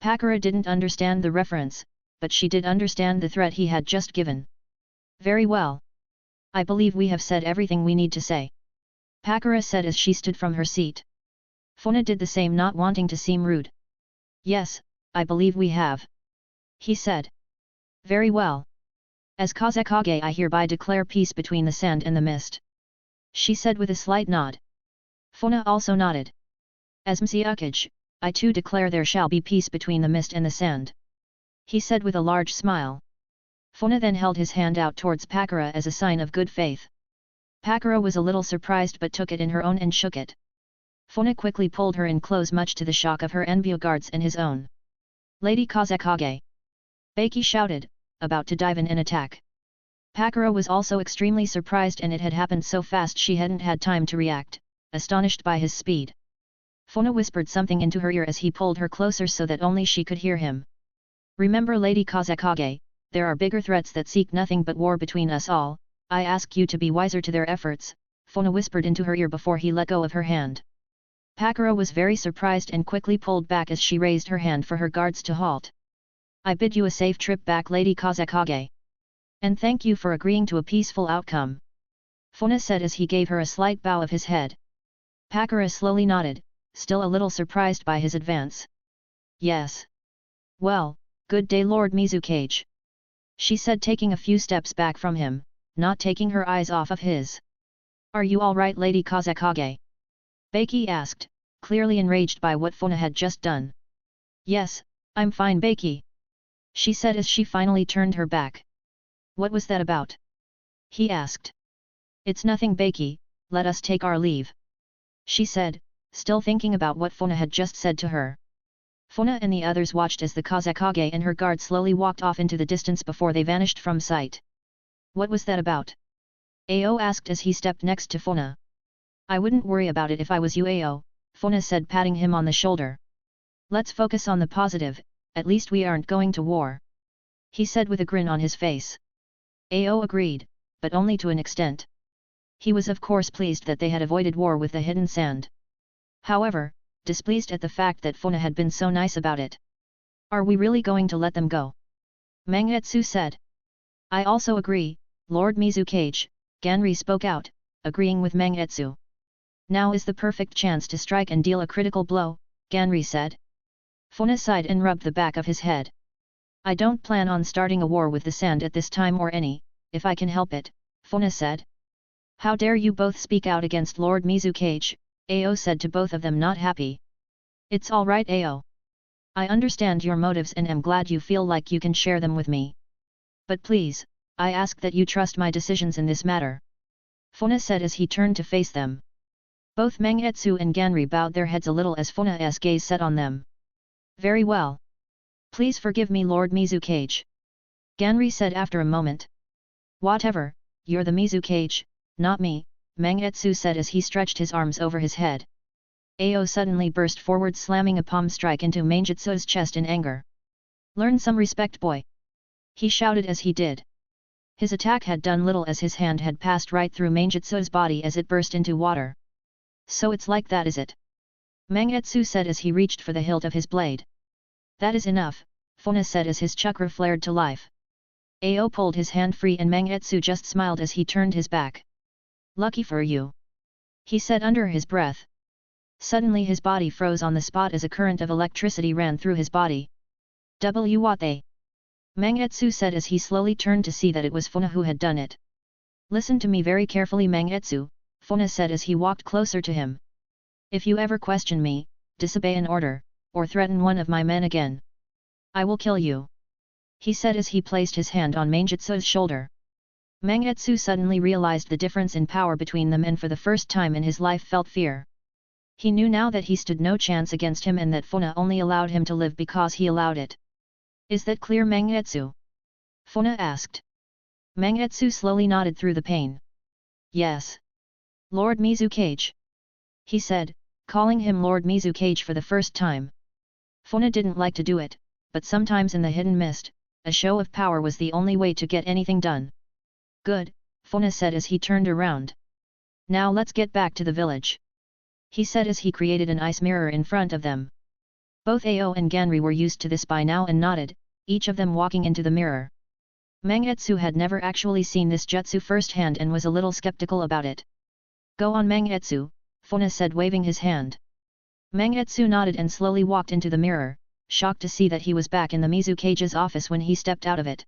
Pakura didn't understand the reference, but she did understand the threat he had just given. Very well. I believe we have said everything we need to say. Pakura said as she stood from her seat. Funa did the same, not wanting to seem rude. Yes, I believe we have. He said. Very well. As Kazekage, I hereby declare peace between the sand and the mist. She said with a slight nod. Funa also nodded. As Mzukage, I too declare there shall be peace between the mist and the sand. He said with a large smile. Funa then held his hand out towards Pakura as a sign of good faith. Pakura was a little surprised but took it in her own and shook it. Funa quickly pulled her in close, much to the shock of her envious guards and his own. Lady Kazekage! Baki shouted, about to dive in and attack. Pakura was also extremely surprised, and it had happened so fast she hadn't had time to react, astonished by his speed. Funa whispered something into her ear as he pulled her closer so that only she could hear him. Remember, Lady Kazekage, there are bigger threats that seek nothing but war between us all. I ask you to be wiser to their efforts, Funa whispered into her ear before he let go of her hand. Pakura was very surprised and quickly pulled back as she raised her hand for her guards to halt. I bid you a safe trip back, Lady Kazekage. And thank you for agreeing to a peaceful outcome. Funa said as he gave her a slight bow of his head. Pakura slowly nodded, still a little surprised by his advance. Yes. Well, good day, Lord Mizukage. She said, taking a few steps back from him, not taking her eyes off of his. Are you all right, Lady Kazekage? Baki asked, clearly enraged by what Funa had just done. Yes, I'm fine, Baki. She said as she finally turned her back. What was that about? He asked. It's nothing, Baki, let us take our leave. She said, still thinking about what Funa had just said to her. Funa and the others watched as the Kazekage and her guard slowly walked off into the distance before they vanished from sight. What was that about? Ao asked as he stepped next to Funa. I wouldn't worry about it if I was you, Ao, Funa said, patting him on the shoulder. Let's focus on the positive, at least we aren't going to war. He said with a grin on his face. Ao agreed, but only to an extent. He was of course pleased that they had avoided war with the hidden sand. However, displeased at the fact that Funa had been so nice about it. Are we really going to let them go? Mangetsu said. I also agree, Lord Mizukage, Ganri spoke out, agreeing with Mangetsu. Now is the perfect chance to strike and deal a critical blow, Ganri said. Funa sighed and rubbed the back of his head. I don't plan on starting a war with the sand at this time or any, if I can help it, Funa said. How dare you both speak out against Lord Mizukage, Ao said to both of them, not happy. It's all right, Ao. I understand your motives and am glad you feel like you can share them with me. But please, I ask that you trust my decisions in this matter. Funa said as he turned to face them. Both Mangetsu and Ganri bowed their heads a little as Funa's gaze set on them. Very well. Please forgive me, Lord Mizukage. Ganri said after a moment. Whatever, you're the Mizukage, not me, Mangetsu said as he stretched his arms over his head. Ao suddenly burst forward, slamming a palm strike into Mangetsu's chest in anger. Learn some respect, boy. He shouted as he did. His attack had done little as his hand had passed right through Mangetsu's body as it burst into water. So it's like that, is it? Mangetsu said as he reached for the hilt of his blade. That is enough, Funa said as his chakra flared to life. Ao pulled his hand free and Mangetsu just smiled as he turned his back. Lucky for you. He said under his breath. Suddenly his body froze on the spot as a current of electricity ran through his body. What they? Mangetsu said as he slowly turned to see that it was Funa who had done it. Listen to me very carefully, Mangetsu, Funa said as he walked closer to him. If you ever question me, disobey an order, or threaten one of my men again, I will kill you. He said as he placed his hand on Mangetsu's shoulder. Mangetsu suddenly realized the difference in power between them and for the first time in his life felt fear. He knew now that he stood no chance against him and that Funa only allowed him to live because he allowed it. Is that clear, Mangetsu? Funa asked. Mangetsu slowly nodded through the pain. Yes. Lord Mizukage. He said, calling him Lord Mizukage for the first time. Funa didn't like to do it, but sometimes in the hidden mist, a show of power was the only way to get anything done. Good, Funa said as he turned around. Now let's get back to the village. He said as he created an ice mirror in front of them. Both Ao and Ganri were used to this by now and nodded, each of them walking into the mirror. Mangetsu had never actually seen this jutsu firsthand and was a little skeptical about it. Go on, Mangetsu, Funa said, waving his hand. Mangetsu nodded and slowly walked into the mirror, shocked to see that he was back in the Mizukage's office when he stepped out of it.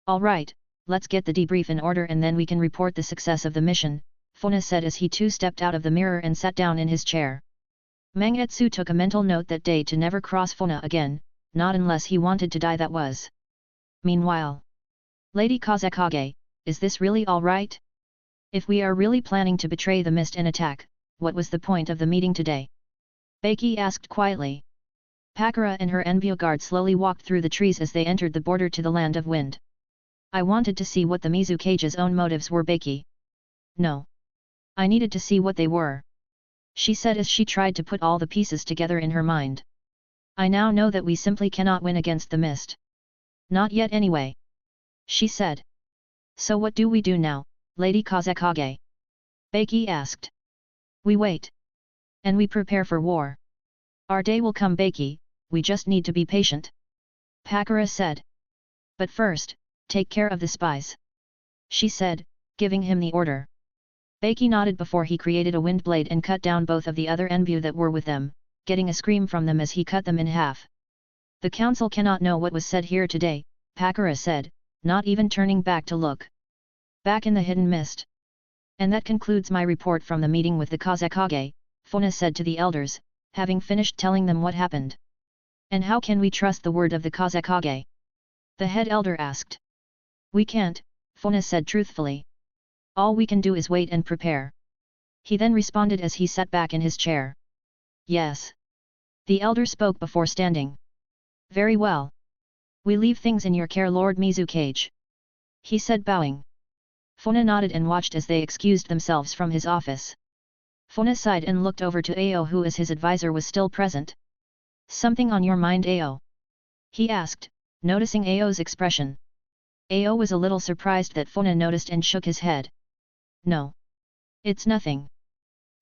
All right, let's get the debrief in order and then we can report the success of the mission, Funa said as he too stepped out of the mirror and sat down in his chair. Mangetsu took a mental note that day to never cross Funa again, not unless he wanted to die, that was. Meanwhile, Lady Kazekage, is this really all right? If we are really planning to betray the mist and attack, what was the point of the meeting today? Beiki asked quietly. Pakura and her envoy guard slowly walked through the trees as they entered the border to the land of wind. I wanted to see what the Mizukage's own motives were, Beiki. No. I needed to see what they were, she said as she tried to put all the pieces together in her mind. I now know that we simply cannot win against the mist. Not yet anyway, she said. So what do we do now, Lady Kazekage? Beiki asked. We wait. And we prepare for war. Our day will come, Beiki, we just need to be patient. Pakura said. But first, take care of the spies, she said, giving him the order. Beiki nodded before he created a wind blade and cut down both of the other envoy that were with them, getting a scream from them as he cut them in half. The council cannot know what was said here today, Pakura said, not even turning back to look. Back in the hidden mist. And that concludes my report from the meeting with the Kazekage, Funa said to the elders, having finished telling them what happened. And how can we trust the word of the Kazekage? The head elder asked. We can't, Funa said truthfully. All we can do is wait and prepare. He then responded as he sat back in his chair. Yes. The elder spoke before standing. Very well. We leave things in your care, Lord Mizukage, he said, bowing. Funa nodded and watched as they excused themselves from his office. Funa sighed and looked over to Ao, who as his advisor was still present. Something on your mind, Ao? He asked, noticing Ao's expression. Ao was a little surprised that Funa noticed and shook his head. No. It's nothing,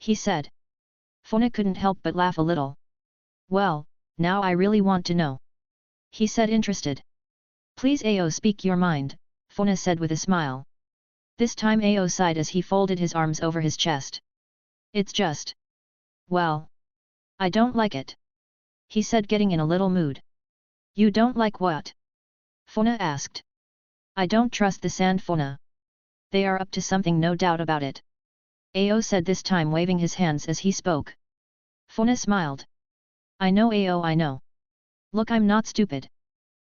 he said. Funa couldn't help but laugh a little. Well, now I really want to know, he said, interested. Please Ao, speak your mind, Funa said with a smile. This time Ao sighed as he folded his arms over his chest. It's just. Well. I don't like it, he said, getting in a little mood. You don't like what? Funa asked. I don't trust the sand, Funa. They are up to something, no doubt about it, Ao said, this time waving his hands as he spoke. Funa smiled. I know, Ao, I know. Look, I'm not stupid.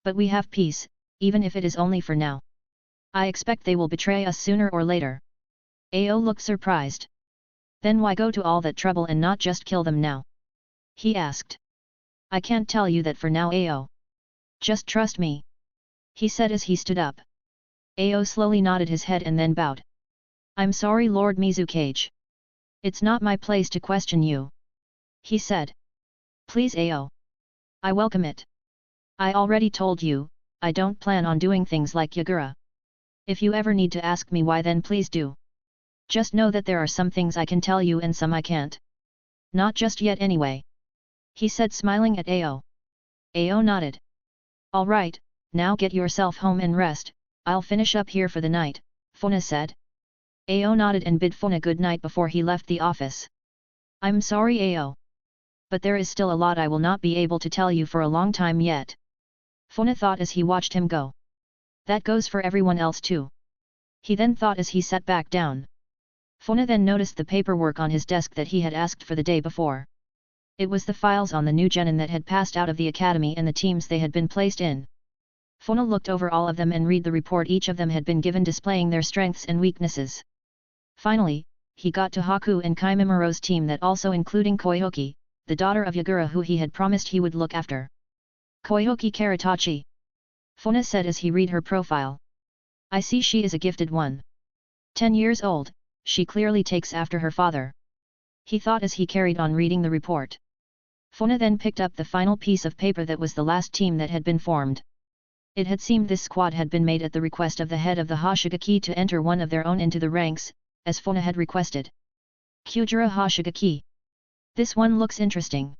But we have peace, even if it is only for now. I expect they will betray us sooner or later. Ao looked surprised. Then why go to all that trouble and not just kill them now? He asked. I can't tell you that for now, Ao. Just trust me, he said as he stood up. Ao slowly nodded his head and then bowed. I'm sorry, Lord Mizukage. It's not my place to question you, he said. Please, Ao. I welcome it. I already told you, I don't plan on doing things like Yagura. If you ever need to ask me why, then please do. Just know that there are some things I can tell you and some I can't. Not just yet anyway, he said, smiling at Ao. Ao nodded. All right, now get yourself home and rest, I'll finish up here for the night, Funa said. Ao nodded and bid Funa good night before he left the office. I'm sorry, Ao. But there is still a lot I will not be able to tell you for a long time yet, Funa thought as he watched him go. That goes for everyone else too, he then thought as he sat back down. Funa then noticed the paperwork on his desk that he had asked for the day before. It was the files on the new genin that had passed out of the academy and the teams they had been placed in. Funa looked over all of them and read the report each of them had been given, displaying their strengths and weaknesses. Finally, he got to Haku and Kaimimura's team, that also including Koihoki, the daughter of Yagura, who he had promised he would look after. Koihoki Karatachi, Funa said as he read her profile. I see she is a gifted one. 10 years old, she clearly takes after her father, he thought as he carried on reading the report. Funa then picked up the final piece of paper that was the last team that had been formed. It had seemed this squad had been made at the request of the head of the Hoshigaki to enter one of their own into the ranks, as Funa had requested. Kyujira Hoshigaki. This one looks interesting,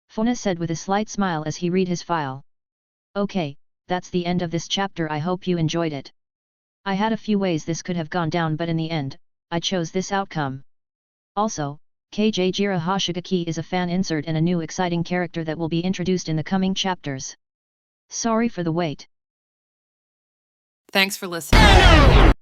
Funa said with a slight smile as he read his file. Okay, that's the end of this chapter. I hope you enjoyed it. I had a few ways this could have gone down, but in the end, I chose this outcome. Also, Kajira Hoshigaki is a fan insert and a new exciting character that will be introduced in the coming chapters. Sorry for the wait. Thanks for listening.